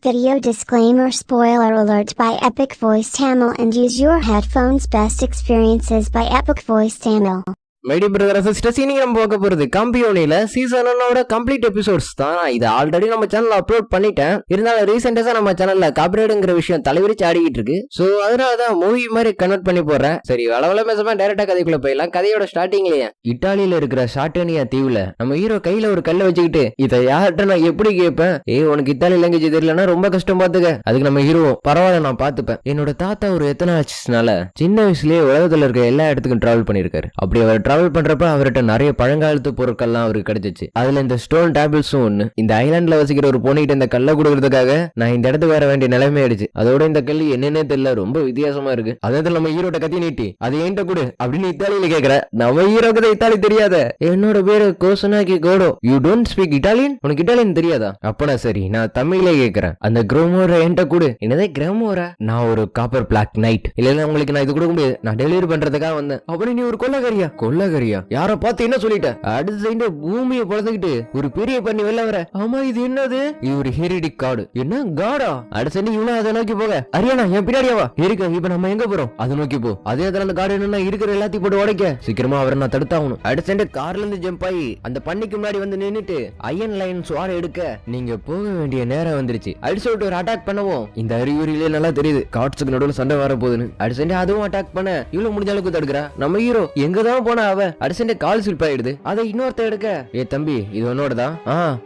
Video disclaimer spoiler alert by Epic Voice Tamil and use your headphones. Best experiences by Epic Voice Tamil. Mighty brother sisters, இன்னைக்கு நம்ம பார்க்க போறது கம்பியோனில season 1 complete episodes தான். இது already நம்ம சேனல்ல upload பண்ணிட்டேன். இருந்தாலும் ரீசெண்டா நம்ம சேனல்ல காப்பிரைட்ங்கிற விஷயம் தலைவிரிச்சு ஆடிக்கிட்டு இருக்கு. சோ அதனாலதான் மூவி மாதிரி கன்வெர்ட் பண்ணி போடுறேன். சரி, வளவள பேசாம டைரக்டா கதைக்குள்ள போயிடலாம். கதையோட ஸ்டார்டிங்லயே இட்டாலியில இருக்கிற சாட்டனியா தீவுல நம்ம ஹீரோ கையில ஒரு கல்லை வச்சுக்கிட்டு இதை யார்கிட்ட நான் எப்படி கேட்பேன்? உனக்கு இத்தாலி லாங்குவேஜ் தெரியலன்னா ரொம்ப கஷ்டம் பாத்துக்க. அதுக்கு நம்ம ஹீரோ பரவாயில்ல நான் பாத்துப்பேன். என்னோட தாத்தா ஒரு எத்தனை ஆச்சுனால சின்ன வயசுலயே உலகத்துல இருக்க எல்லா இடத்துக்கும் டிராவல் பண்ணிருக்காரு. அப்படி அவர் டிராவல் பண்றப்ப அவர்கிட்ட நிறைய பழங்காலத்து பொருட்கள்லாம் அவருக்கு கிடைச்சிச்சு. அதுல இந்த ஸ்டோன் டேபிள்ஸும் ஒண்ணு. இந்த ஐலாண்ட்ல வசிக்கிற ஒரு பொண்ணுகிட்ட இந்த கல்லை கொடுக்கறதுக்காக நான் இந்த இடத்துக்கு வர வேண்டிய நிலைமை ஆயிடுச்சு. அதோட இந்த கல் என்னன்னே தெரியல, ரொம்ப வித்தியாசமா இருக்கு. அதாவது நம்ம ஹீரோட்ட கத்தி நீட்டி அது ஏன்ட்ட கூட அப்படின்னு இத்தாலியில கேக்குற. நம்ம ஹீரோக்கு தான் இத்தாலி தெரியாத. என்னோட பேரு கோசனாக்கி கோடோ. You don't speak Italian? உனக்கு இட்டாலியன் தெரியாதா? அப்பனா சரி, நான் தமிழ்ல கேக்குறேன். அந்த கிரோமோரா என்கிட்ட கூட. என்னதே கிரோமோரா? நான் ஒரு காப்பர் பிளாக் நைட். இல்ல உங்களுக்கு நான் இது கொடுக்க முடியாது, நான் டெலிவரி பண்றதுக்காக வந்தேன். அப்புறம் நீ ஒரு கொள்ளக்காரியா? கொள்ளக்காரியா? யார பார்த்து என்ன சொல்லிட்ட? அடுத்த சைடு பூமியை பொழந்துக்கிட்டு ஒரு பெரிய பண்ணி வெளில வர. ஆமா, இது என்னது? இது ஒரு ஹெரிடிக் கார்டு. என்ன காடா? அடுத்த சைடு இவனா அதை நோக்கி போக. அரியானா என் பின்னாடியாவா இருக்க? இப்ப நம்ம எங்க போறோம்? அதை நோக்கி போ. அதே இடத்துல அந்த கார்டு என்னன்னா இருக்கிற எல்லாத்தையும் போட்டு உடைக்க. சீக்கிரமா அவரை நான் தடுத்தாகணும். அடுத்த சைடு கார்ல இருந்து ஜம்ப் ஆகி அந்த பண்ணிக்கு முன்னாடி வந்து நின்னுட்டு அயன் லைன் சுவார எடுக்க நீங்க போக வேண்டிய நேரம் வந்துருச்சு. அடி சொல்லிட்டு ஒரு அட்டாக் பண்ணுவோம். இந்த அறிகுறியிலே நல்லா தெரியுது கார்ட்ஸுக்கு நடுவில் சண்டை வர போகுதுன்னு. அடுத்த சைடு அதுவும் அட்டாக் பண்ண இவ்வளவு முடிஞ்ச அளவுக்கு தடுக்கிறா. நம்ம ஹீரோ எங்கதான் போனா அவ அடுத்த கால் ஸ்லிப் ஆயிடுது. அதை இன்னொருத்த எடுக்க. தம்பி இது உன்னோடதான்?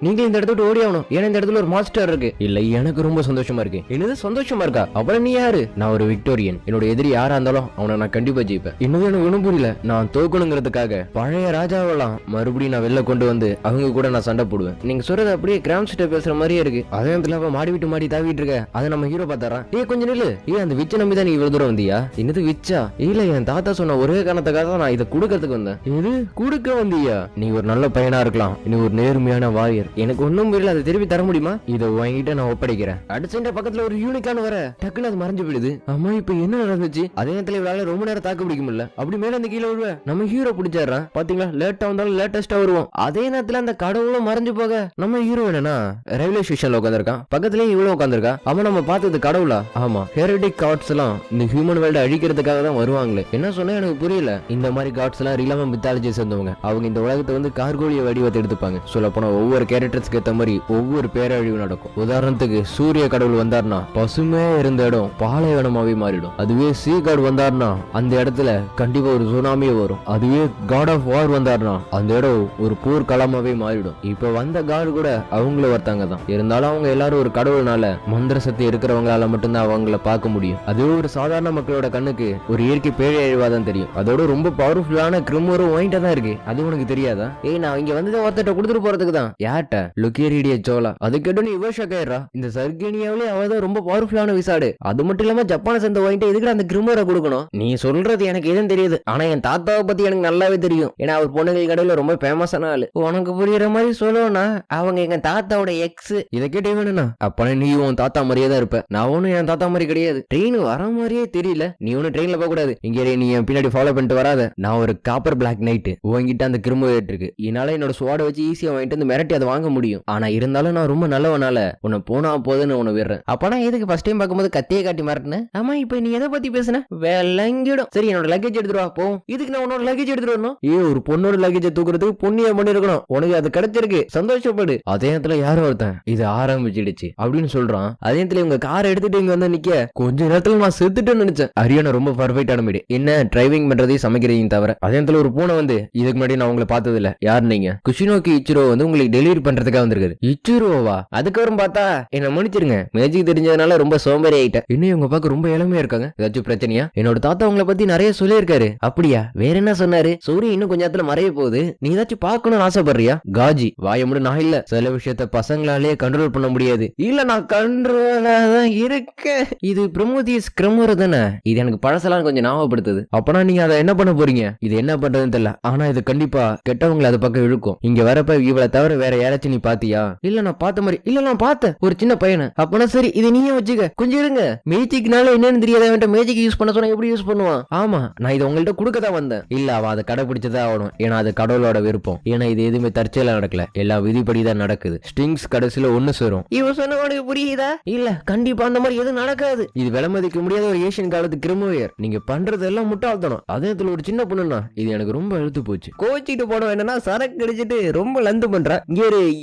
நீங்க இந்த இடத்துல ஓடி ஆகணும். ஏன்னா இந்த இடத்துல ஒரு மாஸ்டர் இருக்கு. இல்ல, எனக்கு ரொம்ப சந்தோஷமா இருக்கு. என்னது சந்தோஷமா இருக்கா? அப்புறம் நீ யாரு? நான் ஒரு விக்டோரியன். என்னோட எதிரி யாரா இருந்தாலும் அவனை நான் கண்டிப்பா ஜெயிப்பேன். இன்னும் எனக்கு ஒண்ணும் புரியல. நான் தோக்கணுங்கிறதுக்காக பழைய ராஜாவெல்லாம் மறுபடியும் நான் வெளில கொண்டு வந்து அவங்க கூட நான் சண்டை போடுவேன். நீங்க சொல்றது அப்படியே கிராம் ஸ்டே பேசுற மாதிரியே இருக்கு. அதே இடத்துல அவன் மாடி விட்டு மாடி தாவிட்டு இருக்க. அதை நம்ம ஹீரோ பார்த்தாரான். கொஞ்சம் நில்லு. அந்த விச்ச நம்பி தான் நீ இவ்வளவு தூரம் வந்தியா? என்னது விச்சா? இல்ல, என் தாத்தா சொன்ன ஒரே காரணத்துக்காக தான் நான் இதை கொடுக்கறதுக்கு வந்தேன். இது கொடுக்க வந்தியா? நீ ஒரு நல்ல பையனா இருக்கலாம், நீ ஒரு நேர்மையான வாரியர். எனக்கு ஒண்ணும் புரியல, அதை திருப்பி தர முடியுமா? இதை வாங்கிட்டு நான் ஒப்படைக்கிறேன். அடுத்த பக்கத்துல ஒரு யூனிக்கான வர டக்குன்னு அது மறைஞ்சு போயிடுது. அம்மா இப்ப என்ன நடந்துச்சு? அதே நேரத்துல இவளால ரொம்ப நேரம் தாக்கு பிடிக்க முடியல. அப்படி மேல அந்த கீழே விழுவ நம்ம ஹீரோ பிடிச்சாரான். பாத்தீங்களா, லேட்டா வந்தாலும் லேட்டஸ்டா வருவோம். அதே நேரத்துல அந்த கடவுளும் மறைஞ்சு போக நம்ம ஹீரோ என்னன்னா ரயில்வே ஸ்டேஷன்ல உட்காந்துருக்கான். பக்கத்துலயே இவ்வளவு உட்காந்துருக்கா. அவன் நம்ம பார்த்தது கடவுளா? ஆமா, ஹெரிடிக் கார்ட்ஸ் எல்லாம் இந்த ஹியூமன் வேர்ல்ட் அழிக்கிறதுக்காக தான் வருவாங்களே. என்ன சொன்னா எனக்கு புரியல. இந்த மாதிரி கார்ட்ஸ் எல்லாம் ரிலாம மித்தாலஜி சேர்ந்தவங்க. அவங்க இந்த உலகத்தை வந்து கார்கோலிய வடிவத்தை எடுத்துப்பாங்க. சொல்ல போனா ஒவ்வொரு கேரக்டர்ஸ்க்கு ஏற்ற மாதிரி ஒவ்வொரு பேரழிவு நடக்கும். உதாரணத்துக்கு சூரிய கடவுள் வந்தார்னா பசுமையா இருந்த இடம் பாலைவனமாவே மாறிடும். அதுவே சீ காட் வந்தார்னா அந்த இடத்துல கண்டிப்பா ஒரு சுனாமியே வரும். அதுவே காட் ஆஃப் வார் வந்தார்னா அந்த இடம் ஒரு போர் களமாவே மாறிடும். இப்ப வந்த காடு கூட அவங்கள ஒருத்தாங்க தான். இருந்தாலும் அவங்க எல்லாரும் ஒரு கடவுள்னால மந்திர சக்தி இருக்கிறவங்களால மட்டும்தான் அவங்கள பார்க்க முடியும். அதுவே ஒரு சாதாரண மக்களோட கண்ணுக்கு ஒரு இயற்கை பேரழிவாதான் தெரியும். அதோட ரொம்ப பவர்ஃபுல்லான கிரிமோரும் வாங்கிட்டு தான் இருக்கு. அது உனக்கு தெரியாதா? நான் இங்க வந்து ஒருத்தட்ட கொடுத்துட்டு போறதுக்கு தான். யார்ட்ட? லுக்கேரிடிய சோலா. அது கேட்டு நீ இவ்வளவு ஷாக் ஆயிடுறா. இந்த சர்கேனியாவிலே அவதான் ரொம்ப பவர்ஃபுல்லான விசாடு. அது மட்டும் இல்லாம ஜப்பானை சேர்ந்த வாங்கிட்டு எதுக்கு அந்த கிரிமோரை கொடுக்கணும்? நீ சொல்றது எனக்கு எதுவும் தெரியுது. ஆனா என் தாத்தாவை பத்தி எனக்கு நல்லாவே தெரியும். ஏன்னா அவர் பொண்ணுகள் கடையில ரொம்ப ஃபேமஸான ஆளு. உனக்கு புரியுற மாதிரி சொல்லணும்னா அவங்க எங்க தாத்தாவோட எக்ஸ். இதை கேட்டு வேணும்னா அப்ப நீ உன் தாத்தா மாதிரியே தான் இருப்ப. நான் ஒன்னும் என் தாத்தா மாதிரி கிடையாது. ட்ரெயின் வர மாதிரியே தெரியல. நீ ஒன்னும் ட்ரெயின்ல போக கூடாது. இங்கே நீ என் பின்னாடி ஃபாலோ பண்ணிட்டு வராத. நான் ஒரு காப்பர் பிளாக் நைட். உங்ககிட்ட அந்த கிரிமோ இருக்கு. என்னால என்னோட ஸ்வாட வச்சு ஈஸியா வாங்கிட்டு வந்து மிரட்டி அதை வாங்க முடியும். ஆனா இருந்தாலும் நான் ரொம்ப நல்லவனால உன்னை போனா போதுன்னு உன்னை விடுறேன். அப்பனா எதுக்கு ஃபர்ஸ்ட் டைம் பார்க்கும்போது கத்தியே காட்டி மிரட்டினேன்? ஆமா, இப்ப நீ எதை பத்தி பேசுன? விளங்கிடும். சரி, என்னோட லக்கேஜ் எடுத்துருவா போ. இதுக்கு நான் உன்னோட லக்கேஜ் எடுத்துட்டு வரணும்? ஒரு பொண்ணோட லக்கேஜ் தூக்குறதுக்கு புண்ணிய பண்ணி இருக்கணும். உனக்கு அது கிடைச்சிருக்கு, சந்தோஷப்படு. அதே நேரத்துல யாரும் ஒருத்தன் இது ஆரம்பிச்சிடுச்சு அப்படின்னு சொல்றான். அதே நேரத்துல இவங்க காரை எடுத்துட்டு இங்க வந்து நிக்க கொஞ்ச நேரத்துல நான் செத்துட்டேன்னு நினைச்சேன். அரியானா ரொம்ப பர்ஃபெக்டான மீடு. என்ன டிரைவிங் பண்றதையும் சமைக்கிறதையும் தவிர. அதே நேரத்துல ஒரு பூனை வந்து இதுக்கு முன்னாடி நான் உங்களை பார்த்தது இல்ல. யாரு நீங்க? குஷினோக்கி இச்சிரோ வந்து உங்களுக்கு டெலிவரி பண்றதுக்காக வந்திருக்காரு. இச்சிரோவா? அதுக்கப்புறம் பார்த்தா என்ன மன்னிச்சிருங்க, மேஜிக் தெரிஞ்சதுனால ரொம்ப சோம்பேறி ஆயிட்டேன். இன்னும் இவங்க பார்க்க ரொம்ப இளமையா இருக்காங்க. ஏதாச்சும் பிரச்சனையா? என்னோட தாத்தா உங்களை பத்தி நிறைய சொல்லியிருக்காரு. அப்படியா? வேற என்ன சொன்னாரு? சூரிய இன்னும் கொஞ்ச நேரத்துல மறைய போகுது, நீ ஏதாச்சும் பார்க்கணும்னு ஆசைப்படுறியா? காஜி வாய முடி. நான் இல்ல, சில விஷயத்த பசங்களாலே கண்ட்ரோல் பண்ண முடியாது. இல்ல, நான் கண்ட்ரோலா தான் இருக்கேன். இது பிரமோதியஸ் கிரமோர தானே? இது எனக்கு பழசெல்லாம் கொஞ்சம் ஞாபகப்படுத்துது. அப்பனா நீங்க அதை என்ன பண்ண போறீங்க? இது என்ன என்ன பண்றதுன்னு தெரியல. ஆனா இது கண்டிப்பா கெட்டவங்களை அது பக்கம் இழுக்கும். இங்க வரப்ப இவளை தவிர வேற யாராச்சும் நீ பாத்தியா? இல்ல நான் பார்த்த மாதிரி இல்ல, நான் பார்த்தேன் ஒரு சின்ன பையனை. அப்பனா சரி, இது நீயே வச்சுக்க, கொஞ்சம் இருங்க. மேஜிக்னால என்னன்னு தெரியாத மேஜிக் யூஸ் பண்ண சொன்னா எப்படி யூஸ் பண்ணுவான்? ஆமா, நான் இதை உங்கள்ட்ட கொடுக்கதான் வந்தேன். இல்ல, அவ அதை கடைபிடிச்சதான் ஆகணும். ஏன்னா அது கடவுளோட விருப்பம். ஏன்னா இது எதுவுமே தற்செயலா நடக்கல, எல்லா விதிப்படிதான் நடக்குது. ஸ்ட்ரிங்ஸ் கடைசியில ஒண்ணு சேரும். இவன் சொன்ன உனக்கு புரியுதா? இல்ல, கண்டிப்பா அந்த மாதிரி எதுவும் நடக்காது. இது விலமதிக்க முடியாத ஒரு ஏசியன் காலத்து கிரிமினல். நீங்க பண்றது எல்லாம் முட்டாள்தனம். அதே இதுல ஒரு சின்ன பொண்ணுன்னா இது எனக்கு ரொம்ப அழுத்து போச்சு. கோச்சிட்டு போன என்னன்னா சரக்கு அடிச்சிட்டு ரொம்ப லந்து பண்ற.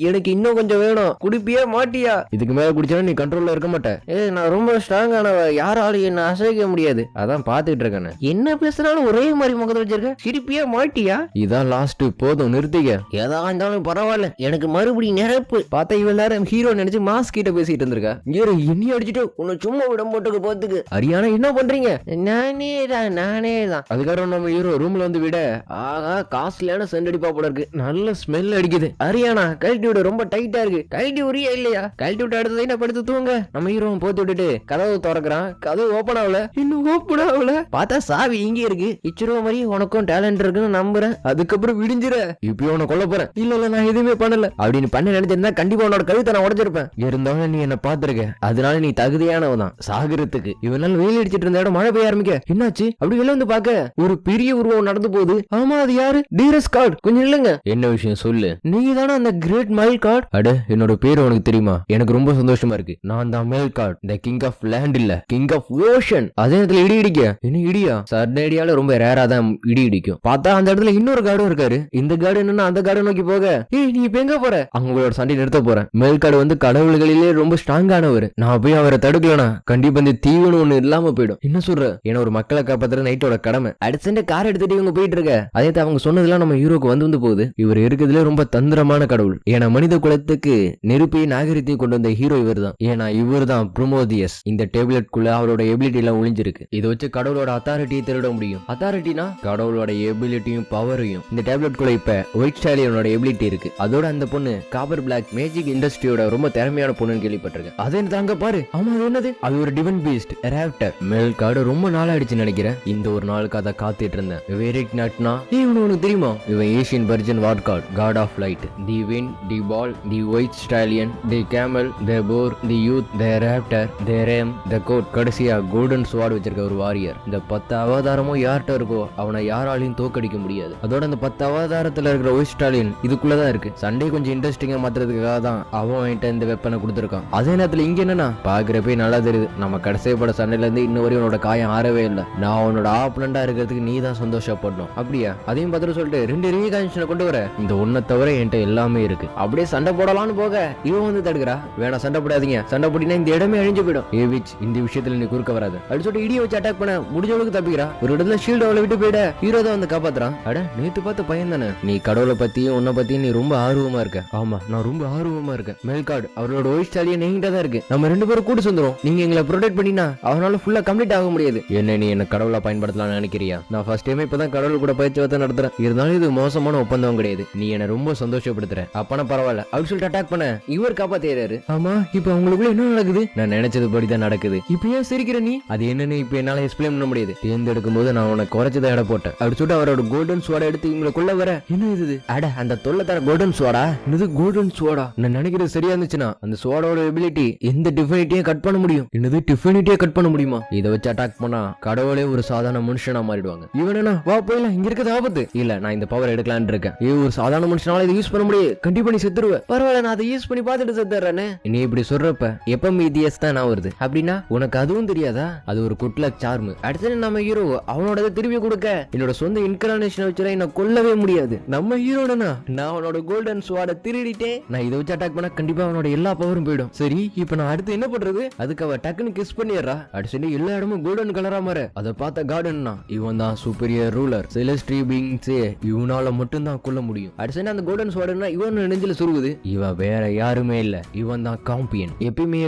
எனக்கு இன்னும் கொஞ்சம் வேணும், குடிப்பியா மாட்டியா? இதுக்கு மேல குடிச்சா நீ கண்ட்ரோல்ல இருக்க மாட்டேன். நான் ரொம்ப ஸ்ட்ராங்கானவ, யாராலும் என்ன அசைக்க முடியாது. அதான் பாத்துட்டு இருக்கேன். என்ன பேசுறாலும் ஒரே மாதிரி முகத்தை வச்சிருக்க, சிரிப்பியா மாட்டியா? இதான் லாஸ்ட், போதும் நிறுத்திக்க. ஏதா இருந்தாலும் பரவாயில்ல, எனக்கு மறுபடியும் நிரப்பு. பார்த்தா இவன் நேரம் ஹீரோ நினைச்சு மாஸ்க் கிட்ட பேசிட்டு இருந்திருக்கா. எண்ணி அடிச்சுட்டு உன்னை சும்மா விடம் போட்டுக்கு போத்துக்கு. அரியானா என்ன பண்றீங்க? நானே தான். அதுக்கப்புறம் நம்ம ஹீரோ ரூம்ல வந்து விட, ஆகா காஸ்ட்லியான சென்ட் அடிப்பா போல இருக்கு, நல்ல ஸ்மெல் அடிக்குது. அரியானா கழட்டி விட, ரொம்ப டைட்டா இருக்கு. கழட்டி உரியா இல்லையா? கழட்டி விட்டு அடுத்தது என்ன படுத்து தூங்க. நம்ம ஹீரோ போத்து விட்டுட்டு கதவு திறக்கிறான். கதவு ஓபன் ஆகல, இன்னும் ஓபன் ஆகல. பார்த்தா சாவி இங்கே இருக்கு. இச்சிருவ மாதிரி உனக்கும் டேலண்ட் இருக்குன்னு நம்புறேன். அதுக்கப்புறம் விடிஞ்சிர, இப்பயும் உன கொல்ல போறேன். இல்ல நான் எதுவுமே பண்ணல. அப்படின்னு பண்ண நினைச்சிருந்தா கண்டிப்பா உன்னோட கழுத்தை நான் உடைச்சிருப்பேன். இருந்தாலும் நீ என்ன பாத்துருக்க, அதனால நீ தகுதியானவதான் சாகரத்துக்கு. இவனால வெயில் அடிச்சிட்டு இருந்த இடம் மழை பெய்ய ஆரம்பிக்க, என்னாச்சு? அப்படி வெளில வந்து பாக்க ஒரு பெரிய உருவம் நடந்து போகுது. ஆமா, அது யாரு? டீரஸ் கார்டு. கொஞ்சம் இல்லங்க, என்ன விஷயம் சொல்லு. நீங்க தானே அந்த கிரேட் மைல் கார்டு? அட, என்னோட பேரு உனக்கு தெரியுமா? எனக்கு ரொம்ப சந்தோஷமா இருக்கு. நான் தான் மைல் கார்டு, த கிங் ஆஃப் லேண்ட் இல்ல, கிங் ஆஃப் ஓஷன். அதே இடத்துல இடி இடிக்க. என்ன இடியா? சர்டன் ஏரியால ரொம்ப ரேரா தான் இடி இடிக்கும். பார்த்தா அந்த இடத்துல இன்னொரு கார்டும் இருக்காரு. இந்த கார்டு என்னன்னா அந்த கார்டு நோக்கி போக, நீ இப்ப எங்க போற? அவங்களோட சண்டை நிறுத்த போறேன். மைல் கார்டு வந்து கடவுள்களிலே ரொம்ப ஸ்ட்ராங்கானவர். நான் போய் அவரை தடுக்கலனா கண்டிப்பா இந்த தீவுன்னு ஒண்ணு இல்லாம போயிடும். என்ன சொல்ற? ஏன்னா ஒரு மக்களை காப்பாத்துற நைட்டோட கடமை. அடுத்த கார் எடுத்துட்டு இவங்க போயிட்டு இருக்க. அதே அவங்க சொன்னதெல்லாம் நம்ம ஹீரோக்கு வந்து போகுது. இவர் இருக்கிறதுல ரொம்ப தந்திரமான கடவுள். ஏன்னா மனித குலத்துக்கு நெருப்பையும் நாகரிகத்தையும் கொண்டு வந்த ஹீரோ இவர் தான். ஏன்னா இவர் தான் ப்ரோமோதியஸ். இந்த டேப்லெட்குள்ள அவரோட எபிலிட்டி எல்லாம் ஒளிஞ்சிருக்கு. இதை வச்சு கடவுளோட அத்தாரிட்டியை திருட முடியும். அத்தாரிட்டினா கடவுளோட எபிலிட்டியும் பவரையும். இந்த டேப்லெட்குள்ள இப்ப ஒயிட் ஸ்டாலியனோட எபிலிட்டி இருக்கு. அதோட அந்த பொண்ணு காப்பர் பிளாக் மேஜிக் இண்டஸ்ட்ரியோட ரொம்ப திறமையான பொண்ணுன்னு கேள்விப்பட்டிருக்கேன். அதே தாங்க பாரு. ஆமா, அது என்னது? அது ஒரு டிவைன் பீஸ்ட் ராப்டர். மெல் கார்டு ரொம்ப நாள் ஆயிடுச்சு நினைக்கிறேன். இந்த ஒரு நாளுக்கு அதை காத்துட்டு இருந்தேன். வெரிக் நட்னா உனக்கு தெரியுமா? இவன் ஏசியன் வர்ஜன் war god, god of light, the wind, the bull, the white stallion, the camel, the boar, the youth, the raptor, the ram, the goat. கடைசியா கோல்டன் ஸ்வார்ட் வச்சிருக்க ஒரு வாரியர். இந்த 10 அவதாரமும் யார்கிட்ட இருக்கோ அவனை யாராலையும் தோக்கடிக்க முடியாது. அதோட அந்த 10 அவதாரத்துல இருக்கிற ஒயிட் ஸ்டாலியன் இதுக்குள்ளதான் இருக்கு. சண்டே கொஞ்சம் இன்ட்ரெஸ்டிங்கா மாத்துறதுக்காக தான் அவன் இந்த வெப்பனை கொடுத்துருக்கான். அதே நேரத்துல இங்க என்னன்னா பாக்குறப்ப நல்லா தெரியுது, நம்ம கடைசி பட சண்டையில இருந்து இன்ன வரையும் உன்னோட காயம் ஆறவே இல்லை. நான் உன்னோட ஆப்பனண்டா இருக்கிறதுக்கு நீ தான் சந்தோஷப்படணும். அப்படியா? அதையும் பார்த்துட்டு சொல்லிட்டு 2 ரீகான்ஷனை கொண்டு வர. இந்த ஒன்ன தவிர என்கிட்ட எல்லாமே இருக்கு. அப்படியே சண்டை போடலான்னு போக இவன் வந்து தடுக்கிறா. வேணா, சண்டை போடாதீங்க. சண்டை போட்டினா இந்த இடமே அழிஞ்சு போயிடும். இந்த விஷயத்துல நீ குறுக்க வராது அப்படி சொல்லிட்டு இடியை வச்சு அட்டாக் பண்ண முடிஞ்சவளுக்கு தப்பிக்கிறா. ஒரு இடத்துல ஷீல்டு அவளை விட்டு போயிட ஹீரோ தான் வந்து காப்பாத்துறான். அட, நேத்து பார்த்த பையன் தானே நீ? கடவுளை பத்தியும் உன்னை பத்தியும் நீ ரொம்ப ஆர்வமா இருக்க. ஆமா, நான் ரொம்ப ஆர்வமா இருக்கேன். மெல்கார்டு அவரோட ஒயிட் ஸ்டாலியன் என்கிட்ட தான் இருக்கு. நம்ம 2 பேரும் கூட சொந்தரும். நீங்க எங்களை ப்ரொடெக்ட் பண்ணினா அவனால ஃபுல்லா கம்ப்ளீட் ஆக முடியாது. என்ன நீ என்ன கடவுளை பயன்படுத்தலாம்னு நினைக்கிறியா? நான் ஃபர்ஸ்ட் டைம் இப்பதான் கடவுள் கூட பேச்சுவார்த்தை நடத்துறேன். இருந்தாலும் இது மோசமான ஒப்பந்தம் கிடையாது. நீ என்ன ரொம்ப சந்தோஷப்படுத்துற. அப்பனா பரவாயில்ல அப்படி சொல்லிட்டு அட்டாக் பண்ண இவர் காப்பாத்திறாரு. ஆமா, இப்ப அவங்களுக்குள்ள என்ன நடக்குது? நான் நினைச்சது படிதான் நடக்குது. இப்ப ஏன் சிரிக்கிற நீ? அது என்னன்னு இப்ப என்னால எக்ஸ்பிளைன் பண்ண முடியாது. தேர்ந்தெடுக்கும் போது நான் உனக்கு குறைச்சதை இட போட்டேன். அப்படி சொல்லிட்டு அவரோட கோல்டன் ஸ்வாடை எடுத்து இவங்களுக்குள்ள வர. என்ன இது? அட, அந்த தொல்லை தர கோல்டன் ஸ்வாடா? என்னது கோல்டன் ஸ்வாடா? நான் நினைக்கிறது சரியா இருந்துச்சுன்னா அந்த ஸ்வாடோட எபிலிட்டி எந்த டிஃபினிட்டியை கட் பண்ண முடியும். என்னது டிஃபினிட்டியை கட் பண்ண முடியுமா? இதை வச்சு அட்டாக் பண்ணா கடவுளே ஒரு சாதாரண மனுஷனா மாறிடுவாங்க. இவனா வா போயில, இங்க இருக்கிறது ஆபத்து இல்ல, நான் இந்த பவர் எடுக்கலான்னு இருக்கேன். ஒரு சாதாரண மனுஷனால இதை யூஸ் பண்ண முடியாது. கண்டிப்பா நீ செத்துருவ. பரவாயில்ல, நான் அதை யூஸ் பண்ணி பார்த்துட்டு செத்துறேன்னு. நீ இப்படி சொல்றப்ப எப்ப மீதியஸ் தான் நான் வருது அப்படின்னா உனக்கு அதுவும் தெரியாதா? அது ஒரு குட்லக் சார்மு. அடுத்து நம்ம ஹீரோ அவனோட திருப்பி கொடுக்க என்னோட சொந்த இன்கார்னேஷன் வச்சுல என்ன கொல்லவே முடியாது. நம்ம ஹீரோனா நான் அவனோட கோல்டன் ஸ்வாட திருடிட்டேன். நான் இதை வச்சு அட்டாக் பண்ணா கண்டிப்பா அவனோட எல்லா பவரும் போயிடும். சரி, இப்ப நான் அடுத்து என்ன பண்றது? அதுக்கு அவ டக்குன்னு கிஸ் பண்ணிடுறா. அடுத்து எல்லா இடமும் கோல்டன் கலரா மாற. அதை பார்த்த கார்டன்னா இவன் தான் சூப்பரியர் ரூலர். செலஸ்ட்ரி பீயிங்ஸ் இவனால மட்டும் தான் கொல்ல முடியும். அடுத்து அந்த கோல்டன் ஸ்வார்டுனா இவன் நெஞ்சில சுருகுது. இவன் வேற யாருமே இல்ல, இவன் தான் காம்பியன். எப்பயுமே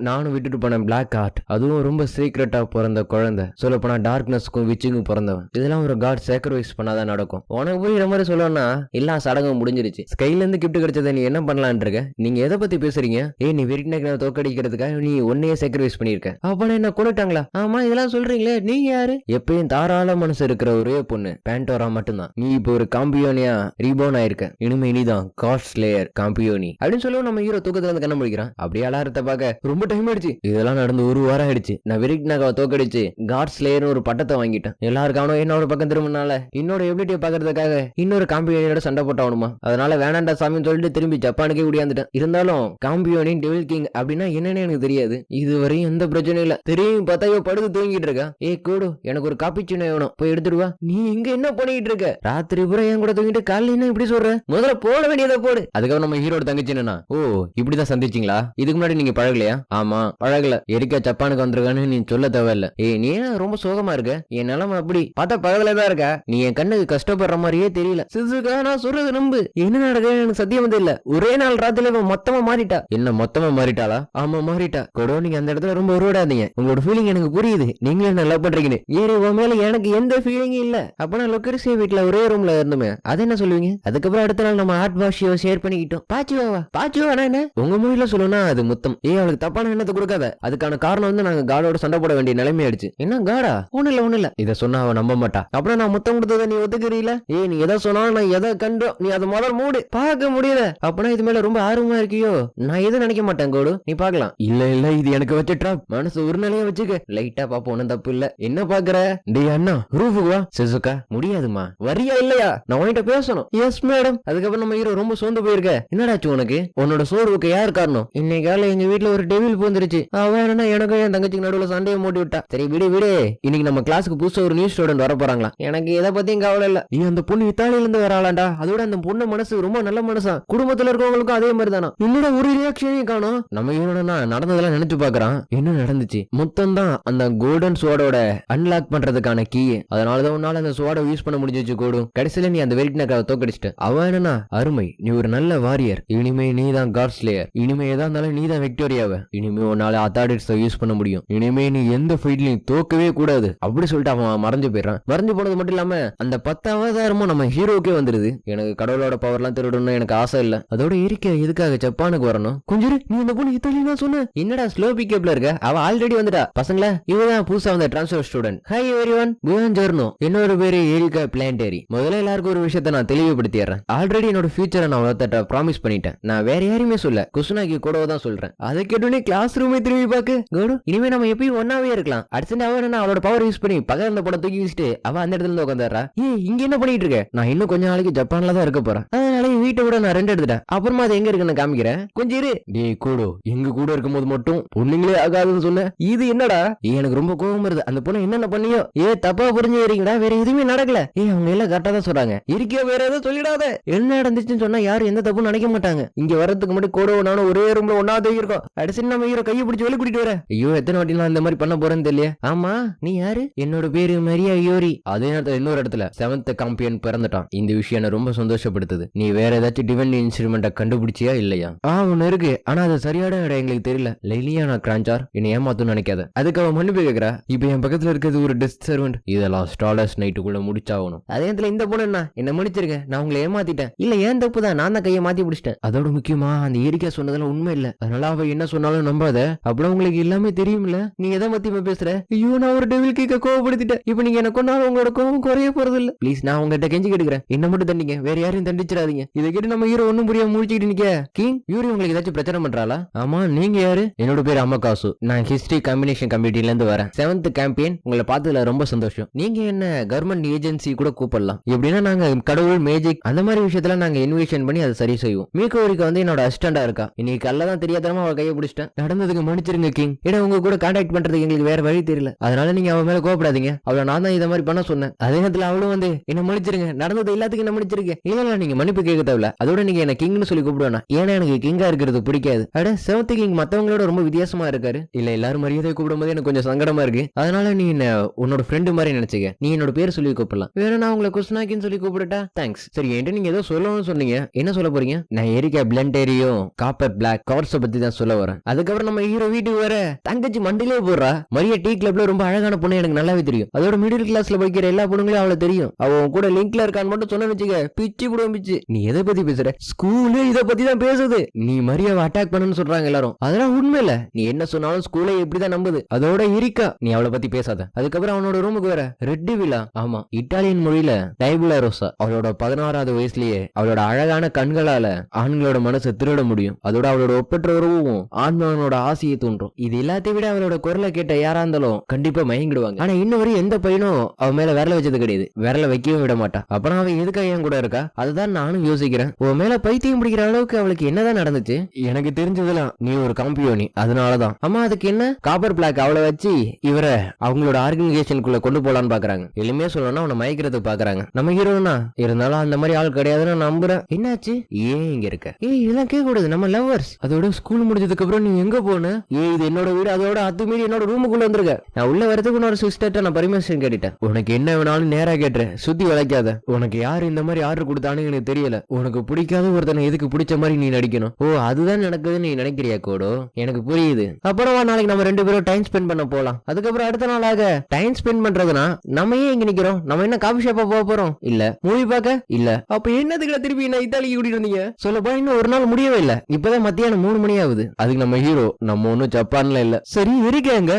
நானும் விட்டுட்டு போனேன் பிளாக் ஹார்ட். அதுவும் ரொம்ப சீக்ரெட்டா பிறந்த குழந்தை. சொல்ல போனா டார்க்னஸ்க்கும் விச்சிங்கும் பிறந்தவன். இதெல்லாம் ஒரு காட் சாக்ரிஃபைஸ் பண்ணாதான் நடக்கும். உனக்கு புரியுற மாதிரி சொல்லணும்னா எல்லா சடங்கும் முடிஞ்சிருச்சு. ஸ்கைல இருந்து கிஃப்ட் கிடைச்சதை நீ என்ன பண்ணலான் இருக்க? நீங்க எதை பத்தி பேசுறீங்க? நீ வெரிட்னேக் தோக்கடிக்கிறதுக்காக நீ ஒன்னையே சாக்ரிஃபைஸ் பண்ணிருக்க. அப்ப என்ன கொண்டுட்டாங்களா? ஆமா, இதெல்லாம் சொல்றீங்களே, நீங்க யாரு? எப்பயும் தாராள மனசு இருக்கிற ஒரே பொண்ணு பேண்டோரா மட்டும்தான். நீ இப்போ ஒரு காம்பியோனியா ரீபோன் ஆயிருக்க. இனிமே நீதான் காட் ஸ்லேயர் காம்பியோனி அப்படின்னு சொல்லுவோம். நம்ம ஹீரோ தூக்கத்துல இருந்து கண்ண முடிக்கிறான். அப்படியே அலாரத்தை பார்க்க ரொம்ப டைம் ஆயிடுச்சு. இதெல்லாம் நடந்து ஒரு வாரம் ஆயிடுச்சு. நான் வெரிக்னாவை தோக்கடிச்சு காட் ஸ்லேயர் ஒரு பட்டத்தை வாங்கிட்டேன். எல்லாருக்கானோ என்னோட பக்கம் திரும்பினால என்னோட எபிலிட்டியை பாக்குறதுக்காக இன்னொரு காம்பியோனியோட சண்டை போட்டாவணுமா? அதனால வேணாண்டா சாமின்னு சொல்லிட்டு திரும்பி ஜப்பானுக்கே குடியாந்துட்டேன். இருந்தாலும் காம்பியோனின் டெவில் கிங் அப்படின்னா என்னன்னு எனக்கு தெரியாது. இதுவரையும் எந்த பிரச்சனையும் இல்ல. தெரியும் பார்த்தாயோ படுத்து தூங்கிட்டு இருக்கா. ஏ கூடு, எனக்கு ஒரு காப்பி சின்ன வேணும், போய் எடுத்துடுவா. நீ இங்க என்ன பண்ணிட்டு இருக்க? ராத்திரி பூரா என் கூட தூங்கிட்டு காலையில என்ன இப்படி சொல்ற? முதல்ல போட வேண்டியதை போடு. அதுக்கப்புறம் நம்ம ஹீரோட தங்கச்சி என்னன்னா, ஓ இப்படிதான் சந்திச்சீங்களா? இதுக்கு முன்னாடி நீங்க பழகலையா? ஆமா பழகல. எரிக்கா ஜப்பானுக்கு வந்திருக்கான்னு நீ சொல்ல தேவையில்ல. நீ ரொம்ப சோகமா இருக்க. என் நிலைமை அப்படி பார்த்தா பகலதான் இருக்க. நீ என் கண்ணுக்கு கஷ்டப்படுற மாதிரியே தெரியல. சிசுகா நான் சொல்றது நம்பு. என்ன நடக்குது எனக்கு சத்தியம் வந்து இல்ல. ஒரே நாள் ராத்திரில மொத்தமா மாறிட்டா. என்ன மொத்தமா மாறிட்டாளா? ஆமா மாறிட்டா. கூட நீங்க அந்த இடத்துல ரொம்ப உருவாடாதீங்க. உங்களோட ஃபீலிங் எனக்கு புரியுது. நீங்களே என்ன லவ் பண்றீங்கன்னு. ஏறி உன் மேல எனக்கு எந்த ஃபீலிங்கும் இல்ல. அப்ப நான் லொக்கரிசியா வீட்டுல ஒரே ரூம்ல இருந்துமே அது என்ன சொல்லுவீங்க? அதுக்கப்புறம் அடுத்த நாள் நம்ம ஆர்ட் வாஷியோ ஷேர் பண்ணிக்கிட்டோம். பாச்சுவா என்ன உங்க மொழியில சொல்லணும்னா அது முத்தம். அவளுக்கு தப்பான எண்ணத்தை கொடுக்காத. அதுக்கான காரணம் வந்து நாங்க காடோட சண்டை போட வேண்டிய நிலைமை ஆயிடுச்சு. என்ன காடா? ஒண்ணு இல்ல இத சொன்னா அவன் நம்ப மாட்டா. அப்புறம் நான் முத்தம் கொடுத்ததை நீ ஒத்துக்கிறீல? நீ எதை சொன்னாலும் நான் எதை கண்டோ நீ அதை முதல் மூடு. பார்க்க முடியல. அப்பனா இது மேல ரொம்ப ஆர்வமா இருக்கியோ? நான் எதுவும் நினைக்க மாட்டேன் கோடு, நீ பாக்கலாம். இல்ல இது எனக்கு வச்ச ட்ராப். மனசு ஒரு நிலையா வச்சுக்க. லைட்டா பாப்போம், ஒன்னும் தப்பு இல்ல. என்ன பாக்குற? டேய் அண்ணா ரூஃபுக்கு வா. சிசுகா முடியாதுமா. வரியா இல்லையா? நான் உன்கிட்ட பேசணும். Yes madam. அதுக்கப்புறம் நம்ம ஹீரோ ரொம்ப சோர்ந்து போயிருக்க. என்னடாச்சு உனக்கு? உன்னோட சோர்வுக்கு யார் காரணம்? இன்னைக்கு காலை எங்க வீட்டுல ஒரு டெவில் போந்துருச்சு. அவன் என்ன எனக்கும் என் தங்கச்சிக்கு நடுவுல சண்டையை மூட்டி விட்டா. சரி விடு. இன்னைக்கு நம்ம கிளாஸுக்கு புதுசா ஒரு நியூ ஸ்டூடெண்ட் வர போறாங்களா? எனக்கு எதை பத்தியும் கவலை இல்ல. நீ அந்த பொண்ணு இத்தாலியில இருந்து வராளாண்டா. அதோட அந்த பொண்ணு மனசு ரொம்ப நல்ல மனசா. குடும்பத்துல இருக்கவங்களுக்கும் அதே மாதிரி தானா. என்னோட ஒரு ரியாக்ஷனையும் காணும். நம்ம ஹீரோனா நடந்ததெல்லாம் நினைச்சு பாக்குறான். என்ன நடந்துச்சு? முத்தம் தான் அந்த கோல்டன் சோடோட அன்லாக் பண்றதுக்கான கீ. அதனாலதான் உன்னால அந்த சோட யூஸ் பண்ண முடிஞ்சிச்சு கோடு. கடைசியில நீ அந்த வெரிக்னாவை தோக்கடிச்சிட்ட. அவன் என்னன்னா அருமை, நீ ஒரு நல்ல வாரியர். இனிமே நீ தான் காட் ஸ்லேயர். இனிமே ஏதா இருந்தாலும் நீ தான் விக்டோரியாவை. இனிமே உன்னால அத்தாரிட்டிஸை யூஸ் பண்ண முடியும். இனிமே நீ எந்த ஃபைட்லயும் தோக்கவே கூடாது அப்படி சொல்லிட்டு அவன் மறைஞ்சு போயிடறான். மறைஞ்சு போனது மட்டும் இல்லாம அந்த 10 அவதாரமும் நம்ம ஹீரோக்கே வந்துருது. எனக்கு கடவுளோட பவர் எல்லாம் திருடணும்னு எனக்கு ஆசை இல்ல. அதோட இருக்க எதுக்காக ஜப்பானுக்கு வரணும்? கொஞ்சம் நீ அந்த பொண்ணு இத்தாலியா சொன்ன. என்னடா ஸ்லோ பிக்கப்ல இருக்க? அவ ஆல்ரெடி வந்துட்டா. பசங்களா இவதான் புதுசா வந்த டிரான்ஸ்ஃபர் ஸ்டூடெண்ட். ஹாய் எவரிவன், புயாஞ்சர்னோ. என்னோட பேரு எரிகா பிளான்டேரி. முதல்ல எல்லாருக்கும் ஒரு விஷயத்தை நான் தெளிவுபடுத்திடுறேன். ஆல்ரெடி என்னோட ஃபியூச்சரை நான் ஒருத்தட்ட ப்ராமிஸ் பண்ணிட்டேன். நான் வேற யாரையுமே சொல்ல, குசுனாக்கி கூட தான் சொல்றேன். அதை கேட்டோன்னே கிளாஸ் ரூமே திரும்பி பாக்கு கோடு. இனிமே நம்ம எப்பயும் ஒன்னாவே இருக்கலாம். அடுத்த அவன் என்ன அவளோட பவர் யூஸ் பண்ணி பகல் அந்த படம் தூக்கி வச்சுட்டு அவன் அந்த இடத்துல இருந்து உட்காந்துறா. இங்க என்ன பண்ணிட்டு இருக்க? நான் இன்னும் கொஞ்ச நாளைக்கு ஜப்பான்ல தான் இருக்க போறேன். அதனால வீட்டை விட நான் ரெண்ட் எடுத்துட்டேன். அப்புறமா அது எங்க இருக்குன்னு காமிக்கிறேன். கொஞ்சம் இரு. டேய் கூடோ, எங்க கூட இருக்கும்போது மட்டும் பொண்ணுங்களே ஆகாதுன்னு சொன்ன. இது என்னடா? எனக்கு ரொம்ப கோபம் வருது. அந்த பொண்ணு என்னென்ன பண்ணியோ தப்பா புரிஞ்சு இருக்கீங்களா? வேற எதுவுமே நடக்கல. அவங்க எல்லாம் கரெக்டா தான் சொல்றாங்க. இருக்கியோ வேற எதுவும் சொல்லிடாத. என்ன நடந்துச்சுன்னு சொன்னா யாரும் எந்த தப்பும் நினைக்க மாட்டாங்க. இங்க வரதுக்கு முன்னாடி கூட நானும் ஒரே ரூம்ல ஒன்னாவது இருக்கோம். அடிச்சு நம்ம ஹீரோ கையை பிடிச்சி வெளியே கூட்டிட்டு வர. ஐயோ எத்தனை வாட்டி நான் இந்த மாதிரி பண்ண போறேன்னு தெரியல. ஆமா நீ யாரு? என்னோட பேரு மரியா யோரி. அதே நேரத்துல இன்னொரு இடத்துல 7th காம்பியன் பிறந்துட்டான். இந்த விஷயம் என்ன ரொம்ப சந்தோஷப்படுத்துது. நீ வேற ஏதாச்சும் டிவைன் இன்ஸ்ட்ருமெண்ட்டை கண்டுபிடிச்சியா இல்லையா? ஒன்னு இருக்கு, ஆனா அது சரியான இடம் எங்களுக்கு தெரியல. லைலியானா கிராஞ்சார் என்ன ஏமாத்துன்னு நினைக்காத. அதுக்கு அவன் மன்னிப்பு கேக்குறா. இப்ப என் பக்கத்துல இருக்கிறது ஒரு டெஸ்ட் சர்வெண்ட். இதெல்லாம் ஸ்டார்லஸ் நைட்டுக்குள்ள முடிச்சாகணும். அதே நேரத்துல இந்த பொண்ணு என்ன மன்னிச்சிருக்க, நான் உங்களை ஏமாத்திட்டேன். இல்ல ஏன் தப்பு தான், நான் தான் கையை மாத்தி பிடிச்சிட்டேன். அதோட முக்கியமா அந்த ஏரிக்கா சொன்னதெல்லாம் உண்மை இல்ல. அதனால அவ என்ன சொன்னாலும் நம்பாத. அப்படி உங்களுக்கு எல்லாமே தெரியும்ல. நீ எதை பத்தி பேசுற? ஐயோ நான் ஒரு டெவில் கிக்க கோவப்படுத்திட்டேன். இப்ப நீங்க என்ன கொண்டாலும் உங்களோட கோவம் குறைய போறது இல்ல. ப்ளீஸ் நான் உங்ககிட்ட கெஞ்சி கேட்டுக்கிறேன். என்ன மட்டும் தண்டிங்க, வேற யாரையும் தண்டிச்சிடாதீங்க. இதை கேட்டு நம்ம ஹீரோ ஒன்னும் புரியாம முடிச்சுக்கிட்டு நிக்க. கிங் யூரி உங்களுக்கு ஏதாச்சும் பிரச்சனை பண்றாளா? ஆமா நீங்க யாரு? என்னோட பேர் அமகாசு. நான் ஹிஸ்டரி காம்பினேஷன் கமிட்டில இருந்து வரேன். 7th Campion. உங்களை பார்த்ததுல ரொம்ப சந்தோஷம். நீங்க என்ன கவர்மெண்ட் ஏஜென்சி கூட கூப்பிடலாம். எப்படின்னா நாங்க கடவுள் மேஜிக் அந்த மாதிரி விஷயத்துல நாங்க இன்வெஸ்ட் பண்ணி அதை சரி செய்வோம். மீகோரிக்கு வந்து என்னோட அசிஸ்டண்டா இருக்கா. இன்னைக்கு கல்லதான் தெரியாதமா அவ கையை பிடிச்சிட்டேன். நடந்ததுக்கு மன்னிச்சிருங்க கிங். ஏன்னா உங்க கூட கான்டாக்ட் பண்றதுக்கு எங்களுக்கு வேற வழி தெரியல. அதனால நீங்க அவன் மேல கோபப்படாதீங்க. அவளை நான் தான் இதை மாதிரி பண்ண சொன்னேன். அதே நேரத்துல அவளும் வந்து என்ன மன்னிச்சிருங்க, நடந்தது எல்லாத்துக்கும் என்ன மன்னிச்சிருக்கேன். இல்ல நீங்க மன்னிப்பு கேட்க தேவையில்ல. அதோட நீங்க என்ன கிங்னு சொல்லி கூப்பிடுவேனா? ஏன்னா எனக்கு கிங்கா இருக்கிறது பிடிக்காது. அட 7th கிங் மத்தவங்களோட ரொம்ப வித்தியாசமா இருக்காரு. இல்ல எல்லாரும் மரியாதை கூப்பிடும் போது எனக்கு கொஞ்சம் சங்கடமா இருக்கு. அதனால நீ என்ன உன்னோட ஃப்ரெண்டு மாதிரி நினைச்சுக்க. நீ என்னோட பேர் சொல்லி கூப்பிடலாம். வேற நான் உங்களை குஸ்னாக்கின்னு சொல்லி கூப்பிடட்டா? தேங்க்ஸ். சரி என்கிட்ட நீங்க ஏதோ சொல்லணும்னு சொன்னீங்க. என்ன சொல்ல போறீங்க? நான் எரிக்கா பிளண்டேரியும் காப்பர் பிளாக் கார்ட்ஸ பத்தி தான் சொல்ல வரேன். அதுக்கப்புறம் நம்ம ஹீரோ வீட்டுக்கு வர தங்கச்சி மண்டிலே போடுறா. மரியா டீ கிளப்ல ரொம்ப அழகான பொண்ணு எனக்கு நல்லாவே தெரியும். அதோட மிடில் கிளாஸ்ல படிக்கிற எல்லா பொண்ணுங்களும் அவளை தெரியும். அவன் கூட லிங்க்ல இருக்கான்னு மட்டும் சொன்ன வச்சுக்க பிச்சு போடுவோம் பிச்சு. நீ எதை பத்தி பேசுற? ஸ்கூலே இத பத்தி தான் பேசுது. நீ மரியாவை அட்டாக் பண்ணணும்னு சொல்றாங்க எல்லாரும். அதெல்லாம் உண்மை இல்ல. நீ என்ன சொன்னாலும் ஸ்கூலே இப்படிதான் நம்புது. அதோட இருக்கா நீ அவளை பத்தி பேசாத. அதுக்கப்புறம் அவனோட ரூமுக்கு வர ரெட் விலா. ஆமா, இட்டாலியன் மொழியில டைபுலா ரோசா. அவளோட 16வது வயசுலயே அவளோட அழகான கண்களால ஆண்களோட மனசை திருட முடியும். அதோட அவளோட ஒப்பற்ற உறவும் ஆண்மகனோட ஆசையை தோன்றும். இது எல்லாத்தையும் விட அவளோட குரலை கேட்ட யாரா இருந்தாலும் கண்டிப்பா மயங்கிடுவாங்க. ஆனா இன்னும் வரையும் எந்த பையனும் அவ மேல விரல வச்சது கிடையாது. விரல வைக்கவும் விட மாட்டா. அப்புறம் அவன் எதுக்காக என் கூட இருக்கா? அதுதான் நானும் யோசிக்கிறேன். உன் மேல பைத்தியம் பிடிக்கிற அளவுக்கு அவளுக்கு என்னதான் நடந்துச்சு? எனக்கு தெரிஞ்சதெல்லாம் நீ ஒரு காம்பியோனி, அதனாலதான். அம்மா அதுக்கு என்ன? காப்பர் பிளாக் அவளை வச்சு இவரை அவங்களோட ஆர்கனைசேஷனுக்குள்ள கொண்டு போலான்னு பாக்குறாங்க. எளிமையா சொல்லணும்னா அவனை மயக்கிறதுக்கு பாக்குறாங்க. நம்ம ஹீரோனா இருந்தாலும் அந்த மாதிரி ஆள் கிடையாதுன்னு நம்புறேன். என்னாச்சு? ஏன் இங்க இருக்க? இதெல்லாம் கேட்க கூடாது, நம்ம லவ்வர்ஸ். அதோட ஸ்கூல் முடிஞ்சதுக்கு அப்புறம் நீ எங்க போன? இது என்னோட வீடு. அதோட அத்துமீறி என்னோட ரூமுக்குள்ள வந்துருக்க. நான் உள்ள வரதுக்கு உன்னோட சிஸ்டர்ட்ட நான் பர்மிஷன் கேட்டுட்டேன். உனக்கு என்ன வேணாலும் நேரா கேட்டுறேன், சுத்தி வளைக்காத. உனக்கு யாரு இந்த மாதிரி ஆர்டர் கொடுத்தானு எனக்கு தெரியல. உனக்கு பிடிக்காத ஒருத்தனை எதுக்கு பிடிச்ச மாதிரி நீ நடிக்கணும்? ஓ, அதுதான் நடக்குதுன்னு நீ நினைக்கிறியா கோடோ? எனக்கு புரியுது. அப்புறமா நாளைக்கு நம்ம 2 பேரும் டைம் ஸ்பெண்ட் பண்ண போலாம். அதுக்கப்புறம் அடுத்த நாளாக டைம் ஸ்பெண்ட் பண்றதுனா நம்ம ஏன் இங்க நிக்கிறோம்? நம்ம என்ன காபி ஷாப்பா போக போறோம்? இல்ல மூவி பார்க்க? இல்ல. அப்ப என்னதுக்கு திருப்பி என்ன இத்தாலிக்கு கூட்டிட்டு வந்தீங்க? சொல்லப்பா இன்னும் ஒரு நாள் முடியவே இல்ல. இப்பதான் மத்தியானம் 3 மணி ஆகுது. அதுக்கு நம்ம ஹீரோ நம்ம ஒன்னும் ஜப்பான்ல இல்ல. சரி இருக்கேங்க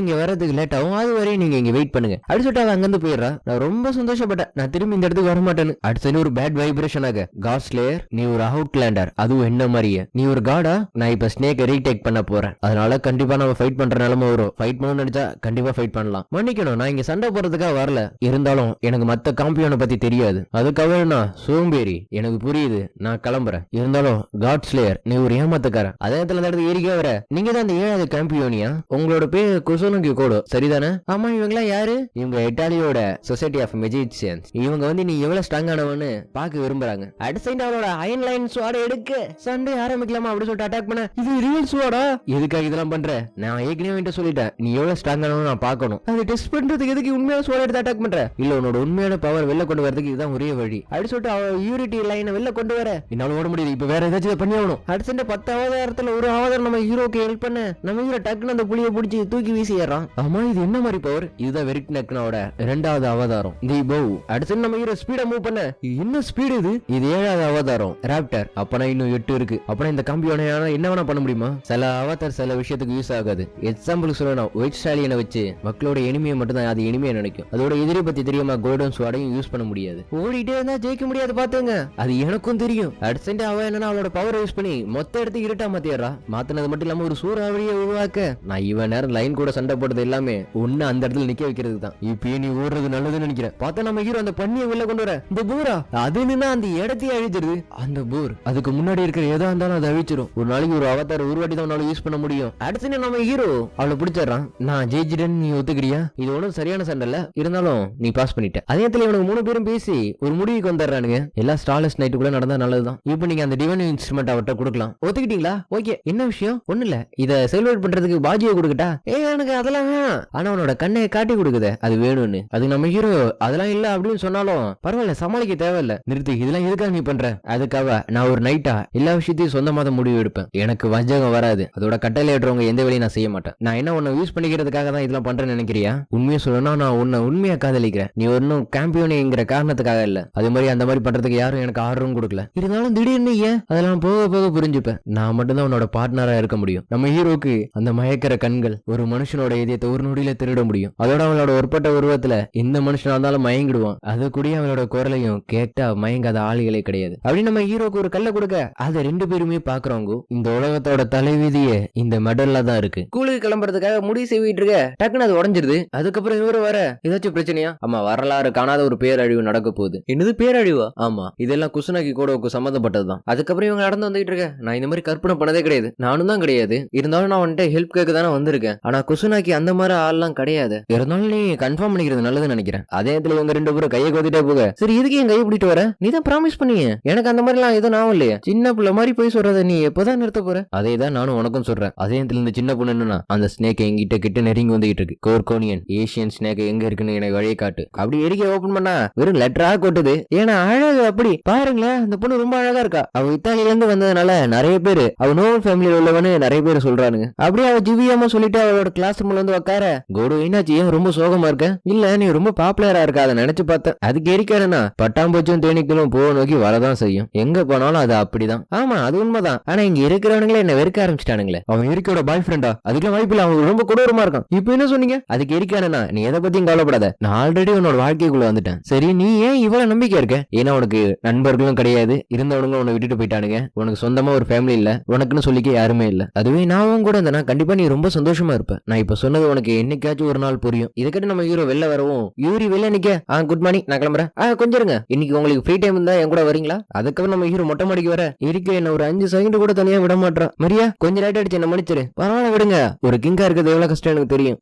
இங்க வர்றதுக்கு லேட் ஆகும். அது வரையும் நீங்க இங்க வெயிட் பண்ணுங்க அப்படி சொல்லிட்டு அவன் அங்கிருந்து போயிடுறா. நான் ரொம்ப சந்தோஷப்பட்டேன். நான் திரும்பி இந்த இடத்துக்கு வர மாட்டேன்னு. அடுத்த ஒரு பேட் வைப்ரேஷன் ஆக காட் ஸ்லேயர், நீ ஒரு அவுட்லேண்டர், அதுவும் என்ன மாதிரியே. நீ ஒரு காடா? நான் இப்ப ஸ்னேக்கை ரீடேக் பண்ண போறேன். அதனால கண்டிப்பா நம்ம ஃபைட் பண்ற நிலைமை வரும். ஃபைட் பண்ணணும்னு நினைச்சா கண்டிப்பா ஃபைட் பண்ணலாம். மன்னிக்கணும், நான் இங்க சண்டை போறதுக்காக வரல. இருந்தாலும் எனக்கு மத்த காம்பியோனை பத்தி தெரியாது. அதுக்காக நான் சோம்பேறி. எனக்கு புரியுது, நான் கிளம்புறேன். இருந்தாலும் காட் ஸ்லேயர், நீ ஒரு ஏமாத்துக்காரன். அதே இடத்துல அந்த இடத்துக்கு ஏறிக்கே வர. நீங்க தான் அந்த 7வது காம்பியோனியா? உங்களோட பேர் குசோனுக்கு கோடோ, சரிதானே? ஆமா. இவங்களா யாரு? இவங்க இட்டாலியோட சொசைட்டி ஆஃப் மெஜிஷியன்ஸ். இவங்க வந்து நீ எவ்வளவு ஸ்ட்ராங் ஆனவன்னு பாக்க விரும்புறாங்க. அடுத்த அவளோட அயன் லைன் ஸ்வாட் எடுக்க சண்டே ஆரம்பிக்கலாமா அப்படி சொல்லிட்டு அட்டாக் பண்ண. இது ரியல் ஸ்வாடா? எதுக்காக இதெல்லாம் பண்ற? நான் ஏற்கனவே சொல்லிட்டேன், நீ எவ்வளவு ஸ்ட்ராங் ஆனவன்னு நான் பாக்கணும். அதை டெஸ்ட் பண்றதுக்கு எதுக்கு உண்மையான ஸ்வாட் எடுத்து அட்டாக் பண்ற? இல்ல, உன்னோட உண்மையான பவர் வெளில கொண்டு வரதுக்கு இதுதான் ஒரே வழி அப்படி சொல்லிட்டு அவ யூரிட்டி லைனை வெளில கொண்டு வர. என்னால ஓட முடியுது. இப்ப வேற ஏதாச்சும் பண்ணி ஆகணும். அடுத்த 10வது இடத்துல ஒரு அவதாரம் நம்ம ஹீரோக்கு ஹெல்ப் பண்ண. நம்ம ஹீரோ டக்குன்னு அந்த புளியை பிடிச்சி தூக்கி வீசி ஏறான். ஆமா, இது என்ன மாதிரி பவர்? இதுதான் வெரிக் நக்னாவோட 2வது அவதாரம் தி பவ். அடுத்து நம்ம ஹீரோ ஸ்பீடா மூவ் பண்ண. என்ன ஸ்பீடு இது? இது 7வது அவதாரம் ராப்டர். அப்பனா இன்னும் 8 இருக்கு. அப்பனா இந்த காம்பியோன என்ன வேணா பண்ண முடியுமா? சில அவதார் சில விஷயத்துக்கு யூஸ் ஆகாது. எக்ஸாம்பிள் சொல்லணும், ஒயிட் ஸ்டாலியனை வச்சு மக்களோட எனிமையை மட்டும் தான் அது எனிமையை நினைக்கும். அதோட எதிரி பத்தி தெரியாம கோல்டன் ஸ்வாடையும் யூஸ் பண்ண முடியாது. ஓடிட்டே இருந்தா ஜெயிக்க முடியாது பாத்துங்க. அது எனக்கும் தெரியும். அடுத்த அவ என்னன்னா அவளோட பவர் யூஸ் பண்ணி மொத்த இடத்துக்கு இருட்டா மாத்திடுறா. மாத்தினது மட்டும் இல்லாம ஒரு சூறாவளியை உருவாக்க. நான் இவன் நேரம் லைன் கூட சண்டை போட்டது எல்லாமே ஒன்னு அந்த இடத்துல நிக்க வைக்கிறது தான். இப்பயே நீ ஓடுறது நல்லதுன்னு நினைக்கிறேன். பார்த்தா நம்ம ஹீரோ அந்த பண்ணியை வெளில கொண்டு வர. இந்த பூரா அது நின்னா அந்த இடத்தையே அழிச்சிருது. அந்த பூர் அதுக்கு முன்னாடி இருக்கிற எதா இருந்தாலும் அதை அழிச்சிடும். ஒரு நாளைக்கு ஒரு அவதார உருவாட்டி தான் உன்னால யூஸ் பண்ண முடியும். அடுத்து நம்ம ஹீரோ அவளை பிடிச்சிடறான். நான் ஜெயிச்சிட்டேன்னு நீ ஒத்துக்கிறியா? இது ஒன்றும் சரியான சண்டை இல்ல, இருந்தாலும் நீ பாஸ் பண்ணிட்ட. அதே இடத்துல இவனுக்கு 3 பேரும் பேசி ஒரு முடிவுக்கு வந்துடுறானுங்க. எல்லா ஸ்டார்லெஸ் நைட்டு கூட நடந்தா நல்லதுதான். இப்போ நீங்க அந்த டிவைன் இன்ஸ்ட்ருமெண்ட் அவர்கிட்ட கொடுக்கலாம். ஒத்துக்கிட்டீங்களா? ஓகே. என்ன விஷயம்? ஒண்ணு இல்ல, இத செலிப்ரேட் பண்றதுக்கு பாஜியை கொடுக்கட்டா? எனக்கு அதெல்லாம் வேணாம். ஆனா அவனோட கண்ணை காட்டி கொடுக்குது அது வேணும்னு. அது நம்ம ஹீரோ அதெல்லாம் இல்ல அப்படின்னு சொன்னாலும் பரவாயில்ல, சமாளிக்க தேவையில்ல. நிறுத்தி, இதெல்லாம் எதுக்காக நீ பண்ற? அதுக்காக நான் ஒரு நைட்டா எல்லா விஷயத்தையும் சொந்தமாக முடிவு எடுப்பேன். எனக்கு வஞ்சகம் வராது. அதோட கட்டளை ஏற்றவங்க எந்த வேலையும் நான் செய்ய மாட்டேன். நான் என்ன உன்னை யூஸ் பண்ணிக்கிறதுக்காக தான் இதெல்லாம் பண்றேன்னு நினைக்கிறியா? உண்மையை சொல்லணும்னா நான் உன்னை உண்மையா காதலிக்கிறேன். நீ ஒன்னும் காம்பியோனிங்கிற காரணத்துக்காக இல்ல. அதே மாதிரி அந்த மாதிரி பண்றதுக்கு யாரும் எனக்கு ஆர்வம் கொடுக்கல. இருந்தாலும் திடீர்னு ஏன் அதெல்லாம் போக போக புரிஞ்சுப்பேன். நான் மட்டும்தான் உன்னோட பார்ட்னரா இருக்க முடியும். நம்ம ஹீரோக்கு அந்த மயக்கிற கண்கள் ஒரு மனுஷனோட இதயத்தை ஒரு நொடியில திருட முடியும். அதோட அவளோட ஒருப்பட்ட உருவத்துல இந்த மனுஷனா இருந்தாலும் மயங்கிடுவான். அது கூட அவளோட குரலையும் கேட்டா மயங்காத ஆளுகளே கிடையாது. அப்படின்னு நம்ம ஹீரோக்கு ஒரு கல்ல கொடுக்க அதை 2 பேருமே பாக்குறவங்க இந்த உலகத்தோட தலைவிதியே இந்த மெடல்ல தான் இருக்கு. ஸ்கூலுக்கு கிளம்புறதுக்காக முடிவு செய்விட்டு இருக்க. டக்குன்னு அது உடஞ்சிருது. அதுக்கப்புறம் இவரு வர ஏதாச்சும் பிரச்சனையா? ஆமா, வரலாறு காணாத ஒரு பேரழிவு நடக்க போகுது. என்னது பேரழிவா? ஆமா, இதெல்லாம் குசுனாக்கி கோடோவுக்கு சம்பந்தப்பட்டதுதான். அதுக்கப்புறம் இவங்க நடந்து வந்துட்டு இருக்க. நான் இந்த மாதிரி கற்பனை பண்ணதே கிடையாது. நானும் தான் கிடையாது. இருந்தாலும் நான் வந்துட்டு ஹெல்ப் கேட்க தானே வந்திருக்கேன். ஆனா குசுனாக்கி அந்த மாதிரி ஆள்லாம் கிடையாது. இருந்தாலும் நீ கன்ஃபார்ம் பண்ணிக்கிறது நல்லதுன்னு நினைக்கிறேன். அதே இடத்துல இவங்க 2 பேரும் கையை கோத்திட்டே போக. சரி, இதுக்கு என் கையை பிடிட்டு வர? நீ தான் ப்ராமிஸ் பண்ணிய. எனக்கு அந்த மாதிரி எல்லாம் எதுவும் நான் இல்லையா? சின்ன பிள்ளை மாதிரி போய் சொல்றத நீ எப்பதான் நிறுத்த போற? அதே தான் நானும் உனக்கும் சொல்றேன். அதே இடத்துல இந்த சின்ன பொண்ணு என்னன்னா அந்த ஸ்னேக் எங்கிட்ட கிட்ட நெருங்கி வந்துகிட்டு இருக்கு. கோர்கோனியன் ஏசியன் ஸ்னேக் எங்க இருக்குன்னு எனக்கு வழியை காட்டு. அப்படி எரிக்க ஓபன் பண்ணா வெறும் லெட்டரா கொட்டுது. ஏன்னா அழகு அப்படி பாருங்களேன். அந்த பொண்ணு ரொம்ப அழகா இருக்கா. அவ இத்தாலியில இருந்து வந்ததுனால நிறைய பேரு அவ நோவல் ஃபேமிலியில உள்ளவனு நிறைய பேர் சொல்றானுங்க. அப்படியே அவ ஜிவியாம சொல்லிட்டு அவளோட கிளாஸ் ரூம்ல வந்து உட்கார. கோடு என்னாச்சு, ஏன் ரொம்ப சோகமா இருக்க? இல்ல, நீ ரொம்ப பாப்புலரா இருக்க, அதை நினைச்சு பார்த்தேன். அதுக்கு எரிக்காருன்னா பட்டாம்பூச்சும் தேனீக்களும் போக நோக்கி வாழ்க்கைக்கு வரதான் செய்யும். எங்க போனாலும் அது அப்படிதான். ஆமா அது உண்மைதான். ஆனா இங்க இருக்கிறவனுங்களே என்ன வெறுக்க ஆரம்பிச்சிட்டானுங்களே. அவன் எரிக்கோட பாய் ஃப்ரெண்டா? அதுக்கு வாய்ப்பு இல்ல. அவன் ரொம்ப கொடூரமா இருக்கான். இப்ப என்ன சொன்னீங்க? அதுக்கு எரிக்கானா? நீ எதை பத்தியும் கவலைப்படாத. நான் ஆல்ரெடி உன்னோட வாழ்க்கைக்குள்ள வந்துட்டேன். சரி நீ ஏன் இவ்வளவு நம்பிக்கை இருக்க? ஏன்னா உனக்கு நண்பர்களும் கிடையாது, இருந்தவனுங்க உன்னை விட்டுட்டு போயிட்டானுங்க. உனக்கு சொந்தமா ஒரு ஃபேமிலி இல்ல, உனக்குன்னு சொல்லிக்க யாருமே இல்ல. அதுவே நான் கூட இருந்தேன்னா கண்டிப்பா நீ ரொம்ப சந்தோஷமா இருப்ப. நான் இப்ப சொன்னது உனக்கு என்னைக்காச்சும் ஒரு நாள் புரியும். இதை கேட்டு நம்ம ஹீரோ வெளில வரவும், யூரி வெளில நிக்க, குட் மார்னிங் நான் கிளம்புறேன். கொஞ்சம் இருங்க, இன்னைக்கு உங்களுக்கு ஃப்ரீ டைம் இருந்தா என் கூட வரீங்களா? அதுக்கப்புறம் நம்ம ஹீரோ மொட்டை மாடிக்கு வர இருக்க என்ன ஒரு 5 செகண்ட் கூட தனியா விட மாட்டான். மரியா கொஞ்சம் ரைட் அடிச்சு என்ன மன்னிச்சிரு. பரவாயில்ல விடுங்க, ஒரு கிங்கா இருக்கிறது எவ்வளவு கஷ்டம் எனக்கு தெரியும்.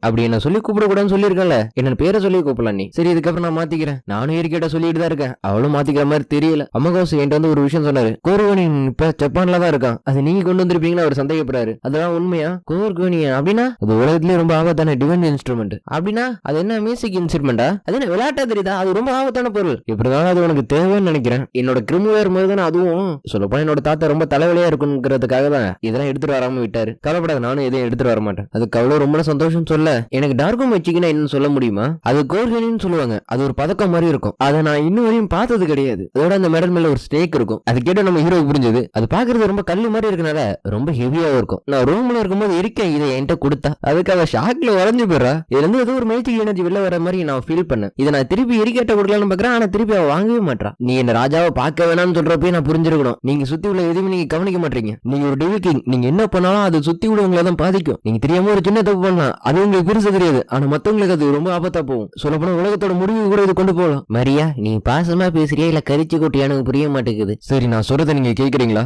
அப்படி என்ன சொல்லி கூப்பிட கூடாதுன்னு சொல்லியிருக்கல, என்ன பேரை சொல்லி கூப்பிடலாம் நீ. சரி இதுக்கப்புறம் நான் மாத்திக்கிறேன். நானும் இருக்கிட்ட சொல்லிட்டு தான் இருக்கேன், அவளும் மாத்திக்கிற மாதிரி தெரியல. அம்மகோஸ் என்கிட்ட வந்து ஒரு விஷயம் சொன்னாரு. கோர்கோனியன் இப்ப ஜப்பான்ல தான் இருக்கான், அது நீங்க கொண்டு வந்திருப்பீங்கன்னு அவர் சந்தேகப்படுறாரு. அதெல்லாம் உண்மையா? கோர்கோனியன் அப்படின்னா அது உலகத்திலேயே ரொம்ப ஆபத்தான டிவைன் இன்ஸ்ட்ருமெண்ட். அப்படின்னா அது என்ன மியூசிக் இன்ஸ்ட்ருமெண்டா? அது என்ன விளையாட்டா தெரியுதா? அது ரொம்ப ஆபத்தான பொருள். இப்படிதான் அது உனக்கு தேவைன்னு நினைக்கிறேன். என்னோட கிரிமுவேர் மாதிரி தானே அதுவும். சொல்லப்போனா என்னோட தாத்தா ரொம்ப தலைவலியா இருக்குங்கிறதுக்காக தான் இதெல்லாம் எடுத்துட்டு வராம விட்டாரு. கவலைப்படாத, நானும் எதையும் எடுத்துட்டு வர மாட்டேன். அதுக்கு அவ்வளவு ரொம்ப சந்தோஷம் சொல்ல. எனக்கு டார்க்கும் வச்சுக்கினா என்னன்னு சொல்ல முடியுமா? அது கோர்கோனியன் சொல்லுவாங்க. அது ஒரு பதக்கம் மாதிரி இருக்கும். அதை நான் இன்னும் வரையும் பார்த்தது கிடையாது. அதோட அந்த மெடல் மேல ஒரு ஸ்டேக் இருக்கும். அது கேட்டு நம்ம ஹீரோக்கு புரிஞ்சது. அது பாக்குறது ரொம்ப கல்லு மாதிரி இருக்கனால ரொம்ப ஹெவியாவும் இருக்கும். நான் ரூம்ல இருக்கும்போது இருக்கேன் இதை என்கிட்ட கொடுத்தா அதுக்கு அவ ஷாக்ல உறைஞ்சு போயிடா. இதுல இருந்து ஏதோ ஒரு மேஜிக் எனர்ஜி வெளில வர மாதிரி நான் ஃபீல் பண்ணேன். இதை நான் திருப்பி எரிக்கேட்ட கொடுக்கலாம்னு பாக்குறேன், ஆனா திருப்பி அவ வாங்கவே மாட்டான். நீ என்ன ராஜாவை பார்க்க வேணாம்னு சொல்றப்ப நான் புரிஞ்சிருக்கணும். நீங்க சுத்தி உள்ள எதுவுமே நீங்க கவனிக்க மாட்டீங்க. நீங்க ஒரு டிவி கிங், நீங்க என்ன பண்ணாலும் அது சுத்தி உள்ள உங்களை தான் பாதிக்கும். நீங்க தெரியாம ஒரு சின்ன தப்பு பண்ணலாம், அது உங்களுக்கு பெருசு தெரியாது, ஆனா மத்தவங்களுக்கு அது ரொம்ப ஆபத்தா போகும். சொல்ல போனா உலகத்தோட முடிவு கூட இது கொண்டு போகலாம். மரியா நீ பாசமா பேசுறியா இல்ல கரிச்சு கொட்டியா? எனக்கு புரிய மாட்டேங்குது. சரி நான் சொல்றதை நீங்க கேக்குறீங்களா?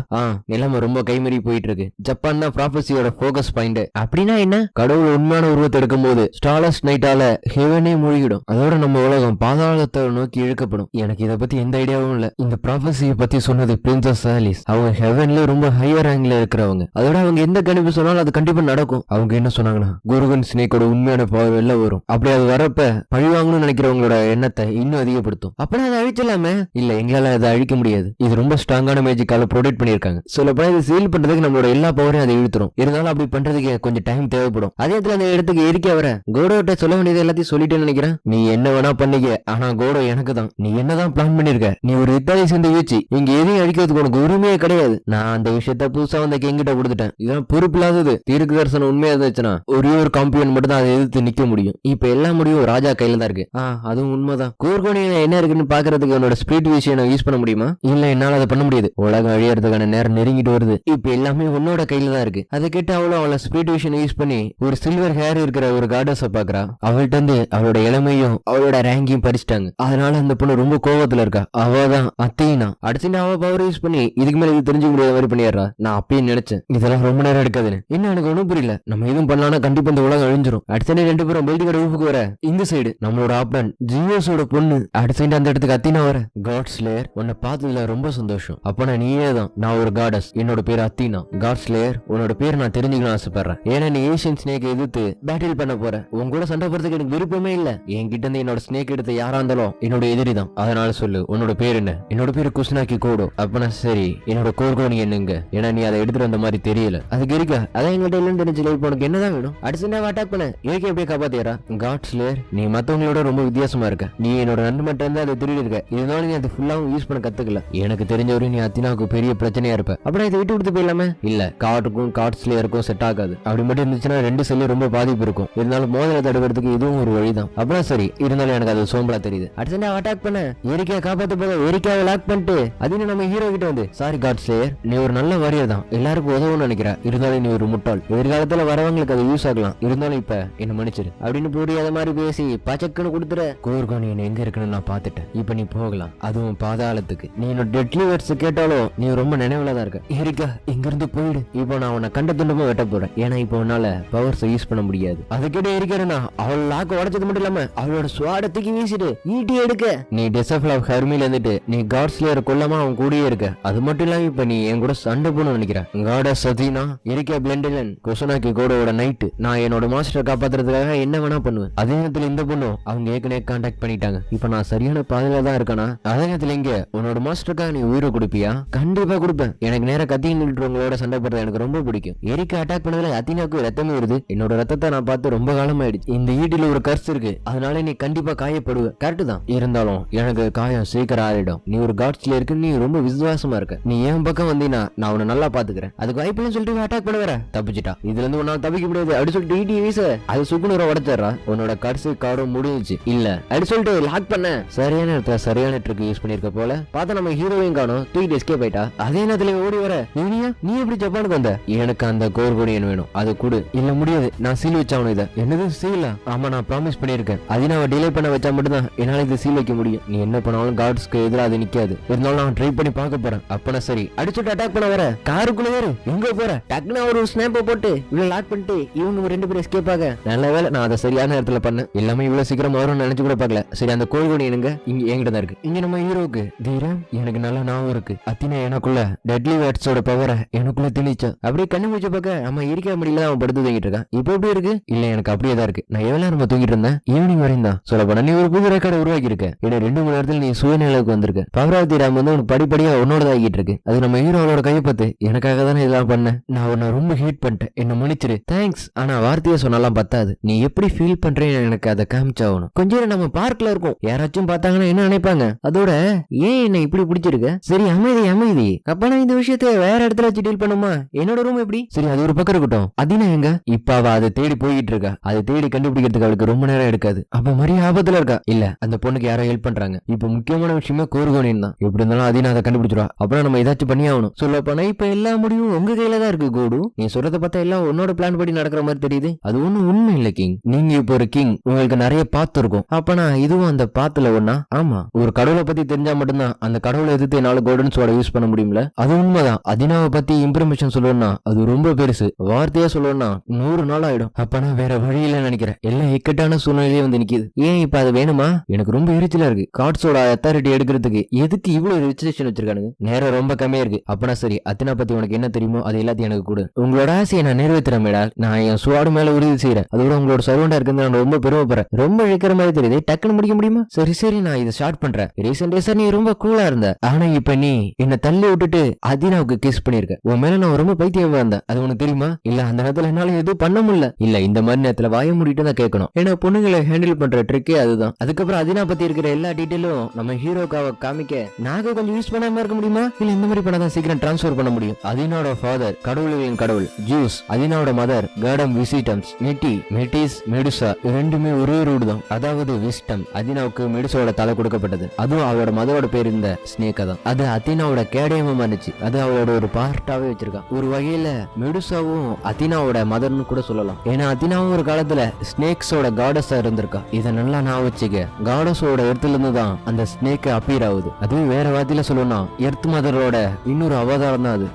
நிலைமை ரொம்ப கைமறி போயிட்டு இருக்கு. ஜப்பான் தான் ப்ராபசியோட ஃபோக்கஸ் பாயிண்ட். அப்படின்னா என்ன? கடவுள் உண்மையான உருவத்தை எடுக்கும் போது ஸ்டார்லெஸ் நைட்டால ஹெவனே மூழ்கிடும். அதோட நம்ம உலகம் பாதாளத்தை நோக்கி இழுக்கப்படும். எனக்கு இதை பத்தி எந்த ஐடியாவும் இல்ல. இந்த ப்ராபசியை பத்தி சொன்னது பிரின்சஸ் ஆலிஸ். அவங்க ஹெவன்ல ரொம்ப ஹையர் ரேங்க்ல இருக்கிறவங்க. அதோட அவங்க எந்த கணிப்பு சொன்னாலும் அது கண்டிப்பா நடக்கும். அவங்க என்ன சொன்னாங்கன்னா குருகன் ஸ்னேக்கோட உண்மையான பவர் வெளில வரும். அப்படி அது வரப்ப பழிவாங்கணும்னு நினைக்கிறவங்களோட எண்ணத்தை இன்னும் அதிகப்படுத்தும். அப்படின்னா அதை அழிச்சலாமே? இல்ல, எங்களால அதை அழிக்க முடியாது. இது ரொம்ப ஸ்ட்ராங்கான மேஜிக்கால ப்ரொடெக்ட் பண்ணிருக்காங்க. சொல்லப்போனா இது சீல் பண்றதுக்கு நம்மளோட எல்லா பவரையும் அதை இழுத்துரும். இருந்தாலும் அப்படி பண்றதுக்கு கொஞ்சம் டைம் தேவைப்படும். அதே இடத்துல அந்த இடத்துக்கு எரிக்க வர கோடோட்ட சொல்ல வேண்டியது எல்லாத்தையும் சொல்லிட்டேன்னு நினைக்கிறேன். நீ என்ன வேணா பண்ணிக்க, ஆனா கோடோ எனக்கு தான். நீ என்னதான் பிளான் பண்ணிருக்க? நீ ஒரு இத்தாலி சேர்ந்து வீச்சு இங்க எதையும் அழிக்கிறதுக்கு உனக்கு உரிமையே கிடையாது. நான் அந்த விஷயத்த புதுசா வந்து எங்கிட்ட கொடுத்துட்டேன். இதெல்லாம் பொறுப்பில்லாதது. தீர்க்க தரிசனம் உண்மையா இருந்துச்சுன்னா ஒரே ஒரு காம்பியன் மட்டும் தான் அதை எதிர்த்து நிக்க முடியும். இப்ப எல்லா முடியும் ராஜா கையில தான் இருக்கு. அதுவும் உண்மைதான். கோர்கோனியன் என்ன இருக்குன்னு பாக்குறதுக்கு என்னோட ஸ்பிரிட் விஷயம் யூஸ் பண்ண முடியுமா? இல்ல, என்னால அதை பண்ண முடியாது. உலகம் அழியறதுக்கான நேரம் நெருங்கிட்டு வருது. இப்ப எல்லாமே உன்னோட கையில தான் இருக்கு. அதை கேட்டு அவளை ஸ்பிரிட் விஷயம் யூஸ் பண்ணி ஒரு சில்வர் ஹேர் இருக்கிற ஒரு கார்டஸ பாக்குறா. அவள்கிட்ட இருந்து அவளோட இளமையும் அவளோட ரேங்கையும் பறிச்சிட்டாங்க. அதனால அந்த பொண்ணு ரொம்ப கோவத்துல இருக்கா. அவதான் அத்தீனா. அடுத்து அவ பவர் யூஸ் பண்ணி இதுக்கு மேல இது தெரிஞ்சுக்க முடியாத மாதிரி பண்ணிடுறா. நான் அப்பயே நினைச்சேன் இதெல்லாம் ரொம்ப நேரம் எடுக்காதுன்னு. என்ன எனக்கு ஒண்ணும் புரியல. நம்ம எதுவும் பண்ணலாம்னா கண்டிப்பா இந்த உலகம் அழிஞ்சிரும். அடுத்த 2 பேரும் பெல்டிகோட ரூஃபுக்கு வர இந்த சைடு நம்மளோட ஆப்டன் ஜியோஸோட பொண்ணு. அடுத்த சைடு அந்த இடத்துக்கு அத்தீனா வர. காட் ஸ்லேயர், உன்னை பார்த்ததுல ரொம்ப சந்தோஷம். அப்ப நான் நீயே தான். நான் ஒரு காடஸ், என்னோட பேர் அத்தீனா. காட் ஸ்லேயர், உன்னோட பேர் நான் தெரிஞ்சுக்கணும் ஆசைப்படுறேன். ஏன்னா நீ ஏஷியன் ஸ்னேக் எதிர்த்து பேட்டில் பண்ண போற. உன் கூட சண்டை போறதுக்கு எனக்கு விருப்பமே இல்ல. என்கிட்ட இருந்து என்னோட ஸ்னேக் எடுத்த யாரா இருந்தாலும் என்னோட எதிரி தான். அதனால சொல்லு, உன்னோட பேர் என்ன? என்னோட பேரு குஸ்னாக்கி கோடோ. அப்பனா சரி, என்னோட கோர்கோனி என்னங்க? ஏன்னா நீ அதை எடுத்துட்டு வந்த மாதிரி தெரியல. அதுக்கு இருக்கா அதான் எங்கள்கிட்ட இல்லன்னு தெரிஞ்சு இப்போ உனக்கு என்னதான் வேணும்? அடிச்சுட்டா அட்டாக் பண்ண ஏகே அப்படியே காப்பாத்தியரா. காட் ஸ்லேயர், நீ மத்தவங்களோட ரொம்ப வித்தியாசமா இருக்க. நீ என்னோட நண்பன் மட்டும் இருந்து அதை திருடி இருக்க. இதனால நீ அதை ஃபுல்லாவும் யூஸ் பண்ண கத்துக்கல. எனக்கு தெரிஞ்சவரையும் நீ அத்தினாவுக்கு பெரிய பிரச்சனையா இருப்ப. அப்படின்னா இதை விட்டு கொடுத்து போயிடலாமே? இல்ல, காட்டுக்கும் காட் ஸ்லேயருக்கும் செட் ஆகாது. அப்படி மட்டும் இருந்துச்சுன்னா 2 செல்லும் ரொம்ப பாதிப்பு இருக்கும். இருந்தாலும் மோதலை தடுக்கிறதுக்கு இதுவும் ஒரு வழிதான். அப்படின்னா சரி, இருந்தாலும் எனக்கு அது சோம்பலா தெரியுது. அடிச்சுட்டா அட்டாக் பண்ண எரிக்கா காப்பாத்த போத எரிக்காவை லாக் பண்ணிட்டு அது நம்ம ஹீரோ கிட்ட வந்து, சாரி காட் ஸ்லேயர், நீ ஒரு நல்ல வாரியர் தான், எல்லாருக்கும் உதவும்னு நினைக்கிற. இருந்தாலும் நீ ஒரு முட்டாள். எதிர்காலத்துல வரவங்களுக்கு அது யூஸ் ஆகலாம். இருந்தாலும் இப்ப என்ன மன்னிச்சிரு அப்படின்னு புரியாத மாதிரி பேசி பச்சக்குன்னு கொடுத்துற. கோர்கோனியன் எங்க இருக்குன்னு நான் பாத்துட்டேன். இப்ப நீ போகலாம், அதுவும் பாதாளத்துக்கு. நீ என்னோட டெட்லி வேர்ட்ஸ் கேட்டாலும் நீ ரொம்ப நினைவுல தான் இருக்க. எரிக்கா இங்க இருந்து போயிடு. இப்போ நான் உன்னை கண்ட துண்டமா வெட்ட போறேன். ஏன்னா இப்போ உன்னால பவர்ஸ் யூஸ் பண்ண முடியாது. அதை கேட்டு எரிக்கிறேன்னா அவள் லாக்க உடைச்சது மட்டும் இல்லாம அவளோட சுவாடத்துக்கு வீசிட்டு ஈட்டி எடுக்க. நீ டிசபிள் ஆஃப் ஹெர்மில இருந்துட்டு நீ காட் ஸ்லேயர் கொல்லாம அவன் கூடயே இருக்க. அது மட்டும் இல்லாம இப்ப நீ என் கூட சண்டை போன்னு நினைக்கிறேன். காடஸ் சதீனா, எரிக்கா பிளெண்டிலன், குசுனாக்கி கோடோட நைட்டு. நான் என்னோட மாஸ்டரை காப்பாத்துறதுக்காக என்ன வேணா பண்ணுவேன். அதே நேரத்துல இந்த பொண்ணும் அவங்க ஏற்கனவே கான்டாக்ட் பண்ணிட்டாங்க. இப்ப நான் சரியான பாதையில தான் இருக்கானா? அதே நேரத்துல இங்க உன்னோட மாஸ்டருக்காக நீ உயிரை கொடுப்பியா? கண்டிப்பா கொடுப்பேன். எனக்கு நேரம் கத்தி நின்றுவங்களோட சண்டை போடுறது எனக்கு ரொம்ப பிடிக்கும். எரிக்கா அட்டாக் பண்ணதுல அத்தினாக்கு ரத்தமே வருது. என்னோட ரத்தத்தை நான் பார்த்து ரொம்ப காலம் ஆயிடுச்சு. இந்த ஈட்டில ஒரு கர்ஸ் இருக்கு, அதனால நீ கண்டிப்பா காயப்படுவ. கரெக்ட் தான். இருந்தாலும் எனக்கு காயம் சீக்கிரம் ஆறிடும். வேண்டாம். நீ ஒரு காட்ஸ்ல இருக்கு, நீ ரொம்ப விசுவாசமா இருக்க. நீ என் பக்கம் வந்தீனா நான் உன்னை நல்லா பாத்துக்கிறேன். அதுக்கு வாய்ப்பு சொல்லிட்டு அட்டாக் பண்ண வர தப்பிச்சிட்டா. இதுல இருந்து உன்னால தப்பிக்க முடியாது அப்படி சொல்லிட்டு ஈட்டி வீச அது சுக்குநூற உடச்சிடறா. உன்னோட கடைசி கார்டும் முடிஞ்சிச்சு. இல்ல அப்படி சொல்லிட்டு லாக் பண்ண சரியான இடத்துல சரியான ட்ரிக் யூஸ் பண்ணிருக்க போல. பார்த்தா நம்ம ஹீரோவையும் காணும், தூக்கிட்டு எஸ்கேப் ஆயிட்டா. அதே நேரத்துல ஓடி வர இவனியா நீ எப்படி ஜப்பானுக்கு வந்த? எனக்கு அந்த கோர்கோடியன் வேணும், அது கூடு. இல்ல முடியாது, நான் சீல் வச்சாவணும். இதை என்னது சீலா? ஆமா நான் ப்ராமிஸ் பண்ணிருக்கேன். அதை நான் டிலே பண்ண வச்சா மட்டும்தான் என்னால இது சீல் வைக்க முடியும். நீ என்ன பண்ணாலும் காட்ஸ்க்கு எதிராக அது நிக்காது. இருந்தாலும் நான் ட்ரை பண்ணி பார்க்க போறேன். அப்பனா சரி அடிச்சுட்டு அட்டாக் பண்ண வர காருக்குள்ள ஏறு. எங்க போற? டக்குனு ஒரு ஸ்னாப்பை போட்டு இவ்வளவு லாக் பண்ணிட்டு இவங்க 2 பேரும் எஸ்கேப் ஆக. நல்ல வேலை நான் அதை சரியான நேரத்துல பண்ணேன். எல்லாமே இவ்வளவு சீக்கிரம் வரும்னு நினைச்சு கூட பார்க்கல. சரி அந்த கோழிகோடி எனக்கு இங்க என்கிட்ட தான் இருக்கு. இங்க நம்ம ஹீரோக்கு தீரம் எனக்கு நல்லா ஞாபகம் இருக்கு. அத்தினா எனக்குள்ள டெட்லி வேர்ட்ஸோட பவரை எனக்குள்ள திணிச்சா. அப்படியே கண்ணு முடிச்ச பார்க்க நம்ம இருக்க முடியல. அவன் படுத்து தூங்கிட்டு இருக்கான். இப்போ எப்படி இருக்கு? இல்ல எனக்கு அப்படியே தான் இருக்கு. நான் எவ்வளவு நேரம் தூங்கிட்டு இருந்தேன்? ஈவினிங் வரையும் தான். சொல்ல போனா நீ ஒரு புது ரெக்கார்டை உருவாக்கி இருக்க. ஏன்னா 2 மணி நேரத்தில் நீ சுயநிலைக்கு வந்திருக்க. பவராவதி ராம் வந்து உனக்கு படிப்படியா உன்னோட ஆகிட்டு இருக்கு. அது நம்ம ஹீரோவோட கையை பார்த்து எனக்காக தானே இதெல்லாம் பண்ண. நான் உன்னை ரொம்ப ஹேட் பண்ணிட்டேன், என்ன மன்னிச்சிரு. தேங்க்ஸ். ஆனா வார்த்தையை சொன்னாலாம் பத்தாது. நீ எப்படி ஃபீல் பண்றேன்னு எனக்கு அதை காமிச்சாகணும். கொஞ்சம் நம்ம பார்க்ல இருக்கோம், யாராச்சும் பார்த்தாங்கன்னா என்ன நினைப்பாங்க? அதோட ஏன் என்ன இப்படி பிடிச்சிருக்க? சரி அமைதி அமைதி. அப்ப நான் இந்த விஷயத்த வேற இடத்துல வச்சு டீல் பண்ணுமா? என்னோட ரூம் எப்படி? சரி அது ஒரு பக்கம் இருக்கட்டும். அதினா எங்க? இப்ப அவ அதை தேடி போயிட்டு இருக்கா. அதை தேடி கண்டுபிடிக்கிறதுக்கு அவளுக்கு ரொம்ப நேரம் எடுக்காது. அப்ப மரிய ஆபத்துல இருக்கா. இல்ல அந்த பொண்ணுக்கு யாரோ ஹெல்ப் பண்றாங்க. இப்ப முக்கியமான விஷயமே கோர்கோனின் தான். எப்படி இருந்தாலும் அதினா அதை கண்டுபிடிச்சிருவா. அப்புறம் நம்ம ஏதாச்சும் பண்ணி ஆகணும். சொல்ல போனா இப்ப எல்லா முடிவும் உங்க கையில தான் இருக்கு கோடு. நீ சொல்றத பார்த்தா எல்லாம் உன்னோட பிளான் படி நடக்கிற மாதிரி தெரியுது. அது ஒண்ணும் உண்மை இல்ல கிங். நீங்க இப்ப ஒரு கிங், உங்களுக்கு நிறைய பாத்து இருக்கும். அப்பனா இதுவும் அந்த பாத்துல ஒண்ணா? ஆமா, ஒரு கடவுளை பத்தி தெரிஞ்சா மட்டும்தான் அந்த கடவுளை எதிர்த்து என்னால கோல்டன் சோட யூஸ் பண்ண முடியும்ல. அது உண்மைதான். அதினாவை பத்தி இன்ஃபர்மேஷன் சொல்லணும்னா அது ரொம்ப பெருசு. வார்த்தையா சொல்லணும்னா 100 நாள் ஆயிடும். அப்பனா வேற வழியில நினைக்கிறேன். எல்லாம் இக்கட்டான சூழ்நிலையே வந்து நிக்குது. ஏன் இப்ப அது வேணுமா? எனக்கு ரொம்ப எரிச்சலா இருக்கு. கார்ட்ஸோட அத்தாரிட்டி எடுக்கிறதுக்கு எதுக்கு இவ்வளவு ரெஜிஸ்ட்ரேஷன் வச்சிருக்கானுங்க? நேரம் ரொம்ப கம்மியா இருக்கு. அப்பனா சரி அத்தினா பத்தி உனக்கு என்ன தெரியுமோ அது எல்லாத்தையும் எனக்கு கொடு. உங்களோட ஆசையை நான் நிறைவேற்றுறேன் மேடால். நான் என் சுவாடு மேல உறுதி செய்யறேன். அதோட உங்களோட சர்வெண்டா இருக்கிறது நான் ரொம்ப பெருமைப்படுறேன். ரொம்ப இழுக்கிற மாதிரி தெரியுது. டக்குன்னு முடிக்க முடியுமா? சரி சரி நான் இதை ஸ்டார்ட் பண்றேன். ரீசெண்ட் டேஸா நீ ரொம்ப கூலா இருந்த. ஆனா இப்ப நீ என்ன தள்ளி விட்டுட்டு அதினாவுக்கு கிஸ் பண்ணிருக்க. உன் மேல நான் ரொம்ப பைத்தியமா இருந்தேன். அது உனக்கு தெரியுமா? இல்ல அந்த நேரத்துல என்னால எதுவும் பண்ண முடியல. இல்ல இந்த மாதிரி நேரத்துல வாய மூடிட்டு தான் கேட்கணும். ஏன்னா பொண்ணுங்களை ஹேண்டில் பண்ற ட்ரிக்கே அதுதான். அதுக்கப்புறம் அதினா பத்தி இருக்கிற எல்லா டீட்டெயிலும் நம்ம ஹீரோக்காக காமிக்க நாங்க கொஞ்சம் யூஸ் பண்ணாம இருக்க முடியுமா? இல்ல இந்த மாதிரி பண்ணாதான் சீக்கிரம் டிரான்ஸ்ஃபர் பண்ண முடியும். அதினாவோட ஃபாதர் கடவுளின் கடவுள் ஜூஸ். அதினாவோட மதர் காடம் விசிட்டம்ஸ். மெட்டிஸ் மெடுசா. ரெண்டுமே ஒரே ரூட் தான். அதாவது விஸ்டம். அதினாவுக்கு மெடுசாவோட தலை கொடுக்கப்பட்டது. அதுவும் அவளோட மதரோட பேர் இந்த ஸ்னேக் தான். அது அதினாவோட கேடயமா இருந்துச்சு. அது அவளோட ஒரு பார்ட்டாவே வச்சிருக்கான். ஒரு வகையில மெடுசாவும் அதினாவோட மதர்னு கூட சொல்லலாம். ஏன்னா அதினாவும் ஒரு காலத்துல ஸ்னேக்ஸோட காடஸா இருந்திருக்கா. இதை நல்லா நான் வச்சுக்க. காடஸோட இடத்துல இருந்து தான் அந்த ஸ்னேக் அப்பீர் ஆகுது. அதுவும் வேற வார்த்தையில சொல்லணும்னா எர்த் மதரோட இன்னொரு அவதாரம் தான் அது.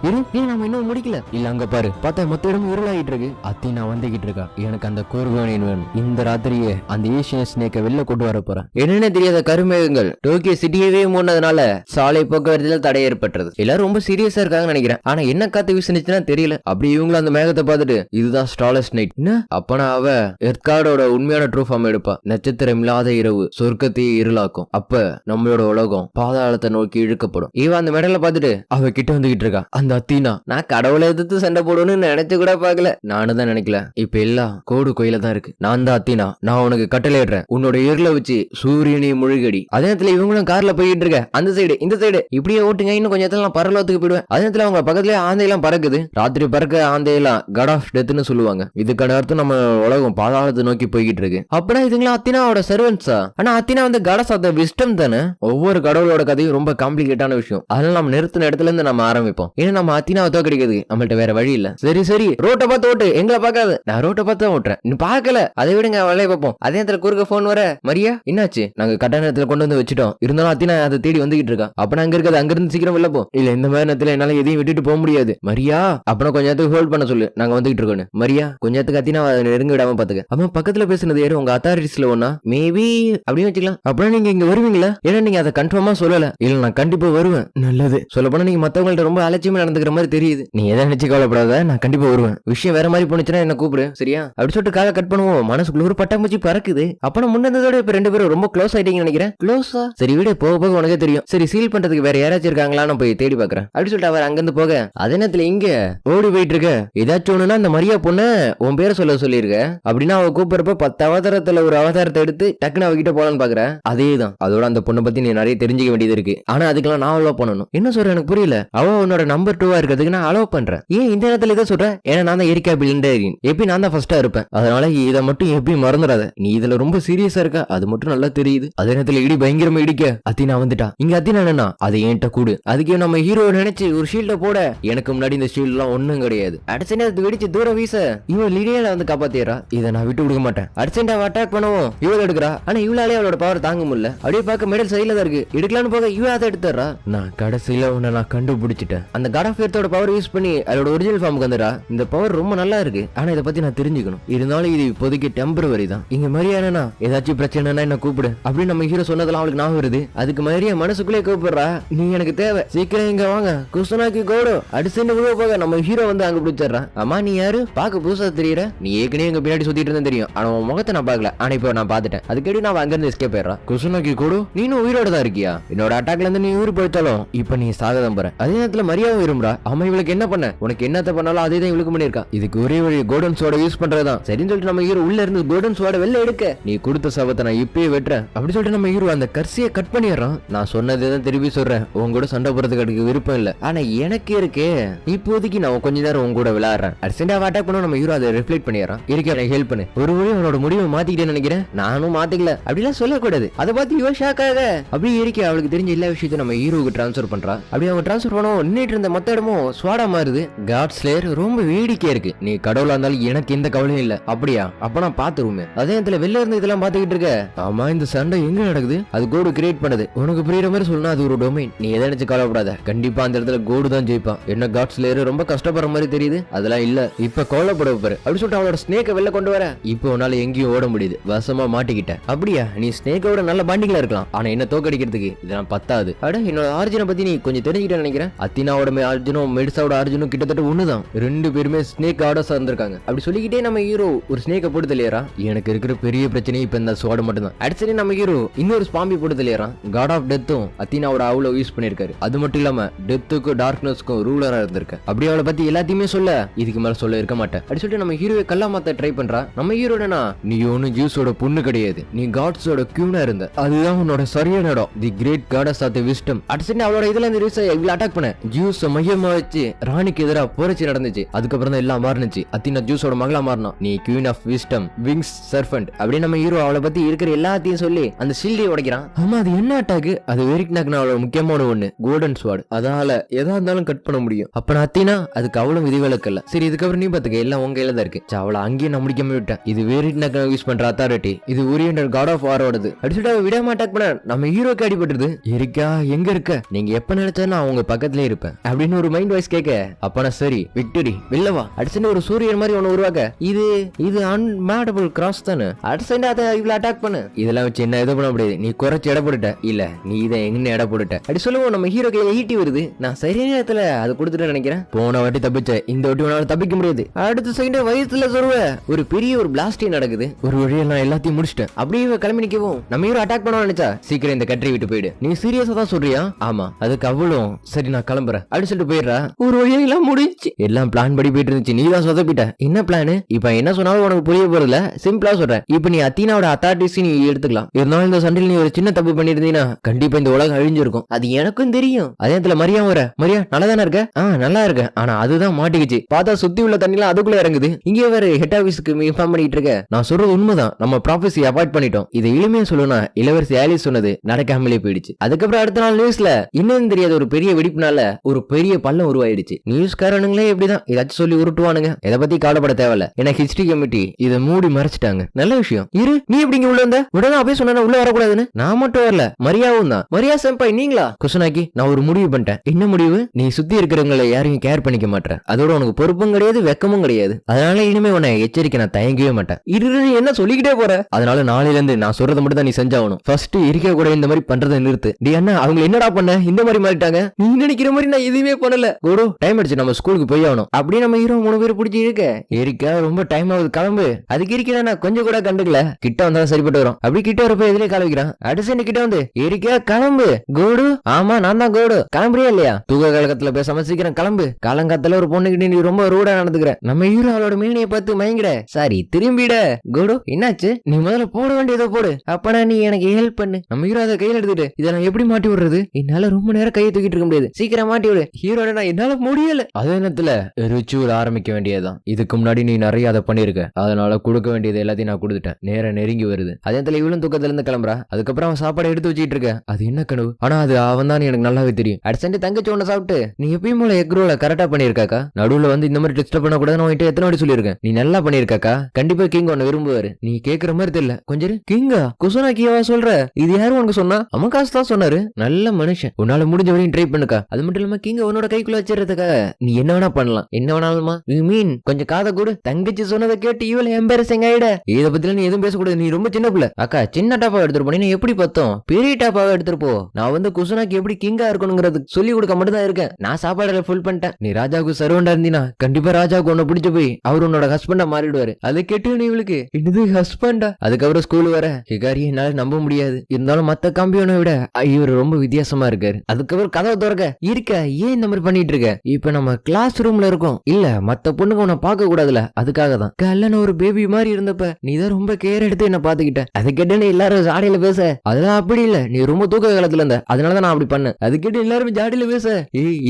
நம்ம இன்னும் முடிக்கல. இல்ல அங்க பாரு, பார்த்தா மொத்த இடம் இருளாகிட்டு இருக்கு. அத்தினா வந்துகிட்டு இருக்கா. எனக்கு அந்த கோர்கோனியன் வேணும். இந்த ராத்திரியே அந்த ஏசியன் ஸ்னேக்கை வெளில கொண்டு வர போறேன். என்னென்ன தெரியாத கருமேகங்கள் டோக்கியோ சிட்டியவே மூணதுனால சாலை போக்குவரத்துல தடை ஏற்பட்டது. எல்லாரும் ரொம்ப சீரியஸா இருக்காங்கன்னு நினைக்கிறேன். ஆனா என்ன காத்து வீசுனுச்சுன்னா தெரியல. அப்படி இவங்களும் அந்த மேகத்தை பார்த்துட்டு இதுதான் ஸ்டார்லெஸ் நைட். அப்பனா அவ எர்த்கார்டோட உண்மையான ட்ரூ ஃபார்ம் எடுப்பா. நட்சத்திரம் இல்லாத இரவு சொர்க்கத்தையே இருளாக்கும். அப்ப நம்மளோட உலகம் பாதாளத்தை நோக்கி இழுக்கப்படும். இவ அந்த மெடலை பார்த்துட்டு அவ கிட்ட வந்துகிட்டு இருக்கா. அந்த அத்தினா நான் கடவுளை எதிர்த்து சண்டை போடணும்னு நினைச்சு கூட பாக்கல. நானும் தான் நினைக்கல. இப்ப எல்லாம் கோடு கோயில தான் இருக்கு. நான் தான் அத்தினா. நான் உனக்கு கட்டளையிடுறேன். உன்னோட இருள வச்சு சூரியனை முழுகடி. அதே நேரத்துல இவங்களும் கார்ல போயிட்டு இருக்க. அந்த சைடு இந்த சைடு இப்படியே ஓட்டுங்க. இன்னும் கொஞ்சம் இடத்துல நான் பரலோகத்துக்கு போயிடுவேன். அதே நேரத்துல அவங்க பக்கத்துலயே ஆந்தையெல்லாம் பறக்குது. ராத்திரி பறக்க ஆந்தையெல்லாம் காட் ஆஃப் டெத்னு சொல்லுவாங்க. இதுக்கான அர்த்தம் நம்ம உலகம் பாதாளத்தை நோக்கி போய்கிட்டு இருக்கு. அப்படின்னா இதுங்களா அத்தினாவோட சர்வன்ஸா? ஆனா அத்தினா வந்து காடஸ் ஆஃப் தி விஸ்டம் தானே. ஒவ்வொரு கடவுளோட கதையும் ரொம்ப காம்ப்ளிகேட்டான விஷயம். அதனால நம்ம நிறுத்தின இடத்துல இருந்து நம்ம ஆரம்பிப்போம். ஏன்னா நம்ம அத்தினாவை தோக்கடிக்கிறது நம்மள்ட்ட வேற வழி இல்ல. சரி சரி ரோட்டை பார்த்து ஓட்டு. எங்களை பார்க்காது. நான் ரோட்டை பார்த்து தான் ஓட்டுறேன். நீ பார்க்கல. அதை விடுங்க வேலையை பார்ப்போம். அதே நேரத்துல குறுக்க போன் வர மரியா என்னாச்சு? நாங்க கட்ட நேரத்துல கொண்டு வந்து வச்சுட்டோம். இருந்தாலும் அத்தினா அதை தேடி வந்துகிட்டு இருக்கா. அப்ப அங்க இருக்கிறது அங்க இருந்து சீக்கிரம் வெளில போ. இல்ல இந்த மாதிரி நேரத்துல என்னால எதையும் விட்டுட்டு போக முடியாது. மரியா அப்புறம் கொஞ்ச நேரத்துக்கு ஹோல்ட் பண்ண சொல்லு. நாங்க வந்துகிட்டு இருக்கோம். மரியா கொஞ்ச நேரத்துக்கு அத்தினா நெருங்க விடாம பாத்துக்க. அவன் பக்கத்துல பேசுனது யாரு? உங்க அத்தாரிட்டிஸ்ல ஒண்ணா? மேபி அப்படின்னு வச்சுக்கலாம். அப்புறம் நீங்க இங்க வருவீங்களா? ஏன்னா நீங்க அதை கன்ஃபார்மா சொல்லல. இல்ல நான் கண்டிப்பா வருவேன். நல்லது. சொல்ல போனா நீங்க மத்தவங்கள்ட்ட ரொம்ப அலட்சியமா நடந்துக்கிற மாதிரி தெரியுது. நீ எதை நினைச்சு கவலைப்படாத. நான் கண்டிப்பா வருவேன். விஷயம் வேற மாதிரி போனுச்சுன்னா என்ன கூப்பிடு. சரியா? அப்படி சொல்லிட்டு காலை கட் பண்ணுவோம். மனசுக்குள்ள ஒரு பட்டாம்பூச்சி பறக்குது. அப்ப முன்னதோட இப்ப 2 பேரும் ரொம்ப க்ளோஸ் ஆயிட்டீங்கன்னு நினைக்கிறேன். க்ளோஸா? சரி விட போக போக உனக்கே தெரியும். சரி சீல் பண்றதுக்கு வேற யாராச்சும் இருக்காங்களான்னு போய் தேடி பாக்குறேன். அப்படி சொல்லிட்டு அவர் அங்கிருந்து போக அதே நேரத்துல இங்க ஓடி போயிட்டு இருக்க. ஏதாச்சும் ஒண்ணுன்னா அந்த மரியா பொண்ணு உன் பேரை சொல்லிருக்க. அப்படின்னா அவ கூப்பிடுறப்ப 10 அவதாரத்துல ஒரு அவதாரத்தை எடுத்து டக்குன்னு அவகிட்ட போலான்னு பாக்குற. அதேதான். அதோட அந்த பொண்ணை பத்தி நீ நிறைய தெரிஞ்சுக்க வேண்டியது இருக்கு. ஆனா அதுக்கெல்லாம் நான் அலோவ் பண்ணணும். என்ன சொல்ற எனக்கு புரியல. அவ உன்னோட நம்பர் 2 இருக்கிறதுக்கு நான் அலோவ் பண்றேன். ஏன் இந்த நேரத்துல இதை சொல்ற? ஏன்னா நான் தான் எரிக்கா பில்டரின் எப்படி நான் தான் ஃபர்ஸ்டா இருப்பேன். அதனால இதை மட்டும் எப்படி மறந்துடாத. நீ இதுல ரொம்ப சீரியஸா இருக்க, அது மட்டும் நல்லா தெரியுது. அதே நேரத்துல இடி பயங்கரமா இடிக்க அத்தினா வந்துட்டா. இங்க அத்தினா என்னன்னா அதை என்கிட்ட கூடு. அதுக்கே நம்ம ஹீரோ நினைச்சு ஒரு ஷீல்ட போட எனக்கு முன்னாடி இந்த ஷீல்ட் எல்லாம் ஒண்ணும் கிடையாது. அடுத்த நேரத்து வெடிச்சு தூரம் வீச இவன் லிடியால வந்து காப்பாத்திடுறா. இதை நான் விட்டு கொடுக்க மாட்டேன். அர்ஜென்டா அட்டாக் பண்ணவும் இவள் எடுக்கிறா. ஆனா இவளாலே அவளோட பவர் தாங்க முடியல. அப்படியே பார்க்க மெடல் சைடுல தான் இருக்கு. எடுக்கலான்னு போக இவ அதை எடுத்துறா. நான் கடைசியில உன்னை நான் கண்டுபிடிச்சிட்டேன். அந்த காட் ஆஃப் எர்த்தோட பவர் யூஸ் பண்ணி அதோட ஒரிஜினல் ஃபார்முக்கு வந்துடா. இந்த பவர் ரொம்ப நல்லா இருக்கு. ஆனா இதை பத்தி நான் தெரிஞ்சுக்கணும். இருந்தாலும் இது இப்போதைக்கு டெம்பரவரி தான். இங்க மரியானா ஏதாச்சும் பிரச்சனைனா என்ன கூப்பிடு அப்படின்னு நம்ம ஹீரோ சொன்னதெல்லாம் அவளுக்கு ஞாபகம் வருது. அதுக்கு மரியா மனசுக்குள்ளே கூப்பிடுறா. நீ எனக்கு தேவை, சீக்கிரம் இங்க வாங்க. குசுனாக்கி கோடு அடிச்சுட்டு விழுவ போக நம்ம ஹீரோ வந்து அங்க பிடிச்சிடுறான். அம்மா நீ யாரு? பாக்க புதுசா தெரியற. நீ ஏற்கனவே எங்க பின்னாடி சுத்திட்டு இருந்தா தெரியும். ஆனா உன் முகத்தை நான் பாக்கல. ஆனா இப்போ நான் பாத்துட்டேன். அதுக்கடி நான் அங்க இருந்து எஸ்கேப் ஆயிடுறா. குசுனாக்கி கோடு நீனும் உயிரோட தான் இருக்கியா? என்னோட அட்டாக்ல இருந்து நீ உயிர் போயிட்டாலும் இப்ப நீ சாகதான் போற. அதே நேரத்துல மரியாவும் விரும்புறா. அம்மா இவளுக்கு என்ன பண்ண? உனக்கு என்னத்த பண்ணாலும் அதே தான் இவளுக்கு பண்ணிருக்கா. இதுக்கு ஒரே வழி கோல்டன் சோட யூஸ் பண்றதுதான் சரின்னு சொல்லிட்டு நம்ம ஹீரோ உள்ள இருந்து கோல்டன் சோட வெளில எடுக்க நீ கொடுத்த சவத்தை நான் இப்பயே வெட்டுறேன் அப்படி சொல்லிட்டு நம்ம ஹீரோ அந்த கர்சியை கட் பண்ணிடுறான். நான் சொன்னதுதான் திருப்பி சொல்றேன். உங்க கூட சண்டை போறதுக்கு எனக்கு விருப்பம் இல்ல. ஆனா எனக்கு இருக்கே இப்போதைக்கு நான் கொஞ்ச நேரம் உங்க கூட விளையாடுறேன். அர்ஜென்டா அட்டாக் பண்ண நம்ம ஹீரோ அதை ரிஃப்ளெக்ட் பண்ணிடுறான். இருக்க எனக்கு ஹெல்ப் பண்ணு. ஒரு வழி அவனோட முடிவை மாத்திக்கிட்டேன்னு நினைக்கிறேன். நானும் மாத்திக்கல அப்படிலாம் சொல்லக்கூடாது. அதை பார்த்து இவ ஷாக் ஆக அப்படியே இருக்க அவளுக்கு தெரிஞ்ச எல்லா விஷயத்தையும் நம்ம ஹீரோவுக்கு டிரான்ஸ்ஃபர் பண்றா. அப்படியே அவன் டிரான்ஸ்ஃபர் பண்ணவும் நின்னுட்டு இருந்த மொத்த இடமும் ஸ்வாடா மாறுது. காட் ஸ்லேயர் ரொம்ப வேடிக்கையா இருக்கு. நீ கடவுளா இருந்தாலும் எனக்கு எந்த கவலையும் இல்ல. அப்படியா? அப்ப நான் பாத்துருவேன். அதே நேரத்துல வெளில இருந்து இதெல்லாம் பாத்துக்கிட்டு இருக்க. ஆமா இந்த சண்டை எங்க நடக்குது? அது கோடு கிரியேட் பண்ணது. உனக்கு புரியுற மாதிரி சொல்லணும். அது ஒரு டொமைன். நீ எதை நினைச்சு கவலைப்படாத. கண்டிப்பா அந்த இடத்துல கோடு தான் ஜெயிப்பான். என்ன காட் ஸ்லேயர் ரொம்ப கஷ்டப்படுற மாதிரி தெரியுது. அதெல்லாம் இல்ல. இப்ப கோலப்பட பாரு அப்படி சொல்லிட்டு அவளோட ஸ்னேக்கை வெளில கொண்டு வர. இப்போ உன்னால எங்கேயும் ஓட முடியுது. வசமா மாட்டிக்கிட்ட. அப்படியா? நீ ஸ்னேக்கோட நல்ல பாண்டிங்ல இருக்கலாம். ஆனா என்ன தோக்கடிக்கிறதுக்கு இதெல்லாம் பத்தாது. அட என்னோட ஆர்ஜினை பத்தி நீ கொஞ்சம் தெரிஞ்சுக்கிட்ட நினைக்கிறேன். அத்தினாவோட ஆர்ஜினும் மெடிசாவோட ஆர்ஜினும் கிட்டத்தட்ட ஒண்ணுதான். ரெண்டு பேருமே ஸ்னேக் ஆட சார்ந்திருக்காங்க. அப்படி சொல்லிக்கிட்டே நம்ம ஹீரோ ஒரு ஸ்னேக்கை போட்டு தெளியறான். எனக்கு இருக்கிற பெரிய பிரச்சனை இப்ப இந்த ஸ்வாட் மட்டும் தான். அடுத்து நம்ம ஹீரோ இன்னொரு ஸ்பாம்பி போட்டு தெளியறான். காட் ஆஃப் டெத்தும் அத்தினாவோட அவ்வளவு யூஸ் பண்ணிருக்காரு. அது மட்டும் இல்லாம டெத்துக்கும் டார்க்னஸ்க்கும் ரூலரா இருந்திருக்கு. அப்படி அவளை பத்தி எல்லாத்தையுமே சொல்ல இதுக்கு மேல சொல்ல இருக்க மாட்டேன். அப்படி சொல்லிட்டு நம்ம ஹீரோவை கல்லா மாத்த ட்ரை பண்றா. நம்ம ஹீரோ என்னன்னா நீ ஒன்னும் ஜூஸோட பொண்ணு கிடையாது. நீ காட்ஸோட கியூனா இருந்த. அதுதான் உன்னோட சரியான இடம். The great goddess of the wisdom. அடுத்து அவளோட இதுல இருந்து இவ்வளவு அட்டாக் பண்ண ஜூஸ் மையமா வச்சு ராணிக்கு எதிராக புரட்சி நடந்துச்சு. அதுக்கப்புறம் தான் எல்லாம் மாறினுச்சு. அத்தினா ஜூஸோட மகளா மாறினா. நீ queen of wisdom wings serpent அப்படின்னு நம்ம ஹீரோ அவளை பத்தி இருக்கிற எல்லாத்தையும் சொல்லி அந்த ஷீல்டை உடைக்கிறான். ஆமா அது என்ன அட்டாக்? அது வெரிக்னாக்னா அவளோட முக்கியமான ஒண்ணு கோல்டன் ஸ்வாட். அதால எதா இருந்தாலும் கட் பண்ண முடியும். அப்ப நான் அத்தினா அதுக்கு அவ்வளவு விதிவிலக்கு இல்ல. சரி இதுக்கப்புறம் நீ பாத்துக்க எல்லாம் உங்க கையில தான் இருக்கு. அவளை அங்கேயே நான் முடிக்காம விட்டேன். இது வெரிக்னாக்னா யூஸ் பண்ற அத்தாரிட்டி. இது ஓரியன்டல் காட் ஆஃப் வாரோடது. அப்படி சொல்லிட்டு அவ விடாம அட்டாக் பண்ண நம்ம ஹீரோக்கு அடிபட்டுருது. இருக்கா எங்க இருக்க? நீங்க எப்ப நினைச்சாலும் நான் உங்க பக்கத்துல இருப்பேன் அப்படின்னு ஒரு மைண்ட் வாய்ஸ் கேட்க அப்பனா சரி விக்டரி வில்லவா அடிச்சுட்டு ஒரு சூரியன் மாதிரி ஒன்னு உருவாக்க இது அன்மேடபிள் கிராஸ் தானே. அடிச்சுட்டு அதை இவ்வளவு அட்டாக் பண்ணு. இதெல்லாம் வச்சு என்ன எது பண்ண முடியாது. நீ குறைச்சு எடை போட்டுட்ட. இல்ல நீ இதை எங்க எடை போட்டுட்ட அப்படி சொல்லுவோம். நம்ம ஹீரோ கையில ஈட்டி வருது. நான் சரியான நேரத்துல அதை கொடுத்துட்டு நினைக்கிறேன். போன வாட்டி தப்பிச்ச இந்த வாட்டி உன்னால தப்பிக்க முடியாது. அடுத்த செகண்ட் வயிற்றுல சொருவ ஒரு பெரிய ஒரு பிளாஸ்டே நடக்குது. ஒரு வழியா நான் எல்லாத்தையும் முடிச்சிட்டேன். அப்படியே கிளம்பி நிக்கவும் நம்ம ஹீரோ அட்டாக் பண்ண நினைச்சா சீக்கிரம் இந்த கட்டரை விட்டு போயிடு. நீ சீரியஸா தான் சொல்றியா? ஆமா அதுக்கு அவ்வளவு சரி நான் கிளம்புறேன் அப்படி சொல்லிட்டு போயிடுறா. ஒரு வழியா எல்லாம் முடிச்சு எல்லாம் பிளான் படி போயிட்டு இருந்துச்சு. நீ தான் சொதப்பிட்ட. என்ன பிளான்? இப்ப என்ன சொன்னாலும் உனக்கு புரிய போறதுல சிம்பிளா சொல்றேன். இப்ப நீ அத்தினாவோட அத்தாரிட்டிஸ் நீ எடுத்துக்கலாம். இருந்தாலும் இந்த சண்டையில் நீ ஒரு சின்ன தப்பு பண்ணிருந்தீங்கன்னா கண்டிப்பா இந்த உலகம் அழிஞ்சிருக்கும். அது எனக்கும் தெரியும். அதே நேரத்துல மரியா வர மரியா நல்லா தானே இருக்க? நல்லா இருக்க. ஆனா அதுதான் மாட்டிக்கிச்சு. பார்த்தா சுத்தி உள்ள தண்ணி எல்லாம் அதுக்குள்ள இறங்குது. இங்கே வேற ஹெட் ஆபீஸ்க்கு இன்ஃபார்ம் பண்ணிட்டு இருக்க. நான் சொல்றது உண்மைதான். நம்ம ப்ராஃபஸி அவாய்ட் பண்ணிட்டோம். இதை எளிமையா சொல்லணும்னா இளவரசி ஆலிஸ் சொன்னது நடக்காமலே போயிடுச்சு. அதுக்கப்புறம் அடுத்த நாள் நியூஸ்ல இன்னும் தெரியாத ஒரு பெரிய வெடிப்புனால ஒரு பெரிய பள்ளம் உருவாயிடுச்சு. நியூஸ்காரனுங்களே எப்படிதான் ஏதாச்சும் சொல்லி உருட்டுவானுங்க. இதை பத்தி கவலைப்பட தேவையில்ல. ஏன்னா ஹிஸ்டரி கமிட்டி இதை மூடி மறைச்சிட்டாங்க. நல்ல விஷயம். இரு நீ எப்படிங்க உள்ள வந்த? உடனே அப்படியே சொன்னா உள்ள வரக்கூடாதுன்னு. நான் மட்டும் வரல மரியாவும் தான். மரியா செம்பாய் நீங்களா? குசுனாக்கி நான் ஒரு முடிவு பண்ணிட்டேன். என்ன முடிவு? நீ சுத்தி இருக்கிறவங்களை யாரையும் கேர் பண்ணிக்க மாட்டேன். அதோட உனக்கு பொறுப்பும் கிடையாது வெக்கமும் கிடையாது. அதனால இனிமே உன்னை எச்சரிக்கை நான் தயங்கவே மாட்டேன். இரு என்ன சொல்லிக்கிட்டே போற? அதனால நாளையில இருந்து நான் சொல்றதை மட்டும் தான் நீ செஞ்சாகணும். ஃபர்ஸ்ட் இருக்க கூட இந்த மாதிரி பண்றதை நிறுத்து. டி அண்ணா அவங்க என்னடா பண்ண இந்த மாதிரி மாறிட்டாங்க? நீ நினைக்கிற மாதிரி நான் எதுவுமே பண்ணல. கோடு டைம் ஆயிடுச்சு நம்ம ஸ்கூலுக்கு போய் ஆகணும். அப்படியே நம்ம ஹீரோ 3 பேர் பிடிச்சி இருக்க. எரிக்கா ரொம்ப டைம் ஆகுது கிளம்பு. அதுக்கு இருக்கிற நான் கொஞ்சம் கூட கண்டுக்கல. கிட்ட வந்தா சரிப்பட்டு வரும். அப்படி கிட்ட வரப்ப எதுல கால வைக்கிறான். அடுத்து கிட்ட வந்து எரிக்கா கிளம்பு. கோடு ஆமா நான் தான் கோடு. கிளம்புறியா இல்லையா? தூக்க கழகத்துல பேசாம சீக்கிரம் கிளம்பு. காலங்காத்துல ஒரு பொண்ணுகிட்ட நீ ரொம்ப ரூடா நடந்துக்கிற. நம்ம ஹீரோ அவளோட மீனையை பார்த்து மயங்கிட. சாரி திரும்பிட. கோடு என்னாச்சு? நீ முதல்ல போட வேண்டியதோ போடு. அப்பனா நீ எனக்கு ஹெல்ப் பண்ணு. நம்ம ஹீரோ அதை கையில எடுத்து எடுத்துட்டு இதை நான் எப்படி மாட்டி விடுறது? என்னால ரொம்ப நேரம் கையை தூக்கிட்டு இருக்க முடியாது, சீக்கிரம் மாட்டி விடு. ஹீரோ என்னால முடியல. அதே நேரத்துல ரிச்சுவல் ஆரம்பிக்க வேண்டியதுதான். இதுக்கு முன்னாடி நீ நிறைய அதை பண்ணிருக்க, அதனால கொடுக்க வேண்டியது எல்லாத்தையும் நான் கொடுத்துட்டேன். நேரம் நெருங்கி வருது. அதே நேரத்துல இவளும் தூக்கத்துல இருந்து கிளம்புறா. அதுக்கப்புறம் அவன் சாப்பாடு எடுத்து வச்சுட்டு இருக்க. அது என்ன கனவு? ஆனா அது அவன் தான் எனக்கு நல்லாவே தெரியும். அடிச்சண்டு தங்கச்சி ஒண்ணு சாப்பிட்டு நீ எப்பயும் போல எக் ரோல கரெக்டா பண்ணிருக்காக்கா. நடுவுல வந்து இந்த மாதிரி டிஸ்டர்ப் பண்ண கூடாது. நான் எத்தனை வாட்டி சொல்லியிருக்கேன், நீ நல்லா பண்ணிருக்காக்கா. கண்டிப்பா கிங் உன்னை விரும்புவாரு. நீ கேக்குற மாதிரி தெரியல. கொஞ்சம் கிங்கா குசுனாக்கியாவா சொல்ற? இது யாரும் உனக்கு சொன்னா? அமகாஸ் தான் சொன்னாரு. நல்ல மனுஷன். உன்னால முடிஞ்ச வரையும் ட்ரை பண்ணுக்கா. அது மட்டும் இல்லாம கிங்க உன்னோட கைக்குள்ள வச்சிருக்கா. நீ என்ன வேணா பண்ணலாம், என்ன வேணாலுமா. யூ மீன் கொஞ்சம் காதை கூட. தங்கச்சி சொன்னதை கேட்டு இவளை எம்பரசிங் ஆயிட. இதை பத்தில நீ எதுவும் பேசக்கூடாது, நீ ரொம்ப சின்ன பிள்ளை. அக்கா சின்ன டாப்பாவை எடுத்துட்டு போனீங்க, எப்படி பார்த்தோம் பெரிய டாப்பாவை எடுத்துட்டு போ. நான் வந்து குசுனாக்கு எப்படி கிங்கா இருக்கணுங்கிறது சொல்லி கொடுக்க மட்டும் தான் இருக்கேன். நான் சாப்பாடுல ஃபுல் பண்ணிட்டேன். நீ ராஜாவுக்கு சர்வண்டா இருந்தீனா கண்டிப்பா ராஜாவுக்கு உன்னை பிடிச்ச போய் அவர் உன்னோட ஹஸ்பண்டா மாறிடுவாரு. அதை கேட்டு நீ இவளுக்கு இது ஹஸ்பண்டா. அதுக்கப்புறம் ஸ்கூல் வர ஹிகாரி என்னால நம்ப முடியாது. இருந்தாலும் மத்த காம்பியோனை விட இவர் ரொம்ப வித்தியாசமா இருக்காரு. அதுக்கப்புறம் கதவை திறக்க இருக்க, ஏன் இந்த மாதிரி பண்ணிட்டு இருக்க? இப்ப நம்ம கிளாஸ் ரூம்ல இருக்கோம். இல்ல மத்த பொண்ணுங்க உன்னை பார்க்க கூடாதுல, அதுக்காக தான். கல்லன ஒரு பேபி மாதிரி இருந்தப்ப நீ தான் ரொம்ப கேர் எடுத்து என்ன பாத்துக்கிட்ட. அதை கேட்டு எல்லாரும் ஜாடியில பேச. அதெல்லாம் அப்படி இல்ல, நீ ரொம்ப தூக்க காலத்துல இருந்த, அதனாலதான் நான் அப்படி பண்ணேன். அது கேட்டு எல்லாரும் ஜாடியில பேச.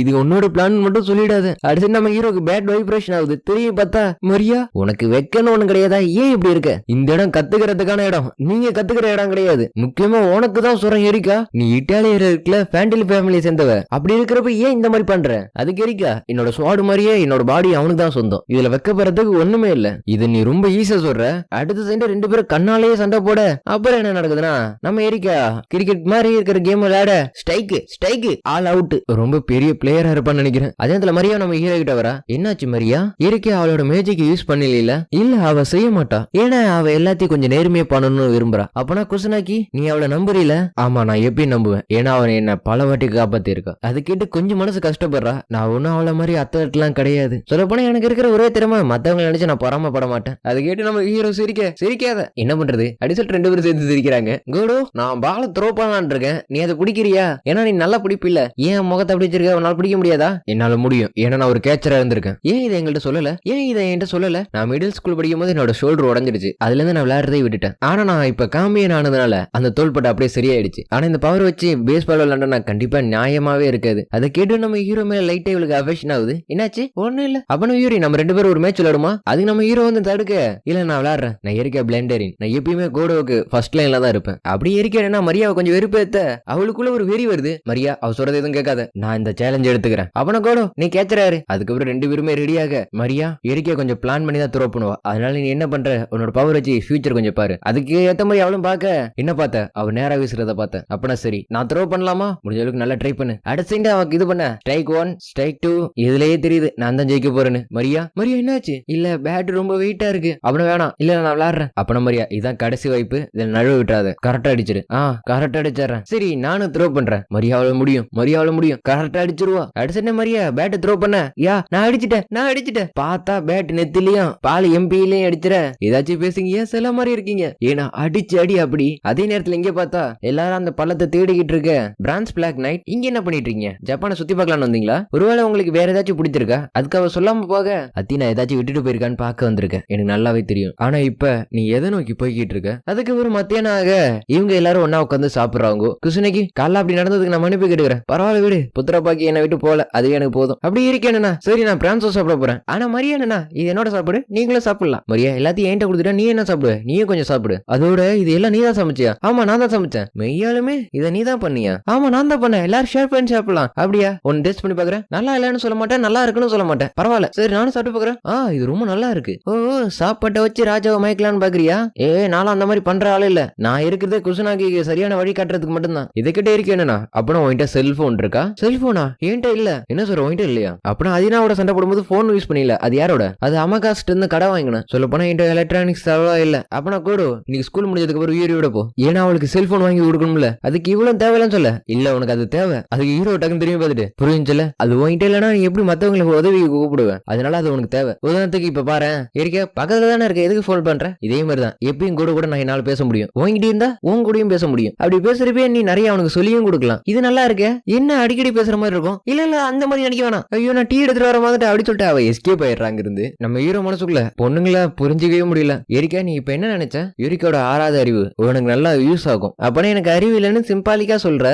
இது உன்னோட பிளான் மட்டும் சொல்லிடாத. அடுத்து நம்ம ஹீரோக்கு பேட் வைப்ரேஷன் ஆகுது. தெரியும் பார்த்தா மரியா உனக்கு வைக்கணும் ஒண்ணு கிடையாதா? ஏன் இப்படி இருக்க? இந்த இடம் கத்துக்கிறதுக்கான இடம், நீங்க கத்துக்கிற இடம் கிடையாது. முக்கியமா உனக்கு தான் சொல்றேன் எரிக்கா. நீ இட்டாலியர் இருக்குல, ஃபேண்டில் ஃபேமிலியை சேர்ந்தவ. அப்படி இருக்கிறப்ப ஏன் இந்த மாதிரி பண்ற? அதுக்கு எரிக்கா என்னோட ஸ்வாடு மாதிரியே என்னோட பாடி அவனுக்கு தான் சொந்தம். இதுல வைக்கப்படுறதுக்கு ஒண்ணுமே இல்ல. இது நீ ரொம்ப ஈஸியா சொல்ற. அடுத்த சைடு ரெண்டு பேரும் கண்ணாலேயே சண்டை போட. அப்புறம் என்ன நடக்குதுன்னா நம்ம எரிக்கா கிரிக்கெட் மாதிரி இருக்கிற கேம் விளையாட ஸ்ட்ரைக்கு ஆல் அவுட். ரொம்ப பெரிய பிளேயரா இருப்பான்னு நினைக்கிறேன். அதே நேரத்துல மரியா நம்ம ஹீரோ கிட்ட வரா. என்னாச்சு மரியா? எரிக்கா அவளோட மேஜிக் யூஸ் பண்ணல. இல்ல அவ செய்ய மாட்டா. ஏன்னா அவ எல்லாத்தையும் கொஞ்சம் நேர்மையா பண்ணணும்னு விரும்புறா. அப்பனா குசுனாக்கி நீ அவளை நம்புறீல? ஆமா நான் எப்படி நம்புவேன்? ஏன்னா அவன் என்ன பல வாட்டி காப்பாத்தி இருக்கா. அது கேட்டு கொஞ்சம் மனசு கஷ்டப்படுறா. நான் ஒன்னும் அவளை மாதிரி அத்தலாம் கிடையாது. சொல்ல போனா எனக்கு இருக்கிற ஒரே திறமை மத்தவங்க நினைச்சு நான் பொறாமப்பட மாட்டேன். அது கேட்டு நம்ம ஹீரோ சிரிக்காத. என்ன பண்றது அடி சொல்லிட்டு ரெண்டு பேரும் சேர்ந்து சிரிக்கிறாங்க. கோடோ நான் பால த்ரோ பண்ணலான் இருக்கேன், நீ அதை பிடிக்கிறியா? ஏன்னா நீ நல்லா பிடிப்பில்ல. ஏன் முகத்தை அப்படி வச்சிருக்க? உன்னால பிடிக்க முடியாதா? என்னால முடியும், ஏன்னா நான் ஒரு கேச்சரா இருந்திருக்கேன். ஏன் இதை எங்கள்கிட்ட சொல்லல? ஏன் இதை என்கிட்ட சொல்லல? நான் மிடில் ஸ்கூல் படிக்கும் போது என்னோட ஷோல்டர் உடஞ்சிருச்சு. அதுல இருந்து நான் விளையாடுறதை விட்டுட்டேன். ஆனா நான் இப்ப காம்பியன் ஆனதுனால அந்த தோள்பட்டை அப்படியே சரியாயிடுச்சு. ஆனா இந்த பவர் வச்சு பேஸ்பால் விளையாண்டா நான் கண்டிப்பா நியாயமாவே இருக்காது. அதை கேட்டு நம்ம ஹீரோ மேல லைட்டா இவளுக்கு அஃபெக்ஷன் ஆகுது. என்னாச்சு? ஒண்ணு இல்ல. அப்பனும் ஹீரோ நம்ம ரெண்டு பேரும் ஒரு மேட்ச் விளையாடுமா? அதுக்கு நம்ம ஹீரோ வந்து தடுக்க. இல்ல நான் விளையாடுறேன், நான் எரிக்கா பிளண்டரின், நான் எப்பயுமே கோடோவுக்கு ஃபர்ஸ்ட் லைன்ல தான் இருப்பேன். அப்படி இருக்கேன்னா மரியாவை கொஞ்சம் வெறுப்பேத்த. அவளுக்குள்ள ஒரு வெறி வருது. மரியா அவ சொல்றது எதுவும் கேட்காத, நான் இந்த சேலஞ்ச் எடுத்துக்கிறேன். அவன கோடோ நீ கேட்சறாரு. அதுக்கப்புறம் ரெண்டு பேருமே ரெடியாக. மரியா எரிக்கா கொஞ்சம் பிளான் பண்ணி தான் த்ரோ பண்ணுவா. அதனால நீ என்ன பண்ற? உன்னோட பவர் வச்சு ஃபியூச்சர் கொஞ்சம் பாரு. அதுக்கு ஏத்த மாதிரி அவளும் பாக்க. என்ன பார்த்த? அவ நேரா வீசுறத பார்த்த. அப்பனா சரி நான் த்ரோ பண்ணலாமா? முடிஞ்ச அளவுக்கு நல்லா ட்ரை பண்ணு. அடுத்த அவக்கு இது பண்ண. Strike 1 strike 2. இதுலயே தெரியுது நான் தான் ஜெயிக்க போறேன்னு. மரியா என்னாச்சு? இல்ல பேட் ரொம்ப வெயிட்டா இருக்கு. அவன வேணாம். இல்ல நான் விளையாடுறேன். அப்பனா மரியா இதான் கடைசி வாய்ப்பு, இதை நழுவ விட்டுறாத. கரெக்டா அடிச்சிரு. கரெக்டா அடிச்சிடறேன். சரி நானும் த்ரோ பண்றேன். மரியாதை முடியும். கரெக்டா அடிச்சிருவா. அடிச்சே மரியா பேட் த்ரோ பண்ண. யா நான் அடிச்சிட்டேன். பார்த்தா பேட் நெத்திலையும் பால் எம்பியிலையும் அடிச்சிட. ஏதாச்சும் பேசுங்க, ஏன் சில மாதிரி இருக்கீங்க? ஏன்னா அடிச்சு அடி அப்படி. அதே நேரத்துல இங்க பார்த்தா எல்லாரும் அந்த பள்ளத்தை தேடிக்கிட்டு இருக்க. பிரான்ஸ் பிளாக் நைட் இங்க என்ன பண்ணிட்டு இருக்கீங்க? ஜப்பானை சுத்தி பார்க்கலாம்னு வந்தீங்களா? ஒருவேளை உங்களுக்கு வேற ஏதாச்சும் பிடிச்சிருக்கா? அதுக்கு அவ சொல்லாம போக. அத்தி நான் ஏதாச்சும் விட்டுட்டு போயிருக்கான்னு பார்க்க வந்திருக்கேன். எனக்கு நல்லாவே தெரியும். ஆனா இப்ப நீ எதை நோக்கி போய்கிட்டு இருக்க? அதுக்கு ஒரு மத்தியானம் ஆக இவங்க எல்லாரும் ஒன்னா உட்காந்து சாப்பிடுறாங்க. குசுனைக்கு காலைல அப்படி நடந்ததுக்கு நான் மன்னிப்பு கேட்டுக்கிறேன். பரவாயில்ல விடு, புத்திரப்பாக்கி என்னை விட்டு போல, அதுவே எனக்கு போதும். அப்படி இருக்கேன்னா சரி நான் பிரான்ஸோ சாப்பிட போறேன். ஆனா மரியானா இது என்னோட சாப்பிடு, நீங்களும் சாப்பிடலாம். மரியா எல்லாத்தையும் என்கிட்ட கொடுத்துட்டா நீ என்ன சாப்பிடுவ? நீயும் கொஞ்சம் சாப்பிடு. அதோட இது எல்லாம் நீ தான் சமைச்சியா? ஆமா நான் தான் சமைச்சேன். மெய்யாலுமே இதை நீ தான் பண்ணியா? ஆமா நான் தான் பண்ணேன். எல்லாரும் ஷேர் பண்ணி சாப்பிடலாம். அப்படியா? ஒன்னு டேஸ்ட் பண்ணி பாக்குறேன். நல்லா இல்லன்னு சொல்ல மாட்டேன், நல்லா இருக்குன்னு சொல்ல மாட்டேன். பரவாயில்ல சரி நானும் சாப்பிட்டு பாக்குறேன். இது ரொம்ப நல்லா இருக்கு. ஓ சாப்பாட்டை வச்சு ராஜாவை மயக்கலான்னு பாக்குறியா? நானும் அந்த மாதிரி பண்ற ஆளு இல்ல. நான் இருக்கிறதே குசுனாக்கி சரியான வழி காட்டுறதுக்கு மட்டும்தான். இதை கிட்ட இருக்கேன்னா அப்பனா உன்கிட்ட செல்போன் இருக்கா? செல்போனா? என்கிட்ட இல்ல. என்ன சொல்ற உன்கிட்ட இல்லையா? அப்படின்னா அதினாவோட சண்டை போடும்போது போன் யூஸ் பண்ணல. அது யாரோட? அது அமகாஸ்ட் இருந்து கடை வாங்கினேன். சொல்ல போனா என்கிட்ட எலக்ட்ரானிக்ஸ் அவ்வளவா இல்ல. அப்பனா கூட நீ ஸ்கூல் முடிஞ்சதுக்கு அப்புறம் ஹீரோட போ. ஏன்னா அவளுக்கு செல்போன் வாங்கி கொடுக்கணும்ல. அதுக்கு இவ்வளவு தேவையில்லைன்னு சொல்ல. இல்ல உனக்கு அது தேவை. அதுக்கு ஹீரோ டக்குன்னு திரும்பி பார்த்துட்டு புரியுதுல. அது உன்கிட்ட இல்லைன்னா நீ எப்படி மத்தவங்களுக்கு உதவி கூப்பிடுவேன். அதனால அது உனக்கு தேவை. உதாரணத்துக்கு இப்ப பாரு இருக்க பக்கத்துல தானே இருக்க, எதுக்கு போன் பண்ற? இதே மாதிரிதான் எப்பயும் கூட நான் என்னால பேச முடியும். உங்ககிட்ட இருந்தா உன் கூடயும் பேச முடியும். அப்படி பேசுறப்பே நீ நிறைய அவனுக்கு சொல்லியும் கொடுக்கலாம். இது நல்லா இருக்க. என்ன அடிக்கடி பேசுற மாதிரி இருக்கும். இல்ல அந்த மாதிரி நினைக்க வேணாம். ஐயோ நான் டீ எடுத்துட்டு வர மாதிரி அப்படி சொல்லிட்டு அவ எஸ்கேப் ஆயிடுறாங்க இருந்து. நம்ம ஹீரோ மனசுக்குள்ள பொண்ணுங்கள புரிஞ்சிக்கவே முடியல. எரிக்கா நீ இப்ப என்ன நினைச்ச? யூரிக்காவோட 6வது அறிவு உனக்கு நல்லா யூஸ் ஆகும். அப்பனா எனக்கு அறிவு இல்லன்னு சிம்பாலிக்கா சொல்ற.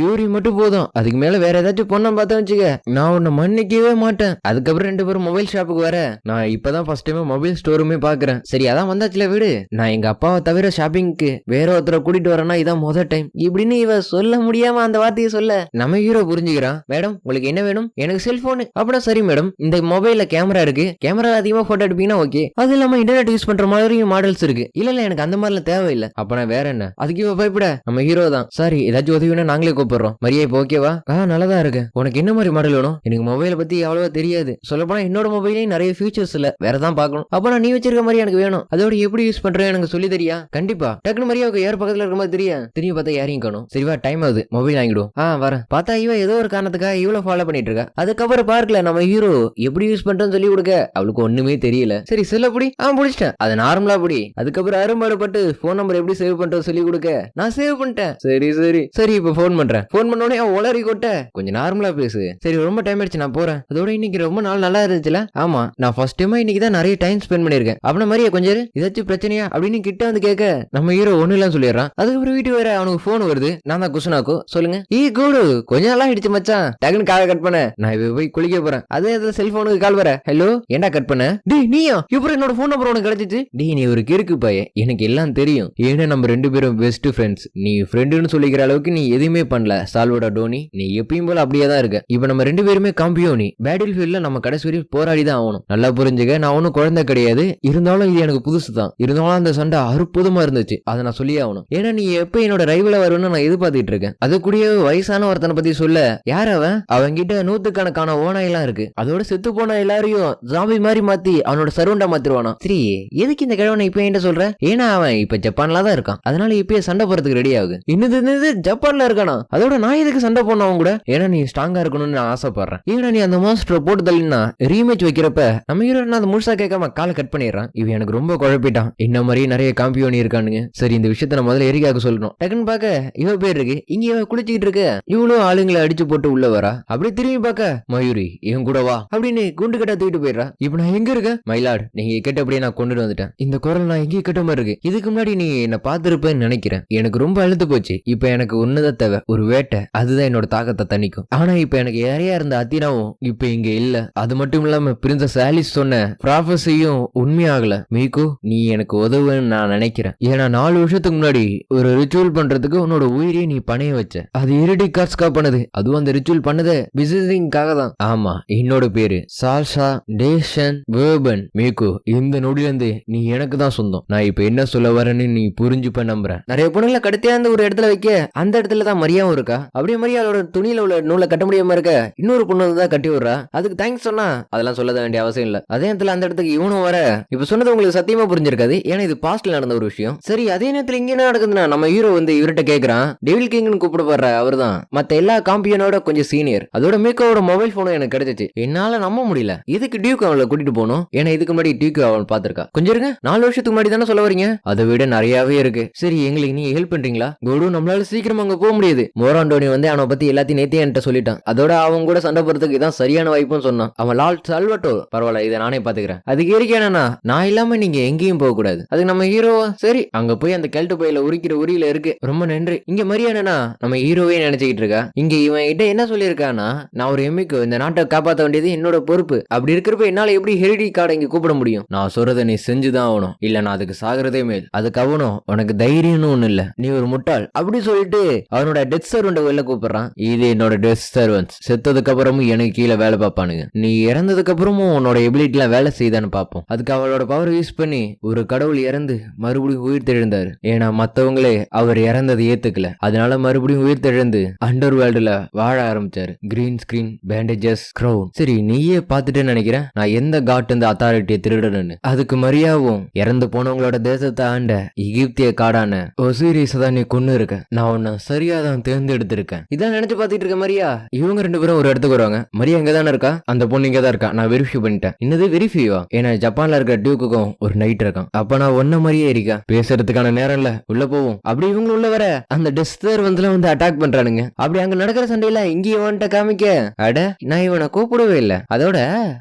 யூரி மட்டும் போதும், அதுக்கு மேல வேற ஏதாச்சும் பொண்ணை பார்த்தா வச்சுக்க, நான் உன்னை மன்னிக்கவே மாட்டேன். அதுக்கப்புறம் 2 பேரும் மொபைல் ஷாப்புக்கு வர, நான் இப்பதான் ஃபர்ஸ்ட் டைம் மொபைல் ஸ்டோருமே பாக்குறேன். சரி அதான் வந்தாச்சுல வீடு, நான் எங்க அப்பாவை தவிர ஷாப்பிங்க்கு வேற ஒருத்தரை கூட்டிட்டு வரேன்னா இதான் முதல் டைம் இப்படின்னு இவ சொல்ல முடியாம அந்த வார்த்தையை சொல்ல நம்ம ஹீரோ புரிஞ்சுக்கிறான். மேடம் உங்களுக்கு என்ன வேணும்? எனக்கு செல்போனு. அப்படின்னா சரி மேடம், இந்த மொபைல்ல கேமரா இருக்கு, கேமரா அதிகமா போட்டோ எடுப்பீங்கன்னா ஓகே, அது இல்லாம இன்டர்நெட் யூஸ் பண்ற மாதிரி மாடல்ஸ் இருக்கு. இல்ல எனக்கு அந்த மாதிரிலாம் தேவையில்லை. அப்பனா வேற என்ன? அதுக்கு இவ பயப்பட நம்ம ஹீரோ தான், சாரி ஏதாச்சும் உதவினா நாங்களே கூப்பிடுறோம். மரியா இப்போ ஓகேவா? நல்லதா இருக்கு. உனக்கு என்ன மாதிரி மாடல் வேணும்? எனக்கு மொபைலை பத்தி அவ்வளவா தெரியாது, சொல்ல போனா என்னோட மொபைலையும் நிறைய ஃபீச்சர்ஸ் இல்ல, வேறதான் பார்க்கணும். அப்ப நீ வச்சிருக்க மாதிரி எனக்கு வேணும், அதோட எப்படி யூஸ் பண்றேன் எனக்கு சொல்லி தெரியா? கண்டிப்பா. டக்குனு மரியாவுக்கு யார் பக்கத்துல இருக்க மாதிரி தெரியா? திரும்பி பார்த்தா யாரையும் காணும். சரிவா டைம் ஆகுது, மொபைல் வாங்கிடும். வரேன். பார்த்தா இவ ஏதோ ஒரு காரணத்துக்காக இவ்வளவு ஃபாலோ பண்ணிட்டு இருக்கா. அதுக்கப்புறம் பார்க்கல நம்ம ஹீரோ எப்படி யூஸ் பண்றேன்னு சொல்லி கொடுக்க அவளுக்கு ஒண்ணுமே தெரியல. சரி செல்ல புடி. புடிச்சிட்டேன், அது நார்மலா புடி. அதுக்கப்புறம் அரும்பாடுபட்டு போன் நம்பர் எப்படி சேவ் பண்றது சொல்லி கொடுக்க நான் சேவ் பண்ணிட்டேன். சரி சரி சரி இப்ப போன் பண்றேன். போன் பண்ணோடனே அவன் உளறி கொட்ட, கொஞ்சம் நார்மலா பேசு. சரி ரொம்ப டைம் ஆயிடுச்சு நான் போறேன். அதோட இன்னைக்கு ரொம்ப நாள் நல்லா இருந்துச்சுல? ஆமா நான் ஃபர்ஸ்ட் டைமா இன்னைக்கு தான் நிறைய டைம் ஸ்பெண்ட் பண்ணிருக்கேன். அப்படின்னா மாதிரியா கொஞ்சம் ஏதாச்சும் பிரச்சனையா அப்படின்னு கிட்ட வந்து கேட்க நம்ம ஹீரோ ஒண்ணு எல்லாம் சொல்லிடுறான். அதுக்கப்புறம் வீட்டுக்கு வேற அவனுக்கு போன் வருது. நான் தான் குசுனாக்கோ. சொல்லுங்க. கூடு கொஞ்ச நாளா ஆயிடுச்சு மச்சான், டக்குன்னு காலை கட் பண்ண. நான் போய் குளிக்க போறேன். அதே செல்போனுக்கு கால் வர. ஹலோ ஏண்டா கட் பண்ண? டேய் நீயா? இப்ப என்னோட போன் நம்பர் உனக்கு கிடைச்சிச்சு? டேய் நீ ஒரு கிறுக்கு பையன், எனக்கு எல்லாம் தெரியும். ஏன்னா நம்ம 2 பேரும் பெஸ்ட் ஃப்ரெண்ட்ஸ். நீ ஃப்ரெண்டுன்னு சொல்லிக்கிற அளவுக்கு நீ எதுவுமே பண்ணல சால்வடா டோனி, நீ எப்பயும் போல அப்படியே தான் இருக்க. இப்ப நம்ம 2 பேருமே காம்பியோனி. பேட்டில் ஃபீல்ட்ல நம்ம கடைசி வரையும் போராடி தான் ஆகணும். நல்லா புரிஞ்சுக்க, நான் ஒன்னும் குழந்தை கிடையாது. இருந்தாலும் இது எனக்கு புதுசு தான். இருந்தாலும் அந்த சண்டை அற்புதமா இருந்துச்சு, அதை நான் சொல்லி ஆகணும். ஏன்னா நீ எப்ப என்னோட ரைவல வரும்னு நான் எதிர்பார்த்துட்டு இருக்கேன். அது கூடிய வயசான ஒருத்தனை பத்தி சொல்ல. யார் அவன்? அவன்கிட்ட 100கணக்கான ஓனாயெல்லாம் இருக்கு. அதோட செத்து போன எல்லாரையும் ஜாம்பி மாதிரி மாத்தி அவனோட சர்வண்டா மாத்திருவானா. சரி எதுக்கு இந்த கிழவனை இப்ப என்கிட்ட சொல்ற? ஏன்னா அவன் இப்ப ஜப்பான்ல தான் இருக்கான், அதனால இப்பயே சண்டை போறதுக்கு ரெடி ஆகுது. இன்னது ஜப்பான்ல இருக்கானா? அதோட நான் எதுக்கு சண்டை போன அவங்க கூட? ஏன்னா நீ ஸ்ட்ராங்கா இருக்கணும்னு நான் ஆசைப்படுறேன். ஏன்னா நீ அந்த மாஸ்டர் போட்டு தள்ளினா ரீமேட்ச் வைக்கிறப்ப நம்ம ஹீரோ அதை முழுசா கேட்காம காலை கட் பண்ணிடுறான். இவன் எனக்கு ரொம்ப குழப்பிட்டான். இந்த மாதிரி நிறைய காம்பியோனி இருக்கானுங்க. சரி இந்த விஷயத்த நான் முதல்ல எரிக்காக சொல்லணும். டக்குன்னு பாக்க இவ பேர் இருக்கு, இங்க இவன் குளிச்சுக்கிட்டு இருக்க. இவ்வளவு ஆளுங்களை அடிச்சு போட்டு உள்ள வரா. அப்படி திரும்பி பாக்க மயூரி இவன் கூட வா அப்படின்னு குண்டு கட்ட தூக்கிட்டு போயிடுறா. இப்ப நான் எங்க இருக்கேன்? மயிலாடு நீங்க கேட்டபடியே நான் கொண்டுட்டு வந்துட்டேன். இந்த குரல் நான் எங்கேயும் கேட்ட மாதிரி இருக்கு. இதுக்கு முன்னாடி நீ என்ன பாத்துருப்பேன்னு நினைக்கிறேன். எனக்கு ரொம்ப அழுத்து போச்சு. இப்ப எனக்கு ஒண்ணுதான் தேவை, ஒரு வேட்டை. அதுதான் என்னோட தாக்கத்தை தணிக்கும். ஆனா இப்ப எனக்கு யாரையா இருந்த அத்தினாவும் இப்ப இங்க இல்ல. அது மட்டும் இல்லாம பிரின்சஸ் ஆலிஸ் சொன்ன ப்ராஃபஸியும் உண்மையாகல. மீகோ நீ எனக்கு உதவுன்னு நான் நினைக்கிறேன். ஏன்னா 4 வருஷத்துக்கு முன்னாடி ஒரு ரிச்சுவல் பண்றதுக்கு உன்னோட உயிரையே நீ பணைய வச்ச. அது இருடி காட்ஸ்கா பண்ணது. அதுவும் அந்த ரிச்சுவல் பண்ணது விசிட்டிங்காக தான். ஆமா என்னோட பேரு சால்சா டேஷன் வேர்பன். மீகோ இந்த நொடியிலிருந்து நீ எனக்கு தான் சொந்தம். நான் இப்ப என்ன சொல்ல வரேன்னு நீ புரிஞ்சுப்ப நம்புறேன். நிறைய பொண்ணுங்களை கடைசியாந்து ஒரு இடத்துல வைக்க அந்த இடத்துல தான் மரியாவும் இருக்கா. அப்படியே மரியாவோட துணியில உள்ள நூலை கட்ட முடியாம இருக்க இன்னொரு பொண்ணு தான் கட்டி விடுறா. அதுக்கு தேங்க்ஸ் சொன்னா அதெல்லாம் சொல்ல வேண்டிய அவசியம் இல்ல. அதே இடத்துல அந்த இடத்துக்கு இவனும் வர. இப்ப சொன்னது உங்களுக்கு சத்தியமா புரிஞ்சிருக்காது, ஏன்னா இது பாஸ்ட்ல நடந்த ஒரு விஷயம். சரி அதே நேரத்துல இங்க என்ன நடக்குதுன்னா நம்ம ஹீரோ வந்து இவர்கிட்ட கேக்குறான். டெவில் கிங்னு கூப்பிடப்படுற அவர் தான் மத்த எல்லா காம்பியனோட கொஞ்சம் சீனியர். அதோட மீக்கோட மொபைல் போனும் எனக்கு கிடைச்சிச்சு. என்னால நம்ப முடியல. இதுக்கு டியூக் அவளை கூட்டிட்டு போகணும். ஏன்னா இதுக்கு முன்னாடி டியூக் அவள் பாத்திருக்கா. கொஞ்சம் இருங்க, 4 வருஷத்துக்கு முன்னாடி தானே சொல்ல வரீங்க? அதை விட நிறையவே இருக்கு. சரி எங்களுக்கு நீங்க ஹெல்ப் பண்றீங்களா? கோடு நம்மளால சீக்கிரம் அங்க போக முடியாது. மோராண்டோனி வந்து அவனை பத்தி எல்லாத்தையும் நேத்தே என்கிட்ட சொல்லிட்டான். அதோட அவங்க கூட சண்டை போறதுக்கு இதான் சரியான வாய்ப்புன்னு சொன்னான். அவன் லால் சால்வட்டோ. பரவாயில்ல இதை நானே பாத்துக்கிறேன். அதுக்கு இருக்கு என்னன்னா நான் இல்லாம நீங்க எங்கேயும் போக கூடாது. அதுக்கு நம்ம ஹீரோவா சரி அங்க போய் அந்த கெல்ட் பையில உரிக்கிற உரியில இருக்கு. ரொம்ப நன்றி. இங்க மரியாதைனா நம்ம ஹீரோவே நினைச்சுக்கிட்டு இருக்கா. இங்க இவன் கிட்ட என்ன சொல்லியிருக்கானா, நான் ஒரு எம்மிக்கு இந்த நாட்டை காப்பாற்ற வேண்டியது என்னோட பொறுப்பு. அப்படி இருக்கிறப்ப என்னால எப்படி ஹெரிடி கார்டை இங்க கூப்பிட முடியும்? நான் சொல்றதை நீ செஞ்சுதான் ஆகணும், இல்ல நான் அதுக்கு சாகிறதே மேல். அதுக்கு அவனும் உனக்கு தைரியம்னு ஒண்ணு இல்ல, நீ ஒரு முட்டாள் அப்படி சொல்லிட்டு அவனோட டெத் சர்வெண்ட் வெளில கூப்பிடுறான். இது என்னோட டெத் சர்வெண்ட்ஸ். செத்ததுக்கு அப்புறமும் எனக்கு கீழே வேலை பார்ப்பானுங்க. நீ இறந்ததுக்கு அப்புறமும் உன்னோட எபிலிட்டி எல்லாம் வேலை செய்தான்னு பார்ப்போம். அதுக்கு அவளோட பவர் யூஸ் பண்ணி ஒரு கடவுள் இறந்து மறுபடியும் உயிர் தெழுந்தாரு. ஏன்னா மத்தவங்களே அவர் இறந்ததை ஏத்துக்கல. அதனால மறுபடியும் உயிர் தெழுந்து அண்டர் வேர்ல்டுல வாழ ஆரம்பிச்சாரு. Green screen, bandages, crown. சரி நீயே பாத்துட்டேன்னு நினைக்கிறேன் நான் எந்த காட் இந்த அத்தாரிட்டியை திருடணும்னு. அதுக்கு மரியாவும் இறந்து போனவங்களோட தேசத்தை ஆண்ட எகிப்திய காடான ஒசிரிஸ் தான் நீ கொன்னு இருக்க. நான் உன்னை சரியா தான் தேர்ந்தெடுத்திருக்கேன். இதான் நினைச்சு பாத்துட்டு இருக்க மரியா. இவங்க 2 பேரும் ஒரு இடத்துக்கு வருவாங்க. மரியா இங்க தானே இருக்கா, அந்த பொண்ணு இங்க தான் இருக்கா. நான் வெரிஃபை பண்ணிட்டேன். இன்னது வெரிஃபைவா? ஏன்னா ஜப்பான்ல இருக்க டியூக்குக்கும் ஒரு நைட் இருக்கான். அப்ப நான் ஒன்ன மாதிரியே இருக்கா. பேசுறதுக்கான நேரம் இல்ல, உள்ள போவோம். அப்படி இவங்க உள்ள வர அந்த டெஸ்டர் வந்து அட்டாக் பண்றானுங்க. அப்படி அங்க நடக்கிற சண்டையில இங்கேயும் வந்துட்ட காமிக்க. அட நான் இவனை கூப்பிடவே இல்ல. அதோட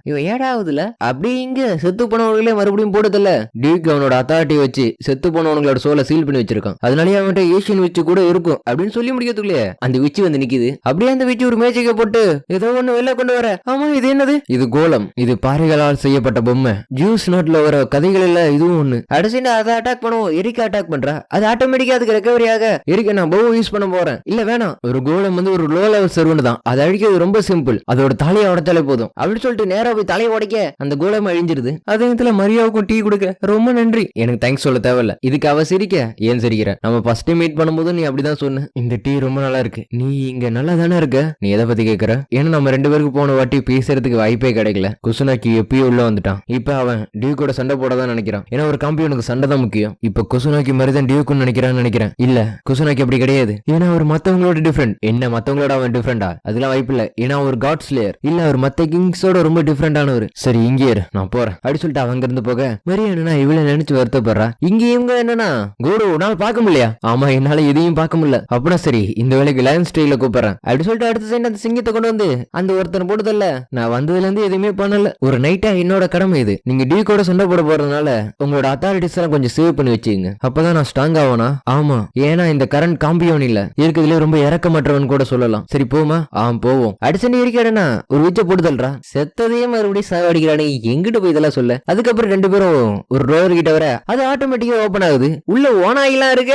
இவன் ஏடாவதுல அப்படி இங்க செத்து போனவங்களே மறுபடியும் போடுதல்ல. டியூக் அவனோட அத்தாரிட்டி வச்சு செத்து போனவங்களோட சோலை சீல் பண்ணி வச்சிருக்கான். அதனாலயே அவன்கிட்ட ஏசியன் ப்ரொடெக்ஷன் விச்சு கூட இருக்கும் அப்படின்னு சொல்லி முடிக்கிறதுக்குள்ளே அந்த விச்சு வந்து நிக்குது. அப்படியே அந்த விச்சு ஒரு மேஜிக்கை போட்டு ஏதோ ஒண்ணு வெளில கொண்டு வர. ஆமா, இது என்னது? இது கோலம். இது பாறைகளால் செய்யப்பட்ட பொம்மை. ஜூஸ் நோட்ல வர கதைகள் இல்ல இதுவும் ஒண்ணு. அடிச்சுட்டு அதை அட்டாக் பண்ணுவோம். எரிக்கா அட்டாக் பண்றா. அது ஆட்டோமேட்டிக்கா அதுக்கு ரெக்கவரி ஆக எரிக்க நான் போ யூஸ் பண்ண போறேன். இல்ல வேணாம், ஒரு கோலம் வந்து ஒரு லோ லெவல் சர்வன் தான். அதை அழிக்கிறது ரொம்ப சிம்பிள். அதோட தலையை உடைச்சாலே போதும் அப்படின்னு சொல்லிட்டு நேரா போய் தலையை உடைக்க அந்த கோலம் அழிஞ்சிருது. அதே இடத்துல மரியாவுக்கும் டீ கொடுக்க ரொம்ப நன்றி. எனக்கு தேங்க்ஸ் சொல்ல தேவையில்ல. இதுக்கு அவ சிரிக்க ஏன் சிரிக்கிற? நம்ம ஃபர்ஸ்ட் மீட் பண்ணும்போது நீ அப்படிதான் சொன்ன. இந்த டீ ரொம்ப நல்லா இருக்கு. நீ இங்க நல்லா தானே இருக்க? நீ எதை பத்தி கேக்குற? ஏன்னா நம்ம 2 பேருக்கு போன வாட்டி பேசுறதுக்கு வாய்ப்பே கிடைக்கல. குசுனாக்கி எப்பயும் உள்ள வந்துட்டான். இப்ப அவன் டியூக்கோட சண்டை போடதான் நினைக்கிறான். ஏன்னா ஒரு காம்பியனுக்கு சண்டை தான் முக்கியம். இப்ப குசுனாக்கி மாதிரிதான் டியூக்குன்னு நினைக்கிறேன். இல்ல, குசுனாக்கி அப்படி கிடையாது. ஏன்னா அவர் மத்தவங்களோட டிஃபரெண்ட். என்ன மத்தவங்களோட அவன் டிஃபரெண்டா? அதெல்லாம் வாய்ப்பு இல்ல. ஏன்னா அவர் காட் ஸ்லேயர். இல்ல, அவர் மத்த கிங்ஸோட ரொம்ப டிஃபரெண்டானவர். சரி இங்கே நான் போறேன் அப்படி சொல்லிட்டு அவங்க இருந்து போக மரியா என்னன்னா இவ்வளவு நினைச்சு வருத்தப்படுறா. இங்க இவங்க என்னன்னா கோடு உன்னால பார்க்க முடியலையா? ஆமா, என்னால எதையும் பார்க்க முடியல. அப்படின்னா சரி, இந்த வேலைக்கு லயன் ஸ்டைல கூப்பிடுறேன் அப்படி சொல்லிட்டு அடுத்த சைடு அந்த சிங்கத்தை கொண்டு வந்து அந்த ஒருத்தனை போடுதல்ல. நான் வந்ததுல இருந்து எதுவுமே பண்ணல. ஒரு நைட்டா என்னோட கடமை இது. நீங்க டியூக்கோட சண்டை போட போறதுனால உங்களோட அத்தாரிட்டிஸ் எல்லாம் கொஞ்சம் சேவ் பண்ணி வச்சுங்க. அப்பதான் நான் ஸ்ட்ராங் ஆவனா? ஆமா, ஏன்னா இந்த கரண்ட் காம்பியோன் இல்ல, இருக்கிறதுல ரொம்ப இறக்கமற்றவன் கூட சொல்லலாம். சரி போமா? போவோம். அடிச்சனி இருக்காடனா ஒரு விச்ச போடுதல்றா. செத்ததையே மறுபடியும் சாவடிக்கிறானே. எங்கிட்ட போய் இதெல்லாம் சொல்ல. அதுக்கப்புறம் 2 பேரும் ஒரு ரோவர் கிட்ட வர அது ஆட்டோமேட்டிக்கா ஓபன் ஆகுது. உள்ள ஓனாயிலாம் இருக்க.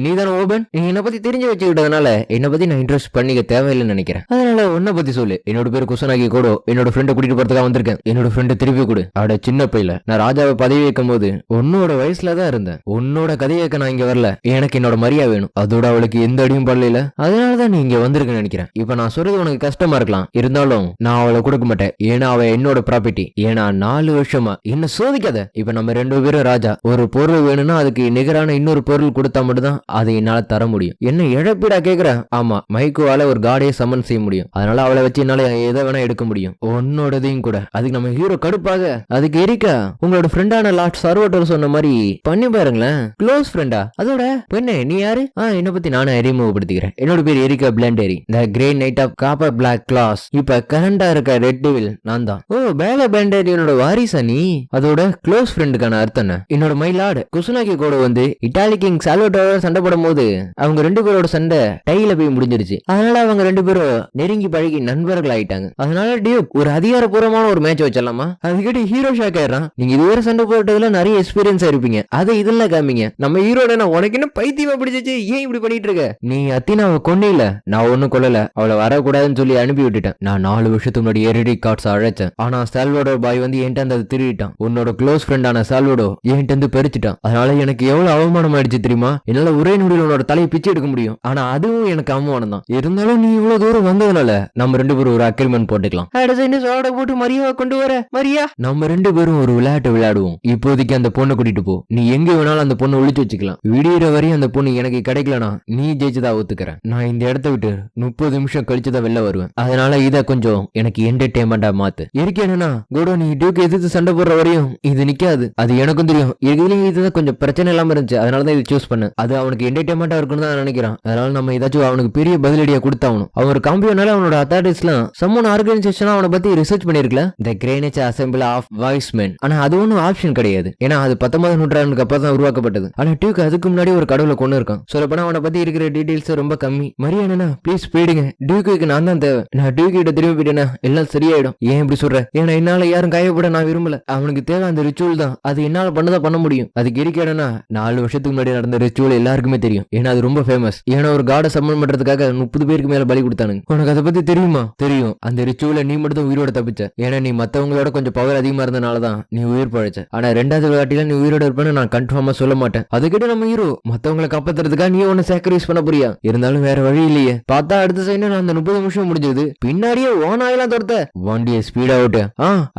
நீ தானே ஓபன். நீ என்ன பத்தி தெரிஞ்சு வச்சுக்கிட்டதுனால என்ன பத்தி நான் இன்ட்ரெஸ்ட் பண்ணிக்க தேவையில்லைன்னு நினைக்கிறேன். அதனால உன்னை பத்தி சொல்லு. என்னோட பேர் குசனாகி கூட என்னோட ஃப்ரெண்டை கூட்டிட்டு போறதுக்காக வந்திருக்கேன். என்னோட ஃப்ரெண்டை திருப்பி கொடு. அவட சின்ன பையில நான் ராஜாவை பதவி வைக்கும் போது உன்னோட வயசுல தான் இருந்தேன். உன்னோட கதையை கேட்க நான் இங்க வரல. எனக்கு என்னோட மரியா வேணும். அதோட அவளுக்கு எந்த அடியும் படல. அதனாலதான் நீ இங்க வந்திருக்குன்னு நினைக்கிறேன். இப்ப நான் சொல்றது உனக்கு கஷ்டமா இருக்கலாம். இருந்தாலும் நான் அவளை கொடுக்க மாட்டேன். ஏன்னா அவ என்னோட ப்ராப்பர்ட்டி. ஏன்னா 4 வருஷமா என்ன சோதிக்காத. இப்ப நம்ம 2 பேரும் ராஜா. ஒரு பொருள் வேணும்னா அதுக்கு நிகரான இன்னொரு பொருள் கொடுத்தா மட்டும்தான் அதை என்னால தர முடியும். என்ன இழப்பீடா கேக்குற? ஆமா, மைக்கோவால ஒரு காடையை சமன் செய்ய முடியும். அதனால அவளை வச்சு என்னால எதை வேணா எடுக்க முடியும். உன்னோடதையும் கூட. அதுக்கு நம்ம ஹீரோ கடுப்பாக அதுக்கு எரிக்கா உங்களோட ஃப்ரெண்டான லார்ட் சர்வட்டர் சொன்ன மாதிரி பண்ணி பாருங்களேன். க்ளோஸ் ஃப்ரெண்டா? அதோட பெண்ணே நீ யாரு? என்ன பத்தி நானே அறிமுகப்படுத்திக்கிறேன். என்னோட பேர் எரிக்கா பிளாண்டேரி, the great knight of copper black class. இப்ப கரண்டா இருக்க ரெட் டெவில் நான் தான். ஓ, பேல பிளாண்டேரியோட வாரிசா நீ? அதோட க்ளோஸ் ஃப்ரெண்டுக்கான அர்த்தம் என்ன? என்னோட மைலார்டு குசுனாக்கி கூட வந்து இட்டாலி கிங் சால்வட்டோட சண்டை போடும் போது அவங்க 2 பேரோட சண்டை டைல போய் முடிஞ்சிருச்சு. அதனால அவங்க 2 பேரும் நெருங்கி பழகி நண்பர்கள் ஆயிட்டாங்க. அதனால டியூக் ஒரு அதிகாரப்பூர்வமான ஒரு மேட்ச் வச்சிடலாமா? அதுக்கிட்ட ஹீரோ ஷாக் ஆயிடுறான். நீங்க இதுவரை சண்டை போட்டதுல நிறைய எக்ஸ்பீரியன்ஸ் இருப்பீங்க. அதை இதெல்லாம் காமிங்க. நம்ம ஹீரோட உனக்கு என்ன பைத்தியமா பிடிச்சிச்சு? ஏன் இப்படி பண்ணிட்டு இருக்க? நீ அத்தினாவை கொன்னில. நான் ஒண்ணும் கொல்லல. அவளை வரக்கூடாதுன்னு சொல்லி அனுப்பி விட்டுட்டேன். நான் 4 வருஷத்துக்கு முன்னாடி எரிடி கார்ட்ஸ் அழைச்சேன். ஆனா சால்வடோ பாய் வந்து என்கிட்ட அதை திருடிட்டான். உன்னோட க்ளோஸ் ஃப்ரெண்டான சால்வடோ என்கிட்ட இருந்து பறிச்சுட்டான். அதனால எனக்கு எவ்வளவு அவமானம் ஆயிடுச்சு தெரியுமா? என்னால ஒரே நொடியில் உன்னோட தலையை பிச்சு எடுக்க முடியும். ஆனா அதுவும் எனக்கு அவமானம் தான். இருந்தாலும் நீ இவ்வளவு தூரம் வந்ததுனால நம்ம 2 பேரும் ஒரு அக்ரிமெண்ட் போட்டுக்கலாம். போட்டு மரியாதை கொண்டு வர மரியா நம்ம 2 பேரும் ஒரு விளையாட்டு விளையாடுவோம். இப்போதைக்கு அந்த பொண்ணை கூட்டிட்டு போ. நீ எங்க வேணாலும் அந்த பொண்ணை ஒளிச்சு வச்சுக்கலாம். விடியற வரையும் அந்த பொண்ணு எனக்கு கிடைக்கலனா நீ ஜெயிச்சதா ஒத்துக்கிறேன். நான் இந்த இடத்த விட்டு 30 நிமிஷம் கழிச்சுதான் வெளில வருவேன். அதனால இத கொஞ்சம் எனக்கு என்டர்டெயின்மெண்டா மாத்து. இருக்கு என்னன்னா கூட நீ டியூக்கு எதிர்த்து சண்டை போடுற வரையும் இது நிக்காது. அது எனக்கும் தெரியும். இதுதான் கொஞ்சம் பிரச்சனை இல்லாம இருந்துச்சு. அதனாலதான் இது சூஸ் பண்ணு. அது அவனுக்கு என்டர்டெயின்மெண்டா இருக்குன்னு தான் நினைக்கிறான். அதனால நம்ம ஏதாச்சும் அவனுக்கு பெரிய பதிலடியா கொடுத்தாவணும். அவன் ஒரு காம்பியோனால அவனோட அத்தாரிட்டிஸ்லாம் சம்மன் ஆர்கனைசேஷனா அவனை பத்தி ரிசர்ச் பண்ணிருக்கல. The grand assembly of wise men. ஆனா அது ஒன்னும் ஆப்ஷன் கிடையாது. ஏன்னா அது 19ஆம் நூற்றாண்டுக்கு அப்புறம் தான் உருவாக்கப்பட்டது. ஆனா டியூக் அதுக்கு முன்னாடி ஒரு கடவுளை கொண்டு இருக்கான். சொல்லப்போனா அவனை பத்தி இருக்கிற டீடைல்ஸ் ரொம்ப கம்மி. மரியானா ப்ளீஸ் போயிடுங்க. டியூக்கு நான் தான் தேவை. நான் டியூக் கிட்ட திரும்பி போயிட்டேன்னா எல்லாம் சரியாயிடும். ஏன் இப்படி சொல்ற? ஏன்னா என்னால யாரும் காயப்பட நான் விரும்பல. அவனுக்கு தேவை அந்த ரிச்சுவல் தான். அது என்னால பண்ணதான் பண்ண முடியும். அதுக்கு இருக்கேன்னா 4 வருஷத்துக்கு முன்னாடி நடந்த ரிச்சுவல் எல்லாருக்குமே தெரியும். ஏன்னா அது ரொம்ப ஃபேமஸ். ஏன்னா ஒரு காடை சம்மன் பண்றதுக்காக 30 பேருக்கு மேல பலி கொடுத்தானுங்க. உனக்கு அதை பத்தி தெரியுமா? தெரியும். அந்த ரிச்சுவல நீ மட்டும் உயிரோட தப்பிச்ச. ஏன்னா நீ மத்தவங்களோட கொஞ்சம் பவர் அதிகமா இருந்தனாலதான் நீ உயிர் பழைச்ச. ஆனா 2வது விளையாட்டில நீ உயிரோட இருப்பேன்னு நான் கன்ஃபார்மா சொல்ல மாட்டேன். அதுக்கிட்ட நம்ம ஹீரோ மத்தவங்களை காப்பாத்துறதுக்காக நீ ஒன்னு சாக்ரிஃபைஸ் பண்ண போறியா? இருந்தாலும் வேற வழி இல்லையே. பார்த்தா அடுத்த சைடு நான் அந்த 30 நிமிஷம் முடிஞ்சது. பின்னாடியே ஓனாயெல்லாம் தோர்த்த வண்டியை ஸ்பீடா ஓட்ட.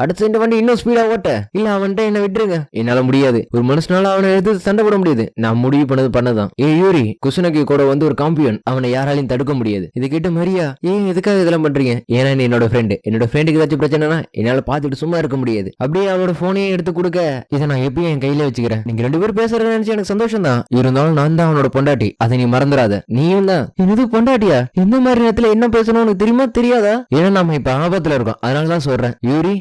அடுத்த சைடு வண்டி இன்னும் ஸ்பீடா ஓட்ட. இல்ல அவன்கிட்ட என்ன விட்டுருங்க. என்னால முடியாது. ஒரு மனுஷனால அவனை எடுத்து சண்டை போட முடியாது. நான் முடிவு பண்ணதான். யூரி குசுனகி கூட வந்து ஒரு காம்பியன். அவனை யாராலையும் தடுக்க முடியாது. இது கேட்டு மரியா ஏன் எதுக்காக இதெல்லாம் பண்றீங்க? ஏன்னா நீ என்னோட ஃப்ரெண்டு. என்னோட ஃப்ரெண்டுக்கு ஏதாச்சும் பிரச்சனைனா என்னால பாத்துட்டு சும்மா இருக்க முடியாது. அப்படியே அவளோட போனையும் எடுத்து கொடுக்க இதை நான் எப்பயும் என் கையில வச்சுக்கிறேன். நீங்க 2 பேரும் பேசுறத நினைச்சு எனக்கு சந்தோஷம் தான். இருந்தாலும் நான் தான் அவனோட பொண்டாட்டி. அதை நீ மறந்துடாத. நீயும் தான் என்னது பொண்டாட்டியா? இந்த மாதிரி நேரத்துல என்ன பேசணும் உனக்கு தெரியுமா தெரியாதா? ஏன்னா நம்ம இப்ப ஆபத்துல இருக்கோம். அதனாலதான் சொல்றேன். யூரி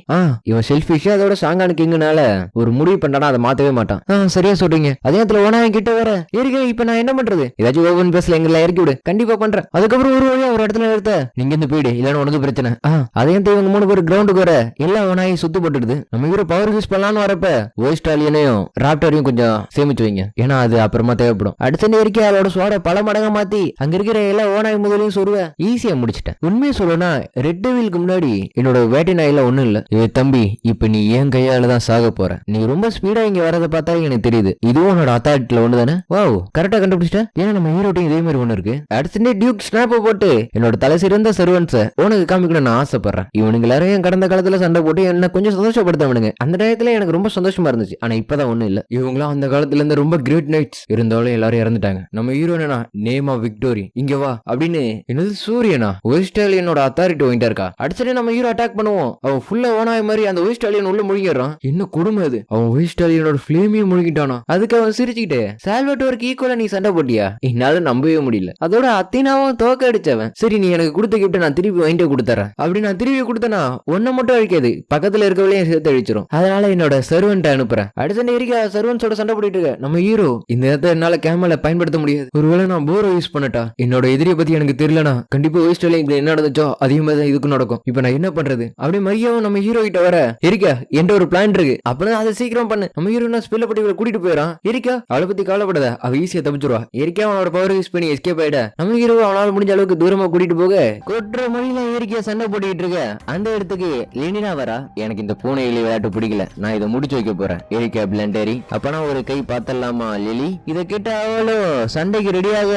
இவன் செல்ஃபிஷ் அதோட சாங்கான கிங்குனால ஒரு முடிவு பண்ணா அதை மாத்தவே மாட்டான். சரியா சொல்றீங்க. அதே நேரத்துல ஓனா கிட்ட வர இருக்க. இப்ப நான் என்ன பண்றது? ஏதாச்சும் ஓபன் பேஸ்ல எங்களை இறக்கி விடு, கண்டிப்பா பண்றேன். அதுக்கப்புறம் ஒரு வழியா ஒரு இடத்துல நிறுத்த, நீங்க இருந்து போயிடு, இல்லன்னு உனக்கு பிரச்சனை. அதையும் இவங்க 3 பேர் கிரவுண்டுக்கு வர எல்லா ஒனாயி சுத்து போட்டுடுது. நம்ம ஹீரோ பவர் யூஸ் பண்ணலான்னு வரப்ப ஓய்ஸ்டாலியனையும் ராப்டரையும் கொஞ்சம் சேமிச்சு வைங்க, ஏன்னா அது அப்புறமா தேவைப்படும். அடுத்த இயற்கை அவளோட சுவாட பல மடங்கா மாத்தி அங்க இருக்கிற எல்லா ஓனாய் முதலையும் சொல்லுவேன். ஈஸியா முடிச்சிட்டேன். உண்மையை சொல்லணும்னா ரெட் டெவிலுக்கு முன்னாடி என்னோட வேட்டை நாயில ஒண்ணும் இல்ல. தம்பி, இப்ப நீ ஏன் கையால தான் சாக போற. நீ ரொம்ப ஸ்பீடா இங்க வரதை பார்த்தா எனக்கு தெரியுது, இதுவும் உன்னோட அத்தாரிட்டில ஒண்ணு தானே? வாவ், கரெக்டா கண்டுபிடிச்சிட்ட. ஏன்னா நம்ம ஹீரோட்டையும் இதே மாதிரி ஒண்ணு இருக்கு. அடுத்த டியூக் ஸ்னாப்ப போட்டு என்னோட தலை சிறந்த சர்வன்ஸ உனக்கு காமிக்கணும்னு நான் ஆசைப்படுறேன். இவனுங்க எல்லாரும் கடந்த காலத்துல சண்டை போட்டு என்ன கொஞ்சம் சந்தோஷப்படுத்தவனுங்க. அந்த டயத்துல எனக்கு ரொம்ப சந்தோஷமா இருந்துச்சு. ஆனா இப்பதான் ஒண்ணும் இல்ல. இவங்களும் அந்த காலத்துல இருந்து ரொம்ப கிரேட் நைட்ஸ் இருந்தாலும் எல்லாரும் இறந்துட்டாங்க. நம்ம ஹீரோ என்ன நேம் ஆஃப் விக்டோரி, இங்க வா அப்படின்னு. என்னது சூரியனா? ஓய்ஸ்டாலியனோட அத்தாரிட்டி வாங்கிட்டா இருக்கா? அடுத்த நம்ம ஹீரோ அட்டாக் பண்ணுவோம். அவன் ஃபுல்லா ஓனாய் மாதிரி அந்த ஓய்ஸ்டாலியன் உள்ள முழுங்கிடுறான். என்ன கொடுமை அது, அவன் ஓய்ஸ்டாலியனோட ஃபிளேமையும் முழுங்கிட்டானா? அதுக்கு அவன் சிரிச்சுக்கிட்டு, சால்வட்டோருக்கு ஈக்குவலா நீ சண்டை போட்டியா? என்னால நம்பவே முடியல. அதோட அத்தினாவும் தோக்க அடிச்சவன். சரி, நீ எனக்கு கொடுத்த கிஃப்ட் நான் திருப்பி வாங்கிட்டு கொடுத்துறேன். அப்படி நான் திருப்பி கொடுத்தனா ஒன்ன மட்டும் அழிக்காது, பக்கத்துல இருக்கவளையும் சேர்த்து அழிச்சிரும். அதனால என்னோட சர்வன்ட் அனுப்புறேன். அடுத்த இருக்க சர்வன்ஸோட சண்டை போட்டுட்டு இருக்க நம்ம ஹீரோ, இந்த நேரத்தை என்னால கேமரா பயன்படுத்த முடியாது. ஒருவேளை நான் போரை யூஸ் பண்ணட்டா? என்னோட எதிரியை பத்தி எனக்கு தெரியலனா கண்டிப்பா ஓய்ஸ்டாலியன் என்ன நடந்துச்சோ அதே மாதிரி தான் இதுக்கும் நடக்கும். இப்ப நான் என்ன பண்றது? அப்படி மரியாவும் நம்ம ஹீரோ கிட்ட வர, இருக்கா என்ற ஒரு பிளான் இருக்கு, அப்பதான் அதை சீக்கிரம் பண்ணு. நம்ம ஹீரோ ஸ்பெல்ல பட்டி கூட்டிட்டு போயிடான். இருக்கா அவளை பத்தி கவலைப்படாத, அவ ஈஸியா தப்பிச்சிருவா. இருக்கா அவனோட பவர் யூஸ் பண்ணி எஸ்கேப் ஆயிட நம்ம ஹீரோ அவனால முடிஞ்ச அளவுக்கு தூரமா கூட்டிட்டு போக கொற்ற மொழியில ஏரிக்கா சண்டை போட்டுக்கிட்டு இருக்க அந்த இடத்துக்கு லெனினா வரா. எனக்கு இந்த பூனை எலி விளையாட்டு பிடிக்கல, நான் இதை முடிச்சு வைக்க போறேன். ஏரிக்கா பிளண்டரி, அப்பனா ஒரு கை பார்த்தலாமா லிலி? இதை கேட்ட அவளும் சண்டைக்கு ரெடியாக.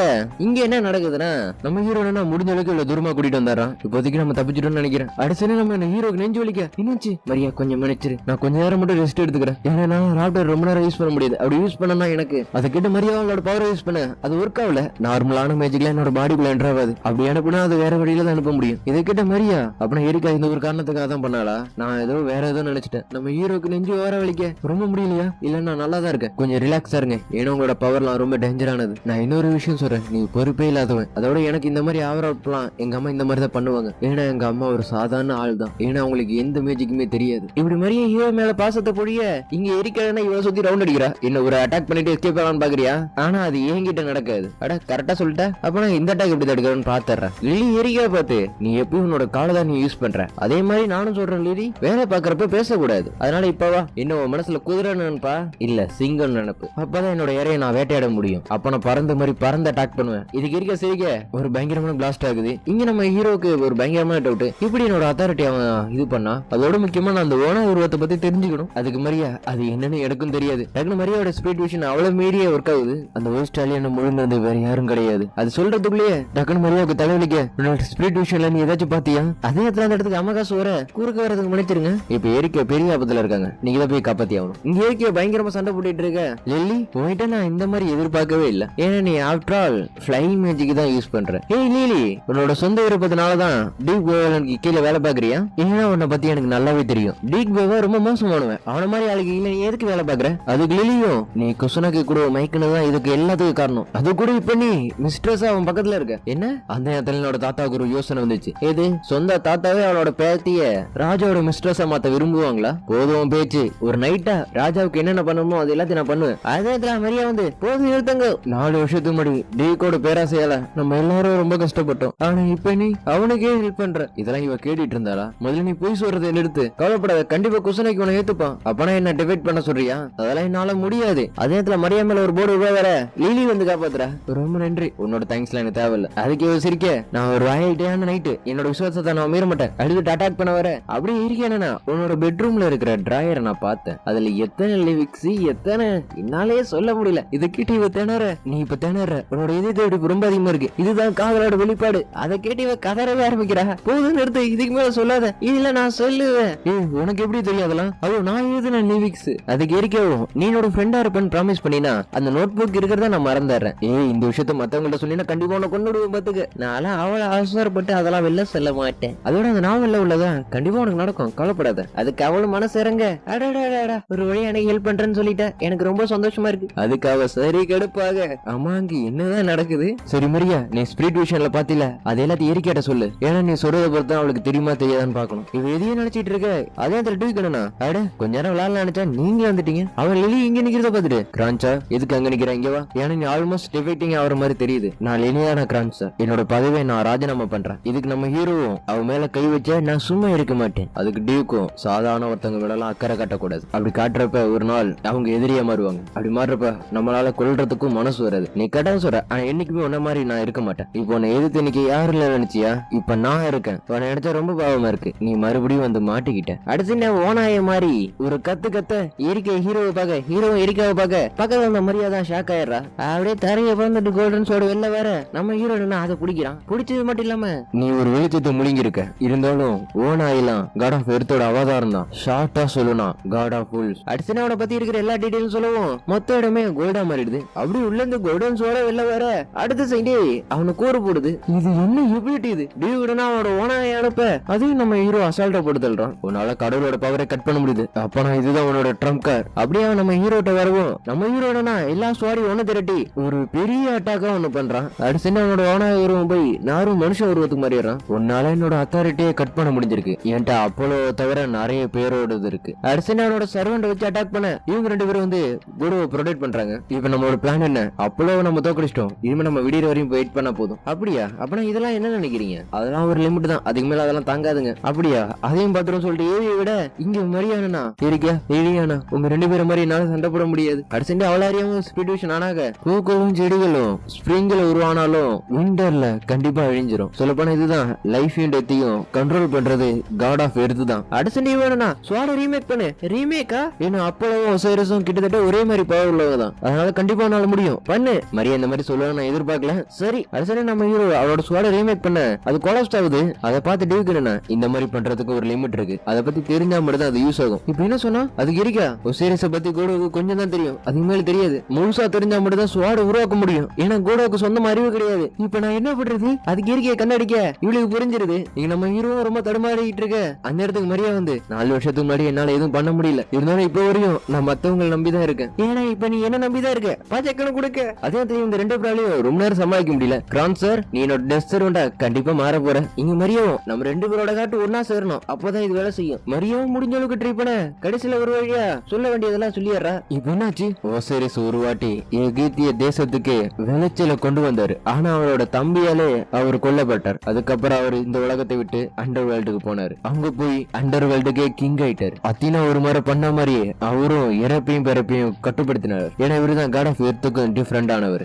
இங்க என்ன நடக்குதுன்னா நம்ம ஹீரோ முடிஞ்ச அளவுக்கு இவ்வளவு தூரமா கூட்டிட்டு வந்தாரான். இப்போதைக்கு நம்ம தப்பிச்சிட்டோம்னு நினைக்கிறேன். அடுத்த நம்ம ஹீரோக்கு நெஞ்சு வலிக்க, என்னாச்சு மரியா கொஞ்சம் நினைச்சிரு, நான் கொஞ்ச நேரம் மட்டும் ரெஸ்ட் எடுத்துக்கிறேன். ஏன்னா ராப்டர் ரொம்ப நேரம் யூஸ் பண்ண முடியாது. அப்படி யூஸ் பண்ணா எனக்கு அதை கேட்ட மரியா அவளோட பவர் யூஸ் பண்ண அது ஒர்க் ஆகல. நார்மலான மேஜிக்ல என்னோட பாடிக்குள்ள என்டர் ஆகாது. அப்படி அனுப்புனா அது வேற வழியில தான் அனுப்ப முடியும். இதை கேட்ட மரியா அப்படின்னா ஏரிக்கா இந்த ஒரு காரணத்துக்காக தான் பண்ணாளா? நான் ஏதோ வேற ஏதோ நினைச்சிட்டேன். நம்ம ஹீரோக்கு நெஞ்சு வர வலிக்க ரொம்ப முடியலையா? இல்ல நான் நல்லா தான் இருக்கேன், கொஞ்சம் ரிலாக்ஸா இருங்க, ஏன்னா உங்களோட பவர்லாம் ரொம்ப டேஞ்சரானது. நான் இன்னொரு விஷயம் சொல்றேன், நீ பொறுப்பே இல்லாதவன். அதோட எனக்கு இந்த மாதிரி ஆவரப்பலாம் எங்க அம்மா இந்த மாதிரி தான் பண்ணுவாங்க. ஏன்னா எங்க அம்மா ஒரு சாதாரண ஆள் தான், ஏன்னா அவங்களுக்கு எந்த மேஜிக்குமே தெரியாது. இப்படி மாதிரியே ஹீரோ மேல பாசத்தை பொழிய இங்க எரிக்கலன்னா இவன் சுத்தி ரவுண்ட் அடிக்கிறா. என்ன ஒரு அட்டாக் பண்ணிட்டு எஸ்கேப் ஆகலான்னு பாக்குறியா? ஆனா அது என்கிட்ட நடக்காது. அட கரெக்டா சொல்லிட்ட. அப்ப நான் இந்த அட்டாக் எப்படி தடுக்கிறேன்னு பாத்துறேன். லிலி எரிக்கா பார்த்து நீ எப்பயும் உன்னோட காலை தான் நீ யூஸ் பண்ற, அதே மாதிரி நானும் சொல்றேன் லிலி, வேலை பாக்குறப்ப பேசக்கூடாது. அதனால இப்பவா என்ன மனசுல குதிரை நினைப்பா இல்ல சிங்கம் நினைப்பு. அப்பதான் என்னோட இறைய நான் வேட்டையாட முடியும். அப்ப நான் பறந்த மாதிரி பறந்து அட்டாக் பண்ணுவேன். இதுக்கு இருக்க சிரிக்க ஒரு பயங்கரமான பிளாஸ்ட் ஆகுது. இங்க நம்ம ஹீரோக்கு ஒரு பயங்கரமான டவுட், இப்படி என்னோட அத்தாரிட்டி அவன் இது பண்ணா. அதோட முக்கியமா நான் அந்த ஓனா உருவத்தை பத்தி தெரிஞ்சுக்கணும். அதுக்கு மரியா அது என்னன்னு எனக்கும் தெரியாது. டக்குனு மரியாவோட ஸ்பீட் விஷன் அவ்வளவு மீறிய ஒர்க் ஆகுது. அந்த ஓய்ஸ்டாலியன் முழுந்தது வேற யாரும் கிடையாது. அது சொல்றதுக்குள்ளேயே டக்குனு மரியாவுக்கு தலைவலிக்க, உன்னோட ஸ்பீட் விஷன்ல நீ ஏதாச்சும் பாத்தியா? அதே இடத்துல அந்த இடத்துக்கு அமகாசு வர குறுக்க வரதுக்கு மன்னிச்சிருங்க. இப்ப ஏரிக்கா பெரிய ஆபத்துல இருக்காங்க, நீங்க தான் போய் காப்பாத்தி ஆகணும். இங்க ஏரிக்கா பயங்கரமா சண்டை போட்டுட்டு இருக்க. லில்லி போயிட்டு நான் இந்த மாதிரி எதிர்பார்க்கவே இல்ல, ஏன்னா நீ ஆஃப்டர் ஆல் ஃபிளைங் மேஜிக் தான் யூஸ் பண்ற. ஏய் லிலி, உன்னோட சொந்த விருப்பத்தினாலதான் டீக் பேவலுக்கு கீழே வேலை பாக்குறியா? ஏன்னா உன்னை பத்தி எனக்கு நல்லாவே தெரியும். டீக் பேவா ரொம்ப மோசமானவன், அவன மாதிரி ஆளுக்கு இல்ல, நீ எதுக்கு வேலை பாக்குற? அதுக்கு லிலியும் நீ குசுனாக்கு கூட மைக்குன்னு தான் இதுக்கு எல்லாத்துக்கும் காரணம். அது கூட இப்ப நீ மிஸ்ட்ரஸா அவன் பக்கத்துல இருக்க. என்ன அந்த நேரத்துல என்னோட தாத்தாவுக்கு ஒரு யோசனை வந்துச்சு. ஏது சொந்த தாத்தாவே அவளோட பேத்திய ராஜாவோட மிஸ்ட்ரஸா மாத்த விரும்புவாங்களா? போதும் பேச்சு. ஒரு நைட்டா ராஜாவுக்கு என்னென்ன பண்ணணுமோ அது எல்லாத்தையும் நான் பண்ணுவேன். அதே மரியா வந்து போதும் எடுத்தங்க. 4 வருஷத்துக்கு முன்னாடி டீக்கோட பேராசையால நம்ம எல்லாரும் ரொம்ப கஷ்டப்பட்டோம். ஆனா இப்ப நீ அவனுக்கே ஹெல்ப் பண்ற. இதெல்லாம் இவ கேட்டுட்டு இருந்தாளா? முதல்ல நீ போய் சொல்றதை நிறுத்து, கவலைப்படாத, கண்டிப்பா குசனைக்கு உன ஏத்துப்பான். அப்பனா என்ன டிபேட் பண்ண சொல்றியா? அதெல்லாம் என்னால முடியாது. அதே நேரத்துல மரியா மேல ஒரு போர்டு உருவா வேற லிலி வந்து காப்பாத்துற. ரொம்ப நன்றி, உன்னோட தேங்க்ஸ்லாம் எனக்கு தேவையில்ல. அதுக்கு சிரிக்க, நான் ஒரு வாயிட்டான நைட்டு என்னோட விசுவாசத்தை நான் மீற மாட்டேன், அழுதுட்டு அட்டாக் பண்ண வர. அப்படி இருக்கேன்னா உன்னோட பெட்ரூம்ல இருக்கிற டிராயரை நான் பார்த்தேன். அதுல எத்தனை லிவிக்ஸ் எத்தனை என்னாலே சொல்ல முடியல. இதை கேட்டு இவ திணற. நீ இப்ப திணற, உன்னோட இதயத்தை ரொம்ப அதிகமா இருக்கு. இதுதான் காதலோட வெளிப்பாடு. அதை கேட்டு இவ கதறவே ஆரம்பிக்கிறா. போதும் எடுத்து, இதுக்கு மேல சொல்லாத. இதுல நான் சொல்லுவேன். உனக்கு எப்படி தெரியும் அதெல்லாம்? அவ நான் எழுதுன லிவிக்ஸ். அதுக்கு இருக்கவும் நீ என்னோட ஃப்ரெண்டா இருப்பேன்னு ப்ராமிஸ் பண்ணினா அந்த நோட் புக் இருக்கிறத நான் மறந்துடுறேன். இந்த விஷயத்த மத்தவங்கள்ட்ட சொன்னீங்கன்னா கண்டிப்பா உன்னை கொண்டு விடுவேன் பாத்துக்க. நான் நான் அவளை அவசரப்பட்டு அதெல்லாம் வெளில சொல்ல மாட்டேன். அதோட அந்த நாவல்ல உள்ளதா கண்டிப்பா உனக்கு நடக்கும், கவலைப்படாத. அதுக்கு அவளும் மனசு இறங்க ஒரு வழி எனக்கு ஹெல்ப் பண்றேன்னு சொல்லிட்டேன், எனக்கு ரொம்ப சந்தோஷமா இருக்கு. அதுக்கு அவ சரி கடுப்பாக அம்மா அங்க என்னதான் நடக்குது. சரி மரியா, நீ ஸ்பிரிட் விஷன்ல பாத்தில அது எல்லாத்தையும் எரிக்கேட்ட சொல்லு, ஏன்னா நீ சொல்றத பொறுத்து அவளுக்கு தெரியுமா தெரியாதான்னு பாக்கணும். இவ எதையும் நினைச்சிட்டு இருக்க, அதே அந்த டிவிக்கணும்னா கொஞ்ச நேரம் விளையாடலாம் நினைச்சா நீங்க வந்துட்டீங்க. அவன் லெலி இங்க நிக்கிறத பாத்துட்டு கிரான்ச்சா எதுக்கு அங்க நிக்கிற, இங்க வா. ஏன்னா நீ ஆல்மோஸ்ட் டிஃபெக்டிங் ஆகிற மாதிரி தெரியுது. நான் லெனியான கிரான்ச்சா, என்னோட பதவியை நான் ராஜினாமா பண்றேன். இதுக்கு நம்ம ஹீரோவும் அவ மேல கை வச்சா நான் சும்மா இருக்க மாட்டேன். அதுக்கு டியூக்கும் சாதாரண ஒருத்தவங்க விடலாம் அக்கறை காட்டக்கூடாது. அப்படி காட்டுறப்ப ஒரு நாள் அவங்க எதிரியா மாறுவாங்க. அப்படி மாறுறப்ப நம்மளால கொல்றதுக்கும் மனசு வராது. நீ கட்ட சொல்ற, ஆனா என்னைக்குமே உன்ன மாதிரி நான் இருக்க மாட்டேன். இப்போ உன்னை எதிர்த்து இன்னைக்கு யாரு இல்ல நினைச்சியா, இப்ப நான் இருக்கேன். உன்னை நினைச்சா ரொம்ப பாவமா இருக்கு, நீ மறுபடியும் வந்து மாட்டிக்கிட்ட. அடுத்து நான் ஓனாய மாதிரி ஒரு கத்த எரிக்க ஹீரோவை பாக்க, ஹீரோ எரிக்காவை பாக்க பக்கத்துல அந்த மரியாதை ஷாக் ஆயிடுறா. அப்படியே தரைய பிறந்துட்டு கோல்டன் சோட வெளில வேற நம்ம ஹீரோ அதை குடிக்கிறான். குடிச்சது மட்டும் இல்லாம நீ ஒரு வெளிச்சத்தை முழுங்கி இருக்க. இருந்தாலும் ஓனாயெல்லாம் காட் ஆஃப் எர்த்தோட அவதாரம் தான். ஷார்ட்டா சொல்லணும் காட் ஆஃப் ஃபுல்ஸ். அடுத்த பத்தி இருக்கிற எல்லா டீடைலும் சொல்லவும் மொத்த இடமே கோல்டா மாறிடுது. அப்படி உள்ள இருந்து கோல்டன் சோட வெளில வேற அடுத்த சைடே அவனு கூறு போடுது. இது என்ன எபிலிட்டி இது, டியூடனா அவனோட ஓனாய அனுப்ப அதையும் நம்ம ஹீரோ அசால்ட்டா போடுதல்றான். உன்னால கடவுளோட பவரை கட் பண்ண முடியுது, அப்பனா இதுதான் உன்னோட ட்ரம்ப் கார். அப்படியே நம்ம ஹீரோட்ட வரவும் நம்ம ஹீரோடனா எல்லா ஸ்வாரி ஒண்ணு திரட்டி ஒரு பெரிய அட்டாக்கா ஒண்ணு பண்றான். அடுத்து அவனோட ஓனாய உருவம் போய் நாரும் மனுஷ உருவத்துக்கு மாறிடுறான். உன்னால என்னோட அத்தாரிட்டியை கட் பண்ண முடிஞ்சிருக்கு, என்கிட்ட அப்போலோ தவிர நிறைய பேரோட இருக்கு. அடுத்து அவனோட சர்வெண்ட் வச்சு அட்டாக் பண்ண இவங்க ரெண்டு பேரும் வந்து குருவை ப்ரொடெக்ட் பண்றாங்க. இப்ப நம்மளோட பிளான் என்ன, அப்போலோவை நம்ம தோக்கடிச்சிட்டோம், இனிமே நம்ம விடியற வரையும் வெயிட் பண்ணா போதும். அப்படியா, அப்படின்னா இதெல்லாம் என்ன நினைக்கிறீங்க, அதெல்லாம் ஒரு லிமிட் தான், அதுக்கு மேல அதெல்லாம் தாங்காதுங்க. அப்படியா, அதையும் பாத்துரும் சொல்லிட்டு ஏவியை விட இங்க மரியானா இருக்கா ஏரியானா உங்க ரெண்டு பேரும் மாதிரி என்னால சண்டை போட முடியாது. அடுத்து அவளாரியாவும் ஸ்பிரிட் ஆனாக பூக்களும் செடிகளும் ஸ்ப்ரிங்ல உருவானாலும் விண்டர்ல கண்டிப்பா அழிஞ்சிரும். சொல்ல போனா இதுதான் லைஃபையும் டெத்தையும் கண்ட்ரோல் பண்றது காட் ஆஃப் எர்த் தான். அடுத்து வேணும்னா ஸ்வாட ரீமேக் பண்ணு. ரீமேக்கா, ஏன்னா அப்போவும் ஒசைரஸும் கிட்டத்தட்ட ஒரே மாதிரி பவர் உள்ளவதான், அதனால கண்டிப்பா என்னால முடியும், பண்ணு. மரியா இந்த மாதிரி சொல்லுவாங்க நான் எதிர்பார்க்கல. சரி அடுத்து நம்ம ஹீரோ அவரோட ஸ்வாட ரீமேக் பண்ண அது கொலாப்ஸ் ஆகுது. அதை பார்த்து டிவிக்கணும்னா இந்த மாதிரி பண்றதுக்கு ஒரு லிமிட் இருக்கு, அதை பத்தி தெரிஞ்சா மட்டும் தான் அது யூஸ் ஆகும். இப்ப என்ன சொன்னா அதுக்கு இருக்கா ஒசைரஸ பத்தி கோடோக்கு கொஞ்சம் தான் தெரியும், அதுக்கு மேல தெரியாது. முழுசா தெரிஞ்சா மட்டும் தான் ஸ்வாட உருவாக்க முடியும், ஏன்னா கோடோக்கு சொந்தமா அறிவு கிடையாது. இப்ப நான் என்ன பண்றது, அதுக்கு இருக்கைய கண்ணடிக்க இவளுக்கு புரிஞ்சிருது. இங்க நம்ம ஹீரோ ரொம்ப தடுமாறிட்டு இருக்க. அந்த இடத்துக்கு மரியா வந்து 4 வருஷத்துக்கு முன்னாடி என்னால எதுவும் பண்ண முடியல, இருந்தாலும் இப்ப வரையும் நான் மத்தவங்களை நம்பிதான் இருக்கேன். ஏன்னா இப்ப நீ என்ன நம்பிதான் இருக்க, பாச்சக்கணும் கொடுக்க. அதே தெரியும் இந்த ரெண்டு பிராலையும் ரொம்ப நேரம் சமாளிக்க முடியல. கிரான் சார், நீ என்னோட டெஸ்ட் சர்வெண்டா கண்டிப்பா மாற போற. இங்க மரியாவும் நம்ம ரெண்டு பேரோட காட்டு ஒன்னா சேரணும், அப்பதான் இது வேலை செய்யும். மரியாவும் முடிஞ்ச அளவுக்கு ட்ரை பண்ண கடைசியில ஒரு வழியா சொல்ல வேண்டியதெல்லாம் சொல்லிடுறா. இப்ப என்னாச்சு, ஓசைரஸ் ஒரு வாட்டி எகிப்திய தேசத்துக்கு விளைச்சல கொண்டு வந்தாரு, ஆனா அவரோட தம்பியாலே அவர் கொல்லப்பட்டார். அதுக்கப்புறம் அவர் இந்த உலகத்தை விட்டு அண்டர் வேர்ல்டுக்கு போனாரு. அங்க போய் அண்டர் வேர்ல்டுக்கே கிங் ஆயிட்டாரு. அத்தினா ஒரு முறை பண்ண மாதிரியே அவரும் இறப்பையும் பிறப்பையும் கட்டுப்படுத்தினார். ஏன்னா இவருதான் காட் ஆஃப் எர்த்துக்கும் டிஃபரெண்ட் ஆனவர்.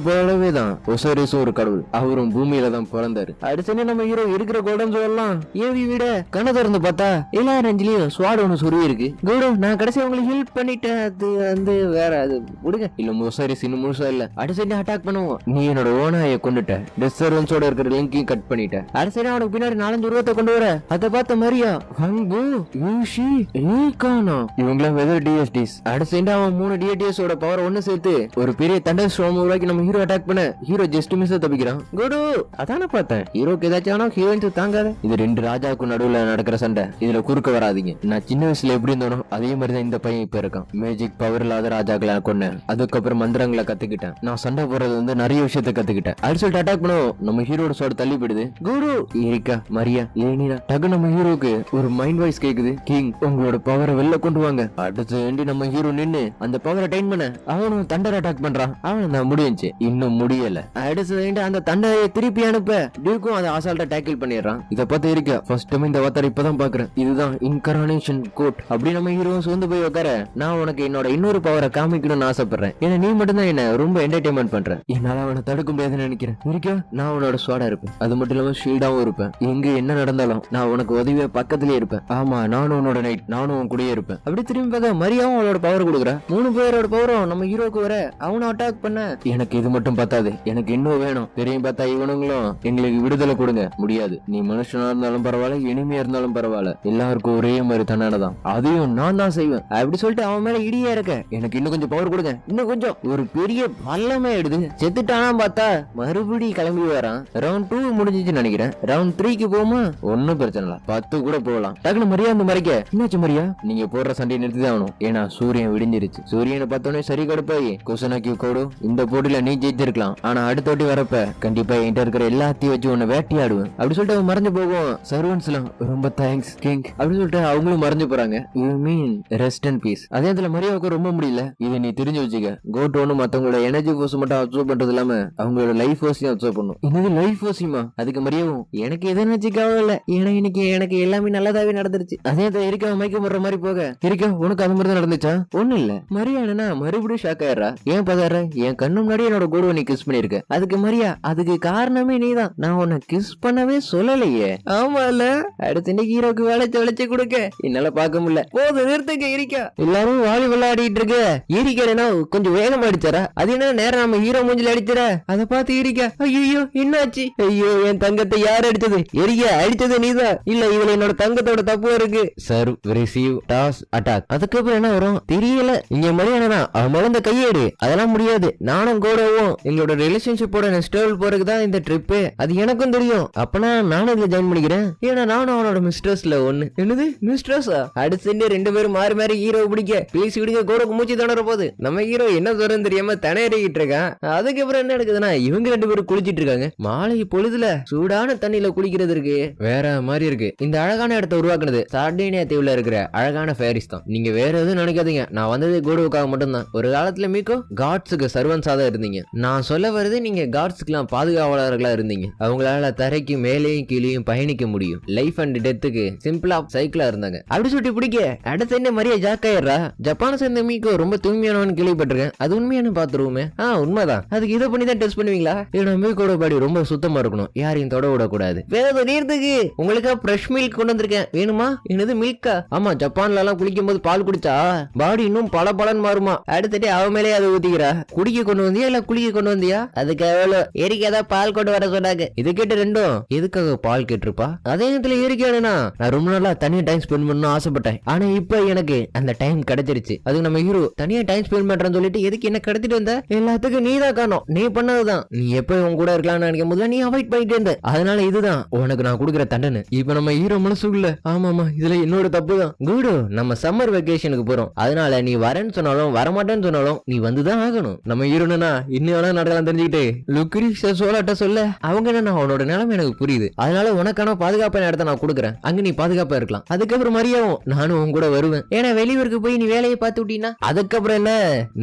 போலவே தான் ஒசைரஸும் ஒரு கடவுள், அவரும் பூமியில தான் பிறந்தாரு. அடுத்து நம்ம ஹீரோ இருக்கிற கோல்டன் சொல்லலாம் ஏவி விட கண்ண திறந்து பார்த்தா எல்லா ரேஞ்சிலையும் ஸ்வாட் ஒண்ணு சொருவி இருக்கு. கோடோ நான் கடைசி உங்களுக்கு ஹெல்ப் பண்ணிட்டேன், அது வந்து வேற அது விடுங்க. இல்ல ஒசைரஸ் இன்னும் முழுசா இல்ல, அடுத்து அட்டாக் பண்ணுவோம். நீ என்னோட ஓனாய கொண்டுட்ட, டெத் சர்வன்ஸோட இருக்கிற லிங்கையும் கட் பண்ணிட்ட. அடுத்து அவனுக்கு பின்னாடி 4-5 உருவத்தை கொண்டு வர அதை பார்த்த மரியா ஹங்கு யூஷி ஏகானா இவங்கள வெதர் டிஎஸ்டிஸ். அடுத்து அவன் 3 டிஎஸ்டிஸ் ஓட பவர் ஒண்ணு சேர்த்து ஒரு பெரிய தண்டர் ஸ்டார்ம் உருவாக்கி நம்ம ஹீரோ அட்டாக் பண்ண ஹீரோ ஜஸ்ட் மிஸ் தப்பிக்கிறான். குடு அதானே பார்த்தேன், ஹீரோக்கு ஏதாச்சும் ஆனா ஹீரோயின்ஸ் தாங்காத. இது 2 ராஜாவுக்கு நடுவுல நடக்கிற சண்டை, இதுல குறுக்க வராதீங்க. நான் சின்ன வயசுல எப்படி இருந்தோம் அதே மாதிரிதான் இந்த பையன் இப்ப இருக்கான். மேஜிக் பவர் இல்லாத ராஜாக்களை கொன்னேன், அதுக்கப்புறம் மந்திரங்களை கத்துக்கிட்டேன். நான் சண்டை போறது வந்து நிறைய விஷயத்த கத்துக்கிட்டேன். அது சொல்லிட்டு அட்டாக் பண்ணுவோம், நம்ம ஹீரோட சோட தள்ளி போயிடுது. குடு இருக்கா மரியா லேனினா டக்கு நம்ம ஹீரோக்கு ஒரு மைண்ட் வாய்ஸ் கேக்குது, கிங் உங்களோட பவரை வெளில கொண்டு வாங்க. அடுத்து நம்ம ஹீரோ நின்னு அந்த பவரை டைன் பண்ண அவனும் தண்டர் அட்டாக் பண்றான். அவன் நான் முடிஞ்சு இன்னும் முடியல. அடுத்து அந்த தண்டரை திருப்பி அனுப்ப டியூக்கும் அதை அசால்ட்டா டேக்கிள் பண்ணிடுறான். இத பார்த்து இருக்க ஃபர்ஸ்ட் டைம் இந்த வார்த்தை இப்பதான் பாக்குறேன், இதுதான் இன்கார்னேஷன் கோட். அப்படி நம்ம ஹீரோ சோர்ந்து போய் உட்கார நான் உனக்கு என்னோட இன்னொரு பவரை காமிக்கணும்னு ஆசைப்படுறேன், ஏன்னா நீ மட்டும் தான் என்ன ரொம்ப என்டர்டைன்மெண்ட் பண்ற, என்னால அவனை தடுக்க முடியாதுன்னு நினைக்கிறேன். இருக்கா நான் உன்னோட ஸ்வாடா இருப்பேன், அது மட்டும் இல்லாம ஷீல்டாவும் இருப்பேன். எங்க என்ன நடந்தாலும் நான் உனக்கு உதவியா பக்கத்துலயே இருப்பேன். ஆமா நானும் உன்னோட நைட், நானும் உன் கூடயே இருப்பேன். அப்படி திரும்பி பார்த்தா மரியாவும் அவளோட பவர் கொடுக்குற. 3 பேரோட பவரும் நம்ம ஹீரோக்கு வர அவனை அட்டாக் பண்ண எனக்கு இது மட்டும் பார்த்தாது, எனக்கு இன்னும் வேணும். தெரியும் பார்த்தா இவனுங்களும் எங்களுக்கு விடுதலை கொடுங்க. முடியாது, நீ மனுஷனா இருந்தாலும் பரவாயில்ல, இனிமையா இருந்தாலும் பரவாயில்ல, எல்லாருக்கும் ஒரே மாதிரி தன்னால தான், அதையும் நான் தான் செய்வேன். அப்படி சொல்லிட்டு அவன் மேல இடியா இருக்க எனக்கு இன்னும் கொஞ்சம் பவர் கொடுங்க, இன்னும் கொஞ்சம். ஒரு பெரிய பள்ளமே எடுது செத்துட்டானா பார்த்தா மறுபடியும் கிளம்பி கிளம்பி வரான். ரவுண்ட் 2 முடிஞ்சிச்சு நினைக்கிறேன். ரவுண்ட் 3க்கு போமா ஒன்னும் பிரச்சனை இல்ல, 10 கூட போகலாம். டக்குனு மரியா வந்து மறைக்க, என்னாச்சு மரியா? நீங்க போடுற சண்டையை நிறுத்திதான் ஆகணும், ஏன்னா சூரியன் விடிஞ்சிருச்சு. சூரியனை பார்த்தோன்னே சரி கடுப்பாயி குசனாக்கி கோடு, இந்த போட்டியில நீ ஜெயிச்சிருக்கலாம், ஆனா அடுத்த வாட்டி வரப்ப கண்டிப்பா என்கிட்ட இருக்கிற எல்லாத்தையும் வச்சு உன்னை வேட்டையாடுவேன் அப்படி சொல்லிட்டு அவன் மறைஞ்சு போகும். சர்வன்ஸ் எல்லாம் ரொம்ப தேங்க்ஸ் கிங் அப்படின்னு சொல்லிட்டு அவங்களும் மறைஞ்சு போறாங்க. You mean rest and peace. அதே இடத்துல மரியாவுக்கு ரொம்ப முடியல. இதை நீ தெரிஞ்சு வச்சுக்க, கோட் ஒண்ணு மத்தவங்களோட எனர்ஜி ஃபோர்ஸ் மட்டும் அப்சர்வ் பண்றது இல்லாம அவங்களோட லைஃப் ஃபோர்ஸையும் அப்சர்வ் பண்ணும். இன்னது லைஃப் ஃபோர்ஸுமா? அதுக்கு மரியாவும் எனக்கு எதை நினைச்சு கவலை இல்ல, ஏன்னா இன்னைக்கு எனக்கு எல்லாமே நல்லதாவே நடந்துருச்சு. அதே இருக்க மயக்க முற மாதிரி போக, இருக்க உனக்கு அது மாதிரி தான் நடந்துச்சா? ஒண்ணு இல்ல. மரியா என்னன்னா மறுபடியும் ஷாக் ஆயிடுறா. ஏன் பதார? என் கண்ணு முன்னாடி என்னோட கோடுவை நீ கிஸ் பண்ணிருக்க. அதுக்கு மரியா, அதுக்கு காரணமே நீதான், நான் உன்னை கிஸ் பண்ணவே சொல்லலையே. ஆமா இல்ல, அடுத்த இன்னைக்கு ஹீரோக்கு விளைச்சு கொடுக்க என்னால பாக்க முடியல. போது நிறுத்துக்க இருக்கா. எல்லாரும் வாலி விளையாடிட்டு இருக்க. இருக்கா கொஞ்சம் வேகமா அடிச்சாரா? அது என்ன நேரம் நம்ம ஹீரோ மூஞ்சில அடிச்சிட, அதை பார்த்து இருக்கா. ஐயோ என்னாச்சு? ஐயோ என் தங்கத்தை யார் அடிச்சது? எரிக்க அடிச்சது நீதான். இல்ல இதுல என்னோட தங்கத்தோட தப்பு இருக்கு. Serve receive toss attack. அதுக்கப்புறம் என்ன வரும் தெரியல. இங்க மரியாதை அவன் மலர்ந்த கையேடு, அதெல்லாம் முடியாது. நானும் கோடவும் எங்களோட ரிலேஷன்ஷிப்போட நெக்ஸ்ட் லெவல் போறதுக்கு தான் இந்த ட்ரிப்பு. அது எனக்கும் தெரியும். அப்பனா நானும் இதுல ஜாயின் பண்ணிக்கிறேன். ஏன்னா நானும் அவனோட மிஸ்ட்ரஸ்ல ஒண்ணு. என்னது மிஸ்ட்ரஸா? அடுத்து ரெண்டு பேரும் மாறி மாறி ஹீரோ பிடிக்க பேசி விடுங்க. கோடக்கு மூச்சு தணற போது நம்ம ஹீரோ என்ன சொல்றன்னு தெரியாம தனையறிக்கிட்டு இருக்கான். அதுக்கப்புறம் என்ன நடக்குதுன்னா இவங்க ரெண்டு பேரும் குளிச்சிட்டு இருக்காங்க. மாலை பொழுதுல சூடான தண்ணியில குளிக்கிறது இருக்கு வேற மாதிரி இருக்கு. இந்த அழகான இடத்தை உருவாக்குனது சார்டினியா தீவுல இருக்கிற அழகான ஃபேரிஸ் தான். நீங்க வேற எதுவும் நினைக்காதீங்க, நான் வந்தது கோடுவுக்காக மட்டும்தான். ஒரு காலத்துல மீக்கோ காட்ஸுக்கு சர்வன்ஸா தான் இருந்தீங்க. நான் சொல்ல வருது, நீங்க காட்ஸுக்குலாம் பாதுகாவலர்களா இருந்தீங்க. அவங்களால தரைக்கு மேலேயும் கீழேயும் பயணிக்க முடியும். லைஃப் அண்ட் டெத்துக்கு சிம்பிளா சைக்கிளா இருந்தாங்க. அப்படி சொல்லிட்டு பிடிக்க அடுத்த என்ன மரியா ஜாக்காயிரா. ஜப்பானை சேர்ந்த மீக்கோ ரொம்ப தூய்மையானவன் கேள்விப்பட்டிருக்கேன். அது உண்மையான பாத்துருவோமே. உண்மைதான். அதுக்கு இதை பண்ணி தான் டெஸ்ட் பண்ணுவீங்களா? ஏன்னா மீக்கோட பாடி ரொம்ப சுத்தமா இருக்கணும், யாரையும் தொட விடக்கூடாது. வேற நீர்த்துக்கு உங்களுக்கு ஃப்ரெஷ் மில்க் கொண்டு வந்திருக்கேன், வேணுமா? என்னது மில்கா? ஆமா, ஜப்பான்ல எல்லாம் குளிக்கும் போது பால் குடிச்சா பாடி இன்னும் பல பலன் மாறுமா. அடுத்துட்டு அவ மேலே அதை ஊத்திக்கிறா. குடிக்க கொண்டு வந்தியா இல்ல குளிக்க கொண்டு வந்தியா? அதுக்கு எவ்வளவு எரிக்காதா பால் கொண்டு வர சொன்னாங்க. இது கேட்டு ரெண்டும் எதுக்காக பால் கேட்டிருப்பா? அதே நேரத்துல எரிக்கானா நான் ரொம்ப நாளா தனியா டைம் ஸ்பெண்ட் பண்ணணும்னு ஆசைப்பட்டேன். ஆனா இப்ப எனக்கு அந்த டைம் கிடைச்சிருச்சு. அதுக்கு நம்ம ஹீரோ தனியா டைம் ஸ்பெண்ட் பண்றேன்னு சொல்லிட்டு எதுக்கு என்ன கடத்திட்டு வந்த? எல்லாத்துக்கும் நீ தான் காரணம், நீ பண்ணதுதான். நீ எப்ப உன் கூட இருக்கலாம்னு நினைக்கும் போது நீ அவாய்ட் பண்ணிட்டு இருந்த. அதனால இதுதான் உனக்கு நான் கொடுக்குற தண்டனை. இப்ப நம்ம ஹீரோ மனசுக்குள்ள ஆமாமா இதுல என்னோட தப்பு தான். குடு, நம்ம சம்மர் வெக்கேஷனுக்கு போறோம். அதனால நீ வரேன்னு சொன்னாலும் வரமாட்டேன்னு சொன்னாலும் நீ வந்துதான் ஆகணும். நம்ம ஹீரோனா இன்னும் வேணா நடக்கலாம் தெரிஞ்சுக்கிட்டு லுக்ரிஷா சோலாட்ட சொல்ல அவங்க என்ன அவனோட நிலைமை எனக்கு புரியுது. அதனால உனக்கான பாதுகாப்பான இடத்த நான் கொடுக்குறேன், அங்க நீ பாதுகாப்பா இருக்கலாம். அதுக்கப்புறம் மரியாவும் நானும் உன் கூட வருவேன். ஏன்னா வெளியூருக்கு போய் நீ வேலையை பார்த்து விட்டீங்கன்னா அதுக்கப்புறம் என்ன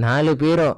4 பேரும்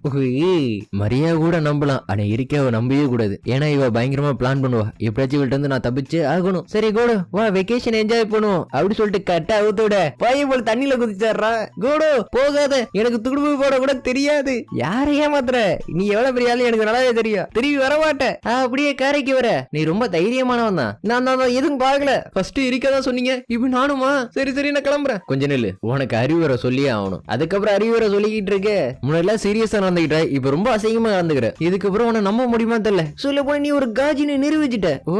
மரியா கூட நம்பலாம், ஆனா இருக்காவ நம்பவே கூடாது. ஏன்னா இவ பயங்கரமா பிளான் பண்ணுவா, எப்படியாச்சும் இவள்கிட்ட இருந்து நான் தப்பிச்சு ஆகணும். சரி கோடு வா வெக்கேஷன் என்ஜாய் பண்ணுவோம் அப்படி சொல்லிட்டு கட்ட அவுத்தோட பையன் போல தண்ணியில குதிச்சாடுறா. கோடு போகாத, எனக்கு துடுப்பு போட கூட தெரியாது. யாரையே மாத்திர, நீ எவ்வளவு பெரிய ஆளு எனக்கு நல்லாவே தெரியும். திரும்பி வரமாட்டேன். அப்படியே கரைக்கு வர. நீ ரொம்ப தைரியமானவன் தான். நான் எதுவும் பாக்கல. ஃபர்ஸ்ட் இருக்கதான் சொன்னீங்க, இப்ப நானுமா? சரி சரி நான் கிளம்புறேன். கொஞ்ச நெல்லு, உனக்கு அறிவுரை சொல்லியே ஆகணும். அதுக்கப்புறம் அறிவுரை சொல்லிக்கிட்டு இருக்க. முன்னாடி சீரியஸா நடந்துகிட்ட, இப்ப ரொம்ப அசிங்கமா நடந்துக்கிற. இதுக்கப்புறம் உன நம்ப முடியுமா தெரியல. சொல்ல போய் நீ ஒரு காஜினை நிரூபிச்சுட்ட. ஓ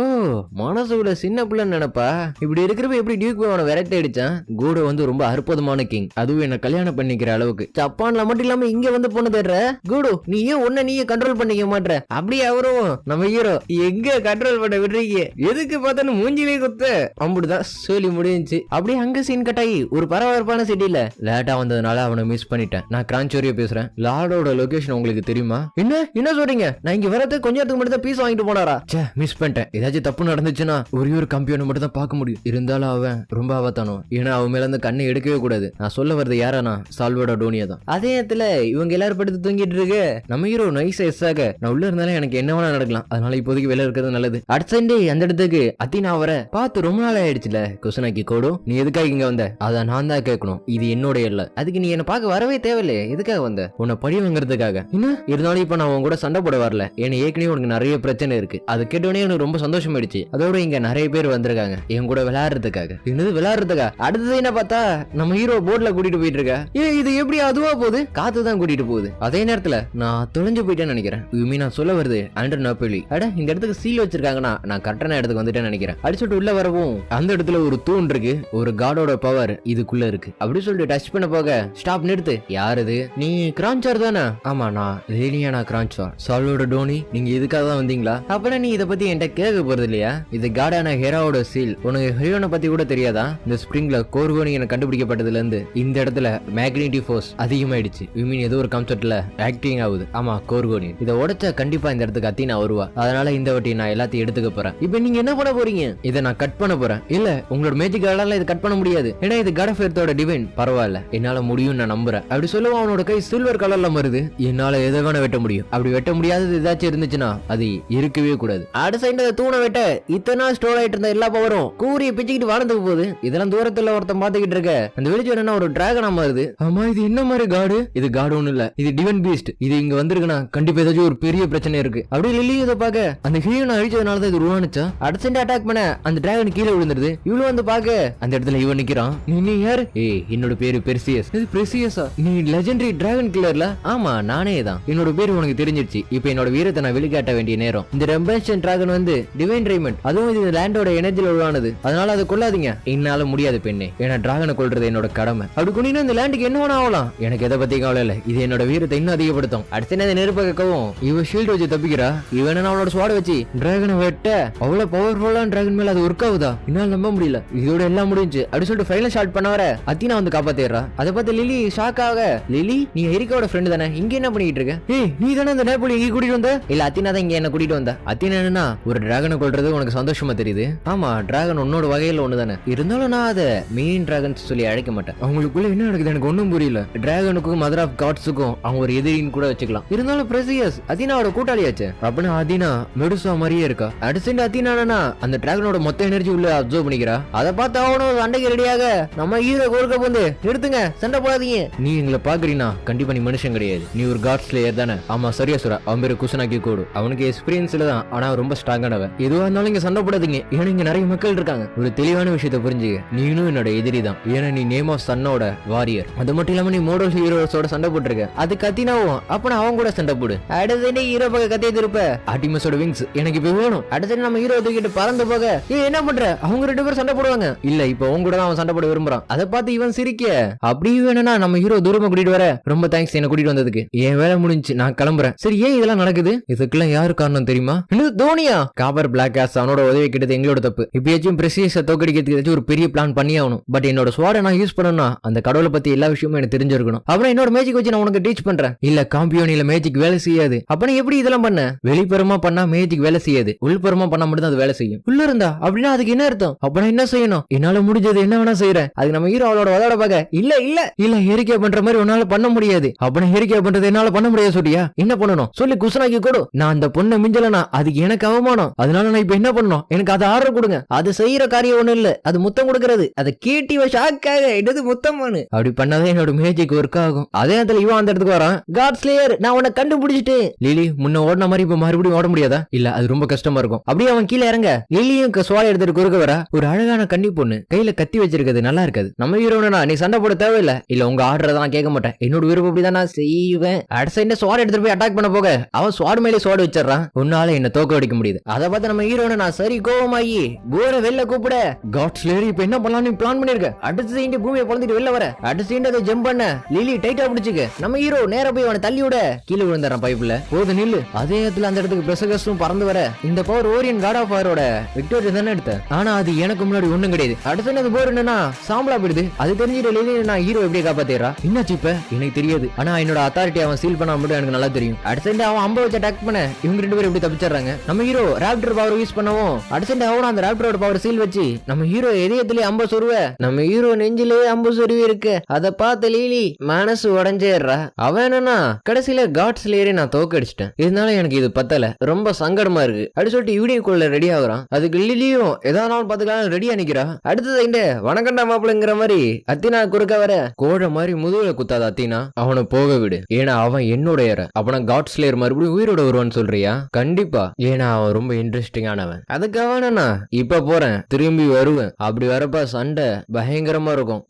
மனசோட சின்ன பிள்ளைன்னு நினைப்பா. இப்படி இருக்கிறப்ப எப்படி டியூக் அவனை விரட்டி அடிச்சான். கூட வந்து ரொம்ப அற்புதமான கிங், அதுவும் என்ன கல்யாணம் பண்ணிக்கிற அளவுக்கு. ஜப்பான்ல மட்டும் இல்லாம இங்க வந்து பொண்ணு தேடுற. குடு நீ ஏன் உன்ன நீயே கண்ட்ரோல் பண்ணிக்க மாட்ற? அப்படியே அவரும் நம்ம ஹீரோ எங்க கண்ட்ரோல் பண்ண விடுறீங்க? எதுக்கு பார்த்தானு மூஞ்சிலே குத்த. அப்படிதான் சொல்லி முடிஞ்சு. அப்படியே அங்க சீன் கட்டாயி ஒரு பரபரப்பான சிட்டில லேட்டா வந்ததுனால அவனை மிஸ் பண்ணிட்டேன். நான் கிரான்ச்சோரியா பேசுறேன். லார்டோட லொகேஷன் உங்களுக்கு தெரியுமா? என்ன சொல்றீங்க? நான் இங்க வரது கொஞ்ச நேரத்துக்கு மட்டும் தான் பீஸ் வாங்கிட்டு போனாரா? மிஸ் பண்ணிட்டேன். ஏதாச்சும் தப்பு நடந்துச்சுன்னா ஒரே ஒரு கம்பியோட மட்டும் தான் பார்க்க முடியும். இருந்தாலும் அவன் ரொம்ப ஆபத்தானோ, ஏன்னா அவன் மேல இருந்து கண்ணை எடுக்கவே கூடாது. நான் சொல்ல வருது யாரானா சால்வடோ டோனியா தான். அதே நேரத்துல இவங்க எல்லாரும் படுத்து தூங்கிட்டு இருக்கு. நம்ம ஹீரோ நைஸ் எஸ்ஸாக நான் உள்ள இருந்தாலும் எனக்கு என்ன வேணா நடக்கலாம், அதனால இப்போதைக்கு வெளில இருக்கிறது நல்லது. அடுத்த சண்டே அந்த இடத்துக்கு அத்தினா வர பார்த்து ரொம்ப நாள் ஆயிடுச்சுல. குசனாக்கி கோடு நீ எதுக்காக இங்க வந்த? அத நான் தான் கேட்கணும், இது என்னோட இல்ல. அதுக்கு நீ என்ன பார்க்க வரவே தேவையில்லையே. எதுக்காக வந்த? உன்னை படி வாங்குறதுக்காக. என்ன இருந்தாலும் இப்ப நான் உன் கூட சண்டை போட வரல, ஏன்னா ஏற்கனவே உனக்கு நிறைய பிரச்சனை இருக்கு. அது கேட்டோடனே எனக்கு ரொம்ப சந்தோஷமாயிடுச்சு. அதோட இங்க நிறைய பேர் வந்திருக்காங்க என் கூட விளையாடுறதுக்காக. என்னது விளையாடுறதுக்கா? அடுத்தது என்ன பார்த்தா நம்ம ஹீரோ போட்ல கூட்டிட்டு போயிட்டு இருக்க. இது எப்படி அதுவா போகுது? காத்து தான் கூட்டிட்டு போகுது. அதே நேரத்துல நான் தொலைஞ்சு போயிட்டேன்னு நினைக்கிறேன். நான் சொல்ல வருது ஆண்டர் நாப்போலி. அட இந்த இடத்துக்கு சீல் வச்சிருக்காங்கன்னா நான் கரெக்டான இடத்துக்கு வந்துட்டேன்னு நினைக்கிறேன். அடிச்சுட்டு உள்ள வரவும் அந்த இடத்துல ஒரு தூண் இருக்கு, ஒரு காடோட பவர் இதுக்குள்ள இருக்கு. அப்படி சொல்லிட்டு டச் பண்ண போக ஸ்டாப் நிறுத்து. யாரு இது? நீ கிரான்சார் தானே? ஆமா நான் லேனியானா கிரான்சார். சால்வடோ டோனி நீங்க இதுக்காக தான் வந்தீங்களா? அப்பனா நீ இத பத்தி என்கிட்ட கேட்க போறது இல்லையா? இது காடான ஹெராவோட சீல். உனக்கு ஹீரோனை பத்தி கூட தெரியாதா? இந்த ஸ்பிரிங்ல கோர்கோனியன் கண்டுபிடிக்கப்பட்டதுல இருந்து இந்த இடத்துல மேக்னெட்டிக் ஃபோர்ஸ் அதிகமாயிடுச்சு. ஏதோ ஒரு கான்செப்ட்ல ஆக்டிங் ஆகுது. ஆமா, கோர்கோனியன். இதை உடைச்சா கண்டிப்பா இந்த இடத்துக்கு அத்தீனா வருவா. அதனால இந்த வாட்டி நான் எல்லாத்தையும் எடுத்துக்க போறேன். இப்போ நீங்க என்ன பண்ண போறீங்க? இதை நான் கட் பண்ண போறேன். இல்ல, உங்களோட மேஜிக்கால இதை கட் பண்ண முடியாது. ஏன்னா இது காட் ஆஃப் எர்த்தோட டிவைன். பரவாயில்ல, என்னால முடியும், நான் நம்புறேன். அப்படி சொல்லுவோம். அவனோட கை சில்வர் கலர்ல வருது. என்னால எதை வேணா வெட்ட முடியும். அப்படி வெட்ட முடியாதது ஏதாச்சும் இருந்துச்சுன்னா அது இருக்கவே கூடாது. அடுத்த சைடு தூணை வெட்ட இத்தனை ஸ்டோர் ஆயிட்டு இருந்த எல்லா பவரும் கூறிய பிச்சுக்கிட்டு வாழ்ந்துக்கு போகுது. இதெல்லாம் தூரத்துல ஒருத்தன் பாத்துக்கிட்டு இருக்க. அந்த வெளிச்சம் என்னன்னா ஒரு டிராகனா மாறுது. ஆமா, இது என்ன மாதிரி காடு? இது காடு ஒண்ணு இல்ல, இது டிவைன் பீஸ்ட். இது இங்க வந்திருக்குன்னா கண்டிப்பா ஏதாச்சும் ஒரு பெரிய பிரச்சனை இருக்கு. அப்படி லில்லி இதை பாக்க அந்த ஹீரோனை அழிச்சதுனாலதான் இது உருவானுச்சா. அடுத்த சைடு அட்டாக் பண்ண அந்த டிராகன் கீழே விழுந்துருது. இவ்வளவு வந்து பாக்க அந்த இடத்துல இவன் நிக்கிறான். நீ யாரு? என்னோட பேரு பெர்சியஸ். இது பெர்சியஸா? நீ லெஜெண்டரி டிராகன் கில்லர்ல? ஆமா, நானே தான். என்னோட பேரு உனக்கு தெரிஞ்சிருச்சு. இப்போ என்னோட வீரத்தை நான் வெளிக்காட்ட வேண்டிய நேரம். இந்த ரெம்பன்ஷன் டிராகன் வந்து டிவைன் ரைமண்ட். அதுவும் இது லேண்டோட எனர்ஜில உருவானது. அதனால அதை கொல்லாதீங்க. என்னால முடியாது பெண்ணே. ஏன்னா டிராகனை கொல்றது என்னோட கடமை. அப்படி கொண்டீங்கன்னா இந்த லேண்டுக்கு என்ன வேணா ஆகலாம். எனக்கு எதை பத்தி கவலை இல்ல. இது என்னோட வீரத்தை இன்னும் அதிகப்படுத்தும். அடுத்த நெருப்ப கேட்கவும் இவ ஷீல்ட் வச்சு தப்பிக்கிறா. இவன் அவளோட ஸ்வாட வச்சு டிராகனை வெட்ட அவ்வளவு பவர்ஃபுல்லான டிராகன் மேல அது ஒர்க் ஆகுதா? என்னால நம்ப முடியல. இதோட எல்லாம் முடிஞ்சு அப்படி சொல்லிட்டு ஃபைனல் ஷாட் பண்ண வர அத்தீனா வந்து காப்பாத்திடுறா. அதை பார்த்து லிலி ஷாக் ஆக, லிலி நீ எரிக்காவோட ஃப்ரெண்ட் தானே, இங்க என்ன பண்ணிட்டு இருக்க? நீ தானே அந்த நேபாளி இங்க கூட்டிட்டு வந்த? இல்ல, அத்தீனா தான் இங்க என்ன கூட்டிட்டு வந்த. அத்தீனா என்னன்னா ஒரு டிராகனை கொல்றது உனக்கு சந்தோஷமா தெரியுது. ஆமா, டிராகன் உன்னோட வகையில ஒண்ணு தானே. இருந்தாலும் நான் அதை மெயின் டிராகன் சொல்லி அழைக்க மாட்டேன். அவங்களுக்குள்ள என்ன நடக்குது எனக்கு ஒன்னும் புரியல. டிராகனுக்கும் மதர் ஆஃப் காட்ஸுக்கும் அவங்க ஒரு எதிரின்னு கூட வச்சுக்கலாம். இருந்தாலும் பிரசியஸ் அத்தீனாவோட கூட்டாளியாச்சு. அப்படின்னா அத்தீனா மெடுசா மாதிரியே இருக்கா. அடுத்து அத்தீனா அந்த டிராகனோட மொத்த எனர்ஜி உள்ள அப்சர்வ் பண்ணிக்கிறா. அதை பார்த்து அவனும் சண்டைக்கு ரெடியாக நம்ம ஹீரோ கோர்க்க வந்து நிறுத்துங்க, சண்டை போடாதீங்க. நீ எங்களை பாக்குறீனா கண்டிப்பா நீ மனுஷன் கிடையாது. நீ ஒரு காட் ஸ்லேயர் தானே. ஆமா, சரியா சொல்ற. அவன் பேரு குசனாக்கி கோடு. அவனுக்கு எக்ஸ்பீரியன்ஸ் இல்ல தான், ஆனா ரொம்ப ஸ்ட்ராங்கானவன். எதுவா இருந்தாலும் இங்க சண்டை போடாதீங்க. ஏன்னா இங்க நிறைய மக்கள் இருக்காங்க. ஒரு தெளிவான விஷயத்தை புரிஞ்சுக்க. நீனும் என்னோட எதிரி தான். ஏன்னா நீ நேம் ஆஃப் சன்னோட வாரியர். அது மட்டும் இல்லாம நீ மோடல் ஹீரோஸோட சண்டை போட்டுருக்க. அது கத்தினாவும் அப்ப அவங்க கூட சண்டை போடு. அடுத்த ஹீரோ பக்க கத்தியை திருப்ப ஆர்டிமஸோட விங்ஸ் எனக்கு இப்ப வேணும். அடுத்த நம்ம ஹீரோ தூக்கிட்டு பறந்து போக என்ன பண்ற? அவங்க 2 பேரும் சண்டை போடுவாங்க. இல்ல, இப்ப அவங்க கூட அவன் சண்டை போட விரும்புறான். அதை பார்த்து இவன் சிரிக்க, அப்படி வேணும்னா நம்ம ஹீரோ தூரமா கூட்டிட்டு வர. ரொம்ப தேங்க்ஸ் என்ன கூட்டிட்டு வந்ததுக்கு. என் வேலை முடிஞ்சு, நான் கிளம்புறேன். சரி, ஏன் இதெல்லாம் நடக்குது? இதுக்கெல்லாம் யாரு காரணம் தெரியுமா? தோனியா? காபர் பிளாக் ஆஸ் அவனோட உதவி கிட்டது எங்களோட தப்பு. இப்பயாச்சும் பிரசியஸை தோக்கடிக்கிறதுக்கு ஒரு பெரிய பிளான் பண்ணி ஆகணும். பட் என்னோட ஸ்வாட நான் யூஸ் பண்ணணும்னா அந்த கடவுளை பத்தி எல்லா விஷயமும் எனக்கு தெரிஞ்சிருக்கணும். அப்புறம் என்னோட மேஜிக் வச்சு நான் உனக்கு டீச் பண்றேன். இல்ல, காம்பியோனில மேஜிக் வேலை செய்யாது. அப்ப எப்படி இதெல்லாம் பண்ண? வெளிப்புறமா பண்ணா மேஜிக் வேலை செய்யாது. உள்புறமா பண்ணா மட்டும் அது வேலை செய்யும். உள்ள இருந்தா அப்படின்னா அதுக்கு என்ன அர்த்தம்? அப்ப நான் என்ன செய்யணும்? என்னால முடிஞ்சது என்ன வேணா செய்யறேன். அது நம்ம ஹீரோ அவளோட வதோட பாக்க. இல்ல இல்ல இல்ல, எரிக்கை பண்ற மாதிரி உன்னால பண்ண முடியாது. அப்ப எரிக்கை பண்றது என்னால பண்ண முடியாது சொல்லியா? என்ன பண்ணணும் சொல்லி குசனாக்கி கொடு. நான் அந்த பொண்ணை மிஞ்சலனா அதுக்கு எனக்கு அவமானம். அதனால நான் இப்ப என்ன பண்ணணும்? எனக்கு அதை ஆர்டர் கொடுங்க. அது செய்யற காரியம் ஒண்ணு இல்ல, அது முத்தம் கொடுக்கறது. அதை கேட்டி ஷாக்காக எடுத்து முத்தம் பண்ணு. அப்படி பண்ணாதான் என்னோட மேஜிக் ஒர்க் ஆகும். அதே இடத்துல இவன் அந்த இடத்துக்கு வரான். காட் ஸ்லேயர், நான் உன்னை கண்டுபிடிச்சிட்டு. லிலி முன்ன ஓடின மாதிரி இப்ப மறுபடியும் ஓட முடியாதா? இல்ல, அது ரொம்ப கஷ்டமா இருக்கும். அப்படியே அவன் கீழே இறங்க லிலியும் சோலை எடுத்துட்டு குறுக்க வர. ஒரு அழகான கன்னி பொண்ணு கையில கத்தி வச்சிருக்கிறது நல்லா இருக்காது. நம்ம ஹீரோனா நீ சண்டை போட தேவையில்ல. இல்ல, உங்க ஆர்டர் தான் கேட்க மாட்டேன். என்னோட விருப்பம் அப்படிதான் நான் செய்வேன். அடுத்த சைடு ஸ்வாட் எடுத்துட்டு போய் அட்டாக் பண்ண போக அவன் ஸ்வாட் மேலே ஸ்வாட் வச்சிடறான். உன்னால என்ன தோக்க அடிக்க முடியுது. அதை பார்த்து நம்ம ஹீரோனா நான் சரி கோவமாயி போர வெளில கூப்பிட. காட் ஸ்லேயர் இப்ப என்ன பண்ணலாம்னு பிளான் பண்ணிருக்க. அடுத்த சைடு பூமியை பொழந்துட்டு வெளில வர. அடுத்த சைடு அதை ஜம்ப் பண்ண லிலி டைட்டா பிடிச்சுக்க. நம்ம ஹீரோ நேரா போய் அவனை தள்ளி விட கீழே விழுந்துறான் பைப்ல. போது நில்லு. அதே இடத்துல அந்த இடத்துக்கு பிரசகஸும் பறந்து வர. இந்த பவர் ஓரியன் காட் ஆஃப் வாரோட விக்டோரியா தானே எடுத்த. ஆனா அது எனக்கு முன்னாடி ஒண்ணும் கிடையாது. அடுத்த அது போர் என்னன்னா சாம்பலா போயிடுது. அது தெரிஞ்சிட்டு லிலி நான் ஹீரோ எப்படி காப்பாத்திடுறா. என்னாச்சு இப்ப எனக்கு தெரியாது. ஆனா என்னோட அத்தாரிட்டி அவன் சீல் பண்ண மட்டும் எனக்கு நல்லா தெரியும். அடுத்த அவன் அம்ப வச்சு அட்டாக் பண்ண இவங்க 2 பேரும் எப்படி தப்பிச்சிடறாங்க. நம்ம ஹீரோ ராப்டர் பவர் யூஸ் பண்ணவும் அடுத்த அவன் அந்த ராப்டரோட பவர் சீல் வச்சு நம்ம ஹீரோ இதயத்திலே அம்ப சொருவ. நம்ம ஹீரோ நெஞ்சிலே அம்பு சொருவி இருக்கு. அதை பார்த்து லிலி மனசு உடஞ்சேறா. அவன் என்னன்னா கடைசியில காட் ஸ்லேயரை நான் தோக்கடிச்சிட்டேன். இருந்தாலும் எனக்கு இது பத்தல, ரொம்ப சங்கடமா இருக்கு அப்படி சொல்லிட்டு வீடியோக்குள்ள ரெடி ஆகுறான். அதுக்கு லிலியும் ஏதாவது பாத்துக்கலாம் ரெடியா நிக்கிறா. அடுத்தது இந்த வணக்கண்டா மாப்பிள்ளைங்கிற மாதிரி அத்தீனா குறுக்க வர. கோழ மாதிரி முதுகுல குத்தாத அத்தீனா, அவனை போக விடு. ஏன்னா அவன் என்னோட ஏற. அப்பனா காட் ஸ்லேயர் மறுபடியும் உயிரோட வருவான்னு சொல்றியா? கண்டிப்பா, ஏன்னா அவன் ரொம்ப இன்ட்ரெஸ்டிங்கானவன். அதுக்கு அவனா இப்ப போறேன், திரும்பி வருவேன். அப்படி வரப்ப சண்டை பயங்கரமா இருக்கும்.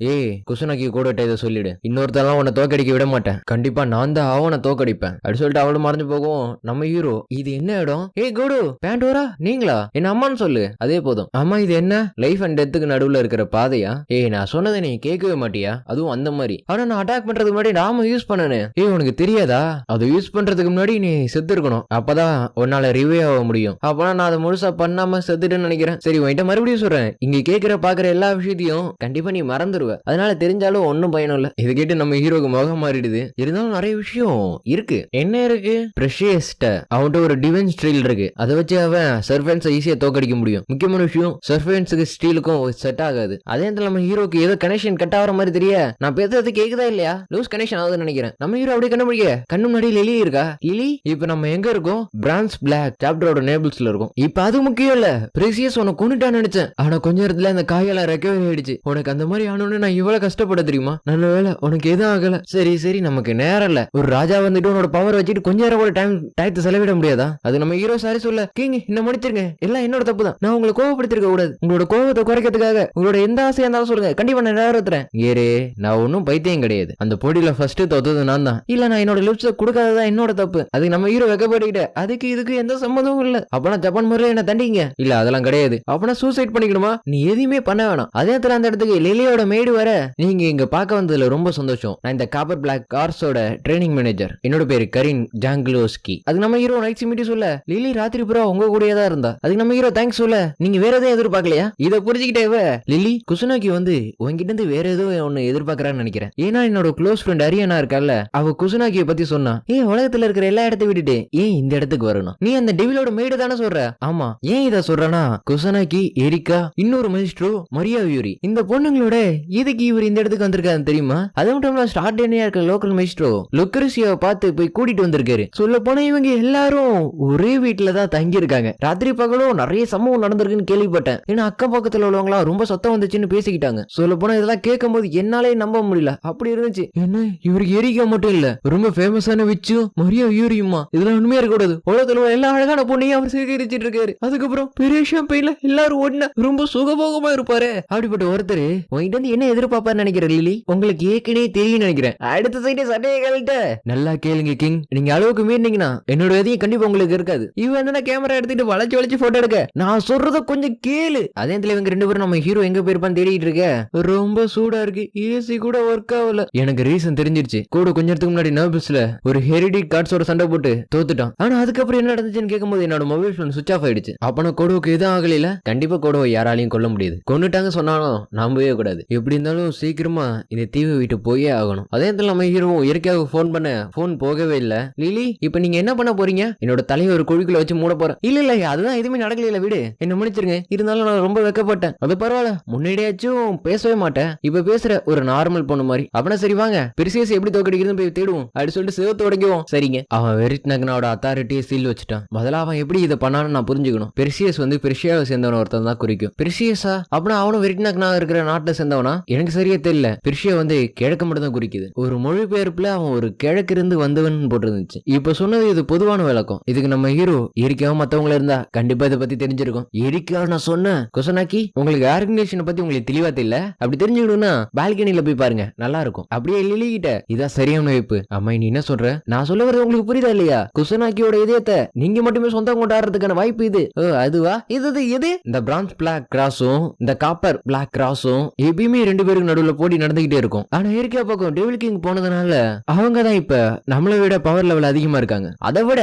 குசுனாக்கி கூட இதை சொல்லிடு. இன்னொருத்தெல்லாம் உன்னை தோக்கடிக்க விட மாட்டேன். கண்டிப்பா நான் தான் அவனை தோக்கடிப்பேன் அப்படி சொல்லிட்டு அவளும் மறைஞ்சு போகும். நம்ம ஹீரோ இது என்ன இடம்? கோடு பேண்டோரா நீங்களா? என்ன அம்மான்னு சொல்லு, அதே போதும். அம்மா இது என்ன லைஃப் அண்ட் டெத்துக்கு நடுவுல இருக்கிற பாதையா? நான் சொன்னதை நீ கேட்கவே மாட்டியா? அதுவும் அந்த மாதிரி. ஆனா நான் அட்டாக் பண்றதுக்கு முன்னாடி நாம யூஸ் பண்ணனே. உனக்கு தெரியாதா? அது யூஸ் பண்றதுக்கு முன்னாடி நீ செத்து இருக்கணும். அப்பதான் உன்னால ரிவே ஆக முடியும். அப்பனா நான் அதை முழுசா பண்ணாம செத்துட்டேன்னு நினைக்கிறேன். சரி உன்கிட்ட மறுபடியும் சொல்றேன், இங்க கேக்குற பாக்குற எல்லா விஷயத்தையும் கண்டிப்பா நீ மறந்துடுவ. அதனால தெரிஞ்சாலும் ஒன்னும் பயனும் இல்ல. இதை கேட்டு நம்ம ஹீரோக்கு முகம் மாறிடுது. இருந்தாலும் நிறைய விஷயம் இருக்கு. என்ன இருக்கு? பிரஷியஸ்ட அவன்கிட்ட ஒரு டிவைன் ஸ்டீல் இருக்கு. அதை வச்சு அவன் சர்ஃபென்ஸை ஈஸியா தோக்கடிக்க முடியும். முக்கியமான விஷயம் சர்ஃபென்ஸுக்கு ஸ்டீலுக்கும் செட் ஆகாது. அதே நேரத்தில் நம்ம ஹீரோக்கு ஏதோ கனெக்ஷன் கட் ஆகிற மாதிரி தெரிய நான் பேசுறது கேக்குதா இல்லையா? லூஸ் கனெக்ஷன் ஆகுதுன்னு நினைக்கிறேன். நம்ம ஹீரோ அப்படியே கண்டுபிடிக்க கண்ணு முன்னாடி லிலி இருக்கா. லிலி இப்ப நம்ம எங்க இருக்கோம்? பிரான்ஸ் பிளாக் சாப்டரோட நேபிள்ஸ்ல இருக்கும். இப்ப அது முக்கியம் இல்ல. பிரசியஸ் உனக்கு கொண்டுட்டான்னு நினைச்சேன். ஆனா கொஞ்ச நேரத்துல அந்த காயெல்லாம் ரெக்கவரி ஆயிடுச்சு. உனக்கு அந்த மாதிரி ஆனோன்னு நான் இவ்வளவு கஷ்டப்பட தெரியுமா? நல்ல வேலை உனக்கு எதுவும் ஆகல. சரி சரி நமக்கு நேரம் இல்ல. ஒரு ராஜா வந்துட்டு உன்னோட பவர் வச்சுட்டு கொஞ்ச நேரம் கூட டயத்தை செலவிட முடியாதா? அது நம்ம ஹீரோ சாரி சொல்ல கிங் என்ன மன்னிச்சிருங்க, எல்லாம் என்னோட தப்பு தான். நான் உங்களை கோவப்படுத்திருக்க கூடாது. உங்களோட கோவத்தை குறைக்கிறதுக்காக உங்களோட எந்த ஆசையா இருந்தாலும் சொல்லுங்க, கண்டிப்பா நான் நிறைவேற்றுறேன். ஏரே நான் ஒன்னும் பைத்தியம் கிடையாது. அந்த போட்டியில ஃபர்ஸ்ட் தோத்தது நான் தான். இல்ல நான் என்னோட லிப்ஸை கொடுக்காததான் என்னோட தப்பு. அதுக்கு நம்ம ஹீரோ வெக்கப்பட்டுக்கிட்ட. அதுக்கு இதுக்கு எந்த சம்மந்தமும் இல்ல. அப்பனா ஜப்பான் முறையில என்ன தண்டிங்க? இல்ல அதெல்லாம் கிடையாது. அப்பனா சூசைட் பண்ணிக்கணுமா? நீ எதுவுமே பண்ண வேணாம். அதே நேரத்துல அந்த இடத்துக்கு லிலியோட மேடு வர நீங்க இங்க பார்க்க வந்ததுல ரொம்ப சந்தோஷம். நான் இந்த காப்பர் பிளாக் கார்ஸோட ட்ரைனிங் மேனேஜர். என்னோட பேரு கரின் ஜாங்க்லோஸ்கி. அதுக்கு நம்ம ஹீரோ நைட் சிமிட்டி சொல்ல லிலி ராத்திரி பூரா உங்க கூடயே தான் இருந்தா. அதுக்கு நம்ம ஹீரோ தேங்க்ஸ் சொல்ல நீங்க வேற எதையும் எதிர்பார்க்கலையா? இதை புரிஞ்சுக்கிட்டே லிலி குசுனாக்கி வந்து உங்ககிட்ட இருந்து வேற ஏதோ ஒன்னு எதிர்பார்க்கறான்னு நினைக்கிறேன். ஏன்னா என்னோட க்ளோஸ் ஃப்ரெண்ட் அரியானா இருக்கல்ல, அவ குசுனாக்கிய பத்தி சொன்னா. ஏன் உலகத்துல இருக்கிற எல்லா இடத்தையும் விட்டுட்டு ஏன் இந்த இடத்துக்கு வரணும்? நீ அந்த டெவிலோட மேடு தானே சொல்ற? ஆமா. ஏன் இத சொல்றனா, குசுனாக்கி, எரிக்கா, இன்னொரு மைஸ்ட்ரோ, மரியா யூரி, இந்த பொண்ணுங்களோட எதுக்கு இவர் இந்த இடத்துக்கு வந்திருக்காரு தெரியுமா? அது மட்டும் ஸ்டார்டேனியா இருக்க லோக்கல் மைஸ்ட்ரோ லுக்ரிசியாவை பார்த்து போய் கூட்டிட்டு வந்திருக்காரு. சொல்ல போனா இவங்க எல்லாரும் ஒரே வீட்டுல தான் தங்கி இருக்காங்க. ராத்திரி பகலும் நிறைய சம்பவம் நடந்திருக்குன்னு கேள்விப்பட்டேன். ஏன்னா அக்கம் பக்கத்துல உள்ளவங்களா ரொம்ப சத்தம் வந்துச்சுன்னு பேசிக்கிட்டாங்க. சொல்ல போனா இதெல்லாம் கேட்கும் போது என்னாலே நம்ப முடியல. அப்படி இருந்துச்சு. என்ன இவருக்கு எரிக்கா மட்டும் இல்ல, ரொம்ப ஃபேமஸான விச்சு மரியா யூரியுமா, இதெல்லாம் உண்மையா இருக்க கூடாது. உலகத்துல எல்லா அழகான பொண்ணையும் அவர் சேகரிச்சிட்டு இருக்காரு. அதுக்கப்புறம் பெரிய ஷாம்பெயின்ல எல்லாரும் ஒண்ணா ரொம்ப சுகபோகமா இருப்பாரு. அப்படிப்பட்ட ஒருத்தர் உங்ககிட்ட இருந்து என்ன எதிர்பார்ப்பான்னு நினைக்கிறேன் லிலி? உங்களுக்கு ஏற்கனவே தெரியும் நினைக்கிறேன். அடுத்த சைடு சட்டையை கழட்ட நல்லா கேளுங்க கிங், நீங்க அளவுக்கு மீறினீங்கன்னா என்னோட எதையும் கண்டிப்பா உங்களுக்கு இருக்காது. இவன் என்ன கேமரா எடுத்துட்டு வளைச்சு வளைச்சு போட்டோ எடுக்க, நான் சொல்றத கொஞ்சம் கேளு. அதே இடத்துல இவங்க ரெண்டு பேரும் நம்ம ஹீரோ எங்க போயிருப்பான்னு தேடிட்டு இருக்க. ரொம்ப சூடா இருக்கு, ஏசி கூட ஒர்க் ஆகல. எனக்கு ரீசன் தெரிஞ்சிருச்சு. கூட கொஞ்ச நேரத்துக்கு முன்னாடி நர்வஸ்ல ஒரு ஹெரிடிட் கார்ட்ஸோட சண்டை போட்டு தோத்துட்டான். ஆனா அதுக்கப்புறம் என்ன நடந்துச்சுன்னு கேட்கும்போது என்னோட மொபைல் போன் சுவிட்ச் ஆஃப் ஆயிடுச்சு. அப்பனா கோடோக்கு எதுவும் ஆகல. கண்டிப்பா கோடோவை யாராலையும் கொல்ல முடியாது. கொண்டுட்டாங்க சொன்னாலும் நம்பவே கூடாது. எப்படி இருந்தாலும் சீக்கிரமா இந்த தீவை விட்டு போயே ஆகணும். அதே இடத்துல நம்ம ஹீரோ இயற்கையாக போன் பண்ண போன் போகவே இல்ல. லிலி இப்ப நீங்க என்ன பண்ண போறீங்க? என்னோட தலையை ஒரு குழிக்குள்ள வச்சு மூட போறேன். இல்ல இல்ல அதுதான் எதுவுமே நடக்கல, விடு, என்ன மன்னிச்சிருங்க. இருந்தாலும் நான் ரொம்ப வெக்கப்பட்டேன். அது பரவாயில்ல, முன்னாடியாச்சும் பேசவே மாட்டேன், இப்ப பேசுற ஒரு நார்மல் பொண்ணு மாதிரி. அப்படின்னா சரி வாங்க பெர்சியஸ் எப்படி தோக்கடிக்கிறதுன்னு போய் தேடுவோம் அப்படி சொல்லிட்டு சிவத்து உடைக்குவோம். சரிங்க. அவன் வெரிட்னகனோட அத்தாரிட்டியை சீல் வச்சுட்டான். முதல்ல அவன் எப்படி இதை பண்ணான்னு நான் புரிஞ்சுக்கணும். பெர்சியஸ் வந்து பெர்ஷியாவை சேர்ந்தவன ஒருத்தன் தான் குறிக்கும். பெர்சியஸா அப்படின்னா அவனும் வெரிட்னகனா இருக்கிற நாட்டை சேர்ந்தவனா? எனக்கு சரியா தெரியல. பெர்ஷியா வந்து கிழக்கு மட்டும் தான் குறிக்குது. ஒரு மொழிபெயர்ப்புல அவன் ஒரு கிழக்கு இருந்து வந்தவன் போட்டிருந்துச்சு. இப்ப சொன்னது இது பொதுவான விளக்கம். இதுக்கு நம்ம ஹீரோ எரிக்காவும் மத்தவங்கள இருந்தா கண்டிப்பா இதை பத்தி தெரிஞ்சிருக்கும். எரிக்கா நான் சொன்னேன் குசனாக்கி உங்களுக்கு ஆர்கனைசேஷனை பத்தி உங்களுக்கு தெளிவா தெரியல. அப்படி தெரிஞ்சுக்கணும்னா பால்கனில போய் பாருங்க, நல்லா இருக்கும். அப்படியே லிலி கிட்ட இதான் சரியான வைப்பு. அம்மா நீ என்ன சொல்ற? நான் சொல்ல வரது உங்களுக்கு புரியுதா இல்லையா? குசனாக்கியோட இதயத்தை நீங்க மட்டுமே சொந்தம் கொண்டாடுறதுக்கான வாய்ப்பு இது. அதுவா? இது எது? இந்த பிரான்ஸ் பிளாக் கிராஸும் இந்த காப்பர் பிளாக் கிராஸும் எப்பயுமே ரெண்டு பேருக்கு நடுவுல போட்டி நடந்துகிட்டே இருக்கும். ஆனா இயற்கையா பக்கம் டெவில் கிங் போனதுனால அவங்க தான் இப்ப நம்மளை விட பவர் லெவல் அதிகமா இருக்காங்க. அதை விட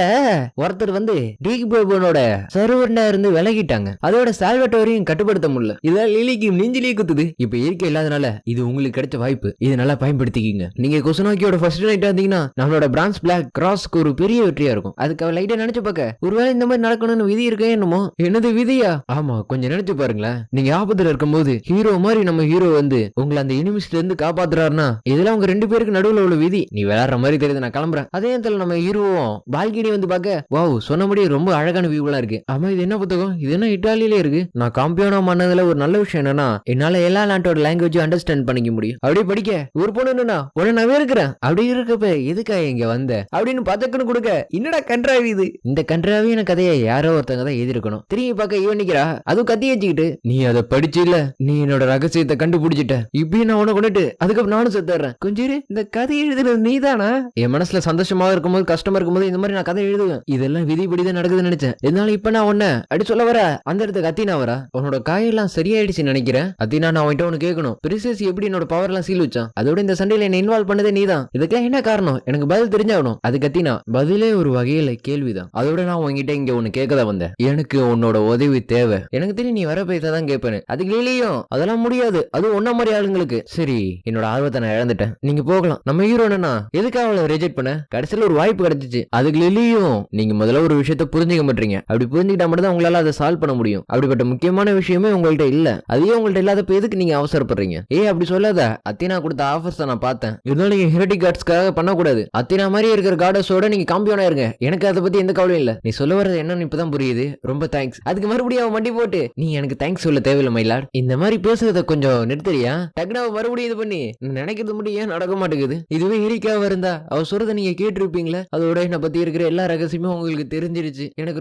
ஒருத்தர் வந்து டீக் பேபனோட சர்வர்னா இருந்து விலகிட்டாங்க. அதோட சால்வட்டோரையும் கட்டுப்படுத்த முடியல. இதான் லிலிக்கு நெஞ்சிலேயே குத்துது. இப்ப இயற்கை இல்லாதனால இது உங்களுக்கு கிடைச்ச வாய்ப்பு. இது நல்லா பயன்படுத்திக்கிங்க. நீங்க குசனாக்கியோட ஃபர்ஸ்ட் நைட் வந்தீங்கன்னா நம்மளோட பிரான்ஸ் பிளாக் கிராஸ்க்கு ஒரு பெரிய வெற்றியா இருக்கும். அதுக்கு அவ லைட்டா நினைச்சு பார்க்க ஒருவேளை இந்த மாதிரி நடக்கணும்னு விதி இருக்கே என்னமோ. என்னது விதியா? ஆமா கொஞ்சம் நினைச்சு பாருங்களேன். நீங்க ஆபத்துல இருக்கும்போது ஹீரோ மாதிரி நம்ம ஹீரோ வந்து உங்களை அந்த எனிமிஸ்ல இருந்து காப்பாத்துறாருன்னா இதெல்லாம் உங்க ரெண்டு பேருக்கு நடுவுல உள்ள விதி. நீ விளையாடுற மாதிரி தெரியுது, நான் கிளம்புறேன். அதே நேரத்துல நம்ம ஹீரோவும் பால்கனி வந்து பார்க்க வாவ் சொன்னபடி ரொம்ப அழகான வியூலாம் இருக்கு. ஆமா இது என்ன புத்தகம்? இது என்ன இட்டாலியிலே இருக்கு? நான் காம்பியோனா பண்ணதுல ஒரு நல்ல விஷயம் என்னன்னா என்னால எல்லா நாட்டோட லாங்குவேஜும் அண்டர்ஸ்டாண்ட் பண்ணிக்க முடியும். அப்படியே படிக்க ஒரு பொண்ணு என்னன்னா உடனே நான் இருக்கிறேன். அப்படி இருக்கப்ப எதுக்கா இங்க வந்த அப்படின்னு பதக்கன்னு கொடுக்க என்னடா கன்றாவி இது? இந்த கன்றாவியான கதையை யாரோ ஒருத்தங்க தான் எழுதிருக்கணும். திரும்பி பார்க்க இவன் நிக்கிறா, அதுவும் கத்தி வச்சுக்கிட்டு. நீ அதை படிச்சு இல்ல, நீ என்னோட ரகசியத்தை கண்டுபிடிச்சிட்ட, இப்படி நான் உன கொண்டுட்டு அதுக்கப்புறம் நானும் செத்துறேன். கொஞ்சம் இந்த கதை எழுதுறது நீ தானா? என் மனசுல சந்தோஷமா இருக்கும்போது கஷ்டமா இருக்கும்போது இந்த மாதிரி நான் கதை எழுதுவேன். இதெல்லாம் விதிபடிதான் நடக்குதுன்னு நினைச்சேன். இருந்தாலும் இப்ப நான் உன்ன அடி சொல்ல வர அந்த இடத்துக்கு அத்தினா வர உன்னோட காயெல்லாம் சரியாயிடுச்சு நினைக்கிறேன். அத்தினா நான் அவன்கிட்ட ஒன்னு கேட்கணும். பிரின்சஸ் எப்படி என்னோட பவர் எல்லாம் சீல் வச்சான்? அதோட இந்த சண்டையில என்ன இன்வால்வ் பண்ணதே நீதான். இதுக்கெல்லாம் என்ன காரணம்? எனக்கு பதில் தெரிஞ்சாகணும். அதுக்கு அத்தினா பதிலே ஒரு வகையில கேள்விதான். உதவிதான். அதோட நான் உங்ககிட்ட இங்க ஒண்ணு கேட்கதான் வந்தேன். எனக்கு உன்னோட உதவி தேவை. எனக்கு தெரியும் நீ வர பேசாதான் கேட்பேன்னு. அதுக்கு இல்லையும் அதெல்லாம் முடியாது, அது ஒன்ன மாதிரி ஆளுங்களுக்கு. சரி, என்னோட ஆர்வத்தை நான் இழந்துட்டேன், நீங்க போகலாம். நம்ம ஹீரோ என்னன்னா எதுக்காக அவளை ரிஜெக்ட் பண்ண, கடைசியில ஒரு வாய்ப்பு கிடைச்சிச்சு. அதுக்கு இல்லையும் நீங்க முதல்ல ஒரு விஷயத்த புரிஞ்சுக்க மாட்டீங்க. அப்படி புரிஞ்சுக்கிட்டா மட்டும் தான் உங்களால அதை சால்வ் பண்ண முடியும். அப்படிப்பட்ட முக்கியமான விஷயமே உங்கள்ட்ட இல்ல. அதையும் உங்கள்ட்ட இல்லாதப்ப எதுக்கு நீங்க அவசரப்படுறீங்க? அப்படி சொல்லாத. அத்தினா கொடுத்த ஆஃபர்ஸ் நான் பார்த்தேன். இருந்தாலும் நீங்க ஹெரிடிக் கார்ட்ஸ்க்காக பண்ணக்கூடாது. அத்தினா மாதிரி இருக்கிற கார்டஸோட நீங்க காம்பியோனா இருங்க. எனக்கு அதை பத்தி எந்த கவலையும் இல்ல. நீ சொல்ல வரது என்னன்னு இப்பதான் புரியுது. ரொம்ப தேங்க்ஸ். அதுக்கு மறுபடியும் அவன் மண்டி போட்டு நீ எனக்கு தேங்க்ஸ் சொல்ல தேவையில்லை மயிலாட். இந்த மாதிரி பேசுறத கொஞ்சம் நிறுத்தறியா? டக்குனு மறுபடியும் இது பண்ணி நினைக்கிறது மட்டும் ஏன் நடக்க மாட்டேங்குது? இதுவே எரிக்காவ இருந்தா அவ சொல்றத நீங்க கேட்டிருப்பீங்களா? அதோட என்ன பத்தி இருக்கிற எல்லா ரகசியமும் உங்களுக்கு தெரிஞ்சிருச்சு. எனக்கு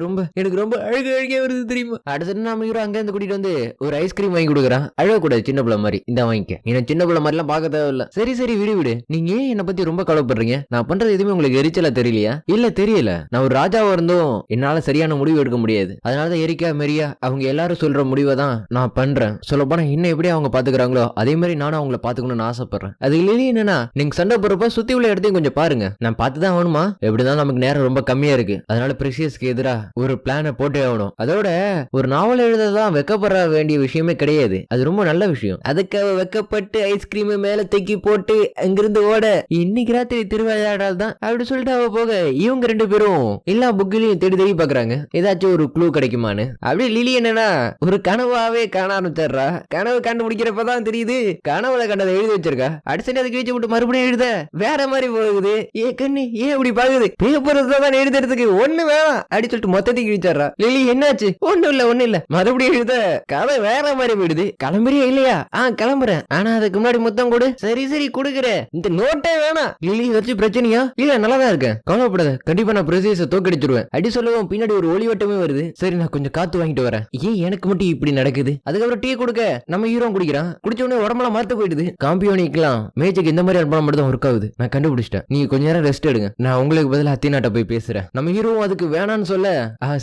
ரொம்ப அழகே வருது தெரியுமா? அடுத்து நம்ம ஹீரோ அங்க இருந்து கூட்டிட்டு வந்து ஒரு ஐஸ்கிரீம் வாங்கி கொடுக்குறான். அழகக்கூடாது, சின்ன பிள்ளை மாதிரி. இந்த வாங்கிக்க. என்ன சின்ன பிள்ளை மாதிரி எல்லாம் பார்க்க தேவையில்ல. சரி விடு. நீங்க ஏன் என்ன பத்தி ரொம்ப கவலைப்படுறீங்க? நான் பண்றது எதுவுமே உங்களுக்கு எரிச்சலா தெரியலையா? இல்ல தெரியல. நான் ஒரு ராஜாவா இருந்தும் என்னால சரியான முடிவு எடுக்க முடியாது. அதனாலதான் எரிக்கா மெரியா அவங்க எல்லாரும் சொல்ற முடிவை தான் நான் பண்றேன். சொல்ல போனா இன்னும் எப்படி அவங்க பாத்துக்கிறாங்களோ அதே மாதிரி நானும் அவங்கள பாத்துக்கணும்னு ஆசைப்படுறேன். அது இல்லையே என்னன்னா நீங்க சண்டை போறப்ப சுத்தி உள்ள இடத்தையும் கொஞ்சம் பாருங்க. நான் பார்த்துதான் ஆகணுமா? எப்படிதான் நமக்கு நேரம் ரொம்ப கம்மியா இருக்கு. அதனால பிரிசியஸ்க்கு எதிரா ஒரு பிளான போட்டே ஆகணும். அதோட ஒரு நாவல் எழுததான் வெக்கப்பட வேண்டிய விஷயமே கிடையாது. அது ரொம்ப நல்ல விஷயம். அதுக்காக வெக்கப்பட்டு ஐஸ்கிரீம் மேல தூக்கி போட்டு அங்கிருந்து ஓட இன்னைக்கு ராத்திரி திருவிழாடால் தான் அப்படி சொல்லிட்டு அவ போக இவங்க ரெண்டு பேரும் எல்லா புக்கிலையும் தேடி பாக்குறாங்க ஏதாச்சும் ஒரு க்ளூ கிடைக்குமான்னு. அப்படி லிலி என்னன்னா ஒரு கனவாவே காண ஆரம்பிச்சிடுறா. கனவு கண்டுபிடிக்கிறப்பதான் தெரியுது கனவுல கண்டதை எழுதி வச்சிருக்கா. அடிச்சு அதுக்கு வச்சு விட்டு மறுபடியும் எழுத வேற மாதிரி போகுது. கண்ணு ஏன் இப்படி பாக்குது? பேப்பர் எழுதுறதுக்கு ஒண்ணு வேணாம் அப்படி சொல்லிட்டு மொத்தத்தையும் கிழிச்சிடுறா. லிலி என்னாச்சு? ஒண்ணு இல்ல மறுபடியும் எழுத கதை வேற மாதிரி போயிடுது. கிளம்புறியா இல்லையா? கிளம்புறேன். ஆனா அதுக்கு முன்னாடி மொத்தம் கொடு. சரி கொடுக்குறேன். இந்த நோட்டே வேணாம். லிலி வச்சு பிரச்சனையா? இல்ல நல்லாதான் இருக்கேன், கவலைப்படாத. கண்டிப்பா நான் பிரதேச தோக்கடிச்சிருவேன் அடி சொல்லவும் பின்னாடி ஒரு ஒளிவட்டமே வருது. சரி நான் கொஞ்சம் காத்து வாங்கிட்டு வரேன். ஏன் எனக்கு மட்டும் இப்படி நடக்குது? அதுக்கப்புறம் டீ கொடுக்க நம்ம ஹீரோ குடிக்கிறான். குடிச்ச உடனே உடம்பெல்லாம் மறுத்து போயிடுது. காம்பியோனிக்கலாம் மேஜிக் இந்த மாதிரி அனுப்பலாம் மட்டும் தான் ஒர்க் ஆகுது. நான் கண்டுபிடிச்சிட்டேன். நீங்க கொஞ்ச நேரம் ரெஸ்ட் எடுங்க. நான் உங்களுக்கு பதிலா அத்தினாட்ட போய் பேசுறேன். நம்ம ஹீரோவும் அதுக்கு வேணான்னு சொல்ல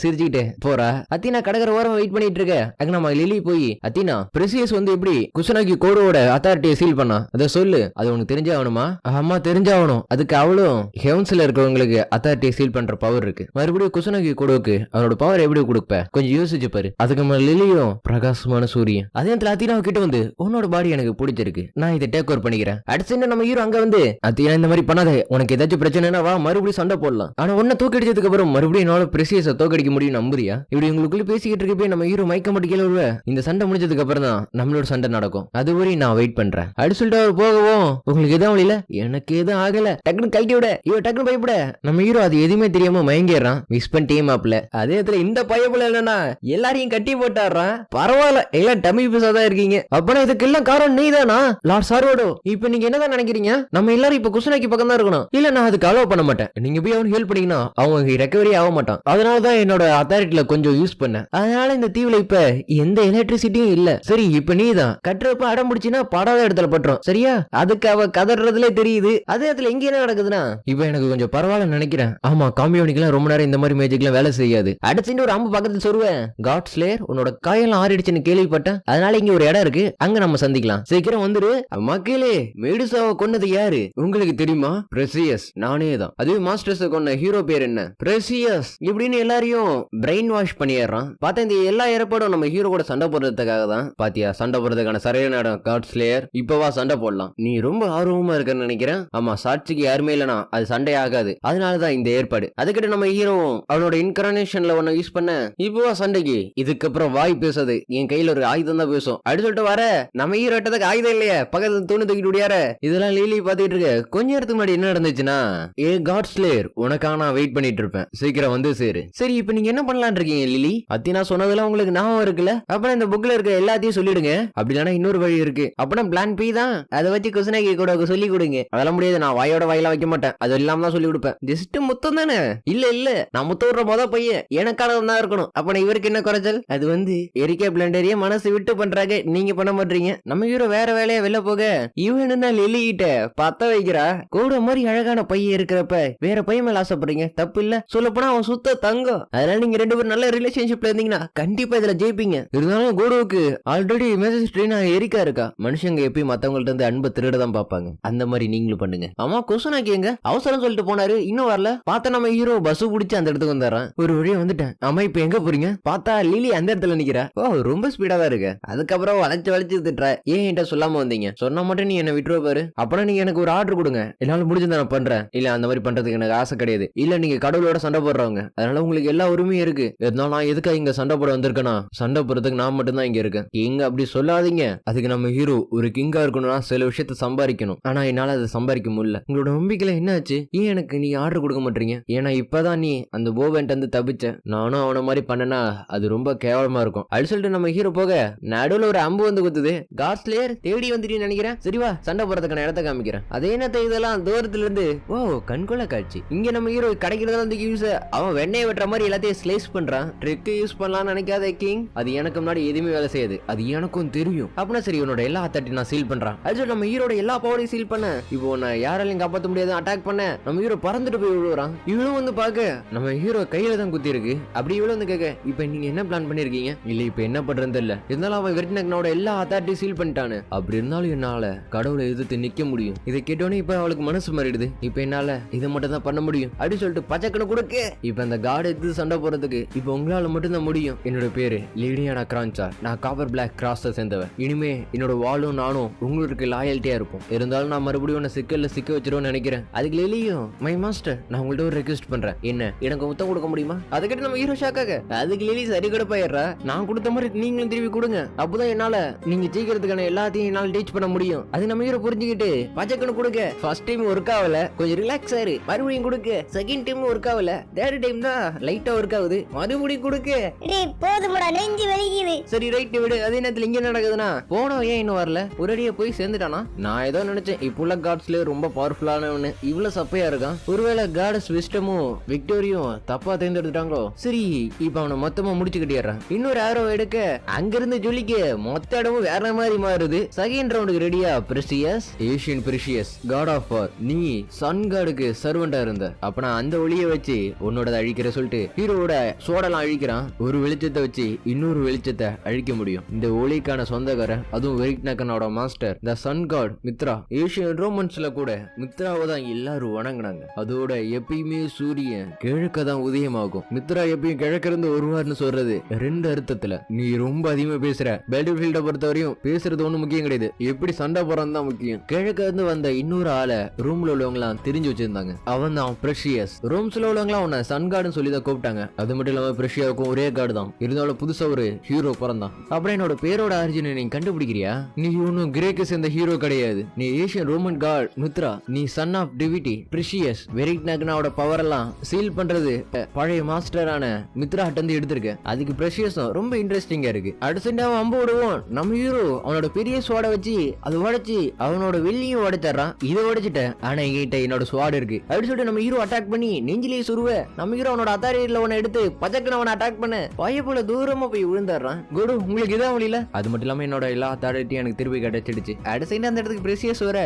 சிரிச்சுக்கிட்டே போறா. அத்தினா கடற்கரை ஓரம் வெயிட் பண்ணிட்டு இருக்க. அங்க நம்ம லிலி போய் அத்தினா பிரசியஸ் வந்து எப்படி குசனாக்கி கோடோட அத்தாரிட்டியை சீல் பண்ணா அதை சொல்லு. அது உனக்கு தெரிஞ்சாகணுமா? அம்மா தெரிஞ்சாகணும். அதுக்கு அவளும் ஹெவன்ஸ்ல இருக்கிறவங்களுக்கு அத்தாரிட்டியை சீல் பண்ற பவர் இருக்கு. மறுபடியும் குசனாக்கி கோடோக்கு அவனோட பவர் எப்படி கொடுப்ப கொஞ்சம் யோசிச்சு பாரு. அதுக்கு மேல லிலியும் பிரகாசமான சூரியன். அதே நேரத்துல அத்தினா கிட்ட வந்து உன்னோட பாடி எனக்கு பிடிச்சிருக்கு, நான் இதை டேக் ஓவர் பண்ணிக்கிறேன். அடுத்து நம்ம ஹீரோ அங்க வந்து அத்தினா இந்த மாதிரி பண்ணாத, உனக்கு ஏதாச்சும் பிரச்சனைனா வா மறுபடியும் சண்டை போடலாம். ஆனா உன்ன தோக்கடிச்சதுக்கு அப்புறம் மறுபடியும் என்னால பிரசியஸை தோக்கடிக்க முடியும் நம்புறியா? இப்படி உங்களுக்குள்ள பேசிக்கிட்டு இருக்கப்பே நம்ம ஹீரோ மயக்க மட்டும் கீழே விழுவ. இந்த சண்டை முடிஞ்சதுக்கு அப்புறம் தான் நம்மளோட சண்டை நடக்கும். அதுவரை நான் வெயிட் பண்றேன் அப்படி சொல்லிட்டு அவர் போகவும் உங்களுக்கு எதுவும் இல்ல எனக்கு எதுவும் ஆகல டக்குனு கழட்டி விட இவன் டக்குனு பயப்பட நம்ம ஹீரோ அது எதுவுமே தெரியாம மயங்கிடுறான். விஸ் பண்ணிட்டே மாப்ல. அதே இடத்துல இந்த பயப்புல இல்லன்னா எல்லாரையும் கட்டி போட்டாடுறான். பரவாயில்ல எல்லாம் டம்மி பீஸா தான் இருக்கீங்க. அப்பனா இதுக்கு எல்லாம் காரணம் நீதானா லார்ட் சார்வோடோ? இப்ப நீங்க என்னதான் நினைக்கிறீங்க? நம்ம எல்லாரும் இப்ப குசனாக்கி பக்கம் தான் இருக்கணும். இல்ல நான் அதுக்கு அலோவ் பண்ண மாட்டேன். நீங்க போய் அவனுக்கு ஹெல்ப் பண்ணீங்கன்னா அவங்க ரெக்கவரி ஆக மாட்டான். அதனாலதான் என்னோட அத்தாரிட்டில கொஞ்சம் யூஸ் பண்ண. அதனால இந்த தீவுல இப்ப எந்த எலக்ட்ரிசிட்டியும் இல்ல. சரி இப்ப நீதான் கட்டுறப்ப அடம் பிடிச்சினா படாத இடத்துல பட்டுரும் சரியா? அதுக்கு அவ கதறதுல தெரியுது. அதே இடத்துல எங்க என்ன நடக்குதுன்னா இப்ப எனக்கு கொஞ்சம் பரவாயில்ல நினைக்கிறேன். ஆமா காம்பியோனிக்கெல்லாம் ரொம்ப நேரம் இந்த மாதிரி மேஜிக்லாம் வேலை செய்யாது. அடிச்சுட்டு ஒரு அம்பு பக்கத்துல சொல்லுவேன். காட் ஸ்லேயர் உன்னோட காயெல்லாம் ஆறிடுச்சுன்னு கேள்விப்பட்டேன். அதனால இங்க ஒரு இடம் இருக்கு, அங்க நம்ம சந்திக்கலாம். சீக்கிரம் வந்துரு. மக்களே மெடுசாவை கொன்னது யாரு உங்களுக்கு தெரியுமா? பிரசியஸ் நானே தான். அதுவே மாஸ்டர்ஸ் கொன்ன ஹீரோ பேர் என்ன? பிரசியஸ் இப்படின்னு எல்லாரையும் பிரெயின் வாஷ் பண்ணிடுறான். பார்த்தா இந்த எல்லா ஏற்பாடும் நம்ம ஹீரோ கூட சண்டை போடுறதுக்காக தான். பாத்தியா சண்டை போடுறதுக்கான சரியான இடம் காட் ஸ்லேயர். இப்பவா சண்டை போடலாம். நீ ரொம்ப ஆர்வமா இருக்கன்னு நினைக்கிறேன். ஆமா சாட்சிக்கு யாருமே இல்லனா அது சண்டை ஆகாது. அதனாலதான் இந்த ஏற்பாடு. அதுக்கிட்ட நம்ம ஹீரோவும் அவனோட இன்கார்னேஷன்ல ஒன்னு யூஸ் பண்ண இப்பவா சண்டைக்கு. இதுக்கப்புறம் வாய் பேசாது, என் கையில ஒரு ஆயுதம் தான் பேசும் அப்படி சொல்லிட்டு வர. நம்ம ஹீரோ எட்டதுக்கு ஆயுதம் இல்லையா, பக்கத்துல தூணு தூக்கிட்டு விடியார. இதெல்லாம் லீலி பாத்துக்கிட்டு இருக்க. கொஞ்ச நேரத்துக்கு முன்னாடி என்ன நடந்துச்சுன்னா காட் ஸ்லேயர் உனக்காக நான் வெயிட் பண்ணிட்டு இருப்பேன், சீக்கிரம் வந்து சேரு. சரி இப்ப நீங்க என்ன பண்ணலான் இருக்கீங்க லிலி? அத்தினா சொன்னதெல்லாம் உங்களுக்கு ஞாபகம் இருக்குல்ல? அப்ப இந்த புக்ல இருக்க எல்லாத்தையும் சொல்லிடுங்க. அப்படி இல்லனா இன்னொரு வழி இருக்கு. அப்பனா பிளான் பி தான். அதை வச்சு குசனாக்கி கூட சொல்லி கொடுங்க. அதெல்லாம் முடியாது, நான் வாயோட வாயில வைக்க மாட்டேன். அது இல்லாம தான் சொல்லி கொடுப்பேன். ஜஸ்ட் முத்தம் தானே? இல்ல நான் முத்தம் விடுற மொத பையன் எனக்கானது தான் இருக்கணும். அப்ப இவருக்கு என்ன குறைச்சல்? அது வந்து எரிக்கா பிளண்டரிய மனசு விட்டு பண்றாங்க, நீங்க பண்ண மாட்டீங்க. நம்ம ஹீரோ வேற வேலையா வெளில போக இவனுன்னா லிலிகிட்ட பத்த வைக்கிறா. கூட மாதிரி அழகான பையன் இருக்கிறப்ப வேற பையன் மேல ஆசைப்படுறீங்க, தப்பு இல்ல. சொல்ல போனா அவன் சுத்த தங்கம். அதனால நீங்க ரெண்டு பேரும் நல்ல ரிலேஷன்ஷிப்ல இருந்தீங்கன்னா கண்டிப்பா இதுல ஜெயிப்பீங்க. இருந்தாலும் கோடுவுக்கு ஆல்ரெடி மெசேஜ் ட்ரெயினா எரிக்கா இருக்கா. மனுஷங்க எப்பயும் மத்தவங்கள்ட்ட இருந்து அன்பை திருடதான் பாப்பாங்க. அந்த மாதிரி நீங்களும் பண்ணுங்க. ஆமா குசனாக்கி எங்க அவசரம் சொல்லிட்டு போனாரு, இன்னும் வரல. பார்த்த நம்ம ஹீரோ பஸ் நொசு புடிச்சு அந்த இடத்துக்கு வந்துடுறான். ஒரு வழியா வந்துட்டேன். ஆமா இப்ப எங்க போறீங்க? பார்த்தா லிலி அந்த இடத்துல நிக்கிறா. ஓ ரொம்ப ஸ்பீடா தான் இருக்கு. அதுக்கப்புறம் வளைச்சு திட்டுற. ஏன் என்கிட்ட சொல்லாம வந்தீங்க? சொன்ன மட்டும் நீ என்ன விட்டுருவ பாரு. அப்புறம் நீங்க எனக்கு ஒரு ஆர்டர் கொடுங்க, என்னால முடிஞ்சதை நான் பண்றேன். இல்ல அந்த மாதிரி பண்றதுக்கு எனக்கு ஆசை கிடையாது. இல்ல நீங்க கடவுளோட சண்டை போடுறவங்க, அதனால உங்களுக்கு எல்லா உரிமையும் இருக்கு. இருந்தாலும் நான் எதுக்காக இங்க சண்டை போட வந்திருக்கேனா? சண்டை போடுறதுக்கு நான் மட்டும் தான் இங்க இருக்கேன். கிங் அப்படி சொல்லாதீங்க. அதுக்கு நம்ம ஹீரோ ஒரு கிங்கா இருக்கணும்னா சில விஷயத்த சம்பாதிக்கணும். ஆனா என்னால அதை சம்பாதிக்க முடியல. உங்களோட நம்பிக்கையில என்ன ஆச்சு? ஏன் எனக்கு நீ ஆர்டர் கொடுக்க மாட்டீங்க? ஏன்னா இப்பதான் நீ அந்த போவன்ட் வந்து தப்பிச்ச. நானும் அவன மாதிரி பண்ணனா அது ரொம்ப கேவலமா இருக்கும். அது சொல்லிட்டு நம்ம ஹீரோ போக நடுவுல ஒரு அம்பு வந்து குத்துது. காட்ஸ்லேயர் தேடி வந்துட்டு நினைக்கிறேன். சரிவா சண்டை போறதுக்கான இடத்த காமிக்கிறேன். அதே நேரத்தை இதெல்லாம் தூரத்துல இருந்து ஓ கண்கொள்ள காட்சி. இங்க நம்ம ஹீரோ கிடைக்கிறதெல்லாம் வந்து யூஸ் அவன் வெண்ணெய் வெட்டுற மாதிரி எல்லாத்தையும் ஸ்லைஸ் பண்றான். ட்ரிக் யூஸ் பண்ணலாம்னு நினைக்காத கிங். அது எனக்கு முன்னாடி எதுவுமே வேலை செய்யாது. அது எனக்கும் தெரியும். அப்படின்னா சரி உன்னோட எல்லா அத்தாட்டி நான் சீல் பண்றான். அது நம்ம ஹீரோட எல்லா பவரையும் சீல் பண்ண. இப்போ நான் யாராலையும் காப்பாற்ற முடியாது அட்டாக் பண்ண. நம்ம ஹீரோ பறந்துட்டு போய் விழுவுறான். இவளும் வந்து பாக்க நம்ம ஹீரோ கையில தான் குத்தி இருக்கு. அப்படி இவளும் வந்து கேட்க இப்ப நீங்க என்ன பிளான் பண்ணிருக்கீங்க? இல்ல இப்ப என்ன பண்றது இல்ல. இருந்தாலும் அவன் வெர்டினக்னோட எல்லா அத்தாரிட்டியும் சீல் பண்ணிட்டானு. அப்படி இருந்தாலும் என்னால கடவுளை எதிர்த்து நிக்க முடியும். இதை கேட்டோன்னே இப்ப அவளுக்கு மனசு மாறிடுது. இப்ப என்னால இதை மட்டும் தான் பண்ண முடியும் அப்படின்னு சொல்லிட்டு பச்சைக்கணு கொடுக்க. இப்ப அந்த கார்டு எடுத்து சண்டை போறதுக்கு இப்ப உங்களால மட்டும் தான் முடியும். என்னோட பேரு லிலியானா கிரான்சார். நான் காப்பர் பிளாக் கிராஸை சேர்ந்தவன். இனிமே என்னோட வாளும் நானும் உங்களுக்கு லாயல்ட்டியா இருப்போம். இருந்தாலும் நான் மறுபடியும் உன்னை சிக்கல்ல சிக்க வச்சிருவோம்னு நினைக்கிறேன். அதுக்கு லிலியும் மை மாஸ்டர் நான் உங்கள்ட்ட ஒரு ரெக்வெஸ்ட் பண்றேன். என்ன எனக்கு முத்தம் கொடுக்க முடியுமா? அதை கேட்டு நம்ம ஹீரோ ஷாக்காக. அதுக்கு லிலி சரி கொடுப்பாயிடுறா. நான் கொடுத்த மாதிரி நீங்களும் திருப்பி கொடுங்க. அப்பதான் என்னால நீங்க ஜெயிக்கிறதுக்கான எல்லாத்தையும் என்னால டீச் பண்ண முடியும். அது நம்ம ஹீரோ புரிஞ்சுக்கிட்டு பச்சைக்கணு கொடுக்க. ஃபர்ஸ்ட் டைம் ஒர்க் ஆகல, கொஞ்சம் ரிலாக்ஸ் ஆயிரு. மறுபடியும் கொடுக்க. செகண்ட் டைம் ஒர்க் ஆகல, தேர்ட் டைம் தான் லைட்டா ஒர்க் ஆகுது. மறுபடியும் கொடுக்க. போதும்டா நெஞ்சு வலிக்குது. சரி ரைட் விடு. அதே நேரத்துல இங்க நடக்குதுன்னா போனோம் ஏன் இன்னும் வரல? ஒரேடியா போய் சேர்ந்துட்டானா? நான் ஏதோ நினைச்சேன் இப்போ உள்ள காட்ஸ்ல ரொம்ப பவர்ஃபுல்லானவனு இவ்வளவு சப்பையா இருக்கான். ஒருவேளை காடஸ் விஸ்டமும் விக்டோரியும் தப்பா தேர்ந்தெடுத்துட்டாங்களோ? சரி இப்ப அவனை மொத்தமா முடிச்சு கட்டிடுறான். இன்னொரு ஆரோ எடுக்க அங்கிருந்து ஜொலிக்க மொத்த இடமும் வேற மாதிரி மாறுது. செகண்ட் ரவுண்டுக்கு ரெடியா precious Asian precious god of war. நீ சன் காடுக்கு சர்வெண்டா இருந்த. அப்ப நான் அந்த ஒளியை வச்சு உன்னோட அழிக்கிற சொல்லிட்டு ஹீரோட சோடெல்லாம் அழிக்கிறான். ஒரு வெளிச்சத்தை வச்சு இன்னொரு வெளிச்சத்தை அழிக்க முடியும். இந்த ஒளிக்கான சொந்தக்காரன் அதுவும் வெரிக்னக்கனோட master the sun god Mithra. Asian ரோமன்ஸ்ல கூட மித்ராவை தான் எல்லாரும் வணங்கினாங்க. அதோட எப்பயுமே சூரியன் கிழக்க தான் உதயமாகும். மித்ரா எப்பயும் கிழக்க இருந்து வருவார்னு சொல்றது ரெண்டு அர்த்தத்துல. நீ ரொம்ப அதிகமா பேசுற. பேட்டில் ஃபீல்ட பொறுத்த வரையும் பேசுறது ஒண்ணு முக்கியம் கிடையாது, எப்படி சண்டை போறது தான் முக்கியம். கிழக்க இருந்து வந்த இன்னொரு ஆளை ரூம்ல உள்ளவங்களாம் தெரிஞ்சு வச்சிருந்தாங்க. அவன் தான் பிரஷியஸ். ரூம்ஸ்ல உள்ளவங்களாம் அவனை சன் கார்டுன்னு சொல்லி தான் கூப்பிட்டாங்க. அது மட்டும் இல்லாம பிரஷியாவுக்கும் ஒரே கார்டு தான். இருந்தாலும் புதுசா ஒரு ஹீரோ பிறந்தான். அப்புறம் என்னோட பேரோட ஆரிஜினை நீ கண்டுபிடிக்கிறியா? நீ ஒன்னும் கிரேக்க சேர்ந்த ஹீரோ கிடையாது. நீ ஏஷியன் ரோமன் காட் மித்ரா. நீ சன் ஆஃப் டிவிட்டி பிரிஷியஸ். வெரிக்னக்கனோட பவர் எல்லாம் சீல் பண்றது பழைய மாஸ்டரான மித்ரா இருந்து எடுத்திருக்க. அதுக்கு பிரஷியஸும் ரொம்ப இன்ட்ரெஸ்டிங்கா இருக்கு. அடுத்த அவன் அம்பு விடுவோம். நம்ம ஹீரோ அவனோட பெரிய ஸ்வாட வச்சு அது உடைச்சு அவனோட வெள்ளியும் உடைச்சாரான். இதை உடைச்சிட்ட. ஆனா எங்கிட்ட என்னோட ஸ்வாட் இருக்கு அப்படின்னு சொல்லிட்டு நம்ம ஹீரோ அட்டாக் பண்ணி நெஞ்சிலேயே சுருவ. நம்ம ஹீரோ அவனோட அத்தாரியில அவனை எடுத்து பச்சைக்கன அவனை அட்டாக் பண்ண பய போல தூரமா போய் விழுந்தாரான். குடு உங்களுக்கு இதான் வழியில. அது மட்டும் இல்லாம என்னோட எல்லா அத்தாரிட்டியும் எனக்கு திருப்பி கிடைச்சிடுச்சு. அடுத்த அந்த இடத்துக்கு பிரஷியஸ் வர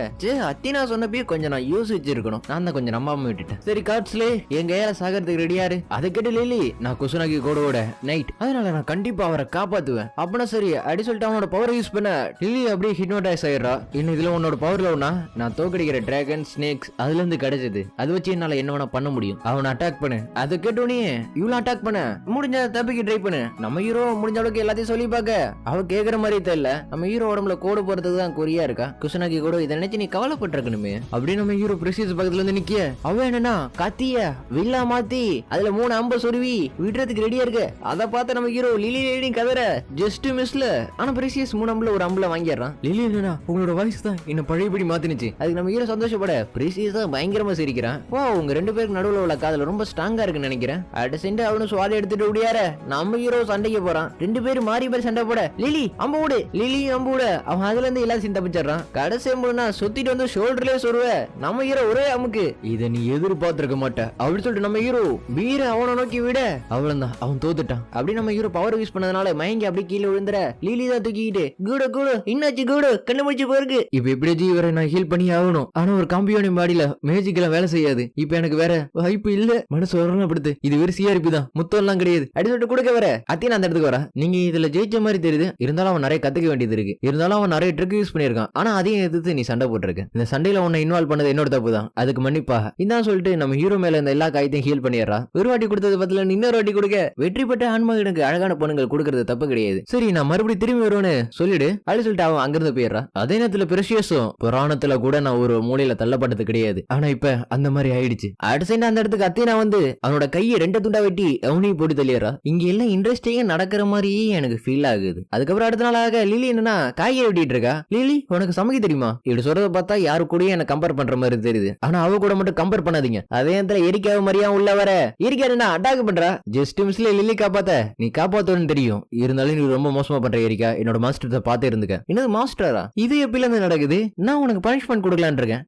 அத்தினா சொன்னப்பே கொஞ்சம் நான் யோசிச்சிருக்கணும். நான் தான் கொஞ்சம் நம்பாம விட்டுட்டேன். சரி காட்ஸ்லே எங்க ஏல சாகறதுக்கு ரெடியாரு. அதை கேட்டு லிலி நான் குசுனாகி கோடோட நைட், அதனால நான் கண்டிப்பா அவரை காப்பாத்துவேன். அப்படின்னா சரி அடி சொல்லிட்டு அவனோட பவர் யூஸ் பண்ண லிலி அப்படியே ஹிப்னோடைஸ் ஆயிடுறா. இன்னும் இதுல உன்னோட பவர்ல ஒன்னா நான் தோக்கடிக்கிற டிராகன் ஸ்னேக்ஸ் அதுல இருந்து கிடைச்சது. அது வச்சு என்னால என்ன வேணா பண்ண முடியும். அவனை அட்டாக் பண்ணு. அதை கேட்டோனே இவ்வளவு அட்டாக் பண்ண முடிஞ்ச தப்பிக்க ட்ரை பண்ணு. நம்ம ஹீரோ முடிஞ்ச அளவுக்கு எல்லாத்தையும் சொல்லி பாக்க அவ கேக்குற மாதிரி தெரியல. நம்ம ஹீரோ உடம்புல கோடு போறதுக்கு தான் குறியா இருக்கா. குசுனாகி கூட இதை நினைச்சு நீ கவலைப்பட்டிருக்கணுமே அப்படின்னு நம்ம ஹீரோ பிரசிஸ் பக்கத்துல இருந்து நிக்க. அவ என்னன்னா கத்திய வில்லா மாத்தி அதுல 3 அம்பு சொருவி விடுறதுக்கு ரெடியா இருக்கு. அதை பார்த்து நம்ம ஹீரோ லிலி லிலி கதற ஜஸ்ட் மிஸ்ல. ஆனா பிரசியஸ் 3 அம்புல ஒரு அம்புல வாங்கிடுறான். லிலி என்னன்னா உங்களோட வாய்ஸ் தான் என்ன பழையபடி மாத்தினுச்சு. அதுக்கு நம்ம ஹீரோ சந்தோஷப்பட பிரசியஸ் தான் பயங்கரமா சிரிக்கிறான். வா உங்க 2 பேருக்கு நடுவுல உள்ள காதல் ரொம்ப ஸ்ட்ராங்கா இருக்குன்னு நினைக்கிறேன். அட சென்று அவனு சுவாலை எடுத்துட்டு ஓடியார நம்ம ஹீரோ சண்டைக்கு போறான். 2 பேரும் மாறி மாறி சண்டை போட லிலி அம்பு விடு லிலி அம்பு விட. அவன் அதுல இருந்து எல்லாத்தையும் தப்பிச்சிடறான். கடைசி அம்புனா சுத்திட்டு வந்து ஷோல்டர்லயே சொருவ. நம்ம ஹீரோ ஒரே அமுக்கு. இதை நீ எதிர்பார்த்திருக்க மாட்ட அப்படின்னு சொல்லிட்டு நம்ம ஹீரோ வீர அவனை நோக்கி விட அவ்வளவுதான் அவன் தோத்துட்டான். அப்படி நம்ம ஹீரோ பவர் யூஸ் பண்ணதுனால மயங்கி அப்படி கீழே விழுந்துற. லீலி தான் தூக்கிட்டு கூடு கூடு இன்னாச்சு கூடு கண்டுபிடிச்சு போயிருக்கு. இப்ப எப்படி இவரை நான் ஹீல் பண்ணி ஆகணும். ஆனா ஒரு கம்பியோட பாடியில மேஜிக் எல்லாம் வேலை செய்யாது. இப்ப எனக்கு வேற வாய்ப்பு இல்ல. மனசு வரணும்ப்படுத்து. இது வேற சிஆர்பி தான், முத்தம் எல்லாம் கிடையாது அப்படி சொல்லிட்டு கொடுக்க வர அத்தினா அந்த இடத்துக்கு வர. நீங்க இதுல ஜெயிச்ச மாதிரி தெரியுது. இருந்தாலும் அவன் நிறைய கத்துக்க வேண்டியது இருக்கு. இருந்தாலும் அவன் நிறைய ட்ரிக் யூஸ் பண்ணிருக்கான். ஆனா அதையும் எதிர்த்து நீ சண்டை போட்டிருக்க. இந்த சண்டையில உன்னை இன்வால்வ் பண்ணது என்னோட தப்பு தான். அதுக்கு மன்னிப்பா இதான் சொல்லிட்டு நம்ம ஹீரோ மேல இந்த எல்லா காயத்தையும் ஹீல் பண்ணிடுறா. ஒரு வாட்டி கொடுத்தது பத்தில இன்னொரு வாட்டி கொடுக்க வெற்றி பெற்ற ஆண்மகனுக்கு அழகான பொண்ணுங்கள் கொடுக்கறது தப்பு கிடையாது. சரி நான் மறுபடியும் திரும்பி வருவேன்னு சொல்லிடு அப்படி சொல்லிட்டு அவன் அங்கிருந்து போயிடுறா. அதே நேரத்துல பிரஷியஸும் புராணத்துல கூட நான் ஒரு மூலையில தள்ளப்பட்டது கிடையாது, ஆனா இப்ப அந்த மாதிரி ஆயிடுச்சு. அடுத்த அந்த இடத்துக்கு அத்தீனா வந்து அவனோட கையை 2 துண்டா வெட்டி அவனையும் போட்டு தள்ளிடுறா. இங்க எல்லாம் இன்ட்ரெஸ்டிங்கா நடக்கிற மாதிரியே எனக்கு ஃபீல் ஆகுது. அதுக்கப்புறம் அடுத்த நாளாக லிலி என்னன்னா காயை வெட்டிட்டு இருக்கா. லிலி உனக்கு சமைக்க தெரியுமா? இப்படி சொல்றத பார்த்தா யாரு கூடயும் என்ன கம்பேர் பண்ற மாதிரி தெரியுது. ஆனா அவ கூட மட்டும் கம்பேர் பண்ணாதீங்க. அதே நேரத்துல எரிக்காவ மாதிரியா உள்ள வர எரிக்கா என்ன அட்டாக் பண்றா. ஜஸ்ட் மிஸ்ல லிலி காப்பாத்த நீ காப்பாத்தோன்னு தெரியும், இருந்தாலும் நீ ரொம்ப மோசமா பண்ற எரிக்கா. என்னோட மாஸ்டர் பாத்து இருந்துக்க. என்னது மாஸ்டரா? இது எப்பல இருந்து நடக்குது? நான் உனக்கு பனிஷ்மெண்ட் கொடுக்கலான்னு இருக்கேன்.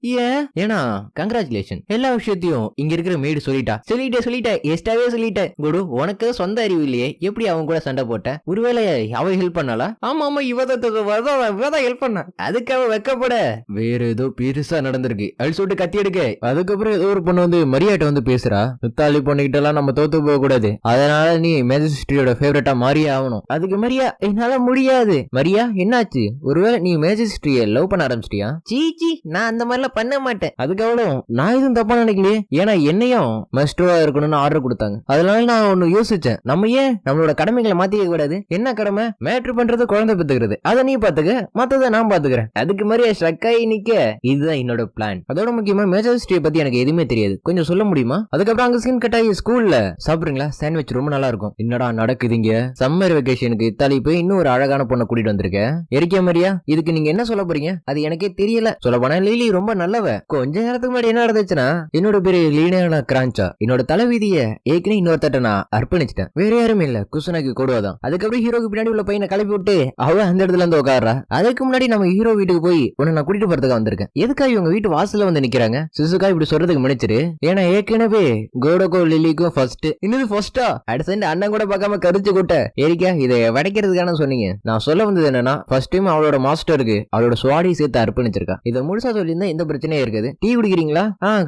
ஏன்னா கங்க்ராச்சுலேஷன், எல்லா விஷயத்தையும் இங்க இருக்கிற மேடு சொல்லிட்டேன் எஸ்டாவே சொல்லிட்டேன். குடு உனக்கு சொந்த அறிவு இல்லையே, எப்படி அவன் கூட சண்டை போட்ட? ஒருவேளை அவ ஹெல்ப் பண்ணாளா? ஆமா இவதான் ஹெல்ப் பண்ண. அதுக்கு அவ வெக்கப்பட வேற ஏதோ பெருசா நடந்திருக்கு அப்படி சொல்லிட்டு கத்தி எடுக்க. அதுக்கப்புறம் ஏதோ ஒரு பொண்ணு வந்து மரியாட்ட வந்து பேசுறா. முத்தாளி பொண்ணுகிட்ட எல்லாம் நம்ம தோத்து போக கூடாது, அதனால நீ மேஜிஸ்ட்ரியோட ஃபேவரட்டா மாறியே ஆகணும். அதுக்கு மரியா என்னால முடியாது. மரியா என்னாச்சு? ஒருவேளை நீ மேஜிஸ்ட்ரிய லவ் பண்ண ஆரம்பிச்சிட்டியா? சீச்சி நான் அந்த மாதிரிலாம் பண்ண மாட்டேன். அதுக்கப்புறம் நான் எதுவும் தப்பா நினைக்கலையே, ஏன்னா என்னையும் மஸ்டரா இருக்கணும்னு ஆர்டர் கொடுத்தாங்க. அதனால நான் ஒன்னு யோசிச்சேன், நம்ம ஏன் நம்மளோட கடமைகளை மாத்திக்க கூடாது? என்ன கடமை? மேட்ரு பண்றது குழந்தை பெத்துக்கிறது, அதை நீ பாத்துக்க, மத்ததை நான் பாத்துக்கிறேன். அதுக்கு மாதிரியா ஸ்ட்ரக்காய் நிக்க. இதுதான் என்னோட பிளான். அதோட முக்கியமா மேஜிஸ்ட்ரியை பத்தி எனக்கு எதுவுமே தெரியாது, கொஞ்சம் சொல்ல முடியுமா? அதுக்கப்புறம் அங்க சீன் கட்டாயி ஸ்கூல்ல சாப்பிடுறீங்களா? சாண்ட்விச் ரொம்ப நல்லா இருக்கும். என்னடா நடக்குதுங்க? சம்மர் வெக்கேஷனுக்கு இத்தாலி போய் இன்னும் ஒரு அழகான பொண்ணை கூட்டிட்டு வந்திருக்கேன். எரிக்கா மரியா இதுக்கு நீங்க என்ன சொல்ல போறீங்க? அது எனக்கே தெரியல. சொல்ல போனா லிலி ரொம்ப நல்லவ. கொஞ்ச நேரத்துக்கு முன்னாடி என்ன நடந்துச்சுன்னா, என்னோட பேரு லீனா கிரான்ச்சா. என்னோட தலைவிதிய ஏற்கனவே இன்னொருத்தட்ட நான் அர்ப்பணிச்சிட்டேன். வேற யாரும் இல்ல, குசுனாக்கு கொடுவாதான். அதுக்கப்புறம் ஹீரோக்கு பின்னாடி உள்ள பையனை கிளப்பி விட்டு அவ அந்த இடத்துல இருந்து உட்கார்றா. அதுக்கு முன்னாடி நம்ம ஹீரோ வீட்டுக்கு போய் உன்னை நான் கூட்டிட்டு போறதுக்கு வந்திருக்கேன். எதுக்காக இவங்க வீட்டு வாசல்ல வந்து நிக்கிறாங்க? சிசுகா இப்படி சொல்றதுக்கு மன்னிச்சிரு, ஏன்னா ஏற்கனவே கோடோக்கோ லிலிக்கும் ஃபர்ஸ்ட். இன்னும் ஃபர்ஸ்டா அடுத்த அண்ணன் கூட பார்க்காம கரிச்சு கூட்ட. ஏரிக்கா இதை வடைக்கிறதுக்கான சொன்னீங்க. நான் சொல்ல வந்தது என்னன்னா, ஃபர்ஸ்ட் டைம் அவளோட மாஸ்டருக்கு அவளோட சுவாடி சேர்த்து அர்ப்பணிச்சிருக்கா. இதை முழுசா சொல்லியிருந்தா எந்த பிரச்சனையும் இருக்குது. டீ குடிக்கிறீங்களா?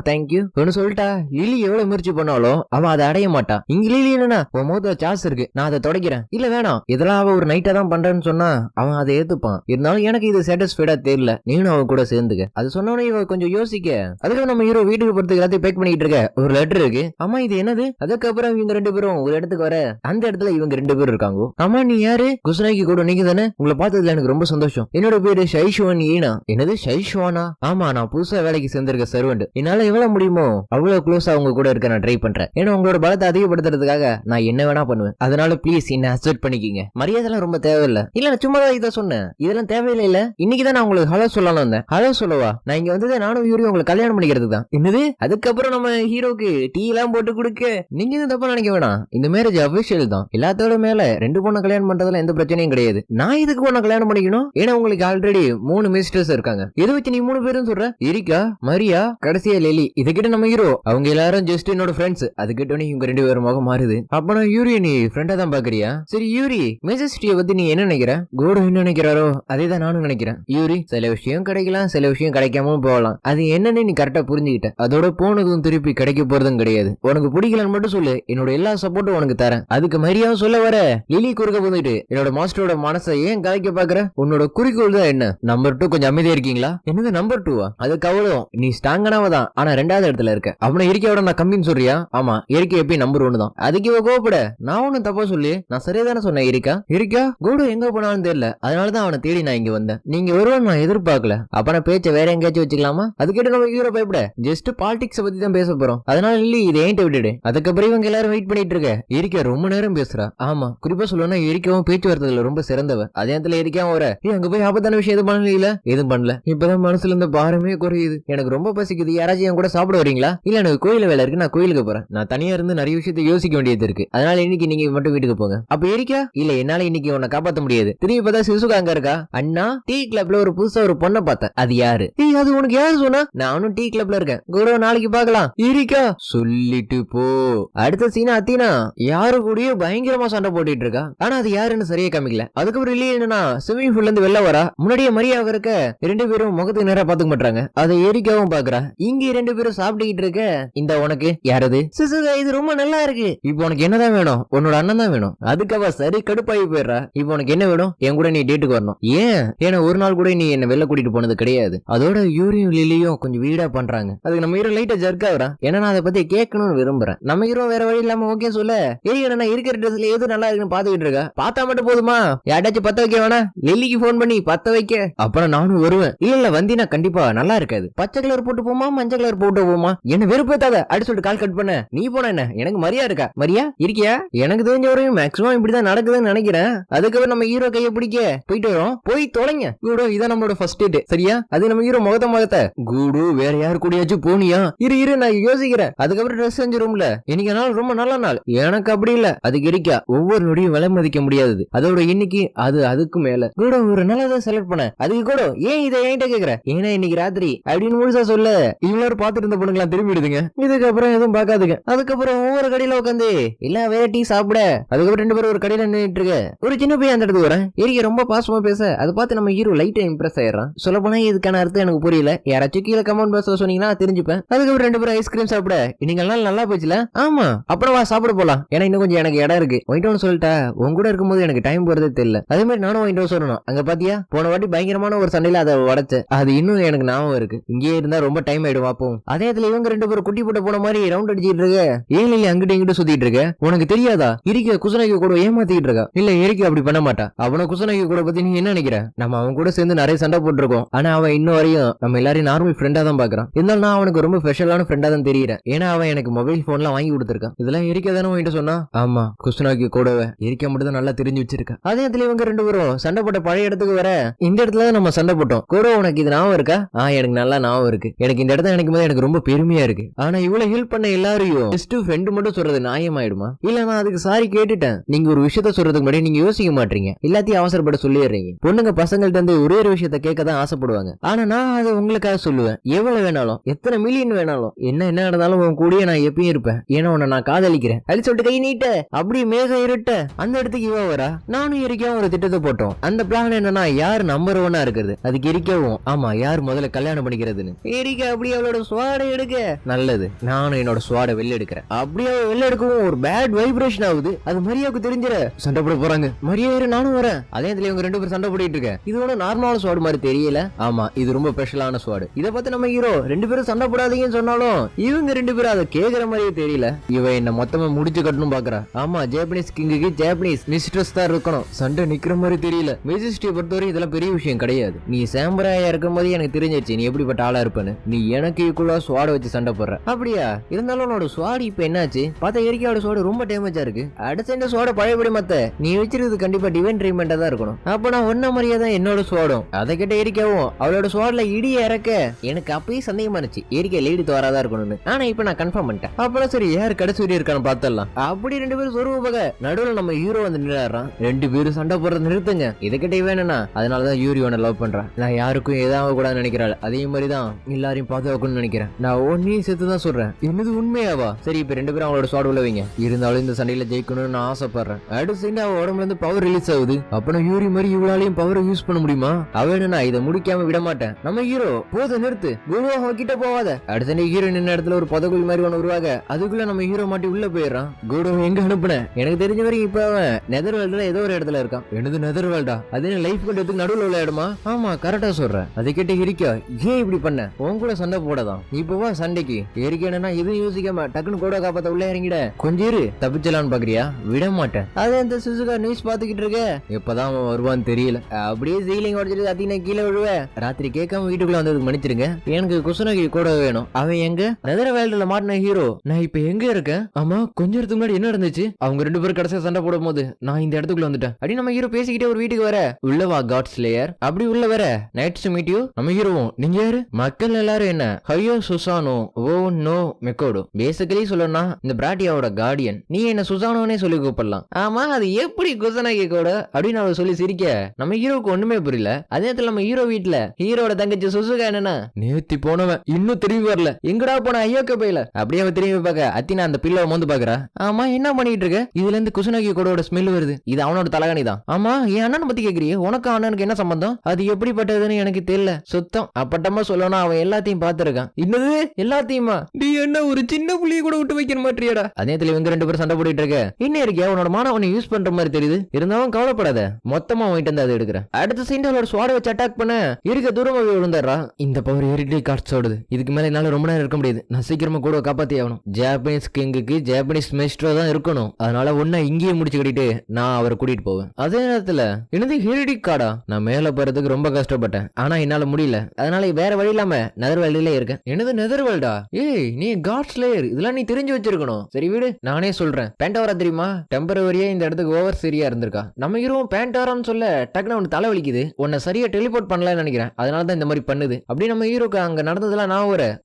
தேங்க்யூ ஒன்னு சொல்லிட்டா. லிலி எவ்வளவு முயற்சி பண்ணாலும் அவன் அதை அடைய மாட்டா. இங்க லிலி என்னன்னா, உன் முகத்துல சாஸ் இருக்கு, நான் அதை தொடக்கிறேன். இல்ல வேணாம், இதெல்லாம் அவ ஒரு நைட்டா தான் பண்றேன்னு சொன்னா அவன் அதை ஏத்துப்பான். இருந்தாலும் எனக்கு இது சாட்டிஸ்ஃபைடா தெரியல, நீனும் அவன் கூட சேர்ந்துக்க. அது சொன்னோன்னே இவ கொஞ்சம் யோசிக்க. அதுக்கு நம்ம ஹீரோ வீட்டுக்கு போறதுக்கு எல்லாத்தையும் பேக் பண்ணிட்டு இருக்க. ஒரு லெட்டர் இருக்கு. ஆமா இது என்னது? அதுக்கப்புறம் இவங்க 2 பேரும் ஒரு இடத்துக்கு வர, அந்த இடத்துல இவங்க 2 பேரும் இருக்காங்க. ஆமா நீ யாரு? குசுனாக்கி கூட நீங்க தானே? உங்களை பார்த்ததுல எனக்கு ரொம்ப சந்தோஷம். என்னோட பேரு ஷைஷ்வான் ஈனா. என்னது ஷைஷ்வானா? ஆமா நான் புதுசா வேலைக்கு சேர்ந்திருக்க சர்வெண்ட். என்னால எவ்வளவு முடியுமோ அவ்வளவு க்ளோஸா அவங்க கூட இருக்க நான் ட்ரை பண்றேன். ஏன்னா உங்களோட பலத்தை அதிகப்படுத்துறதுக்காக நான் என்ன வேணா பண்ணுவேன். அதனால பிளீஸ் என்ன அக்செப்ட் பண்ணிக்கீங்க. மரியாதைலாம் ரொம்ப தேவையில்லை. இல்ல நான் சும்மா தான் இதை சொன்னேன், இதெல்லாம் தேவையில்லை. இல்ல இன்னைக்குதான் நான் உங்களுக்கு ஹலோ சொல்லலாம் வந்தேன். ஹலோ சொல்லவா? நான் இங்க வந்தது நானும் ஹீரோ உங்களை கல்யாணம் பண்ணிக்கிறதுக்கு தான். என்னது? அதுக்கப்புறம் நம்ம ஹீரோக்கு டீ எல்லாம் போட்டு கொடுக்க. நீங்க எதுவும் தப்பா நினைக்க வேணாம், இந்த மேரேஜ் அபிஷியல் தான். எல்லாத்தோட மேல 2 பொண்ணை கல்யாணம் பண்றதுல எந்த பிரச்சனையும் கிடையாது. நான் இதுக்கு பொண்ணை கல்யாணம் பண்ணிக்கணும், ஏன்னா உங்களுக்கு ஆல்ரெடி 3 மிஸ்டர்ஸ் இருக்காங்க. எது வச்சு நீ 3 பேரும் சொல்ற? எரிக்கா, மரியா, கடைசியா லிலி. இதுகிட்ட நம்ம ஹீரோ அவங்க எல்லாரும் ஜஸ்ட் என்னோட ஃப்ரெண்ட்ஸ். அதுக்கிட்ட இவங்க 2 பேரும் முகம் மாறுது. அப்ப நான் யூரி நீ ஃப்ரெண்டா தான் பாக்குறியா? சரி யூரி, மேஜிஸ்ட்ரியை பத்தி நீ என்ன நினைக்கிற? கோடு என்ன நினைக்கிறாரோ அதே தான் நானும் நினைக்கிறேன். யூரி, சில விஷயம் கிடைக்கலாம், சில விஷயம் கிடைக்காம போகலாம். அது என்னன்னு நீ கரெக்டா புரிஞ்சுக்கிட்ட. அதோட போனதும் திருப்பி கிடைக்க போறதும் கிடையாது. உனக்கு பிடிக்கலன்னு மட்டும் சொல்லு, என்னோட எல்லா சப்போர்ட்டும் உனக்கு தரேன். அதுக்கு மரியாதை சொல்ல வர லிலி குறுக்க வந்துட்டு, என்னோட மாஸ்டரோட மனசை ஏன் கலைக்க பாக்குற? உன்னோட குறிக்கோள் தான் என்ன? நம்பர் 2 கொஞ்சம் அமைதியா இருக்கீங்களா? என்னது நம்பர் 2வா? அதுக்கு அவ்வளோ நீ ஸ்ட்ராங்கானவ தான், ஆனா 2வது இடத்துல இருக்க. அவனை இயற்கையோட நான் கம்மின்னு சொல்றியா? ஆமா இயற்கை எப்பயும் நம்பர் 1 தான். அதுக்கு இவ கோபப்பட. நான் ஒன்னும் தப்பா சொல்லி, நான் சரியா தானே சொன்னேன். இருக்கா கோடு எங்க போனாலும் தெரியல, அதனாலதான் அவனை தேடி நான் இங்க வந்தேன். நீங்க வருவான்னு நான் எதிர்பார்க்கல. அப்ப நான் பேச்ச வேற எங்கேயாச்சும் வச்சுக்கலாமா? அது கேட்டு நம்ம ஹீரோ பயப்பட. ஜஸ்ட் பாலிடிக்ஸ் பத்தி தான் பேச போறோம், அதனால இல்ல இதை ஏன்ட்ட விட்டுடு. அதுக்கப்புறம் இவங்க எல்லாரும் வெயிட் பண்ணிட்டு இருக்க. எரிக்கா ரொம்ப நேரம் பேசுறா. ஆமா குறிப்பா சொல்லணும்னா எரிக்கவும் பேச்சுவார்த்தையில ரொம்ப சிறந்தவ. அதே இடத்துல எரிக்காம வர அங்க போய் ஆபத்தான விஷயம் எதுவும் பண்ணல. எதுவும் பண்ணல. இப்பதான் மனசுல இருந்த பாரமே குறையுது. எனக்கு ரொம்ப பசிக்குது, யாராச்சும் என் கூட சாப்பிட வரீங்களா? இல்ல எனக்கு கோயில வேலை இருக்கு, நான் கோயிலுக்கு போறேன். நான் தனியா இருந்து நிறைய விஷயத்தை யோசிக்க வேண்டியது இருக்கு, அதனால இன்னைக்கு நீங்க மட்டும் வீட்டுக்கு போங்க. அப்ப எரிக்கா இல்ல என்னால இன்னைக்கு உன்னை காப்பாத்த முடியாது. திரும்பி பார்த்தா சிசுகா அங்க இருக்கா. அண்ணா டீ கிளப்ல ஒரு புதுசா ஒரு பொண்ணை பார்த்தேன். அது யாரு? அது உனக்கு யாரு சொன்னா? நானும் டீ கிளப்ல இருக்கேன். குரு நாளைக்கு பாக்கலாம். இருக்கா சொல்லிட்டு போ. அடுத்த சீனா அத்தீனா யாரு கூடயோ பயங்கரமா சண்டை போட்டுட்டு இருக்கா. ஆனா அது யாருன்னு சரியா காமிக்கல. அதுக்கப்புறம் இல்லையே என்னன்னா ஸ்விமிங் பூல்ல இருந்து வெளில வரா. முன்னாடியே மரியாதை இருக்க 2 பேரும் முகத்துக்கு நேரா பாத்துக்க மாட்டாங்க. அதை எரிக்காவும் பாக்குறா. இங்க 2 பேரும் சாப்பிட்டுக்கிட்டு இருக்க. இந்த உனக்கு யாரது? சிசுகா இது ரொம்ப நல்லா இருக்கு. இப்போ உனக்கு என்னதான் வேணும்? உன்னோட அண்ணன் தான் வேணும். அதுக்கவா சரி கடுப்பாகி போயிடுறா. இப்போ உனக்கு என்ன வேணும்? என் கூட நீ டேட்டுக்கு வரணும். ஏன்னா ஒரு நாள் கூட நீ என்ன வெளில கூட்டிட்டு போனது கிடையாது. அதோட யூரியும் லிலியும் கொஞ்சம் வீடா பண்றாங்க. அதுக்கு நம்ம ஹீரோ லைட்டா ஜர்க் ஆகுறா. ஏன்னா நான் அதை பத்தி கேட்கணும்னு விரும்புறேன். நம்ம ஹீரோ வேற வழி இல்லாம ஓகே சொல்ல, நான் இருக்கிற ட்ரெஸ்ல எது நல்லா இருக்குன்னு பாத்துக்கிட்டு இருக்கா. பார்த்தா மட்டும் போதுமா, யாராச்சும் பத்த வைக்க வேணா, லெல்லிக்கு போன் பண்ணி பத்த வைக்க, அப்புறம் நானும் வருவேன். இல்ல வந்தினா கண்டிப்பா நல்லா இருக்காது. பச்சை கலர் போட்டு போமா, மஞ்சள் கலர் போட்டு போமா, என்ன வெறுப்பேத்தாத அப்படி சொல்லிட்டு கால் கட் பண்ண. நீ போன என்ன, எனக்கு மரியா இருக்கா, மரியா இருக்கியா? எனக்கு தெரிஞ்ச வரையும் மேக்ஸிமம் இப்படிதான் நடக்குதுன்னு நினைக்கிறேன். அதுக்கப்புறம் நம்ம ஹீரோ கையை பிடிக்க போயிட்டு வரோம். போய் தொலைங்க கூடோ, இதான் நம்மளோட ஃபர்ஸ்ட் டேட் சரியா? அது நம்ம ஹீரோ முகத்தை கூடு வேற யாரு கூடயாச்சும் போனியா? இரு நான் யோசிக்கிறேன். அதுக்கப்புறம் ட்ரெஸ் செஞ்ச ரூம்ல இன்னைக்கு நாள் ரொம்ப நல்ல நாள். எனக்கு அப்படி இல்ல, அதுக்கு இருக்கா ஒவ்வொரு நொடியும் விலை மதிக்க முடியாது. அதோட இன்னைக்கு அதுக்கு மேல கூட ஒரு நல்லதான் செலக்ட் பண்ண. அதுக்கு கூட ஏன் இதை என்கிட்ட கேக்குற, ஏன்னா இன்னைக்கு ராத்திரி அப்படின்னு முழுசா சொல்ல இவ்வளவு பாத்துட்டு இருந்த பொண்ணுங்களா திரும்பிடுதுங்க. இதுக்கப்புறம் எதுவும் பாக்காதுங்க. அதுக்கப்புறம் ஒவ்வொரு கடையில உட்காந்து இல்ல வேற டீ சாப்பிட. அதுக்கப்புறம் 2 பேரும் ஒரு கடையில நின்றுட்டு இருக்க. ஒரு சின்ன பையன் அந்த இடத்துக்கு வரேன். ஏரியா ரொம்ப பாசமா பேச அதை பார்த்து நம்ம ஹீரோ லைட்டா இம்ப்ரெஸ் ஆயிடுறான். சொல்ல போனா இதுக்கான அர்த்தம் எனக்கு புரியல. யாராச்சும் கீழே கமெண்ட் பாக்ஸ்ல சொன்னீங்கன்னா தெரிஞ்சுப்பேன். அதுக்கப்புறம் 2 பேரும் ஐஸ்கிரீம் சாப்பிட. இன்னைக்கு நல்லா போச்சுல? ஆமா, அப்புறம் வா சாப்பிட போலாம். ஏன்னா இன்னும் கொஞ்சம் எனக்கு இடம் இருக்கு. வாங்கிட்டு சொல்லிட்டா உங்க கூட இருக்கும்போது எனக்கு டைம் போறதே தெரியல. அதே மாதிரி நானும் வாங்கிட்டு சொல்லணும். அங்க பாத்தியா போன வாட்டி பயங்கரமான ஒரு சண்டையில அதை உடைச்ச. அது இன்னும் எனக்கு ஞாபகம் இருக்கு. இங்கே இருந்தா ரொம்ப டைம் ஆயிடும். பாப்போம். அதே இடத்துல இவங்க 2 பேரும் குட்டி போட்ட போன மாதிரி ரவுண்ட் அடிச்சிட்டு இருக்க. ஏன் இல்ல அங்கிட்ட இங்கிட்ட சுத்திட்டு இருக்க? உனக்கு தெரியாதா? இருக்க குசனைக்கு கூட ஏமாத்திட்டு இருக்கா. இல்ல எரிக்க அப்படி பண்ண மாட்டா. அவனை குசனைக்கு கூட பத்தி நீ என்ன நினைக்கிற? நம்ம அவன் கூட சேர்ந்து நிறைய சண்டை போட்டுருக்கோம். ஆனா அவன் இன்னும் வரையும் நம்ம எல்லாரையும் நார்மல் ஃப்ரெண்டா தான் பாக்குறான். இருந்தாலும் நான் அவனுக்கு ரொம்ப ஸ்பெஷலான ஃப்ரெண்டா தான் தெரியுறேன். ஏன்னா அவன் எனக்கு மொபைல் போன்லாம் வாங்கி கொடுத்துருக்கான். இதெல்லாம் எரிக்க தானே வாங்கிட்டு சொன்னா. ஆமா, குசனைக்கு கூடவே எரிக்க மட்டும் தான் நல்லா தெரிஞ்சு வச்சிருக்கா. அதே இடத்துல இவங்க 2 பேரும் சண்டை போட்ட பழைய இடத்துக்கு வர. இந்த இடத்துல நம்ம சண்டை போட்டோம். கூட உனக்கு இது ஞாபகம் இருக்கா? எனக்கு நல்லா ஞாபகம் இருக்கு. எனக்கு இந்த இடத்த நினைக்கும் போது எனக்கு ரொம்ப பெருமையா இருக்கு. ஆனா இவ்வளவு ஹெல்ப் பண்ண எல்லாரையும் ஜஸ்ட் ஃப்ரெண்ட் மட்டும் சொல்றது நியாயமாயிடுமா? இல்ல நான் அதுக்கு சாரி கேட்டுட்டேன். நீங்க ஒரு விஷயத்த சொல்றதுக்கு முன்னாடி நீங்க யோசிக்க மாட்டீங்க. எல்லாத்தையும் அவசரப்பட சொல்லிடுறீங்க. பொண்ணுங்க பசங்கள்ட்ட இருந்து ஒரே ஒரு விஷயத்த கேட்க தான் ஆசைப்படுவாங்க. ஆனா நான் அதை உங்களுக்காக சொல்லுவேன். எவ்வளவு வேணாலும், எத்தனை மில்லியன் வேணாலும், என்ன நடந்தாலும் உன் கூடயே நான் எப்பயும் இருப்பேன். ஏன்னா உன்னை நான் காதலிக்கிறேன் அப்படி சொல்லிட்டு கை நீட்ட. அப்படி மேகம் இருட்ட அந்த இடத்துக்கு இவ வரா. நானும் எரிக்கவும் ஒரு திட்டத்தை போட்டோம். அந்த பிளான் என்னன்னா யார் நம்பர் 1 இருக்கிறது. அதுக்கு எரிக்கவும் ஆமா யார் முதல்ல கல்யாணம் பண்ணிக்கிறதுன்னு. எரிக்க அப்படி அவளோட ஸ்வாட எடுக்க. நல்லது, நானும் என்னோட ஸ்வாட வெளில எடுக்கிறேன். அப்படியே வெளில எடுக்கவும் ஒரு பேட் வைப்ரேஷன் ஆகுது. அது மரியாவுக்கு தெரிஞ்சிட சண்டை போட போறாங்க. மரியா நானும் வரேன். அதே இடத்துல இவங்க 2 பேரும் சண்டை போட்டுட்டு இருக்க. இது ஒன்னும் நார்மலான ஸ்வாட் மாதிரி தெரியல. ஆமா இது ரொம்ப ஸ்பெஷலான ஸ்வாட். இதை பத்தி நம்ம ஹீரோ 2 பேரும் சண்டை போடாதீங்கன்னு சொன்னாலும் இவங்க 2 பேரும் அதை கேக்குற மாதிரியே தெரியல. இவ என்ன மொத்தமா முடிச்சு கட்டணும் பாக்குறா. ஆமா ஜாப்பனீஸ் கிங்குக்கு ஜாப்பனீஸ் மிஸ்ட்ரஸ் தான் இருக்கணும். சண்டை நிக்கிற மாதிரி தெரியல. மெஜிஸ்ட்ரியை பொறுத்தவரை இதெல்லாம் பெரிய விஷயம் கிடையாது. நீ சாம்பராயா இருக்கும் போது எனக்கு தெரிஞ்சிருச்சு நீ எப்படிப்பட்ட ஆளா இருப்பேன்னு. நீ எனக்கு ஈக்குவலா ஸ்வாட வச்சு சண்டை போடுற. அப்படியா? இருந்தாலும் உன்னோட ஸ்வாட் இப்ப என்னாச்சு? பார்த்தா எரிக்காவோட ஸ்வாட் ரொம்ப டேமேஜா இருக்கு. அடுத்த இந்த ஸ்வாட பழையபடி மத்த நீ வச்சிருக்கிறது கண்டிப்பா டிவைன் ட்ரீட்மெண்டா தான் இருக்கணும். அப்ப நான் ஒன்ன மாதிரியா தான் என்னோட ஸ்வாடும். அதை கிட்ட எரிக்கவும் அவளோட ஸ்வாட்ல இடி இறக்க எனக்கு அப்பயே சந்தேகமா இருந்துச்சு எரிக்க லேடி தோறாதான் இருக்கணும்னு. ஆனா இப்ப நான் கன்ஃபார்ம் பண்ணிட்டேன். அப்புறம் சரி யார் கடைசி வரையும் இருக்கான்னு பார்த்தலாம். அப்படி 2 பேரும் சொருவ பக நடுவுல நம்ம ஹீரோ வந்து நின்றாரான். 2 பேரும் சண்டை போடுறது நிறுத்துங்க. இதுகிட்ட வேணும்னா அதனாலதான் யூரியோனை லவ் பண்றான். நான் யாருக்கும் ஏதாவது கூட நினைக்கிறாள். அதே மாதிரிதான் எல்லாரையும் பாதுகாக்கணும்னு நினைக்கிறேன். நான் ஒன்னையும் சேர்த்து தான் சொல்றேன். என்னது உண்மையாவா? சரி இப்ப 2 பேரும் அவங்களோட ஸ்வாட் உள்ள வைங்க. இருந்தாலும் இந்த சண்டையில ஜெயிக்கணும்னு நான் ஆசைப்படுறேன். அடுத்து அவ உடம்புல இருந்து பவர் ரிலீஸ் ஆகுது. அப்ப யூரி மாதிரி இவளாலையும் பவரை யூஸ் பண்ண முடியுமா? அவ என்ன இதை முடிக்காம விட மாட்டேன். நம்ம ஹீரோ போத நிறுத்து, குருவா கிட்ட போவாத. அடுத்த ஹீரோ நின்ன இடத்துல ஒரு பதகுழி மாதிரி ஒன்று உருவாக அதுக்குள்ள நம்ம ஹீரோ மாட்டி உள்ள போயிடுறான். குரு எங்க அனுப்புன? எனக்கு தெரிஞ்ச வரைக்கும் இப்ப அவன் நெதர்வேல்ட்ல ஏதோ ஒரு இடத்துல இருக்கான். எனது நெதர்வேல்டா? அது லைஃப் கண்டதுக்கு நடுவில் உள்ள இடமா? ஆமா கரெக்டா சொல்றேன். அதை கிட்ட இருக்கா ஏன் இப்படி பண்ண? உன் கூட சண்டை போடதான் இப்பவா சண்டைக்கு இருக்கேன்னா எதுவும் யோசிக்காம டக்குன்னு கூட காப்பாத்த உள்ள இறங்கிட. கொஞ்சம் இரு தப்பிச்சலான்னு பாக்குறியா? விட மாட்டேன். அதே அந்த சுசுகா நியூஸ் பாத்துக்கிட்டு இருக்க. எப்பதான் அவன் வருவான்னு தெரியல. அப்படியே சீலிங் உடச்சிட்டு அதிக கீழே விழுவ. ராத்திரி கேட்காம வீட்டுக்குள்ள வந்ததுக்கு மன்னிச்சிருங்க. எனக்கு குசுனகி கூட வேணும். அவன் எங்க? நெதர்வேல்ட்ல மாட்டின ஹீரோ. நான் இப்ப எங்க இருக்கேன்? ஆமா கொஞ்ச நேரத்துக்கு முன்னாடி என்ன நடந்துச்சு? அவங்க 2 பேரும் கடைசியா சண்டை போடும் போது நான் இந்த இடத்துக்குள்ள வந்துட்டேன். அப்படி நம்ம ஹீரோ பேசிக்கிட்டே ஒரு வீட்டுக்கு வர. உள்ளவா காட் ஸ்லேயர். அப்படி உள்ள வர. Nice to meet you. நம்ம ஹீரோவும் நீங்க யாரு? மக்கள் எல்லாரும் என்ன ஹையோ சுசானோ ஓ நோ மெக்கோடோ. பேசிக்கலி சொல்லணும்னா இந்த பிராட்டியாவோட கார்டியன். நீ என்ன சுசானோனே சொல்லி கூப்பிடலாம். ஆமா அது எப்படி குசனகி கூட அப்படின்னு அவ சொல்லி சிரிக்க நம்ம ஹீரோக்கு ஒண்ணுமே புரியல. அதே நேரத்துல நம்ம ஹீரோ வீட்டுல ஹீரோட தங்கச்சி சுசுகா என்னன்னா நேத்தி போனவன் இன்னும் திரும்பி வரல. எங்கடா போன ஐயோக்க போயில. அப்படியே அவ திரும்பி பார்க்க அத்தினா அந்த பிள்ளை மோந்து பாக்குறா. ஆமா என்ன பண்ணிட்டு இருக்க? இதுல இருந்து குசுனகி கூட ஸ்மெல் வருது. இது அவனோட தலகாணி தான். ஆமா என் அண்ணனை பத்தி கேக்குறிய? உனக்கு அண்ணனுக்கு என்ன சம்பந்தம்? அது எப்படிப்பட்டதுன்னு எனக்கு தெரியல. சுத்தம் அப்பட்டமா சொல்லணும். அவன் எல்லாத்தையும் பாத்துருக்கான். இன்னது எல்லாத்தையுமா? நீ என்ன ஒரு சின்ன புள்ளிய கூட விட்டு வைக்க மாட்டியாடா? அதே நேரத்துல இவங்க 2 பேரும் சண்டை போட்டுட்டு இருக்க. என்ன இருக்கியா உன்னோட மானவனை யூஸ் பண்ற மாதிரி தெரியுது. இருந்தாலும் கவலைப்படாத மொத்தமா வாங்கிட்டு வந்து அதை எடுக்கிறேன். அடுத்த சீண்டோட ஸ்வாட வச்சு அட்டாக் பண்ண இருக்க தூரமாக விழுந்தாரா. இந்த பவர் ஏறிட்டே காட்ஸ் ஓடுது. இதுக்கு மேல என்னால ரொம்ப நேரம் இருக்க முடியாது. நான் சீக்கிரமா நம்ம கூட காப்பாத்தி ஆகணும். ஜாப்பனீஸ் கிங்குக்கு ஜாப்பனீஸ் மெஸ்ட்ரோ தான் இருக்கணும். அதனால ஒன்னா இங்கேயே முடிச்சு கட்டிட்டு நான் அவரை கூட்டிட்டு போவேன். அதே நேரத்துல என்னது ஹெரிடிக் கார்டா? நான் மேல போறதுக்கு ரொம்ப கஷ்டப்பட்டேன், ஆனா என்னால முடியல. அதனால வேற வழி இல்லாம நெதர்வேல்டிலே இருக்கேன். என்னது நெதர்வேல்டா? ஏய் நீ காட் ஸ்லேயர், இதெல்லாம் நீ தெரிஞ்சு வச்சிருக்கணும். சரி வீடு, நானே சொல்றேன். பேண்டோரா தெரியுமா? டெம்பரவரியா இந்த இடத்துக்கு ஓவர் சரியா இருந்திருக்கா. நம்ம ஹீரோ பேண்டோரான்னு சொல்ல டக்குனு அவனுக்கு தலை வலிக்குது. உன்னை சரியா டெலிபோர்ட் பண்ணலாம்னு நினைக்கிறேன், அதனாலதான் இந்த மாதிரி பண்ணுது. அப்படி நம்ம ஹீரோக்கு அங்க நடந்ததெல்லாம்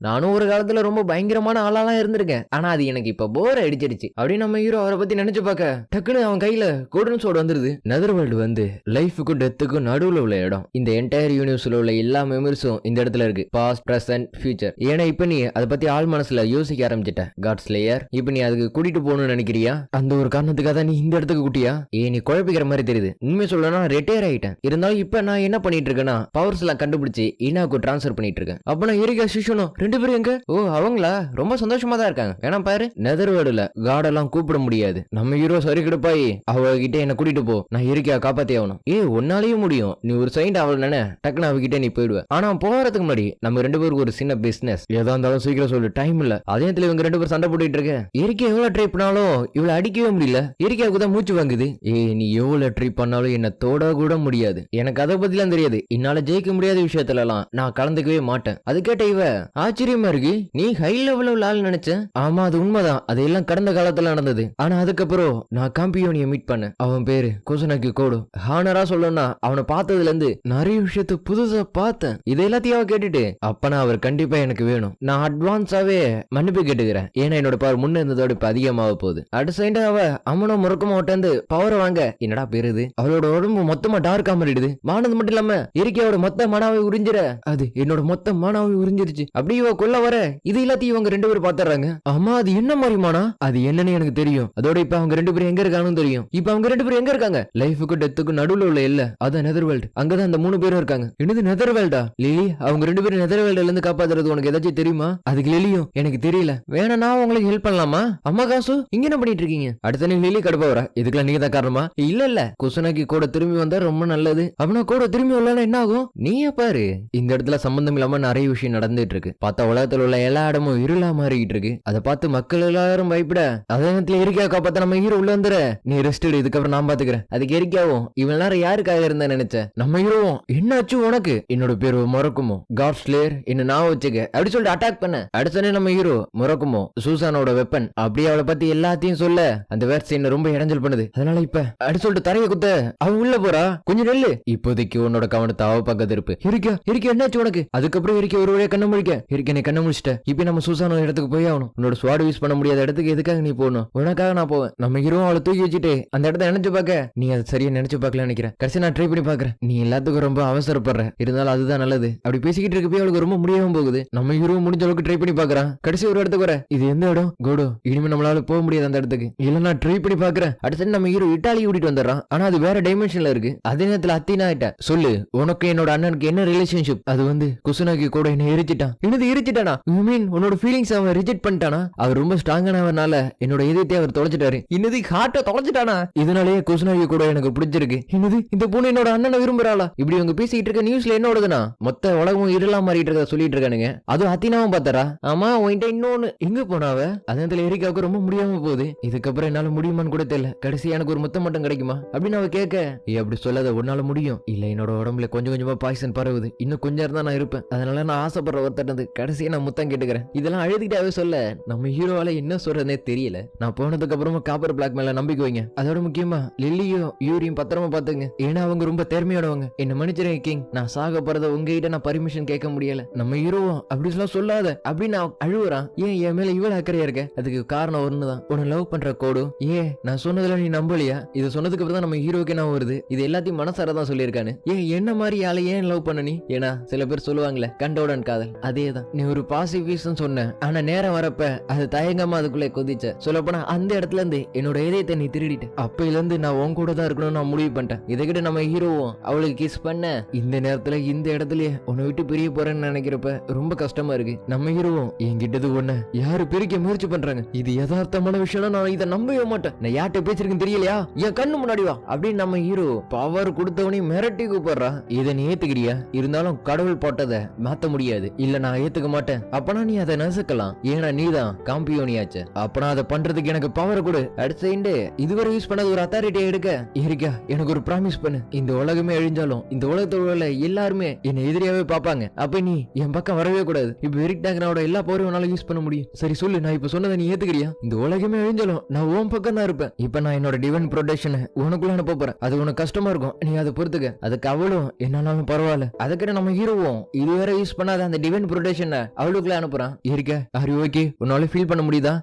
நானும் ஒரு காலத்துல ரொம்ப பயங்கரமான ஆளாலாம் இருந்திருக்கேன், ஆனா அது எனக்கு இப்ப போர் அடிச்சிருச்சு. அப்படி நம்ம ஹீரோ அவரை பத்தி நினைச்சு பார்க்க டக்குனு அவன் கையில கோல்டன் சோர்ட் வந்துருது. நெதர்வேல்டு வந்து லைஃபுக்கும் டெத்துக்கும் நடுவுல உள்ள இடம். இந்த என்டையர் யூனிவர்ஸ்ல உள்ள எல்லா மெமரிஸும் இந்த இடத்துல இருக்கு. Past, present, future. ஏன்னா இப்ப நீ அதை பத்தி ஆள் மனசுல யோசிக்க ஆரம்பிச்சிட்ட காட் ஸ்லேயர். இப்ப நீ அதுக்கு கூட்டிட்டு போகணும்னு நினைக்கிறியா? அந்த ஒரு காரணத்துக்காக தான் நீ இந்த இடத்துக்கு கூட்டியா? நீ குழப்பிக்கிற மாதிரி தெரியுது. உண்மை சொல்லணும்னா ரிட்டையர் ஆயிட்டேன். இருந்தாலும் இப்ப நான் என்ன பண்ணிட்டு இருக்கேன்னா பவர்ஸ் எல்லாம் கண்டுபிடிச்சு இனாக்கு டிரான்ஸ்ஃபர் பண்ணிட்டு இருக்கேன். அப்ப நான் எரிகா சிஷனும் ரெண்டு பேரும் எங்க? ஓ அவங்களா? ரொம்ப சந்தோஷமா தான் இருக்காங்க. ஏன்னா பாரு நெதர்வேர்டுல காடெல்லாம் கூப்பிட முடியாது. நம்ம ஹீரோ சரி கிடப்பாய் அவகிட்ட என்ன கூட்டிட்டு போ, நான் எரிக்கா காப்பாத்தி ஆகணும். உன்னாலேயும் முடியும், நீ ஒரு சைண்ட் அவள் நினை, டக்குனு அவகிட்ட நீ போயிடுவ. ஆனா போறதுக்கு முன்னாடி நம்ம ரெண்டு பேருக்கு ஒரு சின்ன பிசினஸ். ஏதா இருந்தாலும் சீக்கிரம் சொல்லு, டைம் இல்ல. அதே நேரத்துல இவங்க ரெண்டு பேரும் சண்டை போட்டுட்டு இருக்க. எரிக்கா எவ்வளவு ட்ரை பண்ணாலும் இவளை அடிக்கவே முடியல. எரிக்காவுக்கு தான் மூச்சு வாங்குது. நீ எவ்வளவு ட்ரை பண்ணாலும் என்ன தொட கூட முடியாது. எனக்கு அதை பத்திலாம் தெரியாது. என்னால ஜெயிக்க முடியாத விஷயத்துல எல்லாம் நான் கலந்துக்கவே மாட்டேன். அது கேட்ட இவ ஆச்சரியமா இருக்கு, நீ ஹை லெவல்ல ஆள் நினைச்சேன். ஆமா அது உண்மைதான், அதெல்லாம் கடந்த காலத்துல நடந்தது. ஆனா அதுக்கப்புறம் நான் காம்பியோனிய மீட் பண்ணேன். அவன் பேரு குசுனாக்கி கோடு. ஹானரா சொல்லணும்னா அவனை பார்த்ததுல இருந்து நிறைய விஷயத்த புதுசா பார்த்தேன். இது எல்லாத்தையும் கேட்டுட்டு அப்பனா அவர் கண்டிப்பா எனக்கு வேணும், நான் அட்வான்ஸாவே மன்னிப்பு கேட்டுக்கிறேன். ஏன்னா என்னோட பவர் முன்ன இருந்ததோட இப்ப அதிகமாக போகுது. அடுத்த சைடு அவ அம்மனோ முறக்கமா ஒட்டந்து பவரை வாங்க என்னடா பெருது. அவளோட உடம்பு மொத்தமா டார்க்கா மாறிடுது. வானது மட்டும் இல்லாம இருக்கையோட மொத்த மனாவை உறிஞ்சிட அது என்னோட மொத்த மனாவை உறிஞ்சிருச்சு. அப்படி இவ கொல்ல வர இது எல்லாத்தையும் இவங்க ரெண்டு பேரும் பாத்துறாங்க. ஆமா அது என்ன மாதிரி மானா? அது என்னன்னு எனக்கு தெரியும். அதோட இப்ப அவங்க ரெண்டு பேரும் எங்க இருக்காங்கன்னு தெரியும். இப்ப அவங்க ரெண்டு பேரும் எங்க இருக்காங்க? லைஃபுக்கு டெத்துக்கு நடுவுல உள்ள இல்ல அதான் நெதர்வேல்ட். அங்கதான் அந்த 3 பேரும் இருக்காங்க. என்னது நெதர்வேல்டா? லிலி அவங்க ரெண்டு பேரும் நெதர்வேல்ட்ல இருந்து காப்பாத்துறது உனக்கு ஏதாச்சும் தெரியுமா? அதுக்கு லிலியும் எனக்கு தெரியல, வேணா நான் உங்களுக்கு ஹெல்ப் பண்ணலாமா? அம்மா காசு இங்க என்ன பண்ணிட்டு இருக்கீங்க? அடுத்த நீ லிலி கடுப்பா வர, இதுக்கெல்லாம் நீங்க தான் காரணமா? இல்ல குசுனாக்கி கூட திரும்பி வந்தா ரொம்ப நல்லது. அவனா கூட திரும்பி வரலன்னா என்ன ஆகும்? நீயே பாரு, இந்த இடத்துல சம்பந்தம் இல்லாம நிறைய விஷயம் நடந்துட்டு இருக்கு. பார்த்தா உலகத்துல உள்ள எல்லா இடமும் இருளா மாறிக்கிட்டு இருக்கு. அதை பார்த்து மக்கள் எல்லாரும் பயப்பட அதே நேரத்துல எரிக்கா காப்பாத்த நம்ம ஹீரோ உள்ள வந்துற, நீ ரெஸ்ட் எடு, இதுக்கப்புறம் நான் பாத்துக்கிறேன். அதுக்கு எரிக்காவும் இவன் நேரம் யாருக்காக இருந்தா நினைச்சேன். நம்ம ஹீரோவும் என்னாச்சு உனக்கு? என்னோட பேரு முறக்குமோ காட் ஸ்லேயர், என்ன நான் வச்சுக்க அப்படி சொல்லிட்டு அட்டாக் பண்ண. அடுத்தனே நம்ம ஹீரோ முறக்குமோ சூசானோட வெப்பன் அப்படி அவளை பத்தி எல்லாத்தையும் சொல்ல அந்த வேர்ட்ஸ் என்ன ரொம்ப இடைஞ்சல் பண்ணுது. அதனால இப்ப அப்படி சொல்லிட்டு தரைய குத்த அவ உள்ள போறா. கொஞ்சம் நெல்லு, இப்போதைக்கு உன்னோட கவனத்தை அவ பக்கத்து இருப்பு. இருக்க என்னாச்சு உனக்கு? அதுக்கப்புறம் இருக்க ஒரு வழியா கண்ண முடிக்க இருக்க நீ கண்ண முடிச்சிட்ட. இப்ப நம்ம சூசானோ இடத்துக்கு போய் ஆகணும். உன்னோட ஸ்வாட் யூஸ் பண்ண முடியாத இடத்துக்கு எதுக்காக நீ போகணும்? உனக்காக நான் போவேன். நம்ம ஹீரோ அவளை தூக்கி வச்சுட்டு அந்த இடத்த நினைச்சு பாக்க, நீ அதை சரியா நினைச்சு பாக்கல நினைக்கிறேன். கடைசி நான் ட்ரை பண்ணி பாக்குறேன். நீ எல்லாத்துக்கும் ரொம்ப அவசரப்படுற, இருந்தாலும் அதுதான் நல்லது. அப்படி பேசிக்கிட்டு இருக்க போய் அவளுக்கு ரொம்ப முடியாம போகுது. நம்ம ஹீரோ முடிஞ்ச அளவுக்கு ட்ரை பண்ணி பாக்குறான். கடைசி ஒரு இடத்துக்கு வர, இது எந்த இடம்? கோடோ, இனிமே நம்மளால போக முடியாது அந்த இடத்துக்கு. இல்ல நான் ட்ரை பண்ணி பாக்குறேன். அடுத்து நம்ம ஹீரோ இட்டாலி கூட்டிட்டு வந்துடுறான். ஆனா அது வேற டைமென்ஷன்ல இருக்கு. அதே நேரத்துல அத்தினா ஆயிட்ட சொல்லு, உனக்கு என்னோட அண்ணனுக்கு என்ன ரிலேஷன்ஷிப்? அது வந்து குசுனாக்கி கூட என்ன எரிச்சிட்டான். என்னது எரிச்சிட்டானா? யூ மீன் உன்னோட ஃபீலிங்ஸ் அவன் ரிஜெக்ட் பண்ணிட்டானா? அவர் ரொம்ப ஸ்ட்ராங்கானவனால என்னோட இதயத்தை அவர் தொலைச்சிட்டாரு. என்னது ஹார்ட்ட தொலைச்சிட்டானா? இதனாலேயே குசுனாக்கி கூட எனக்கு பிடிச்சிருக்கு. என்னது இந்த பொண்ணு என்னோட அண்ணனை விரும்புறாளா? இப்படி அவங்க பேசிக்கிட்டு இருக்க நியூஸ்ல என்ன ஓடுதுன்னா மொத்த உலகமும் இருளாம மாறிட்டு இருக்க சொல்லிட்டு இருக்கானுங்க. அதுவும் அத்தினாவும் பாத்தாரா? ஆமா உன்கிட்ட இன்னொன்னு எங்க போனாவ? அதனால எரிக்காவுக்கு ரொம்ப முடியாம போகுது. இதுக்கப்புறம் என்னால முடியுமான்னு கூட தெரியல. கடைசி எனக்கு ஒரு முத்தம் மட்டும் கிடைக்குமா அப்படின்னு அவ கேட்க, அப்படி சொல்லாத, உன்னால முடியும். இல்ல என்னோட உடம்புல கொஞ்சம் கொஞ்சமா பாய்சன் பரவுது, இன்னும் கொஞ்சம் இருந்தா நான் இருப்பேன். அதனால நான் ஆசைப்படுற ஒருத்தட்டது கடைசியா நான் முத்தம் கேட்டுக்கிறேன். இதெல்லாம் அழுதுகிட்டாவே சொல்ல நம்ம ஹீரோவால என்ன சொல்றதே தெரியல. நான் போனதுக்கு அப்புறமா காப்பர் பிளாக் மேல நம்பிக்கை வைங்க. அதோட முக்கியமா லில்லியும் யூரியும் பத்திரமா பாத்துங்க. ஏன்னா அவங்க ரொம்ப திறமையோடவங்க. என்ன மன்னிச்சிருங்க கிங், நான் சாக போறத உங்ககிட்ட நான் பர்மிஷன் கேட்க முடியல. நம்ம ஹீரோவும் அப்படி எல்லாம் சொல்லாத அப்படின்னு நான் அழுவுறான். ஏன் என் மேல இவ்வளவு அக்கறையா இருக்க? அதுக்கு காரணம் ஒண்ணுதான், உன்னை லவ் பண்ற கோடு. நான் சொன்னதுல நீ நம்பலையா? இது சொன்னதுக்கு அப்புறம் தான் நம்ம ஹீரோக்கு நான் வருது. இது எல்லாத்தையும் மனசாரதான் சொல்லியிருக்கானு. என்ன மாதிரி ஆளை ஏன் லவ் பண்ண நீ? ஏன்னா சில பேர் சொல்லுவாங்களே கண்டோடன் காதல், அதேதான். நீ ஒரு பாசிபிசம் சொன்ன, ஆனா நேரம் வரப்ப அது தயங்கமா அதுக்குள்ளே கொதிச்ச. சொல்லப்போனா அந்த இடத்துல இருந்து என்னோட இதயத்தை நீ திருடிட்ட. அப்பையில இருந்து நான் உன் கூட தான் இருக்கணும்னு நான் முடிவு பண்ணிட்டேன். இதைக்கிட்ட நம்ம ஹீரோவும் அவளுக்கு கிஸ் பண்ண இந்த நேரத்துல இந்த இடத்துலயே உன்னை விட்டு பிரிய போறேன்னு நினைக்கிறப்ப ரொம்ப கஷ்டமா இருக்கு. நம்ம ஹீரோவும் என்கிட்டது ஒண்ணு யாரு பிரிக்க முயற்சி பண்றாங்க, இது யதார்த்தமான விஷயம், நான் இதை நம்பவே மாட்டேன். நான் யார்கிட்ட பேசிருக்கேன்னு தெரியலையா? என் கண்ணு முன்னாடி வா அப்படின்னு நம்ம ஹீரோ பவர் கொடுத்தவனே மிரட்டி கூப்பிடுறா. இதை நீ ஏத்துக்கிறியா? இருந்தாலும் கடவுள் போட்டதை மாத்த முடியாது. இல்ல நான் ஏத்துக்க மாட்டேன். அப்பனா நீ அதை நச கசக்கலாம். ஏன்னா நீதான் காம்பியோனியாச்சு. அப்ப நான் அதை பண்றதுக்கு எனக்கு பவர் கொடு. அடுத்த இதுவரை யூஸ் பண்ணது ஒரு அத்தாரிட்டியை எடுக்க இருக்கா. எனக்கு ஒரு ப்ராமிஸ் பண்ணு. இந்த உலகமே அழிஞ்சாலும் இந்த உலகத்தோட உள்ள எல்லாருமே என்ன எதிரியாவே பாப்பாங்க. அப்ப நீ என் பக்கம் வரவே கூடாது. இப்ப எரிக் டாக்னாவோட எல்லா பவரையும் உன்னால யூஸ் பண்ண முடியும். சரி சொல்லு, நான் இப்ப சொன்னதை நீ ஏத்துக்கிறியா? இந்த உலகமே அழிஞ்சாலும் நான் உன் பக்கம் தான் இருப்பேன். இப்ப நான் என்னோட டிவைன் ப்ரொடெக்ஷன் உனக்குள்ள அனுப்ப போறேன். அது உனக்கு கஷ்டமா இருக்கும், நீ அதை பொறுத்துக்க. அதுக்கு அவளும் என்னாலும் பரவாயில்ல. அதுக்கிட்ட நம்ம ஹீரோவும் இதுவரை யூஸ் பண்ணாத அந்த டிவைன் ப்ரொடெக்ஷன் அவளுக்குள்ள அனுப்புறான். இருக்க ஆர் ஓகே? உன்னால ஃபீல் பண்ண முடியுதா?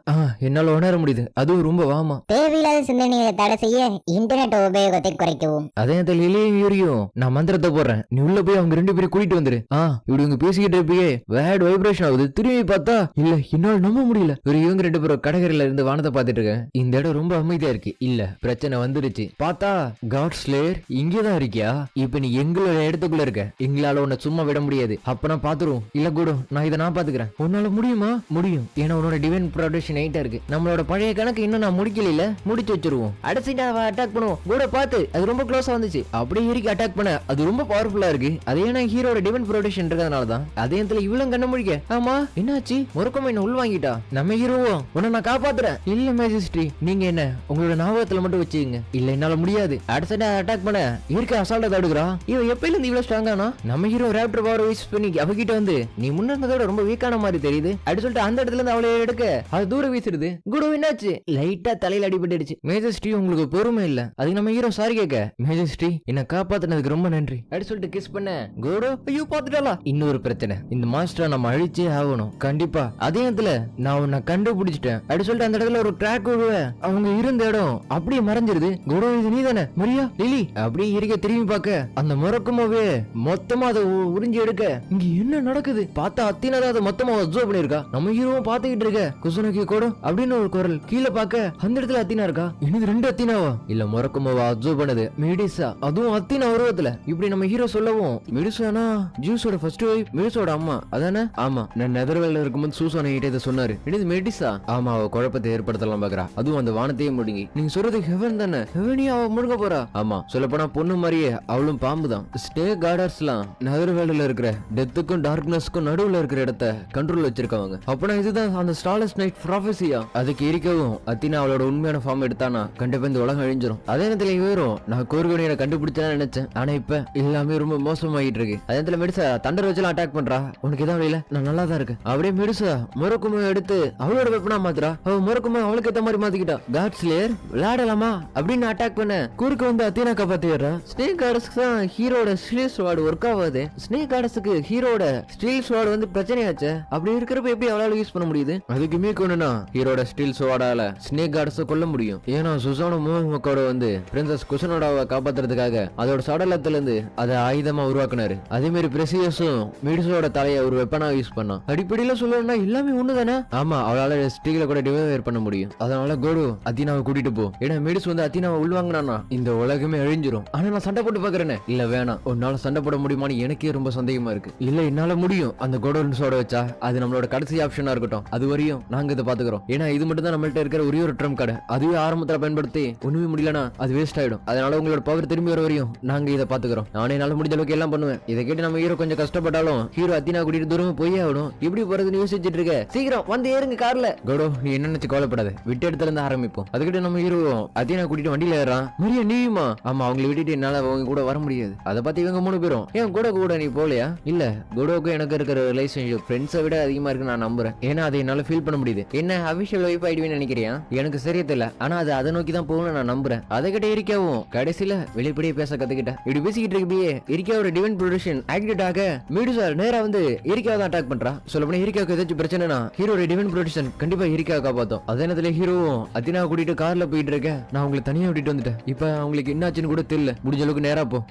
என்னால உணர முடியுது. அதுவும் ரொம்ப வாமா. தேவையில்லாத சிந்தனைகளை தடை செய்ய இன்டர்நெட் உபயோகத்தை குறைக்கவும். அதே லிலியும் நான் மந்திரத்தை போடுறேன். நீ உள்ள போய் அவங்க 2 பேரும் கூட்டிட்டு வந்துரு. இப்படி உங்க பேசிக்கிட்டு இருப்பியே வேட் வைப்ரேஷன் ஆகுது. திரும்பி பார்த்தா இல்ல, என்னால நம்ப முடியல. இவங்க 2 பேரும் கடற்கரையில இருந்து வானத்தை பாத்துட்டு இருக்கேன். இந்த இடம் ரொம்ப அமைதியா இருக்கு. இல்ல பிரச்சனை வந்துருச்சு. பார்த்தா காட் ஸ்லேயர் இங்கதான் இருக்கியா? இப்ப நீ எங்களோட இடத்துக்குள்ள இருக்க. எங்களால உன்னை சும்மா விட முடியாது. அப்ப நான் பாத்துருவோம். இல்ல கூட நான் இதை நான் பாத்துக்கிறேன். உன்னால முடியுமா? முடியும். ஏன்னா உன்னோட டிவைன் ப்ரொடெக்ஷன் 8 இருக்கு. நம்மளோட பழைய கணக்கு இன்னும் நான் முடிக்கல. முடிச்சு வச்சிருவோம். அடைச்சிட்டு அட்டாக் பண்ணுவோம். கூட பார்த்து அது ரொம்ப க்ளோஸா வந்துச்சு. அப்படியே இருக்கு அட்டாக் பண்ண. அது ரொம்ப பவர்ஃபுல்லா இருக்கு. அதே ஏன்னா ஹீரோட டிவைன் ப்ரொடெக்ஷன் இருக்கிறதுனாலதான். அதே இடத்துல இவ்வளவு கண்ண முடிக்க. ஆமா என்னாச்சு? முறக்கமா என்ன உள் வாங்கிட்டா. நம்ம ஹீரோவும் உன்னை நான் காப்பாத்துறேன். இல்ல மேஜிஸ்ட்ரி, நீங்க என்ன உங்களோட ஞாபகத்துல மட்டும் வச்சுக்கங்க. இல்ல என்னால முடியாது. அடுத்த அட்டாக் பண்ண இருக்க அசால்ட்டா தடுக்கிறா. இவன் எப்பயில இருந்து இவ்வளவு ஸ்ட்ராங்கானா? நம்ம ஹீரோ ராப்டர் பவர் யூஸ் பண்ணி அவகிட்ட வந்து நீ முன்ன இருந்ததோட ரொம்ப வீக்கான மாதிரி தெரியுது அப்படி சொல்லிட்டு அந்த இடத்துல இருந்து அவளை எடுக்க அது தூரம் வீசிடுது. குடு என்னாச்சு? லைட்டா தலையில அடிபட்டுடுச்சு. மேஜஸ்ட்ரி உங்களுக்கு பொறுமை இல்ல. அதுக்கு நம்ம ஹீரோ சாரி கேட்க, மேஜஸ்ட்ரி என்ன காப்பாத்தினதுக்கு ரொம்ப நன்றி அப்படி சொல்லிட்டு கிஸ் பண்ண குடு ஐயோ பாத்துட்டாளா. இன்னொரு பிரச்சனை, இந்த மாஸ்டரை நம்ம அழிச்சே ஆகணும் கண்டிப்பா. அதே இடத்துல நான் உன்னை கண்டுபிடிச்சிட்டேன் அப்படி சொல்லிட்டு அந்த இடத்துல ஒரு ட்ராக் விழுவேன். அவங்க இருந்த இடம் அப்படியே மறைஞ்சிருது. குடு இது நீ தானே மரியா லிலி? அப்படியே இருக்க திரும்பி பார்க்க அந்த முறக்குமாவே மொத்தமா அதை உறிஞ்சி எடுக்க இங்க என்ன நடக்குது பார்த்தா அத்தினா அதை மொத்தமா அப்சர்வ் பண்ணிருக்கா. நம்ம ஹீரோவும் பாத்துக்கிட்டு இருக்க. குசுனக்கி கூட அப்படின்னு ஒரு குரல் கீழே பார்க்க அந்த இடத்துல அத்தினா இருக்கா. என்னது 2 அத்தினாவா? இல்ல முறக்குமாவா அப்சர்வ் பண்ணது மெடிசா, அதுவும் அத்தினா உருவத்துல. இப்படி நம்ம ஹீரோ சொல்லவும் மெடிசானா ஜூஸோட ஃபர்ஸ்ட் வைஃப், மெடிசோட அம்மா அதானே? ஆமா, நான் நெதர்வேல்ல இருக்கும்போது சூசான கிட்ட இதை சொன்னாரு. இது மெடிசா. ஆமா, அவ குழப்பத்தை ஏற்படுத்தலாம் பாக்குறா. அதுவும் அந்த வானத்தையே முடுங்கி. நீங்க சொல்றது ஹெவன் தானே? ஹெவனியா அவ முழுங்க போறா? ஆமா, சொல்ல போனா பொண்ணு மாதிரியே அவளும் பாம்பு தான். ஸ்னேக் கார்டர்ஸ்லாம் நெதர்வேல்ல இருக்கிற டெத்துக்கும் டார்க்னஸ்க்கும் நடுவுல இருக்கிற இடத்த கண்ட்ரோல் வச்சிருக்காங்க. அப்பனா இதுதான் அந்த ஸ்டார்லெஸ் நைட் ப்ராஃபஸியா? அதுக்கு இருக்கவும் அத்தினா அவளோட உண்மையான ஃபார்ம் எடுத்தானா கண்டிப்பா இந்த உலகம் அழிஞ்சிரும். அதே நேரத்துல இவரும் நான் கோர்கோனியனை கண்டுபிடிச்சேன்னு நினைச்சேன். ஆனா இப்ப எல்லாமே ரொம்ப மோசமாயிட்டு இருக்கு. அதே நேரத்துல மெடிசா தண்டர் வச்சுலாம் அட்டாக் பண்றா. உனக்கு எதாவது இல்ல? நான் நல்லா தான் இருக்கேன். அப்படியே மெடிசா முறக்குமை எடுத்து அவளோட வெப்பனா மாத்துறா. அவ முறக்குமை அவளுக்கு ஏத்த மாதிரி மாத்திக்கிட்டா. காட் ஸ்லேயர் விளையாடலாமா அப்படின்னு அட்டாக் பண்ண குறுக்கு வந்து அத்தினா காப்பாத்திடுறா. ஸ்னேக் கார்டஸ்க்கு தான் ஹீரோட ஸ்டீல் ஸ்வார்டு ஒர்க் ஆகாது. ஸ்னேக் கார்டஸ்க்கு ஹீரோட ஸ்டீல் ஸ்வார்டு வந்து பிரச்சனையாச்சு. அப்படி இருக்கிறப்ப எப்படி அவளால யூஸ் பண்ண முடியுது? அதுக்குமே கொண்டுனா ஹீரோட ஸ்டீல் ஸ்வார்டால ஸ்னேக் கார்டஸ கொல்ல முடியும். ஏன்னா சுசானோ மோகமக்கோட வந்து பிரின்சஸ் குசனோடாவை காப்பாத்துறதுக்காக அதோட சடலத்துல இருந்து அதை ஆயுதமா உருவாக்குனாரு. அதே மாதிரி பிரசியஸும் மெடிசோட தலைய ஒரு வெப்பனா யூஸ் பண்ணான். அடிப்படையில சொல்லணும்னா எல்லாமே ஒண்ணுதானே? ஆமா, அவளால ஸ்டீல கூட டிவைர் பண்ண முடியும். அதனால கோடு அத்தினாவை கூட்டிட்டு போ. ஏன்னா மெடிஸ் வந்து அத்தினாவை உள்வாங்கினா இந்த உலகமே அழிஞ்சிரும். ஆனா நான் சண்டை போட்டு பாக்குறேன்னு. இல்ல வேணாம், உன்னால சண்டை போட முடியுமான்னு எனக்கே ரொம்ப சந்தேகமா இருக்கு. இல்ல என்னால முடியும். அந்த கோடோன்ஸோட வச்சா அது நம்மளோட கடைசி ஆப்ஷனா இருக்கட்டும். அது வரையும் நாங்க இதை பாத்துக்கிறோம். ஏன்னா இது மட்டும் தான் நம்மள்ட்ட இருக்கிற ஒரே ஒரு ட்ரம் கார்டு. அதுவே ஆரம்பத்துல பயன்படுத்தி ஒண்ணுமே முடியலனா அது வேஸ்ட் ஆயிடும். அதனால உங்களோட பவர் திரும்பி வர வரையும் நாங்க இதை பாத்துக்கிறோம். நானே என்னால முடிஞ்ச அளவுக்கு எல்லாம் பண்ணுவேன். இதை கேட்டு நம்ம ஹீரோ கொஞ்சம் கஷ்டப்பட்டாலும் ஹீரோ அத்தினா கூட்டிட்டு தூரமா போய் ஆகணும். எப்படி போறதுன்னு யோசிச்சுட்டு இருக்க. சீக்கிரம் வந்து ஏறுங்க கார்ல. கோடோ நீ என்ன நினைச்சு கவலைப்படாத. விட்டு இடத்துல இருந்து ஆரம்பிப்போம். அதுக்கிட்ட நம்ம ஹீரோ அத்தினா கூட்டிட்டு வண்டியில ஏறான். மரியா நீயுமா? ஆமா, அவங்களை விட்டுட்டு என்னால அவங்க கூட வர முடியாது. அதை பத்தி இவங்க 3 பேரும் ஏன் கூட நீ போலையா? இல்ல, கோடோக்கு எனக்கு இருக்கிற ரிலேஷன்ஷிப் ஃப்ரெண்ட்ஸை விட அதிகமா இருக்கு நான் நம்புறேன். ஏன்னா அதை என்னால ஃபீல் பண்ண முடியுது. என்ன அபிஷியல் வைஃப் ஆயிடுவேன்னு நினைக்கிறியா? எனக்கு சரியா தெரியல. ஆனா அது அதை நோக்கி தான் போகணும்னு நான் நம்புறேன். அதை கிட்ட இருக்காவும் கடைசியில வெளிப்படையே பேச கத்துக்கிட்டேன். இப்படி பேசிக்கிட்டு இருக்கியே இருக்காவோட டிவைன் ப்ரொடக்ஷன் ஆக்டிவேட் ஆக மீடுசா நேரா வந்து இருக்காவை தான் அட்டாக் பண்றா. சொல்ல போனா இருக்காவுக்கு ஏதாச்சும் பிரச்சனைனா ஹீரோட டிவைன் ப்ரொடக்ஷன் கண்டிப்பா இருக்காவை காப்பாத்தும். அதே நேரத்துல ஹீரோவும் அத்தினாவை கூட்டிட்டு கார்ல போயிட்டு இருக்க. நான் உங்களை தனியா விட்டுட்டு வந்துட்டேன். இப்ப அவங்களுக்கு என்னாச்சுன்னு கூட தெரியல. முடிஞ்ச அளவுக்கு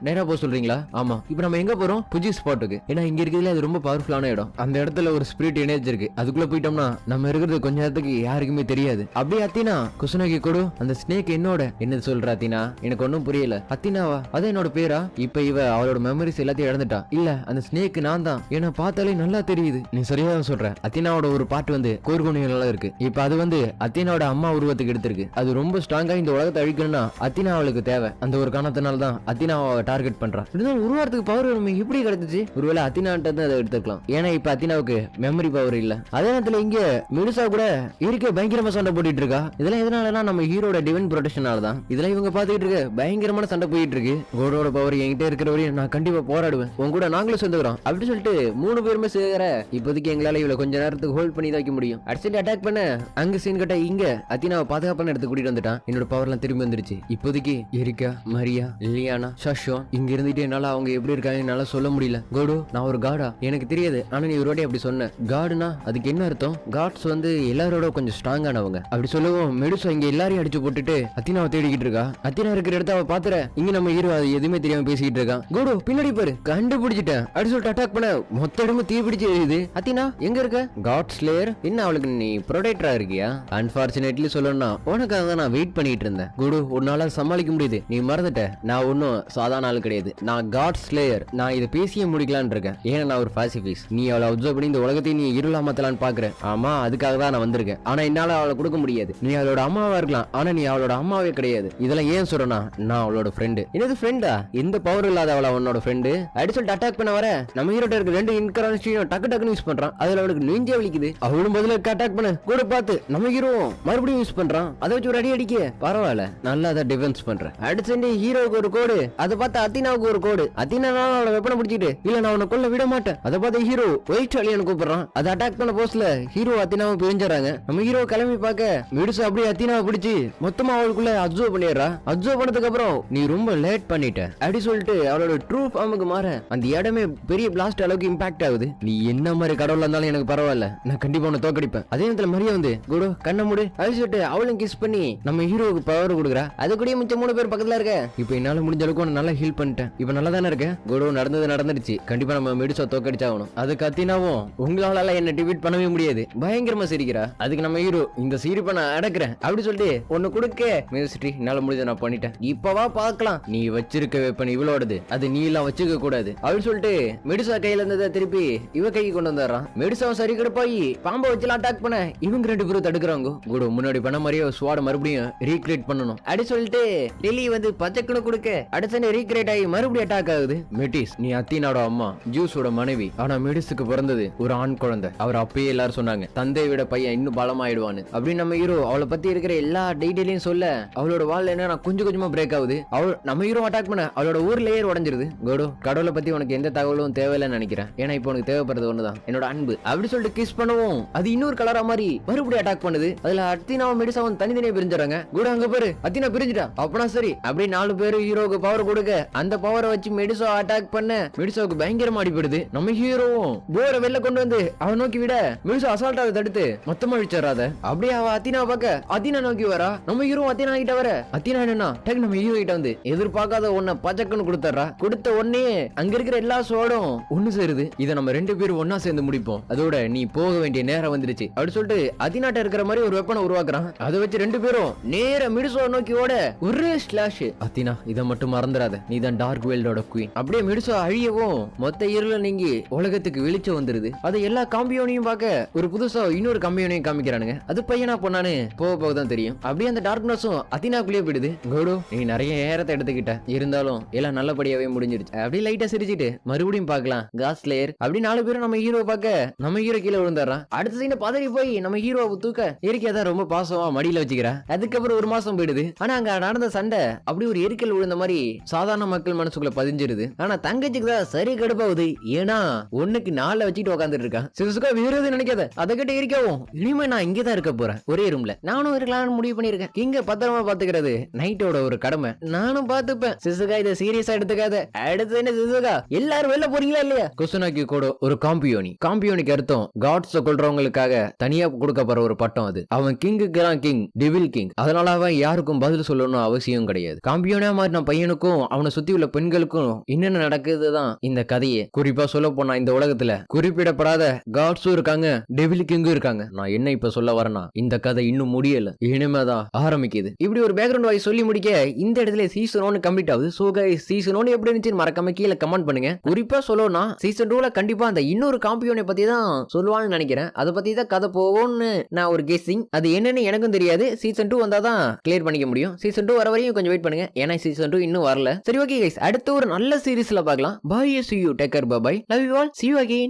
நேரா போ சொல்றீங்களா? ஆமா. இப்ப நம்ம எங்க போறோம்? புஜி ஸ்பாட்டுக்கு. ஏன்னா இங்க இருக்கிறதுல அது ரொம்ப பவர்ஃபுல்லான இடம். அந்த இடத்துல ஒரு ஸ்பிரிட் எனர்ஜி இருக்கு. அதுக்குள்ள போயிட்டோம்னா நம்ம இருக்கிறது கொஞ்ச நேரத்துக்கு யாருக்குமே தெரியாது. அப்படியே அத்தினா குசுனகி கொடு அந்த ஸ்னேக் என்னோட என்ன சொல்ற அத்தினா? எனக்கு ஒன்னும் புரியல. அத்தினாவா? அது என்னோட பேரா? இப்ப இவ அவளோட மெமரிஸ் எல்லாத்தையும் இழந்துட்டா. இல்ல, அந்த ஸ்னேக் நான் தான். ஏன்னா பார்த்தாலே நல்லா தெரியுது. நீ சரியா சொல்ற. அத்தினாவோட ஒரு பாட்டு வந்து கோர்கோனியல இருக்கு. இப்ப அது வந்து அத்தினாவோட அம்மா உருவத்துக்கு எடுத்திருக்கு. அது ரொம்ப ஸ்ட்ராங்கா இந்த உலகத்தை அழிக்கணும்னா அத்தினா அவளுக்கு தேவை. அந்த ஒரு காரணத்தினால தான் அத்தினாவை டார்கெட் பண்றா. உருவாரத்துக்கு பவர் எப்படி கிடைச்சிச்சு? ஒருவேளை அத்தினாட்ட அதை எடுத்துக்கலாம். ஏன்னா இப்ப அத்தினாவுக்கு மெமரி பவர் மாதிரி இல்ல. அதே நேரத்துல இங்க மெடுசா கூட இருக்க பயங்கரமா சண்டை போட்டுட்டு இருக்கா. இதெல்லாம் எதனாலனா நம்ம ஹீரோட டிவைன் ப்ரொடெக்ஷனால தான். இதெல்லாம் இவங்க பாத்துக்கிட்டு இருக்க பயங்கரமான சண்டை போயிட்டு இருக்கு. கோடோட பவர் என்கிட்ட இருக்கிற வரையும் நான் கண்டிப்பா போராடுவேன், உன் கூட நாங்களும் சேர்ந்துக்கிறோம் அப்படின்னு சொல்லிட்டு 3 பேருமே சேர இப்போதைக்கு எங்களால இவ்வளவு கொஞ்ச நேரத்துக்கு ஹோல்ட் பண்ணி தான் வைக்க முடியும். அடிச்சுட்டு அட்டாக் பண்ண அங்க சீன் கட்ட இங்க அத்தினாவை பாதுகாப்பான இடத்துக்கு கூட்டிட்டு வந்துட்டான். என்னோட பவர்லாம் திரும்பி வந்துருச்சு. இப்போதைக்கு எரிக்கா, மரியா, லிலியானா, ஷஷோ இங்க இருந்துட்டு என்னால அவங்க எப்படி இருக்காங்க என்னால சொல்ல முடியல. கோடு நான் ஒரு காடா எனக்கு தெரியாது, ஆனா நீ ஒரு வாட்டி அப்படி சொன்ன. காடுனா அதுக்கு என்ன அர்த்தம்? காட்ஸ் வந்து எல்லாரோட கொஞ்சம் ஸ்ட்ராங்கானவங்க அப்படி சொல்லவும் மெடுசா இங்க எல்லாரையும் அடிச்சு போட்டுட்டு அத்தினாவை தேடிக்கிட்டு இருக்கா. அத்தினா இருக்கிற இடத்த அவ பாத்துற இங்க நம்ம ஹீரோ அது எதுவுமே தெரியாம பேசிக்கிட்டு இருக்கான். கோடு பின்னாடி பாரு கண்டுபிடிச்சிட்டேன் அப்படி சொல்லிட்டு அட்டாக் பண்ண மொத்த இடமும் தீ பிடிச்சு எரியுது. அத்தினா எங்க இருக்க? காட் ஸ்லேயர் என்ன அவளுக்கு நீ ப்ரொடெக்டரா இருக்கியா? அன்பார்ச்சுனேட்லி சொல்லணும்னா உனக்காக தான் நான் வெயிட் பண்ணிட்டு இருந்தேன். குடு உன்னால சமாளிக்க முடியுது, நீ மறந்துட்ட. நான் ஒன்னும் சாதாரண ஆள் கிடையாது, நான் காட் ஸ்லேயர். நான் இதை பேசியே முடிக்கலான்னு இருக்கேன். ஏன்னா நான் ஒரு பாசிபிஸ்ட். நீ அவளை அப்சர்வ் பண்ணி இந்த உலகத்தை நீ இருளா மாத்தலான்னு பாக்குறேன். ஆமா அதுக்காக தான் நான் வந்திருக்கேன். ஆனா என்னால அவளை கொடுக்க முடியாது. நீ அவளோட அம்மாவா இருக்கலாம், ஆனா நீ அவளோட அம்மாவே கிடையாது. இதெல்லாம் ஏன் சொல்றேன்னா நான் அவளோட ஃப்ரெண்டு. என்னது ஃப்ரெண்டா? எந்த பவர் இல்லாத அவள அவனோட ஃப்ரெண்டு அப்படி சொல்லிட்டு அட்டாக் பண்ண வர நம்ம ஹீரோட்ட இருக்க 2 இன்கரன்ஸ்டியும் டக்கு டக்குன்னு யூஸ் பண்றான். அதுல அவளுக்கு நெஞ்சே வலிக்குது. அவளும் பதில அட்டாக் பண்ண கூட பார்த்து நம்ம ஹீரோ மறுபடியும் யூஸ் பண்றான். அதை வச்சு ஒரு அடி அடிக்க பரவாயில்ல நல்லா தான் டிஃபென்ஸ் பண்றேன். அடிச்சு ஹீரோவுக்கு ஒரு கோடு, அதை பார்த்து அத்தினாவுக்கு ஒரு கோடு. அத்தினால அவளை வெப்பனை பிடிச்சிட்டு இல்ல நான் அவனை கொல்ல விட மாட்டேன். அதை பார்த்து ஹீரோ ஒயிட் அலியன் கூப்பிடுறான். அதை அட்டாக் பண்ண போஸ்ட்ல ஹீரோ அத்தினாவை பிரிஞ்சாங்க. நம்ம ஹீரோ கிளம்பி பார்க்க மெடுசா அப்படியே அத்தினாவை பிடிச்சி மொத்தமா அவளுக்குள்ள அப்சர்வ் பண்ணிடுறா. அப்சர்வ் பண்ணதுக்கு அப்புறம் நீ ரொம்ப லேட் பண்ணிட்ட அப்படி சொல்லிட்டு அவளோட ட்ரூ ஃபார்முக்கு மாற அந்த இடமே பெரிய பிளாஸ்ட் அளவுக்கு இம்பாக்ட் ஆகுது. நீ என்ன மாதிரி கடவுளா இருந்தாலும் எனக்கு பரவாயில்ல, நான் கண்டிப்பா உன்னை தோக்கடிப்பேன். அதே நேரத்துல மரியா வந்து குடு கண்ண மூடு அப்படி சொல்லிட்டு அவளும் கிஸ் பண்ணி நம்ம ஹீரோவுக்கு பவர் கொடுக்குறா. அது கூட மிச்சம் 3 பேர் பக்கத்துல இருக்க. இப்ப என்னால முடிஞ்ச அளவுக்கு உன்னை நல்லா ஹீல் பண்ணிட்டேன். இப்ப நல்லா தானே இருக்க? குடு நடந்தது நடந்துருச்சு, கண்டிப்பா நம்ம மெடுசா தோக்கடிச்சாகணும். அதுக்கு அத்தினாவும் உங்களால என்ன டிபீட் பண்ணவே முடியாது பயங்கரமா சிரிக்கிறா. அதுக்கு நம்ம ஹீரோ இந்த சிரிப்பை நான் அடக்குறேன் அப்படி சொல்லிட்டு ஒன்னு கொடுக்க மினிஸ்ட்ரி என்னால முடிஞ்ச நான் பண்ணிட்டேன், இப்பவா பாக்கலாம். நீ வச்சிருக்க வெப்பன் இவளோடது, அது நீ எல்லாம் வச்சுக்க கூடாது அப்படி சொல்லிட்டு மெடுசா கையில இருந்ததை திருப்பி இவ கைக்கு கொண்டு வந்துடுறான். மெடுசாவும் சரி கூட போய் பாம்பை வச்சு அட்டாக் பண்ண இவங்க 2 பேரும் தடுக்கிறாங்க. கூட முன்னாடி பண்ண மாதிரியே ஸ்வாட் மறுபடியும் ரீக்ரியேட் பண்ணணும் அப்படி சொல்லிட்டு லிலி வந்து பச்சைக்குன்னு கொடுக்க அடுத்த ரீக்ரியேட் ஆகி மறுபடியும் அட்டாக் ஆகுது. மெட்டிஸ் நீ அத்தினாவோட அம்மா ஜூஸோட மனைவி, ஆனா மெடிஸுக்கு பிறந்தது ஒரு ஆண் குழந்தை. அவர் அப்பயே எல்லாரும் சொன்னாங்க தந்தையை விட பையன் இன்னும் பலமாயிடுவான்னு. அப்படின்னு நம்ம ஹீரோ அவளை பத்தி இருக்கிற எல்லா டீடைலையும் சொல்ல அவளோட வாழ் என்ன கொஞ்சம் கொஞ்சமா பிரேக் ஆகுது. அவள் நம்ம ஹீரோ அட்டாக் பண்ண அவளோட ஊர் லேயர் உடஞ்சிருது. கோடு கடவுளை பத்தி உனக்கு எந்த தகவலும் தேவையில்லைன்னு நினைக்கிறேன், ஏன்னா இப்போ உனக்கு தேவைப்படுறது ஒண்ணுதான் என்னோட அன்பு அப்படி சொல்லிட்டு கிஸ் பண்ணுவோம். அது இன்னொரு கலரா மாதிரி மறுபடியும் அட்டாக் பண்ணுது. அதுல அத்தினாவும் மெடிசாவும் தனித்தனியா பிரிஞ்சுறாங்க. கூட அங்க பேரு அத்தினா பிரிஞ்சுட்டா அப்பனா சரி அப்படி 4 பேரு ஹீரோவுக்கு பவர் கொடுக்க அந்த பவரை வச்சு மெடிசா அட்டாக் பண்ண மெடிசாவுக்கு பயங்கரமா அடிப்படுது. நம்ம ஹீரோவும் போரை வெளில கொண்டு வந்து அவன் நோக்கி விட மெடிசா அசால்ட்டாக தடுத்து மொத்தமா அழிச்சாராத. அப்படியே அவ அத்தினாவை பார்க்க அத்தினா நோக்கி வரா. நம்ம ஹீரோ அத்தினா கிட்ட வர அத்தினா என்னன்னா டேக் நம்ம ஹீரோ கிட்ட வந்து எதிர்பார்க்காத ஒன்ன பச்சக்குன்னு கொடுத்துறா. கொடுத்த உடனே அங்க இருக்கிற எல்லா சோடும் ஒண்ணு சேருது. இதை நம்ம 2 பேரும் ஒன்னா சேர்ந்து முடிப்போம், அதோட நீ போக வேண்டிய நேரம் வந்துருச்சு அப்படி சொல்லிட்டு அத்தினாட்ட இருக்கிற மாதிரி ஒரு வெப்பனை உருவாக்குறான். அதை வச்சு 2 பேரும் நேர மெடிசோ நோக்கி ஓட ஒரே ஸ்லாஷ். அத்தினா இதை மட்டும் மறந்துடாத, நீ தான் டார்க் வேல்டோட குயின். அப்படியே மெடிசோ அழியவும் மொத்த இருள நீங்கி உலகத்துக்கு வெளிச்சம் வந்துருது. அதை எல்லா காம்பியோனையும் பார்க்க ஒரு புதுசா இன்னொரு காம்பியோனையும் காமிக்கிறானுங்க. அது பையனா பொண்ணானு போக போக தான் தெரியும். அப்படியே அந்த டார்க்னஸும் அத்தினாக்குள்ளேயே போயிடுது. கோடு நீ நிறைய ஏறத்தை எடுத்துக்கிட்ட, இருந்தாலும் எல்லாம் நல்லபடியாவே முடிஞ்சிருச்சு. அப்படியே லைட்டா சிரிச்சிட்டு மறுபடியும் பார்க்கலாம் காட் ஸ்லேயர் அப்படி 4 பேரும் நம்ம ஹீரோ பார்க்க நம்ம ஹீரோ கீழே விழுந்தாரான். அடுத்த சீன பதறி போய் நம்ம ஹீரோவை தூக்க இயற்கையா ரொம்ப பாசமா மடியில வச்சுக்கிறா. அதுக்கப்புறம் 1 மாசம் போயிடுது. ஆனா அங்க நடந்த சண்டை அப்படி ஒரு எரிக்கல் விழுந்த மாதிரி சாதாரண மக்கள் மனசுக்குள்ள பதிஞ்சிருது. ஆனா தங்கச்சிக்கு தான் சரி கடுப்பாகுது, ஏன்னா ஒண்ணுக்கு 4 வச்சுட்டு உட்காந்துட்டு இருக்கான். சிசுகா வேற எதுவும் நினைக்காத, அதை கிட்ட இருக்கவும் இனிமே நான் இங்கதான் இருக்க போறேன் ஒரே ரூம்ல, நானும் இருக்கலாம்னு முடிவு பண்ணிருக்கேன். இங்க பத்திரமா பாத்துக்கிறது நைட்டோட ஒரு கடமை, நானும் பாத்துப்பேன். சிசுகா இதை சீரியஸா எடுத்துக்காத. அடுத்து என்ன சிசுகா எல்லாரும் வெளில போறீங்களா இல்லையா? குசுனாக்கி கூட ஒரு காம்பியோனிக்கு அர்த்தம் காட்ஸ் கொள்றவங்களுக்காக தனியா கொடுக்கப்படுற ஒரு பட்டம். அது அவன் கிங்குக்கு தான் கிங், டிவில் கிங். அதனால அவன் யாருக்கும் பதில் சொல்லணும் அவசியம் கிடையாது. காம்பியோனா மாறின பையனுக்கும் அவனை சுத்தி உள்ள பெண்களுக்கும் என்னென்ன நடக்குதுதான் இந்த கதையே. குறிப்பா சொல்ல போனா இந்த உலகத்துல குறிப்பிடப்படாத காட்ஸும் இருக்காங்க, டெவில் கிங்கும் இருக்காங்க. நான் என்ன இப்ப சொல்ல வரேன்னா இந்த கதை இன்னும் முடியல, இனிமேதான் ஆரம்பிக்குது. இப்படி ஒரு பேக்ரவுண்ட் வாய்ஸ் சொல்லி முடிக்க இந்த இடத்துல சீசன் 1 கம்ப்ளீட் ஆகுது. சோ गाइस சீசன் 1 எப்படி இருந்துச்சுன்னு மறக்காம கீழே கமெண்ட் பண்ணுங்க. குறிப்பா சொல்லணும்னா சீசன் 2ல கண்டிப்பா அந்த இன்னொரு காம்பியோனை பத்தி தான் சொல்லுவான்னு நினைக்கிறேன். அதை பத்தி தான் கதை போகும்னு நான் ஒரு கெஸ்ஸிங். அது என்னன்னு எனக்கும் தெரியாது. சீசன் 2 வந்தாதான் கிளியர் பண்ணிக்க முடியும். சீசன் 2 வர வரையும் கொஞ்சம் வெயிட் பண்ணுங்க, ஏன்னா சீசன் 2 இன்னும் வரல. சரி ஓகே गाइस, அடுத்த ஒரு நல்ல சீரிஸ்ல பார்க்கலாம். Bye, see you, take care, bye bye, love you all, see you again.